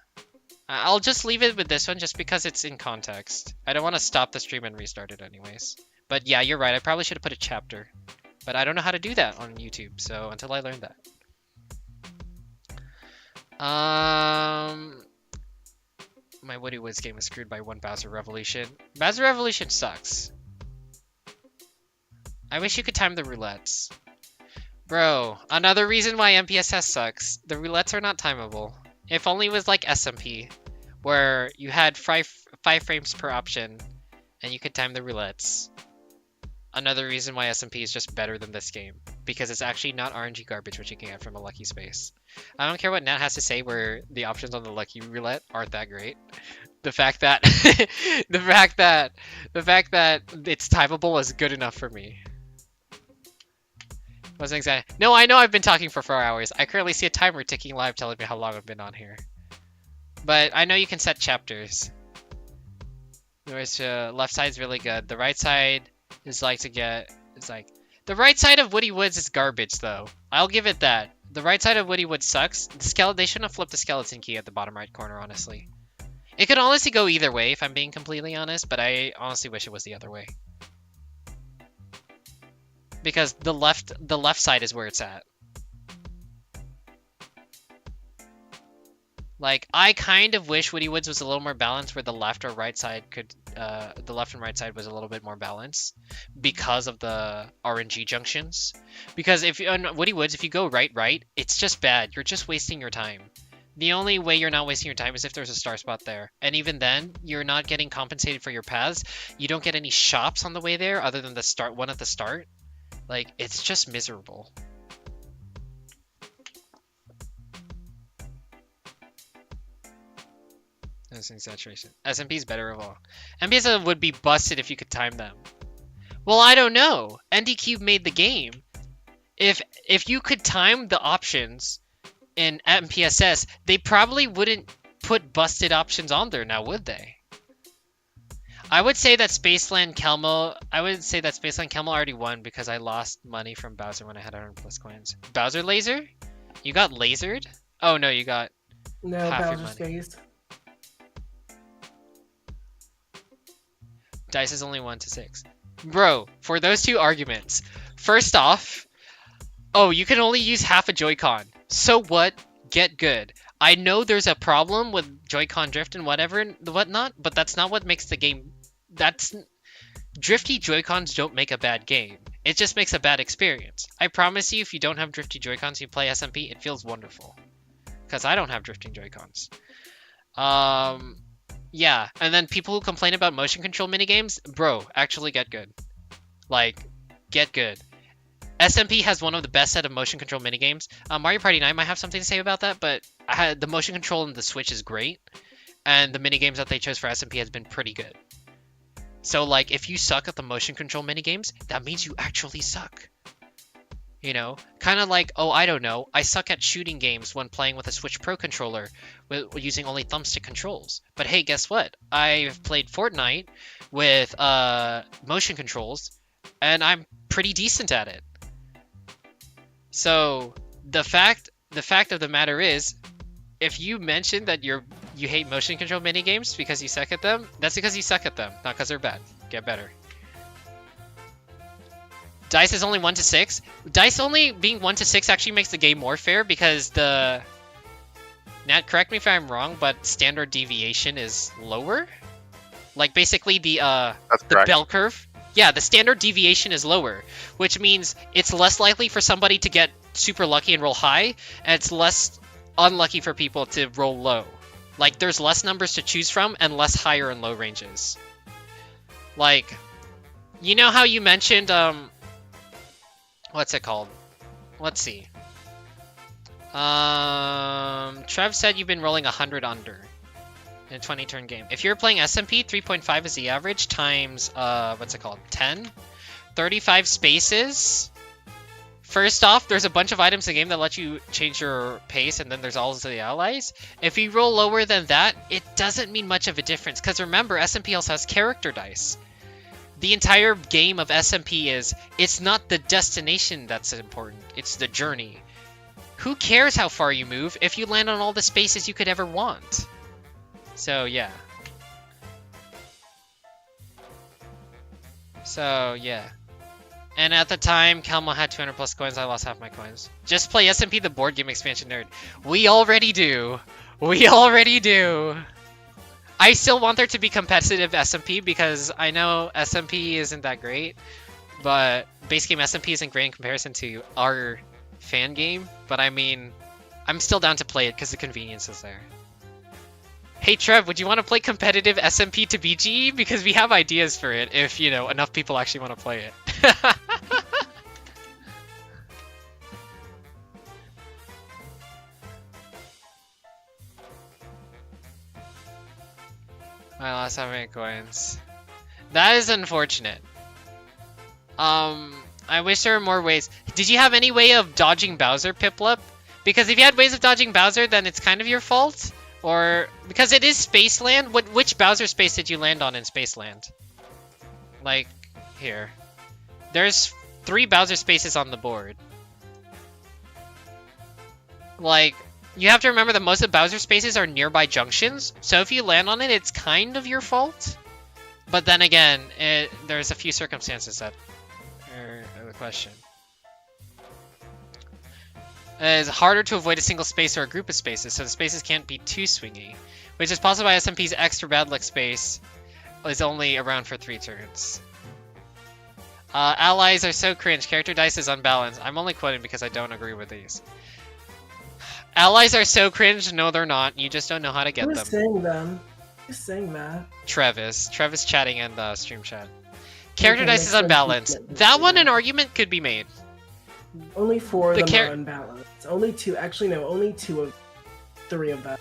I'll just leave it with this one just because it's in context. I don't want to stop the stream and restart it anyways. But yeah, you're right. I probably should have put a chapter. But I don't know how to do that on YouTube, so until I learn that. My Woody Woods game is screwed by one Bowser Revolution. Bowser Revolution sucks. I wish you could time the roulettes. Bro, another reason why MPSS sucks. The roulettes are not timeable. If only it was like SMP, where you had 5 frames per option, and you could time the roulettes. Another reason why SMP is just better than this game, because it's actually not RNG garbage which you can get from a Lucky Space. I don't care what Nat has to say where the options on the Lucky Roulette aren't that great. The fact that the fact that it's timeable is good enough for me. Wasn't exactly. No, I know I've been talking for 4 hours. I currently see a timer ticking live telling me how long I've been on here. But I know you can set chapters. Whereas left side's really good. The right side is like the right side of Woody Woods is garbage though. I'll give it that. The right side of Woody Woods sucks. They shouldn't have flipped the skeleton key at the bottom right corner, honestly. It could honestly go either way if I'm being completely honest, but I honestly wish it was the other way. Because the left side is where it's at. Like, I kind of wish Woody Woods was a little more balanced where the left or right side could, the left and right side was a little bit more balanced because of the RNG junctions. Because if on Woody Woods, if you go right, it's just bad. You're just wasting your time. The only way you're not wasting your time is if there's a star spot there. And even then, you're not getting compensated for your paths. You don't get any shops on the way there other than the start one at the start. Like, it's just miserable. That's an exaggeration. SMP's better of all. MPS would be busted if you could time them. Well, I don't know. ND Cube made the game. If you could time the options in MPSS, they probably wouldn't put busted options on there now, would they? I would say that Spaceland Kelmo already won because I lost money from Bowser when I had 100 plus coins. Bowser laser? You got lasered? Oh no, you got No, half your Bowser's money. phased. Dice is only 1 to 6. Bro, for those two arguments, first off, oh, you can only use half a Joy-Con. So what? Get good. I know there's a problem with Joy-Con drift and whatever and whatnot, but that's not what makes the game. Drifty Joy-Cons don't make a bad game. It just makes a bad experience. I promise you, if you don't have drifty Joy-Cons, you play SMP, it feels wonderful. Because I don't have drifting Joy-Cons. Yeah, and then people who complain about motion control minigames, bro, actually get good. Like, get good. SMP has one of the best set of motion control minigames. Mario Party 9 might have something to say about that, but the motion control in the Switch is great, and the minigames that they chose for SMP has been pretty good. So, like, if you suck at the motion control minigames, that means you actually suck. You know? Kind of like, oh, I don't know, I suck at shooting games when playing with a Switch Pro controller using only thumbstick controls. But hey, guess what? I've played Fortnite with motion controls, and I'm pretty decent at it. So the fact of the matter is, if you mention that you hate motion control minigames because you suck at them, that's because you suck at them, not because they're bad. Get better. Dice is only 1 to 6. Dice only being 1 to 6 actually makes the game more fair because Nat, correct me if I'm wrong, but standard deviation is lower. Like basically the bell curve. Yeah, the standard deviation is lower, which means it's less likely for somebody to get super lucky and roll high, and it's less unlucky for people to roll low. Like, there's less numbers to choose from and less higher and low ranges. Like, you know how you mentioned, what's it called? Let's see. Trev said you've been rolling 100 under in a 20 turn game. If you're playing SMP, 3.5 is the average times, what's it called? 10? 35 spaces. First off, there's a bunch of items in the game that let you change your pace, and then there's also the allies. If you roll lower than that, it doesn't mean much of a difference, because remember, SMP also has character dice. The entire game of SMP is, it's not the destination that's important, it's the journey. Who cares how far you move if you land on all the spaces you could ever want? So, yeah. So, yeah. And at the time, Kalma had 200 plus coins, I lost half my coins. Just play SMP the board game expansion nerd. We already do. We already do. I still want there to be competitive SMP because I know SMP isn't that great. But base game SMP isn't great in comparison to our fan game. But I mean, I'm still down to play it because the convenience is there. Hey Trev, would you want to play competitive SMP to BG? Because we have ideas for it if, you know, enough people actually want to play it. I lost how many coins. That is unfortunate. I wish there were more ways. Did you have any way of dodging Bowser, Piplup? Because if you had ways of dodging Bowser, then it's kind of your fault. Or, because it is Spaceland, which Bowser space did you land on in Spaceland? Like, here. There's 3 Bowser spaces on the board. Like, you have to remember that most of Bowser spaces are nearby junctions, so if you land on it, it's kind of your fault. But then again, there's a few circumstances that are the question. It's harder to avoid a single space or a group of spaces, so the spaces can't be too swingy. Which is possible why SMP's extra bad luck space is only around for 3 turns. Allies are so cringe. Character dice is unbalanced. I'm only quoting because I don't agree with these. Allies are so cringe. No, they're not. You just don't know how to get Who's them. saying them? Who's saying that? Travis chatting in the stream chat. Character Okay, dice makes is sense. unbalanced. Yeah, That one, yeah. an argument could be made. Only 4 of The them are unbalanced. Only 2. Actually, no. Only 2 of 3 of them.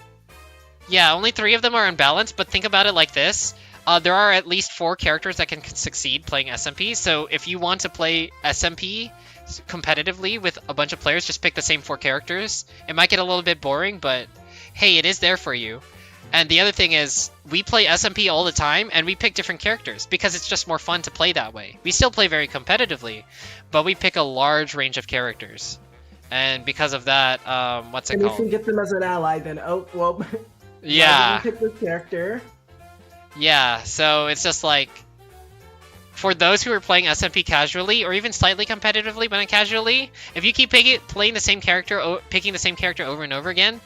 Yeah, only 3 of them are unbalanced, but think about it like this. There are at least 4 characters that can succeed playing SMP, so if you want to play SMP competitively with a bunch of players, just pick the same 4 characters. It might get a little bit boring, but hey, it is there for you. And the other thing is, we play SMP all the time, and we pick different characters, because it's just more fun to play that way. We still play very competitively, but we pick a large range of characters. And because of that, what's it And called? if we get them as an ally, then oh well. Yeah. Why did you pick this character? Yeah, so it's just like, for those who are playing SMP casually, or even slightly competitively but not casually, if you keep playing the same character, picking the same character over and over again,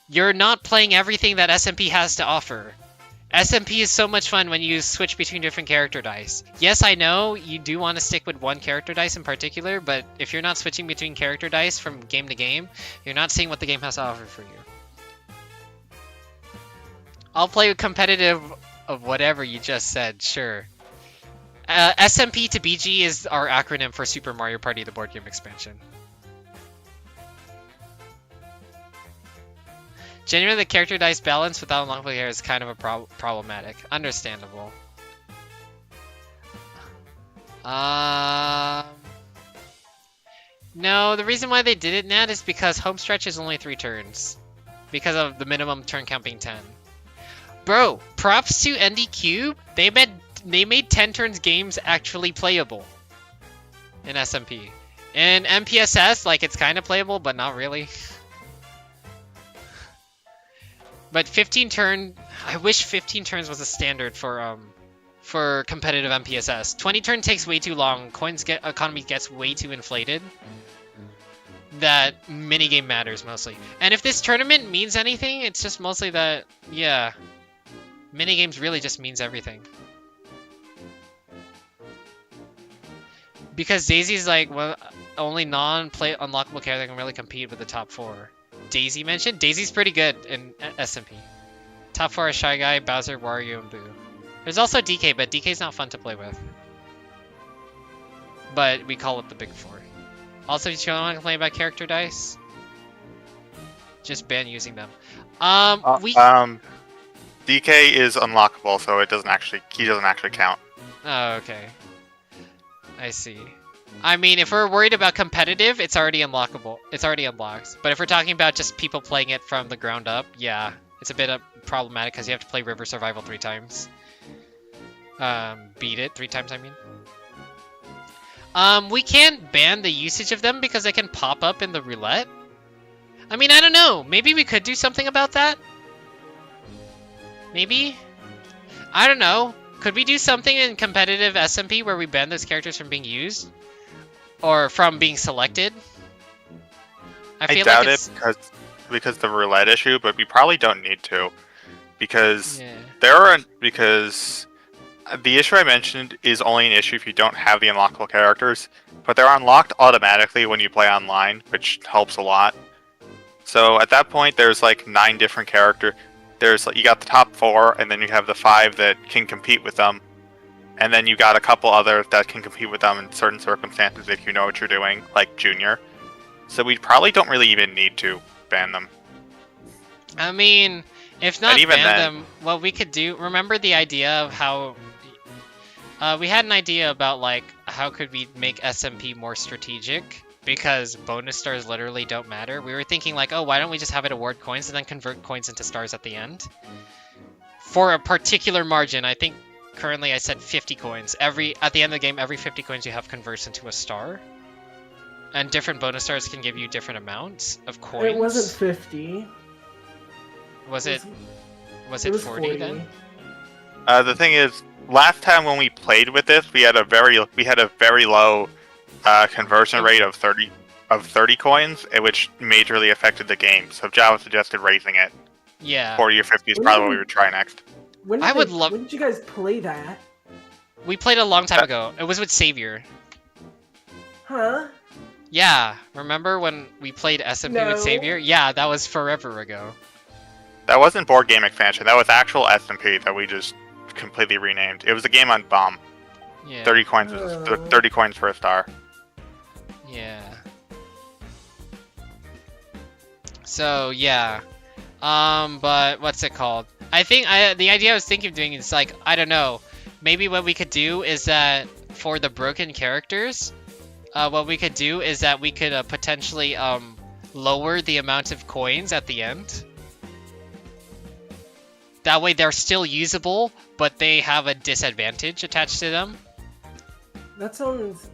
you're not playing everything that SMP has to offer. SMP is so much fun when you switch between different character dice. Yes, I know you do want to stick with one character dice in particular, but if you're not switching between character dice from game to game, you're not seeing what the game has to offer for you. I'll play competitive of whatever you just said, sure. SMP to BG is our acronym for Super Mario Party, the board game expansion. Genuinely, the character dice balance without unlockable hair is kind of a problematic. Understandable. No, the reason why they did it, Nat, is because home stretch is only 3 turns. Because of the minimum turn count being 10. Bro, props to ND Cube. They made 10 turns games actually playable in SMP. In MPSS, like, it's kind of playable, but not really. But 15 turn, I wish 15 turns was a standard for competitive MPSS. 20 turn takes way too long. Economy gets way too inflated. That minigame matters mostly. And if this tournament means anything, it's just mostly that, yeah, minigames really just means everything. Because Daisy's like, well, only non-play unlockable character that can really compete with the top 4. Daisy mentioned? Daisy's pretty good in SMP. Top 4 are Shy Guy, Bowser, Wario, and Boo. There's also DK, but DK's not fun to play with. But we call it the Big 4. Also, do you want to complain about character dice? Just ban using them. DK is unlockable, so he doesn't actually count. Oh, okay. I see. I mean, if we're worried about competitive, it's already unlockable. It's already unlocked. But if we're talking about just people playing it from the ground up, yeah, it's a bit problematic because you have to play River Survival 3 times. Beat it 3 times, I mean. We can't ban the usage of them because they can pop up in the roulette. I mean, I don't know. Maybe we could do something about that? Maybe? I don't know. Could we do something in competitive SMP where we ban those characters from being used? Or from being selected? I doubt it because the roulette issue, but we probably don't need to. Because because the issue I mentioned is only an issue if you don't have the unlockable characters, but they're unlocked automatically when you play online, which helps a lot. So at that point, there's like 9 different characters. There's you got the top 4, and then you have the 5 that can compete with them, and then you got a couple others that can compete with them in certain circumstances if you know what you're doing, like Junior. So we probably don't really even need to ban them. I mean, if not even ban then, them, what we could do, remember the idea of how... we had an idea about, like, how could we make SMP more strategic? Because bonus stars literally don't matter. We were thinking, like, oh, why don't we just have it award coins and then convert coins into stars at the end? For a particular margin, I think currently I said 50 coins. At the end of the game, every 50 coins you have converts into a star. And different bonus stars can give you different amounts of coins. It wasn't 50. Was it was 40 then? The thing is, last time when we played with this, we had a very low conversion rate of 30 coins, which majorly affected the game. So Java suggested raising it. Yeah. 40 or 50 is probably what we would try next. When did you guys play that? We played a long time ago. It was with Savior. Huh? Yeah, remember when we played SMP with No. Savior? Yeah, that was forever ago. That wasn't board game expansion. That was actual SMP that we just completely renamed. It was a game on Bomb. Yeah. 30 coins Oh. 30 coins for a star. Yeah. So yeah. But what's it called? I think the idea I was thinking of doing is like, I don't know. Maybe what we could do is that for the broken characters, what we could do is that we could potentially lower the amount of coins at the end. That way they're still usable, but they have a disadvantage attached to them. That sounds.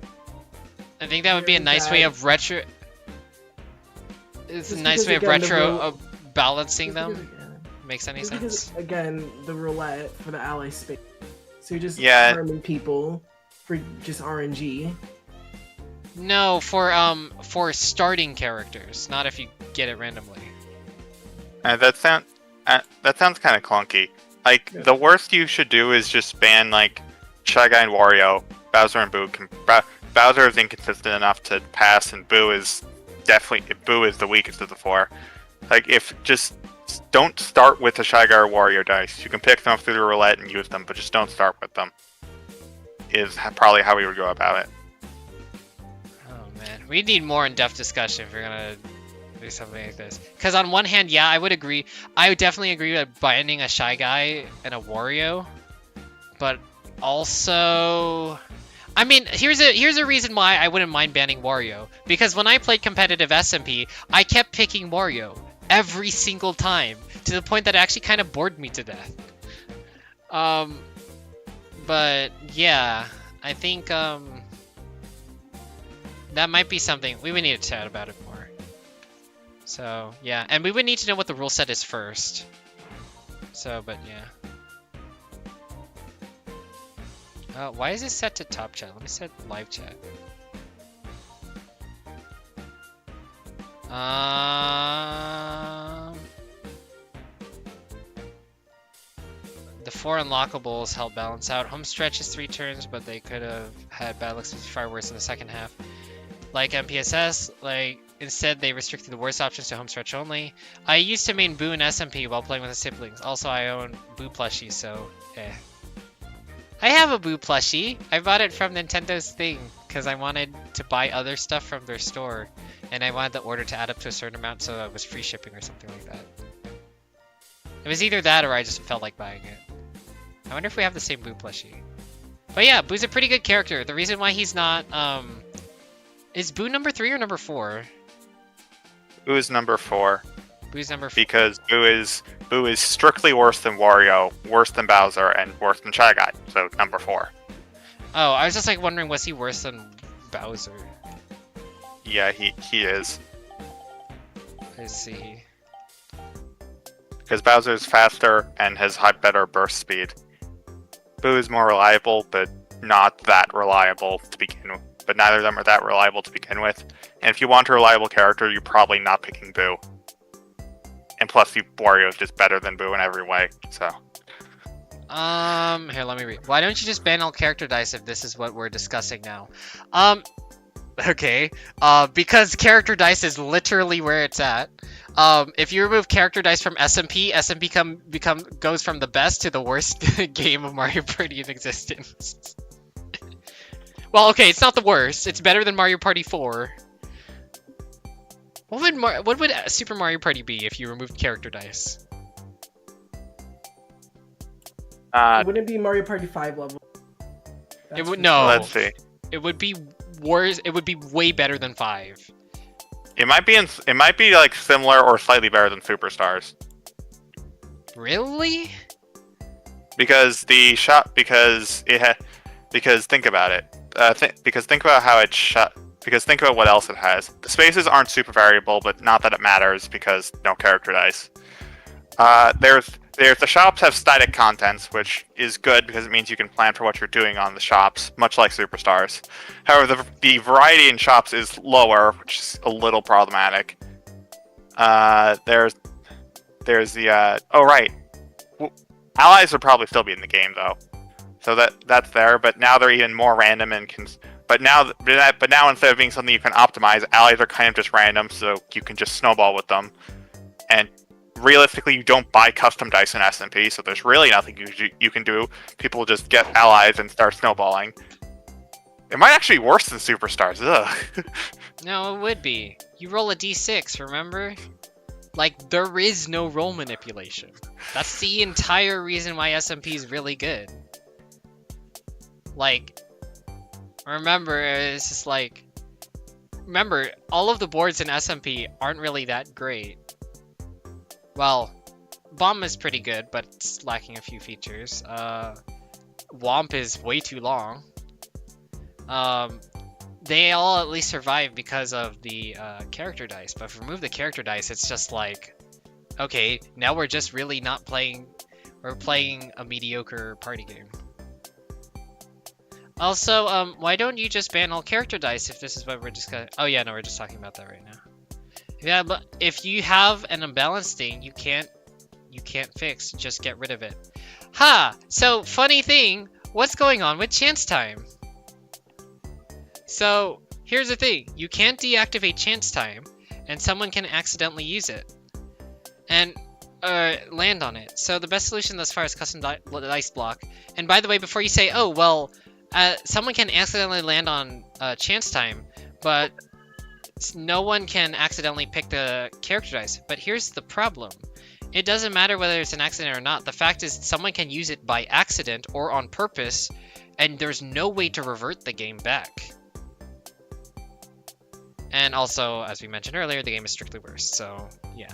I think that would be a Really nice way bad. of retro. It's a Just nice because, way of again, the retro rule- of balancing Just them. because, Makes any just because, sense? again, the roulette for the ally space. So you're just Yeah. harming people for just RNG. No, for starting characters, not if you get it randomly. That sounds kind of clunky. Like Yeah. the worst you should do is just ban like Shy Guy and Wario, Bowser and Boo. Bowser is inconsistent enough to pass, and Boo is the weakest of the four. Like if just don't start with the Shy Guy or Wario dice. You can pick them up through the roulette and use them, but just don't start with them. Is probably how we would go about it. Oh man, we need more in-depth discussion if we're gonna do something like this. Because on one hand, yeah, I would agree. I would definitely agree with binding a Shy Guy and a Wario, but also, I mean, here's a reason why I wouldn't mind banning Wario. Because when I played competitive SMP, I kept picking Wario every single time to the point that it actually kind of bored me to death. But yeah, I think that might be something we would need to chat about it more. So yeah, and we would need to know what the rule set is first. So, but yeah. Why is this set to top chat? Let me set live chat. The 4 unlockables help balance out. Home stretch is 3 turns, but they could have had bad looks far worse in the second half. Like MPSS, instead they restricted the worst options to home stretch only. I used to main Boo and SMP while playing with the siblings. Also, I own Boo plushie, so eh. I have a Boo plushie. I bought it from Nintendo's thing because I wanted to buy other stuff from their store, and I wanted the order to add up to a certain amount so it was free shipping or something like that. It was either that or I just felt like buying it. I wonder if we have the same Boo plushie. But yeah, Boo's a pretty good character. The reason why he's not, is Boo number 3 or number 4? Boo is number 4 Boo's number 4. because Boo is strictly worse than Wario, worse than Bowser, and worse than Shy Guy. So number 4. Oh, I was just like wondering, was he worse than Bowser? Yeah, he is. Let's see. Because Bowser is faster and has better burst speed. Boo is more reliable, but not that reliable to begin with. But neither of them are that reliable to begin with. And if you want a reliable character, you're probably not picking Boo. And plus, Wario is just better than Boo in every way. So Here, let me read. Why don't you just ban all character dice if this is what we're discussing now? Okay. Because character dice is literally where it's at. If you remove character dice from SMP, SMP goes from the best to the worst game of Mario Party in existence. Well, okay, it's not the worst. It's better than Mario Party 4. What would Super Mario Party be if you removed character dice? It wouldn't be Mario Party 5 level. It would for no. let's see. It would be worse. It would be way better than 5. It might be like similar or slightly better than Superstars. Really? Because think about it. Think about how it shot. Because think about what else it has. The spaces aren't super variable, but not that it matters because no character dice. The shops have static contents, which is good because it means you can plan for what you're doing on the shops, much like Superstars. However, the variety in shops is lower, which is a little problematic. There's the oh right, allies would probably still be in the game though, so that's there. But now they're even more random and But now instead of being something you can optimize, allies are kind of just random, so you can just snowball with them. And realistically, you don't buy custom dice in SMP, so there's really nothing you can do. People just get allies and start snowballing. It might actually be worse than Superstars. Ugh. No, it would be. You roll a d6, remember? Like, there is no roll manipulation. That's the entire reason why SMP is really good. Like, remember, it's just like... Remember, all of the boards in SMP aren't really that great. Well, Bomb is pretty good, but it's lacking a few features. Womp is way too long. They all at least survive because of the character dice, but if you remove the character dice, it's just like, okay, now we're just really not playing, we're playing a mediocre party game. Also, why don't you just ban all character dice if this is what we're just gonna... Oh yeah, no, we're just talking about that right now. Yeah, but if you have an imbalanced thing, you can't fix, just get rid of it. Ha! So, funny thing, what's going on with chance time? So, here's the thing. You can't deactivate chance time, and someone can accidentally use it. And, land on it. So, the best solution thus far is custom dice block. And by the way, before you say, oh, well, someone can accidentally land on chance time, but no one can accidentally pick the character dice. But here's the problem. It doesn't matter whether it's an accident or not. The fact is someone can use it by accident or on purpose, and there's no way to revert the game back. And also, as we mentioned earlier, the game is strictly worse, so yeah.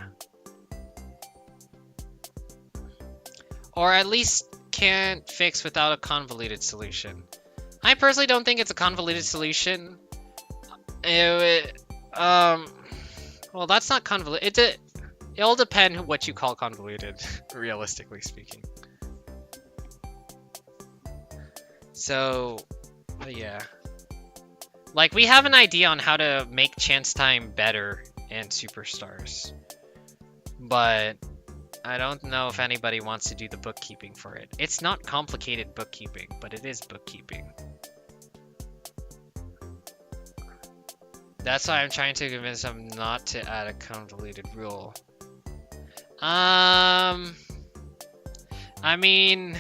Or at least can't fix without a convoluted solution. I personally don't think it's a convoluted solution. Well, that's not convoluted. It'll depend what you call convoluted, realistically speaking. So, yeah. Like, we have an idea on how to make chance time better in Superstars. But I don't know if anybody wants to do the bookkeeping for it. It's not complicated bookkeeping, but it is bookkeeping. That's why I'm trying to convince them not to add a convoluted rule. I mean...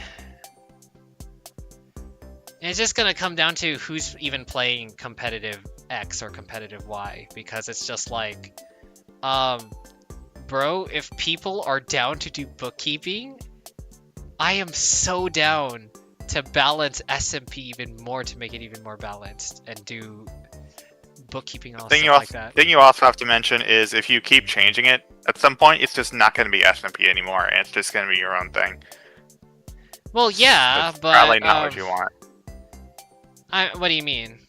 It's just gonna come down to who's even playing competitive X or competitive Y, because it's just like, bro, if people are down to do bookkeeping, I am so down to balance SMP even more to make it even more balanced and do bookkeeping and all stuff like that. The thing you also have to mention is if you keep changing it, at some point it's just not going to be SMP anymore, and it's just going to be your own thing. Well, yeah, That's but probably not what you want. What do you mean?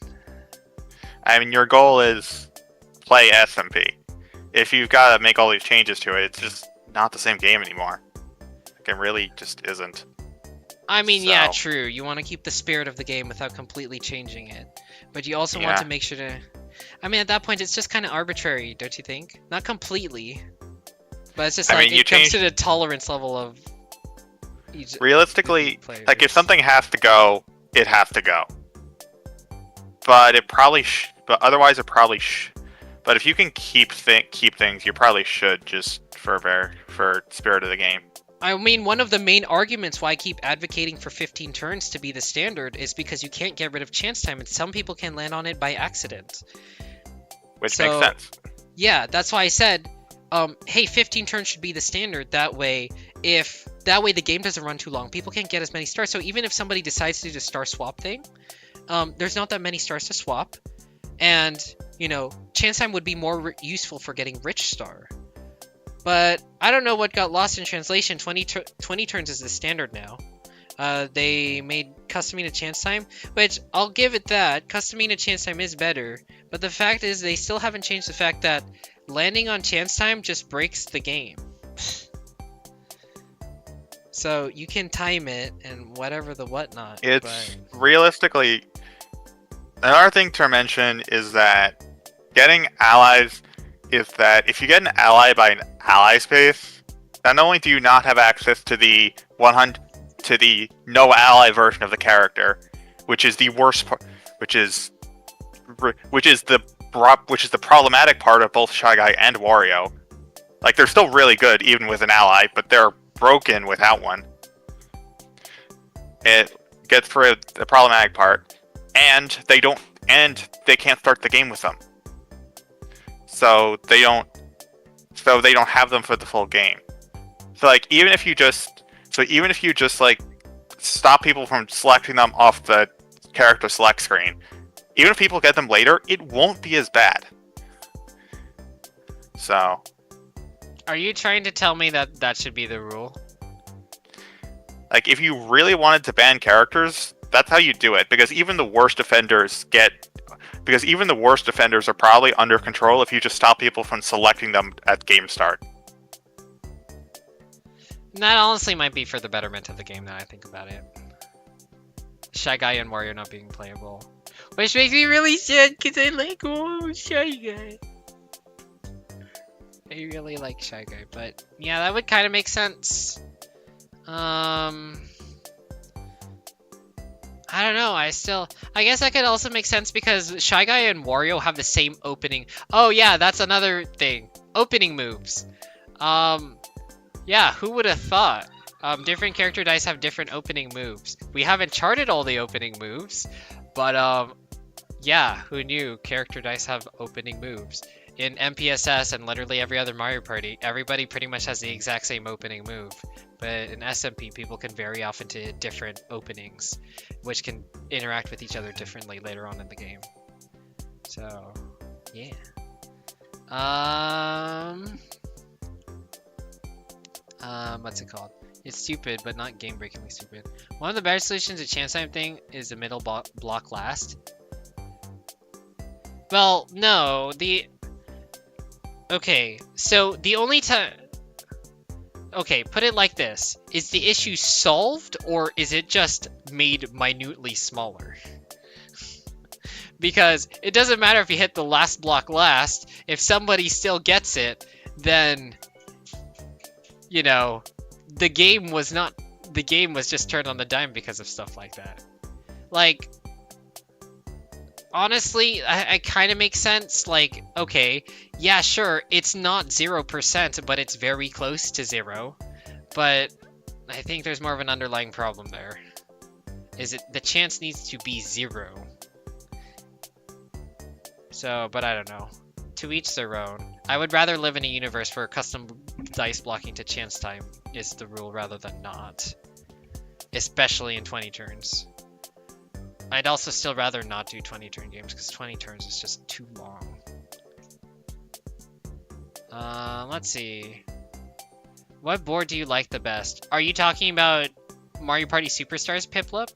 I mean, your goal is play SMP. If you've got to make all these changes to it, it's just not the same game anymore. Like, it really just isn't. I mean, yeah, true. You want to keep the spirit of the game without completely changing it. But you also want to make sure to... I mean, at that point, it's just kind of arbitrary, don't you think? Not completely. But it's just like, it comes to the tolerance level of... Realistically, like, if something has to go, it has to go. But it probably but otherwise it probably but if you can keep things, you probably should, just for spirit of the game. I mean, one of the main arguments why I keep advocating for 15 turns to be the standard is because you can't get rid of chance time, and some people can land on it by accident. Which makes sense. Yeah, that's why I said, hey, 15 turns should be the standard. That way the game doesn't run too long. People can't get as many stars. So even if somebody decides to do the star swap thing, there's not that many stars to swap. And, you know, chance time would be more useful for getting rich star. But I don't know what got lost in translation. 20 turns is the standard now. They made customing to chance time, which I'll give it that. Customing to chance time is better. But the fact is they still haven't changed the fact that landing on chance time just breaks the game. So you can time it and whatever the whatnot. It's realistically... Another thing to mention is that getting allies is that if you get an ally by an ally space, not only do you not have access to the no ally version of the character, which is the worst part, which is the problematic part of both Shy Guy and Wario. Like, they're still really good even with an ally, but they're broken without one. It gets through the problematic part, and they can't start the game with them. So they don't have them for the full game. So like even if you just like stop people from selecting them off the character select screen, even if people get them later, it won't be as bad. So Are you trying to tell me that that should be the rule? like if you really wanted to ban characters, that's how you do it, because even the worst offenders are probably under control if you just stop people from selecting them at game start. And that honestly might be for the betterment of the game now I think about it. Shy Guy and Wario not being playable. Which makes me really sad because I like Shy Guy. I really like Shy Guy, but yeah, that would kind of make sense. I don't know, I guess that could also make sense because Shy Guy and Wario have the same opening. Oh yeah, that's another thing. Opening moves. Yeah, who would have thought? Different character dice have different opening moves. We haven't charted all the opening moves, but yeah, who knew character dice have opening moves? In MPSS and literally every other Mario Party, everybody pretty much has the exact same opening move. But in SMP, people can vary off into different openings, which can interact with each other differently later on in the game. So, yeah. What's it called? It's stupid, but not game-breakingly stupid. One of the better solutions to chance time thing is the middle block last. Well, no, okay, so the only time... Okay, put it like this. Is the issue solved, or is it just made minutely smaller? Because it doesn't matter if you hit the last block last. If somebody still gets it, then... You know, the game was just turned on the dime because of stuff like that. Like... Honestly, I kind of makes sense. Like, okay, yeah, sure, it's not 0%, but it's very close to 0. But I think there's more of an underlying problem there. Is it the chance needs to be 0? So, but I don't know. To each their own. I would rather live in a universe where custom dice blocking to chance time is the rule rather than not. Especially in 20 turns. I'd also still rather not do 20 turn games because 20 turns is just too long. Let's see. What board do you like the best? Are you talking about Mario Party Superstars, Piplup?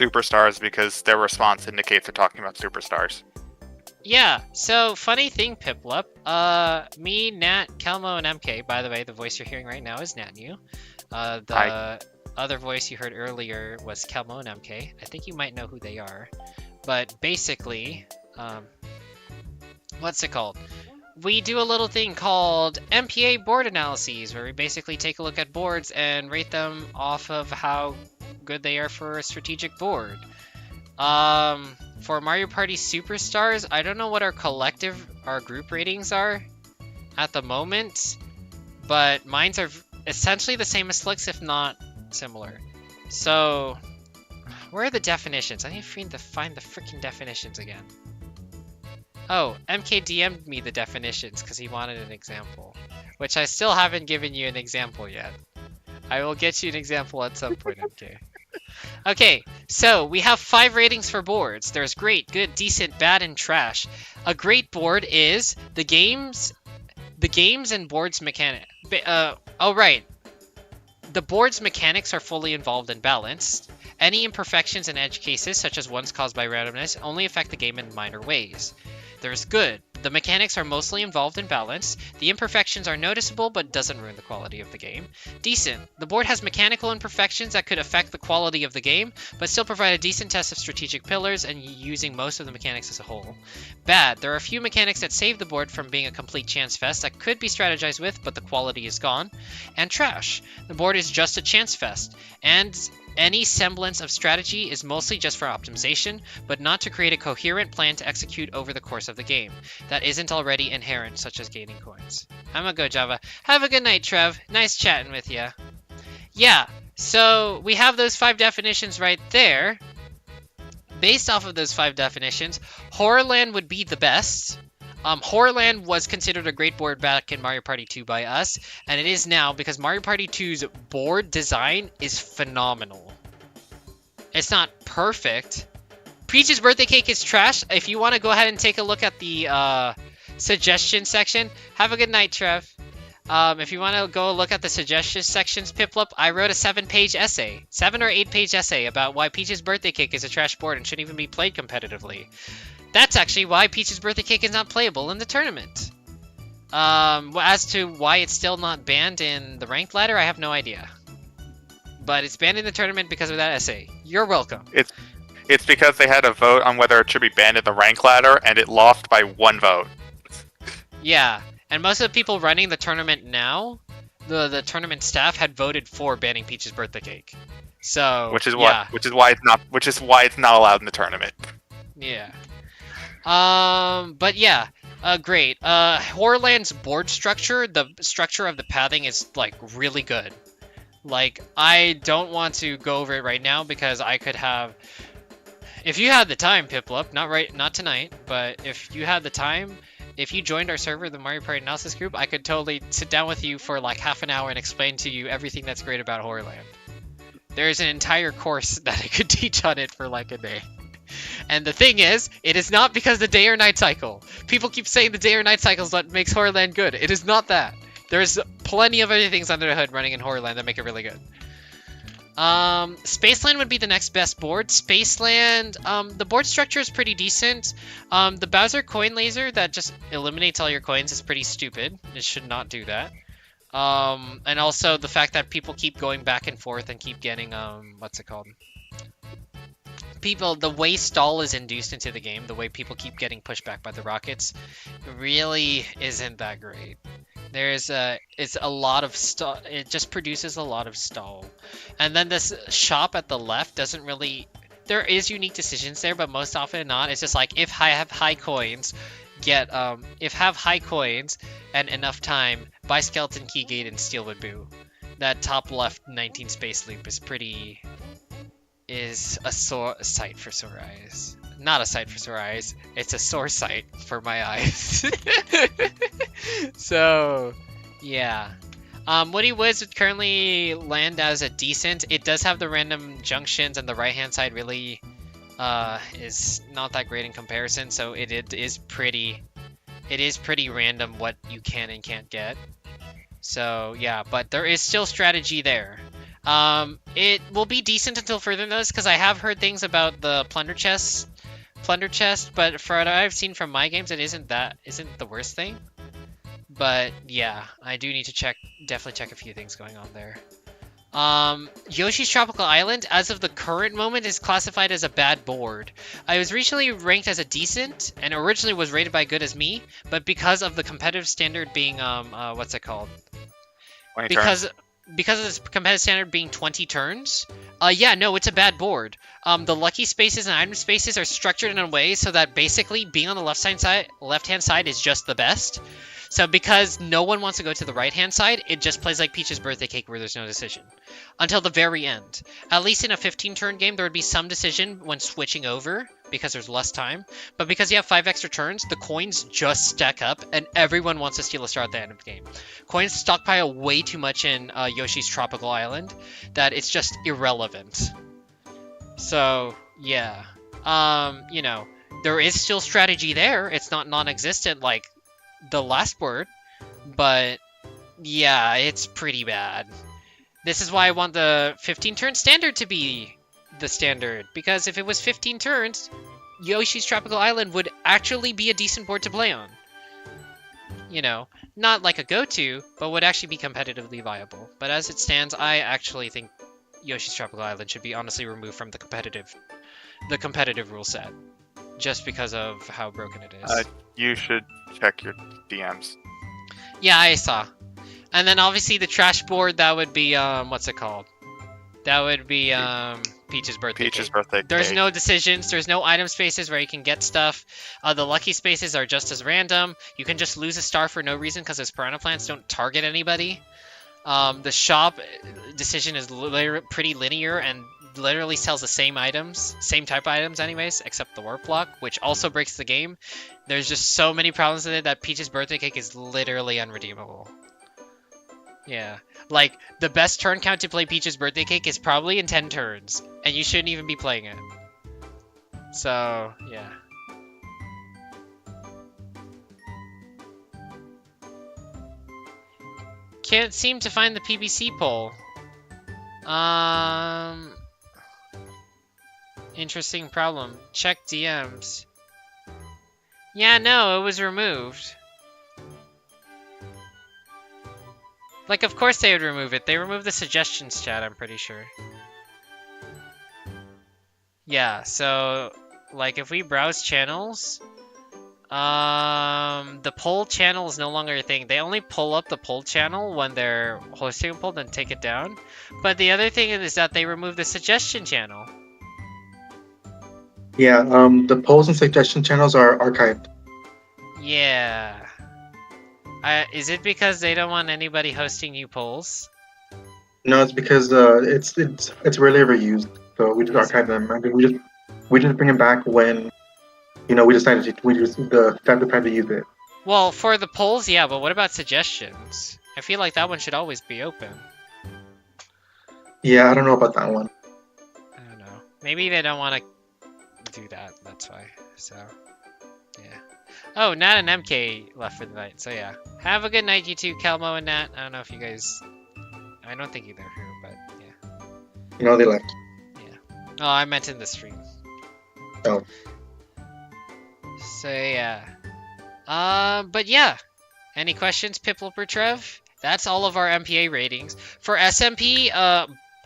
Superstars, because their response indicates they're talking about superstars. Yeah, so funny thing, Piplup. Me, Nat, Kelmo, and MK. By the way, the voice you're hearing right now is Natnew. Hi. Other voice you heard earlier was Kelmo and MK. I think you might know who they are. But basically, what's it called? We do a little thing called MPA board analyses, where we basically take a look at boards and rate them off of how good they are for a strategic board. For Mario Party Superstars, I don't know what our group ratings are at the moment, but mine's are essentially the same as Slick's, if not similar. So, where are the definitions? I need to find the freaking definitions again. Oh, MK DM'd me the definitions because he wanted an example, which I still haven't given you an example yet. I will get you an example at some point, MK. Okay, so we have 5 ratings for boards. There's great, good, decent, bad, and trash. A great board is the games and boards mechanic. Oh right. The board's mechanics are fully involved and balanced. Any imperfections and edge cases, such as ones caused by randomness, only affect the game in minor ways. There's good. The mechanics are mostly involved and balanced. The imperfections are noticeable, but doesn't ruin the quality of the game. Decent. The board has mechanical imperfections that could affect the quality of the game, but still provide a decent test of strategic pillars and using most of the mechanics as a whole. Bad. There are a few mechanics that save the board from being a complete chance fest that could be strategized with, but the quality is gone. And trash. The board is just a chance fest, and Any semblance of strategy is mostly just for optimization, but not to create a coherent plan to execute over the course of the game that isn't already inherent, such as gaining coins. I'm gonna go Java. Have a good night, Trev. Nice chatting with ya. Yeah, so we have those 5 definitions right there. Based off of those 5 definitions, Horrorland would be the best. Horrorland was considered a great board back in Mario Party 2 by us, and it is now because Mario Party 2's board design is phenomenal. It's not perfect. Peach's Birthday Cake is trash. If you want to go ahead and take a look at the suggestion section, have a good night, Trev. If you want to go look at the suggestion sections, Piplup, I wrote a 7-page essay, 7 or 8-page essay about why Peach's Birthday Cake is a trash board and shouldn't even be played competitively. That's actually why Peach's Birthday Cake is not playable in the tournament. As to why it's still not banned in the ranked ladder, I have no idea. But it's banned in the tournament because of that essay. You're welcome. It's because they had a vote on whether it should be banned in the rank ladder, and it lost by 1 vote. Yeah, and most of the people running the tournament now, the tournament staff had voted for banning Peach's Birthday Cake. So which is why it's not allowed in the tournament. Yeah. But yeah, great. Horrorland's board structure, the structure of the pathing is like really good. Like, I don't want to go over it right now because I could have, if you had the time, Piplup, not tonight, but if you had the time, if you joined our server, the Mario Party Analysis Group, I could totally sit down with you for like half an hour and explain to you everything that's great about Horrorland. There's an entire course that I could teach on it for like a day. And the thing is, it is not because the day or night cycle. People keep saying the day or night cycle is what makes Horrorland good. It is not that. There's plenty of other things under the hood running in Horrorland that make it really good. Spaceland would be the next best board. Spaceland, the board structure is pretty decent. The Bowser coin laser that just eliminates all your coins is pretty stupid. It should not do that. And also the fact that people keep going back and forth and keep getting, what's it called? The way stall is induced into the game, the way people keep getting pushed back by the rockets, really isn't that great. It's a lot of stall. It just produces a lot of stall. And then this shop at the left doesn't really. There is unique decisions there, but most often not. It's just like if I have high coins, have high coins and enough time, buy Skeleton Keygate and Steelwood Boo. That top left 19 space loop is a sore sight for sore eyes. Not a sight for sore eyes. It's a sore sight for my eyes. So, yeah. Woody Woods would currently land as a decent. It does have the random junctions, and the right-hand side really is not that great in comparison. So it is pretty random what you can and can't get. So yeah, but there is still strategy there. It will be decent until further notice because I have heard things about the plunder chest, but for what I've seen from my games, it isn't the worst thing. But yeah, I do need to definitely check a few things going on there. Yoshi's Tropical Island, as of the current moment, is classified as a bad board. I was recently ranked as a decent, and originally was rated by good as me, but because of the competitive standard being, what's it called? Because of this competitive standard being 20 turns, yeah, no, it's a bad board. The lucky spaces and item spaces are structured in a way so that basically being on the left-hand side is just the best. So because no one wants to go to the right-hand side, it just plays like Peach's Birthday Cake where there's no decision. Until the very end. At least in a 15-turn game, there would be some decision when switching over, because there's less time. But because you have 5 extra turns, the coins just stack up, and everyone wants to steal a star at the end of the game. Coins stockpile way too much in Yoshi's Tropical Island that it's just irrelevant. So, yeah. You know, there is still strategy there. It's not non-existent like the last board, but yeah, it's pretty bad. This is why I want the 15-turn standard to be the standard, because if it was 15 turns, Yoshi's Tropical Island would actually be a decent board to play on. You know, not like a go-to, but would actually be competitively viable. But as it stands, I actually think Yoshi's Tropical Island should be honestly removed from the competitive rule set, just because of how broken it is. You should check your DMs. Yeah, I saw. And then obviously the trash board, that would be, what's it called? That would be Peach's birthday Peach's cake. birthday There's cake. no decisions. There's no item spaces where you can get stuff. The lucky spaces are just as random. You can just lose a star for no reason because those piranha plants don't target anybody. The shop decision is pretty linear and literally sells the same items, same type of items anyways, except the warp block, which also breaks the game. There's just so many problems with it that Peach's birthday cake is literally unredeemable. Yeah, like the best turn count to play Peach's birthday cake is probably in 10 turns, and you shouldn't even be playing it. So, yeah. Can't seem to find the PBC poll. Interesting problem. Check DMs. Yeah, no, it was removed. Like, of course they would remove it. They removed the suggestions chat, I'm pretty sure. Yeah, so, like, if we browse channels, the poll channel is no longer a thing. They only pull up the poll channel when they're hosting a poll, then take it down. But the other thing is that they removed the suggestion channel. Yeah, the polls and suggestion channels are archived. Yeah. Is it because they don't want anybody hosting new polls? No, it's because it's rarely ever used, so we just archive them. I mean, we just bring them back when, you know, we decided the time to use it. Well, for the polls, yeah, but what about suggestions? I feel like that one should always be open. Yeah, I don't know about that one. I don't know. Maybe they don't want to do that. That's why. So, yeah. Oh, Nat and MK left for the night. So yeah, have a good night, you two, Kelmo and Nat. I don't know if you guys. I don't think either here, but yeah. You know, they left. Oh, I meant in the stream. Oh. So yeah. But yeah. Any questions, Piplup or Trev? That's all of our MPA ratings. For SMP,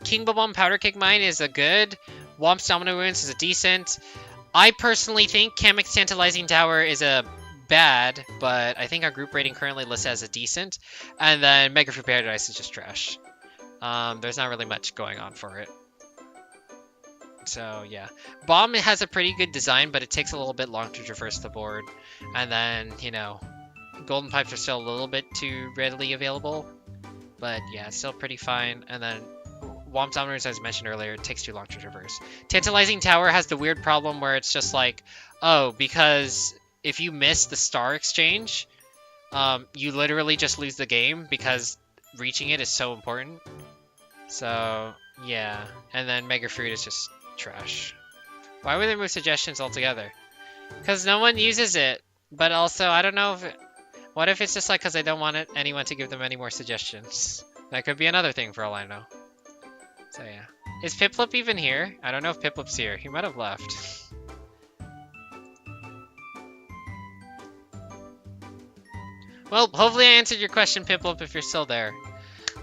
King Bob-omb Powder Cake Mine is a good. Womp's Domino Ruins is a decent. I personally think Kamek's Tantalizing Tower is a bad, but I think our group rating currently lists as a decent. And then Mega Fruit Paradise is just trash. There's not really much going on for it. So yeah, Bomb has a pretty good design, but it takes a little bit long to traverse the board. And then, you know, Golden Pipes are still a little bit too readily available. But yeah, it's still pretty fine. And then Womp Dominers, as mentioned earlier, it takes too long to traverse. Tantalizing Tower has the weird problem where it's just like, oh, because if you miss the star exchange, you literally just lose the game because reaching it is so important. So, yeah. And then Mega Fruit is just trash. Why would they remove suggestions altogether? Because no one uses it. But also, I don't know if... What if it's just like because they don't want anyone to give them any more suggestions? That could be another thing for all I know. So yeah. Is Piplup even here? I don't know if Piplup's here. He might have left. Well, hopefully I answered your question, Piplup, if you're still there.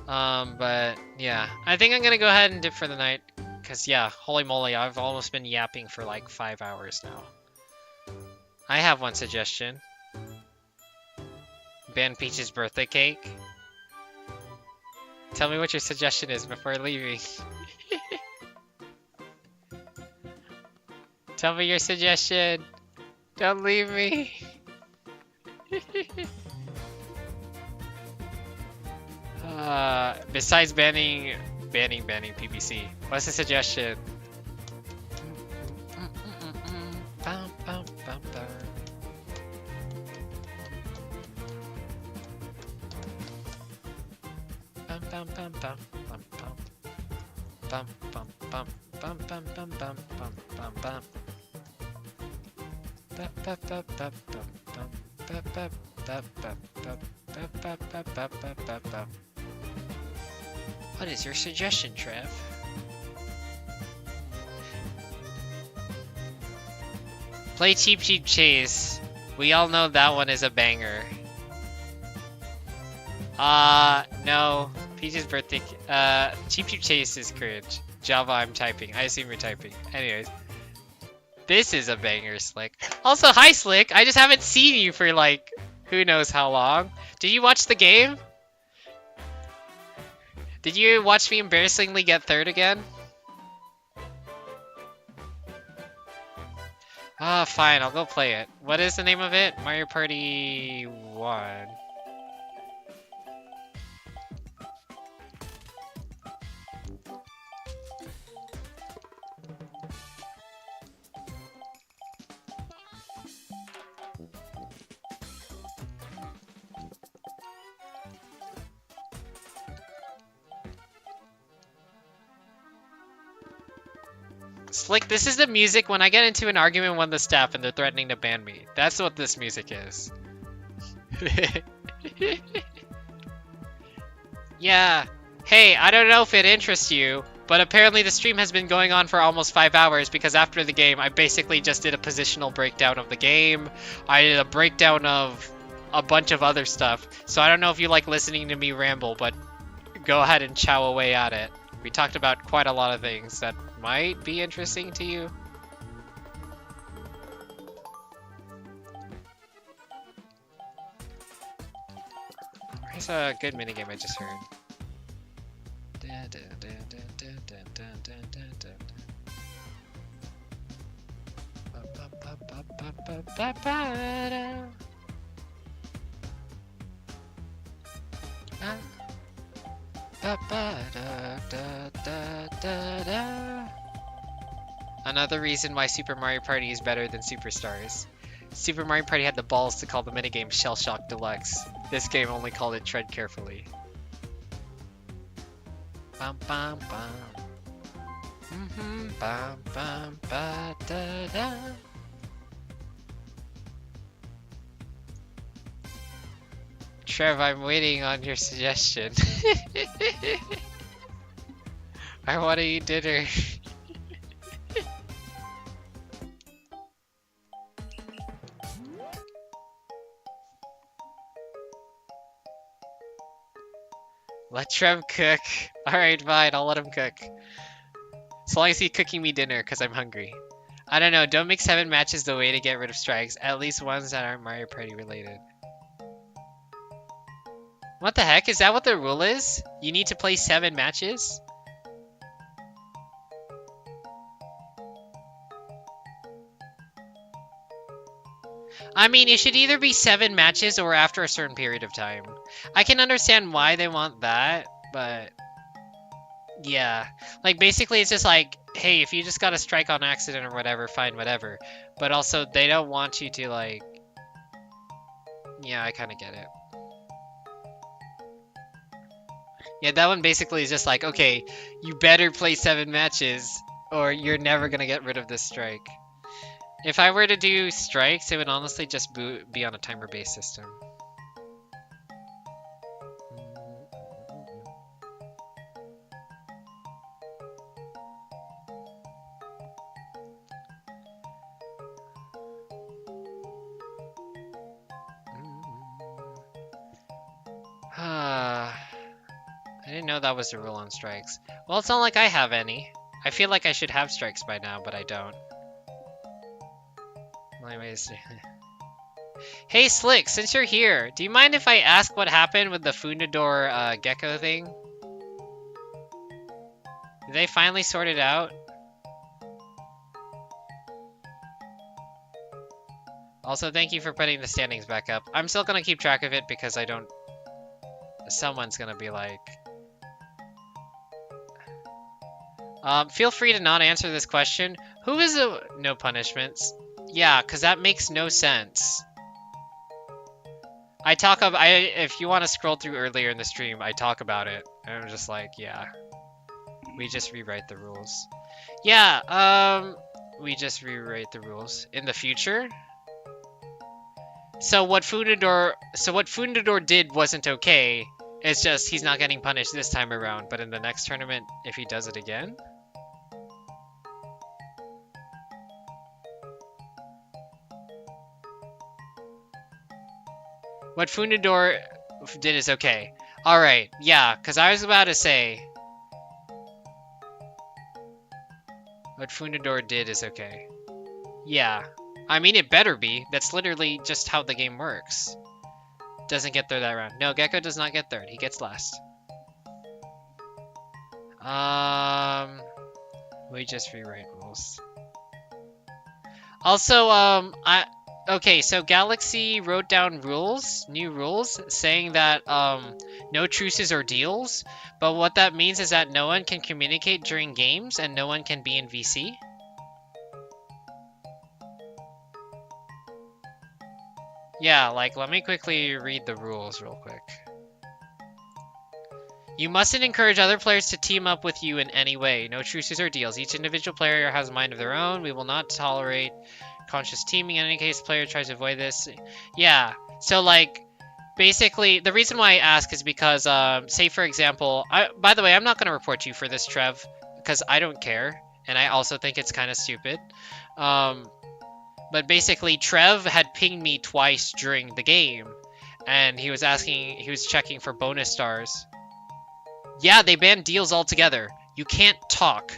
But yeah. I think I'm gonna go ahead and dip for the night. Because yeah, holy moly, I've almost been yapping for like 5 hours now. I have one suggestion. Ban Peach's birthday cake. Tell me what your suggestion is before leaving. Tell me your suggestion. Don't leave me. Besides banning PBC, what's the suggestion? What is your suggestion, Trev? Play Cheap Cheap Chase. We all know that one is a banger. No. Peach's birthday. Cheap Cheap Chase is cringe. Java, I'm typing. I assume you're typing. Anyways. This is a banger, Slick. Also, hi, Slick. I just haven't seen you for, like, who knows how long. Did you watch the game? Did you watch me embarrassingly get third again? Ah, fine, I'll go play it. What is the name of it? Mario Party 1. Slick, this is the music when I get into an argument with the staff and they're threatening to ban me. That's what this music is. Yeah. Hey, I don't know if it interests you, but apparently the stream has been going on for almost 5 hours because after the game, I basically just did a positional breakdown of the game. I did a breakdown of a bunch of other stuff. So I don't know if you like listening to me ramble, but go ahead and chow away at it. We talked about quite a lot of things that might be interesting to you. Here's a good minigame I just heard. Another reason why Super Mario Party is better than Superstars. Super Mario Party had the balls to call the minigame Shell Shock Deluxe. This game only called it Tread Carefully. Bum bum bum. Bum bum ba da da. Trev, I'm waiting on your suggestion. I want to eat dinner. Let Trev cook. Alright, fine, I'll let him cook. As long as he's cooking me dinner, because I'm hungry. I don't know, don't make 7 matches the way to get rid of strikes. At least ones that aren't Mario Party related. What the heck? Is that what the rule is? You need to play 7 matches? I mean, it should either be 7 matches or after a certain period of time. I can understand why they want that, but... yeah. Like, basically, it's just like, hey, if you just got a strike on accident or whatever, fine, whatever. But also, they don't want you to, like... yeah, I kind of get it. Yeah, that one basically is just like, okay, you better play 7 matches, or you're never gonna get rid of this strike. If I were to do strikes, it would honestly just be on a timer-based system. I didn't know that was the rule on strikes. Well, it's not like I have any. I feel like I should have strikes by now, but I don't. Anyways. Hey Slick, since you're here, do you mind if I ask what happened with the Fundador gecko thing? Did they finally sort it out? Also, thank you for putting the standings back up. I'm still gonna keep track of it because I don't... someone's gonna be like... feel free to not answer this question. Who is a... no punishments. Yeah, because that makes no sense. I talk about... if you want to scroll through earlier in the stream, I talk about it. And I'm just like, yeah. We just rewrite the rules. Yeah, we just rewrite the rules. In the future? So what Fundador did wasn't okay. It's just he's not getting punished this time around, but in the next tournament, if he does it again? What Fundador did is okay. Alright, yeah, because I was about to say... what Fundador did is okay. Yeah. I mean, it better be. That's literally just how the game works. Doesn't get third that round. No, Gecko does not get third. He gets last. We just rewrite rules. Also, okay, so Galaxy wrote down rules, new rules, saying that, no truces or deals, but what that means is that no one can communicate during games and no one can be in VC. Yeah, like, let me quickly read the rules real quick. You mustn't encourage other players to team up with you in any way. No truces or deals. Each individual player has a mind of their own. We will not tolerate conscious teaming. In any case, player tries to avoid this. Yeah. So, like, basically, the reason why I ask is because, say, for example, by the way, I'm not going to report you for this, Trev, because I don't care. And I also think it's kind of stupid. But basically, Trev had pinged me twice during the game. And he was checking for bonus stars. Yeah, they banned deals altogether. You can't talk.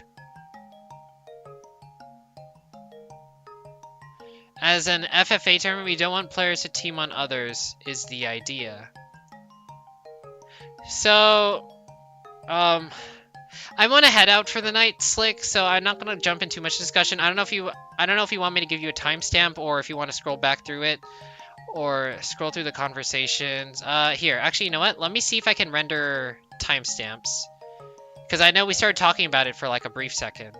As an FFA tournament, we don't want players to team on others, is the idea. So, I'm on a head out for the night, Slick, so I'm not gonna jump into much discussion. I don't know if you want me to give you a timestamp or if you want to scroll back through it or scroll through the conversations. Here, actually, you know what? Let me see if I can render timestamps, because I know we started talking about it for like a brief second.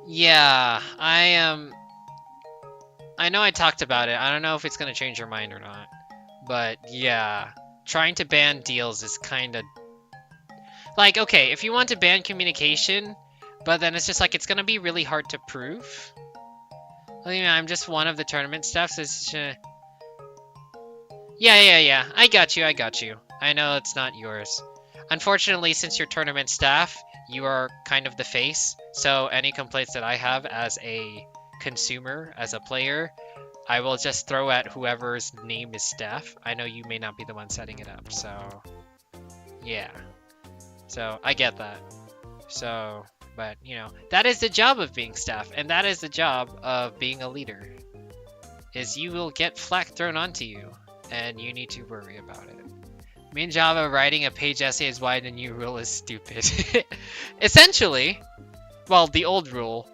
Yeah, I know I talked about it. I don't know if it's gonna change your mind or not, but yeah, trying to ban deals is kind of like, okay, if you want to ban communication, but then it's just like it's gonna be really hard to prove. I'm just one of the tournament staff, so it's yeah. I got you. I know it's not yours. Unfortunately, since you're tournament staff, you are kind of the face, so any complaints that I have as a consumer, as a player, I will just throw at whoever's name is staff. I know you may not be the one setting it up, so yeah. So I get that. So, but you know, that is the job of being staff, and that is the job of being a leader, is you will get flack thrown onto you, and you need to worry about it. Me and Java writing a page essay is why the new rule is stupid. Essentially, well, the old rule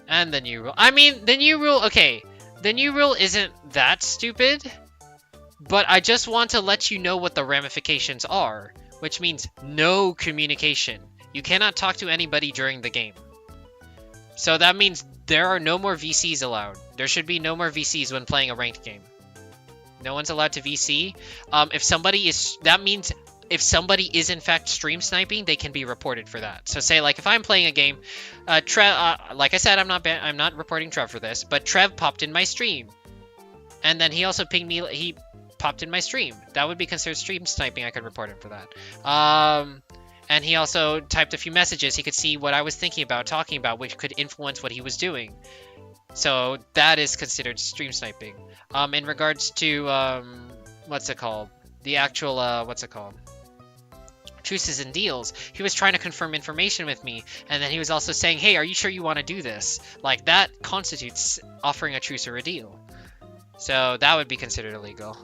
and the new rule. I mean, the new rule, okay, the new rule isn't that stupid, but I just want to let you know what the ramifications are, which means no communication. You cannot talk to anybody during the game. So that means there are no more VCs allowed. There should be no more VCs when playing a ranked game. No one's allowed to VC. That means if somebody is in fact stream sniping, they can be reported for that. So say like if I'm playing a game, Trev, like I said, I'm not reporting Trev for this, but Trev popped in my stream, and then he also pinged me. He popped in my stream. That would be considered stream sniping. I could report him for that. And he also typed a few messages. He could see what I was thinking about, talking about, which could influence what he was doing. So that is considered stream sniping. In regards to, what's it called? The actual, truces and deals. He was trying to confirm information with me, and then he was also saying, hey, are you sure you want to do this? Like, that constitutes offering a truce or a deal. So that would be considered illegal.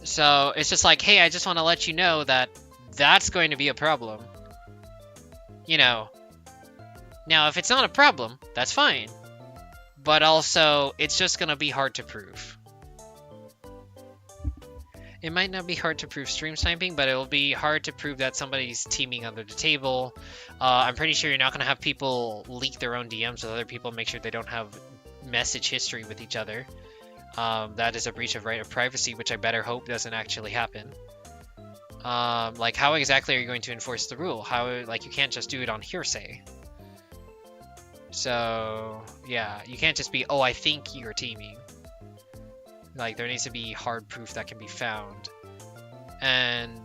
So it's just like, hey, I just want to let you know that that's going to be a problem. You know. Now, if it's not a problem, that's fine. But also, it's just going to be hard to prove. It might not be hard to prove stream sniping, but it will be hard to prove that somebody's teaming under the table. I'm pretty sure you're not going to have people leak their own DMs with other people, make sure they don't have message history with each other. That is a breach of right of privacy, which I better hope doesn't actually happen. Like, how exactly are you going to enforce the rule? Like, you can't just do it on hearsay. So, yeah, you can't just be, oh, I think you're teaming. Like, there needs to be hard proof that can be found. And,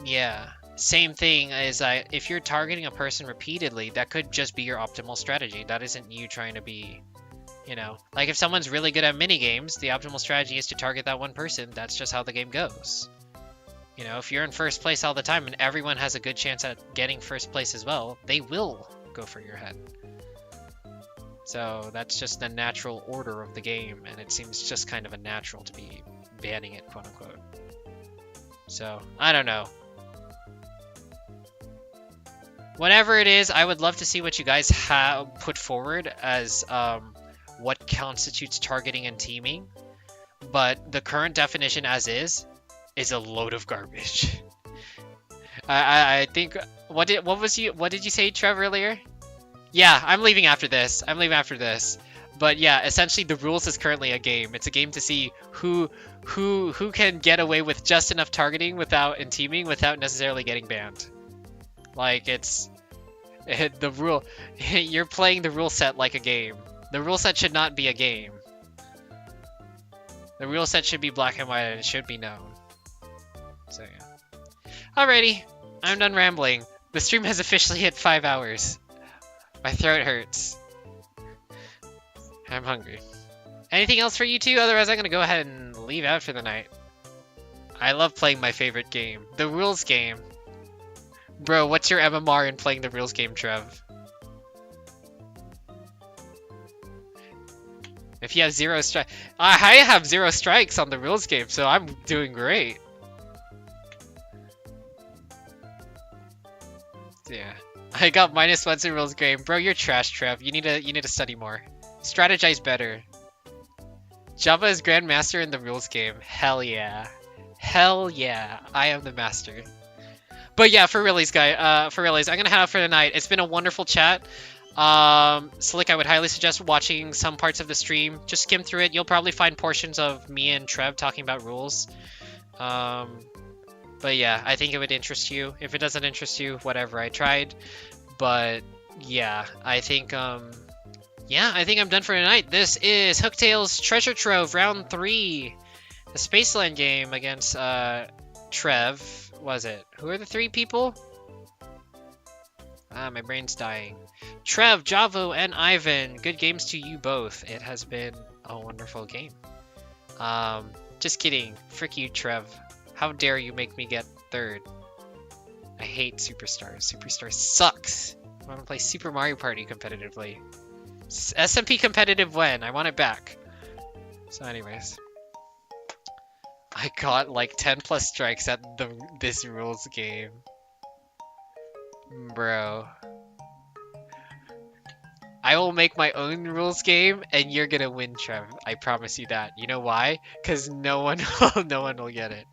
yeah, same thing is if you're targeting a person repeatedly, that could just be your optimal strategy. That isn't you trying to be, you know, like if someone's really good at minigames, the optimal strategy is to target that one person. That's just how the game goes. You know, if you're in first place all the time and everyone has a good chance at getting first place as well, they will go for your head. So that's just the natural order of the game, and it seems just kind of unnatural to be banning it, quote unquote. So, I don't know. Whatever it is, I would love to see what you guys have put forward as what constitutes targeting and teaming. But the current definition as is a load of garbage. I think what did you say, Trev, earlier? Yeah, I'm leaving after this. But yeah, essentially the rules is currently a game. It's a game to see who can get away with just enough targeting and teaming without necessarily getting banned. Like the rule. You're playing the rule set like a game. The rule set should not be a game. The rule set should be black and white, and it should be known. So yeah. Alrighty, I'm done rambling. The stream has officially hit 5 hours. My throat hurts. I'm hungry. Anything else for you two? Otherwise, I'm gonna go ahead and leave out for the night. I love playing my favorite game, the rules game. Bro, what's your MMR in playing the rules game, Trev? If you have 0 strikes, I have 0 strikes on the rules game, so I'm doing great. Yeah, I got -1 in rules game, bro. You're trash, Trev. You need to study more, strategize better. Java is grandmaster in the rules game. Hell yeah, hell yeah. I am the master. But yeah, for realies, I'm gonna head out for the night. It's been a wonderful chat. Slick, I would highly suggest watching some parts of the stream. Just skim through it. You'll probably find portions of me and Trev talking about rules. But yeah, I think it would interest you. If it doesn't interest you, whatever, I tried. But yeah, I think I'm done for tonight. This is Hooktail's Treasure Trove, round 3. The Spaceland game against, Trev. Was it? Who are the 3 people? Ah, my brain's dying. Trev, Javo, and Ivan. Good games to you both. It has been a wonderful game. Just kidding. Frick you, Trev. How dare you make me get 3rd? I hate Superstars. Superstars sucks. I want to play Super Mario Party competitively. SMP competitive when? I want it back. So anyways. I got like 10 plus strikes at this rules game. Bro. I will make my own rules game and you're gonna win, Trev. I promise you that. You know why? Because no one will get it.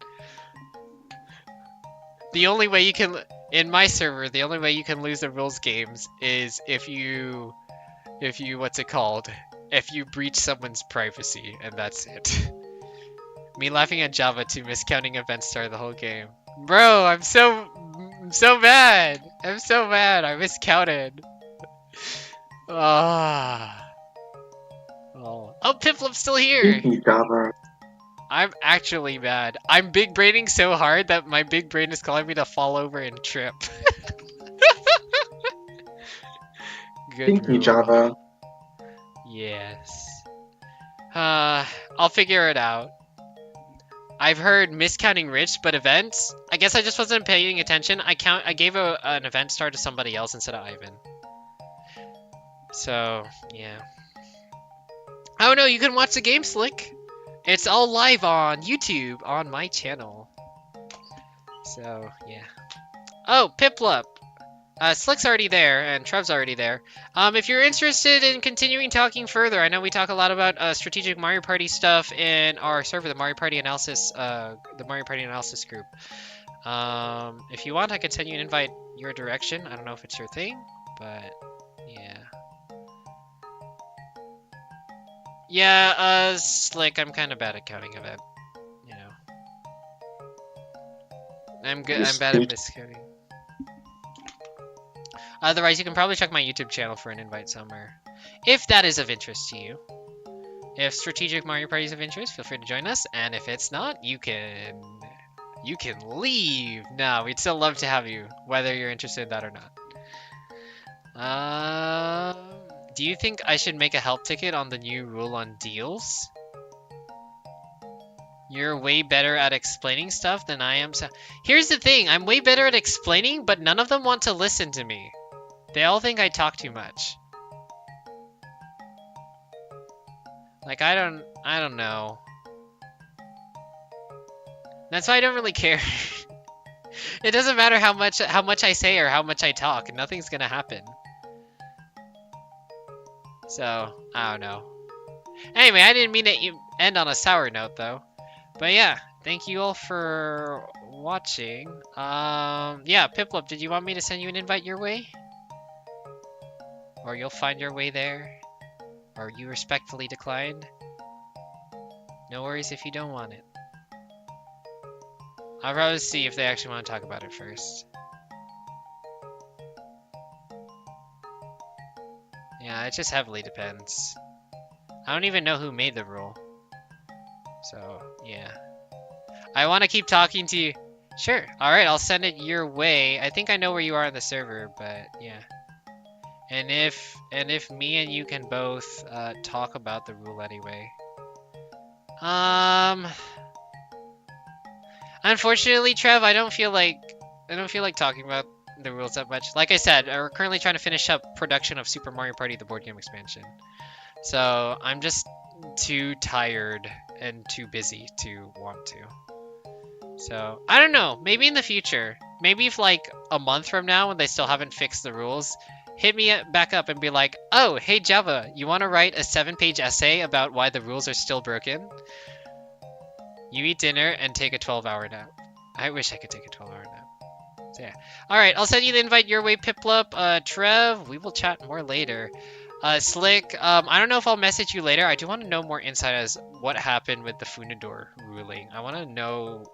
The only way you can, in my server, the only way you can lose the rules games is if you, what's it called? If you breach someone's privacy, and that's it. Me laughing at Java to miscounting event star the whole game. Bro, I'm so mad. I'm so mad. I miscounted. Ah. Oh, Piplup's still here. Java. I'm actually mad. I'm big braining so hard that my big brain is calling me to fall over and trip. Good Thank you, rule. Java. Yes. I'll figure it out. I've heard miscounting rich, but events? I guess I just wasn't paying attention. I gave an event star to somebody else instead of Ivan. So, yeah. Oh no, you can watch the game, Slick. It's all live on YouTube on my channel. So, yeah. Oh, Piplup! Slick's already there, and Trev's already there. If you're interested in continuing talking further, I know we talk a lot about strategic Mario Party stuff in our server, the Mario Party Analysis group. If you want, I can send you an invite your direction. I don't know if it's your thing, but yeah. Yeah, Slick, I'm kind of bad at counting event. You know. I'm bad at miscounting. Otherwise, you can probably check my YouTube channel for an invite somewhere. If that is of interest to you. If Strategic Mario Party is of interest, feel free to join us. And if it's not, you can leave. No, we'd still love to have you, whether you're interested in that or not. Do you think I should make a help ticket on the new rule on deals? You're way better at explaining stuff than I am. So here's the thing, I'm way better at explaining, but none of them want to listen to me. They all think I talk too much. Like, I don't know. That's why I don't really care. It doesn't matter how much I say or how much I talk. Nothing's gonna happen. So, I don't know. Anyway, I didn't mean to end on a sour note, though. But yeah, thank you all for watching. Yeah, Piplup, did you want me to send you an invite your way? Or you'll find your way there? Or you respectfully declined? No worries if you don't want it. I'll probably see if they actually want to talk about it first. Yeah, it just heavily depends. I don't even know who made the rule. So, yeah. I want to keep talking to you. Sure. Alright, I'll send it your way. I think I know where you are on the server, but yeah. And if me and you can both talk about the rule anyway. Unfortunately, Trev, I don't feel like talking about the rules that much. Like I said, we're currently trying to finish up production of Super Mario Party, the board game expansion. So I'm just too tired and too busy to want to. So I don't know. Maybe in the future. Maybe if like a month from now, when they still haven't fixed the rules, hit me back up and be like, "Oh, hey Java, you want to write a 7-page essay about why the rules are still broken? You eat dinner and take a 12-hour nap." I wish I could take a 12-hour nap. So yeah. Alright, I'll send you the invite your way, Piplup. Trev, we will chat more later. Slick, I don't know if I'll message you later. I do want to know more insight as what happened with the Funador ruling. I want to know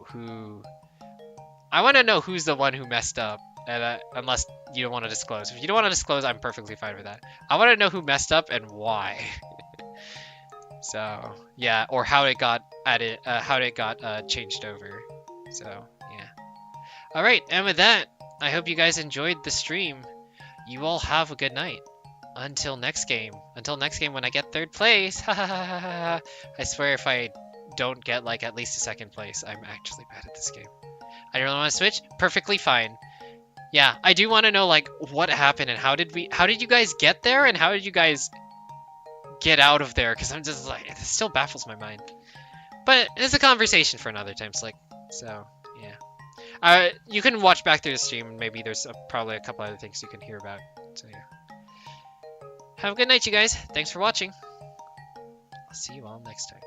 who's the one who messed up. Unless you don't want to disclose. If you don't want to disclose, I'm perfectly fine with that. I want to know who messed up and why. So yeah, or how it got added, changed over. So yeah. All right, and with that, I hope you guys enjoyed the stream. You all have a good night. Until next game. Until next game when I get 3rd place. I swear if I don't get like at least a 2nd place, I'm actually bad at this game. I don't want to switch. Perfectly fine. Yeah, I do want to know like what happened and how did you guys get there and how did you guys get out of there? Because I'm just like, it still baffles my mind. But it's a conversation for another time, Slick. So yeah. You can watch back through the stream and maybe there's probably a couple other things you can hear about. So yeah. Have a good night, you guys. Thanks for watching. I'll see you all next time.